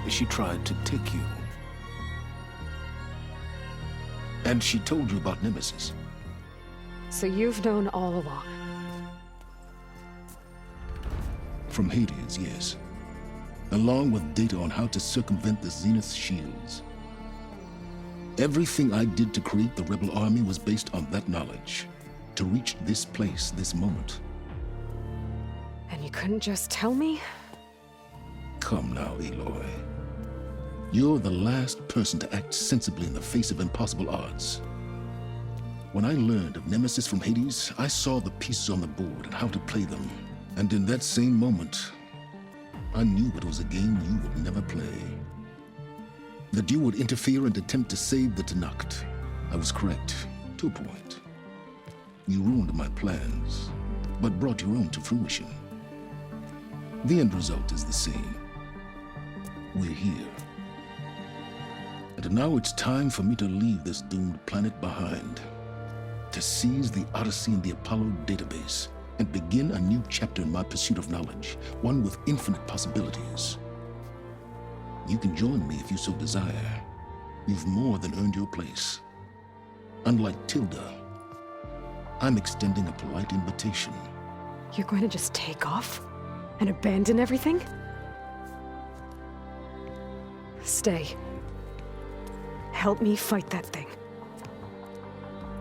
She tried to take you. And she told you about Nemesis. So you've known all along. From Hades, yes. Along with data on how to circumvent the Zenith shields. Everything I did to create the Rebel Army was based on that knowledge. To reach this place, this moment. And you couldn't just tell me? Come now, Aloy. You're the last person to act sensibly in the face of impossible odds. When I learned of Nemesis from Hades, I saw the pieces on the board and how to play them. And in that same moment, I knew it was a game you would never play. That you would interfere and attempt to save the Tenakth. I was correct, to a point. You ruined my plans, but brought your own to fruition. The end result is the same. We're here. And now it's time for me to leave this doomed planet behind. To seize the Odyssey and the Apollo database and begin a new chapter in my pursuit of knowledge, one with infinite possibilities. You can join me if you so desire. You've more than earned your place. Unlike Tilda, I'm extending a polite invitation. You're going to just take off? And abandon everything? Stay. Help me fight that thing.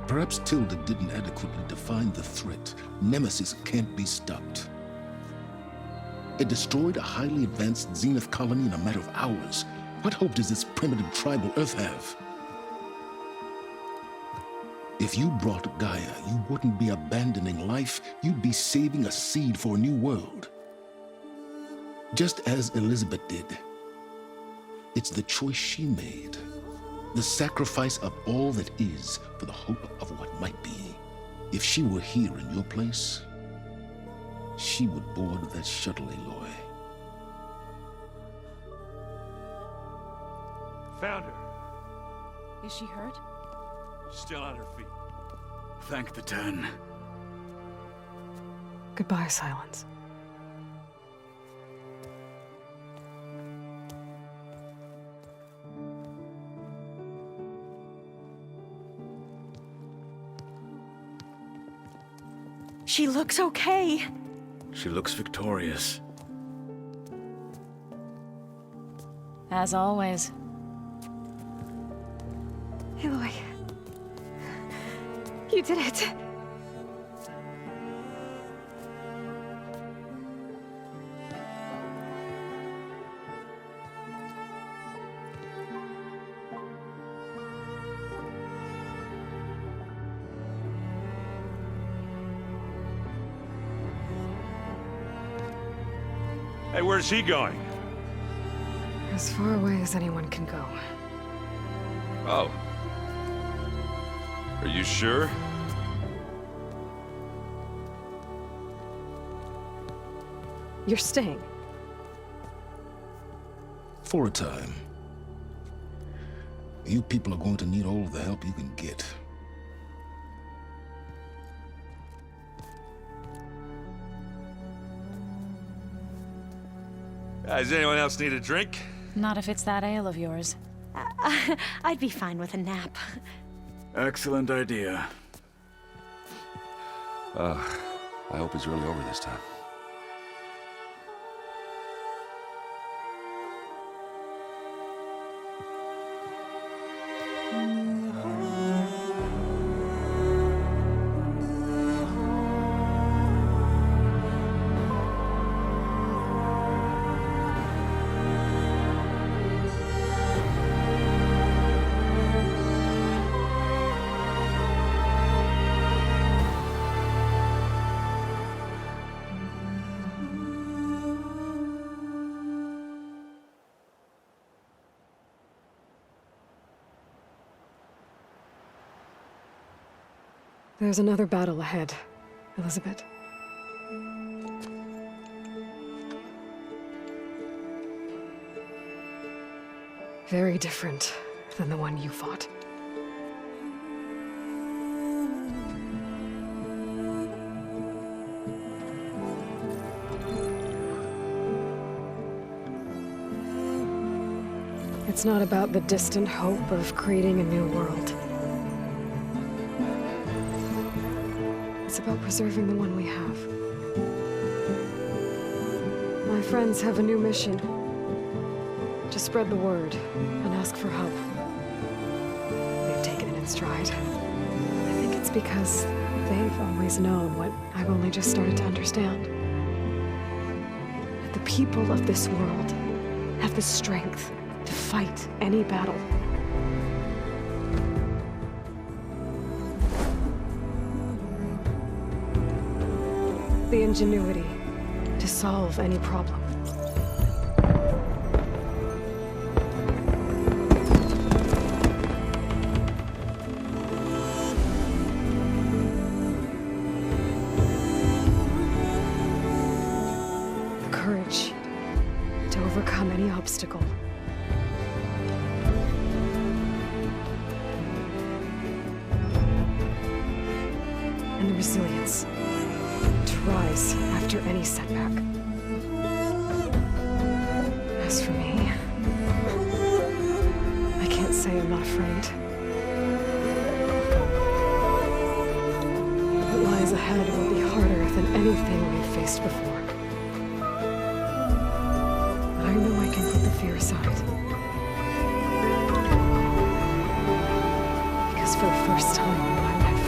Perhaps Tilda didn't adequately define the threat. Nemesis can't be stopped. It destroyed a highly advanced Zenith colony in a matter of hours. What hope does this primitive tribal Earth have? If you brought Gaia, you wouldn't be abandoning life, you'd be saving a seed for a new world. Just as Elizabeth did. It's the choice she made. The sacrifice of all that is for the hope of what might be. If she were here in your place, she would board that shuttle, Aloy. Found her. Is she hurt? Still on her feet. Thank the Ten. Goodbye, Silence. She looks okay. She looks victorious. As always. Aloy. You did it. Hey, where's he going? As far away as anyone can go. Oh. Are you sure? You're staying. For a time. You people are going to need all of the help you can get. Does anyone else need a drink? Not if it's that ale of yours. I'd be fine with a nap. Excellent idea. I hope it's really over this time. There's another battle ahead, Elizabeth. Very different than the one you fought. It's not about the distant hope of creating a new world. It's about preserving the one we have. My friends have a new mission. To spread the word and ask for help. They've taken it in stride. I think it's because they've always known what I've only just started to understand. That the people of this world have the strength to fight any battle. The ingenuity to solve any problem. The courage to overcome any obstacle. And the resilience to rise after any setback. As for me, I can't say I'm not afraid. What lies lies ahead will be harder than anything we've faced before. But I know I can put the fear aside. Because for the first time in my life,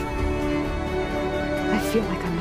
I feel like I'm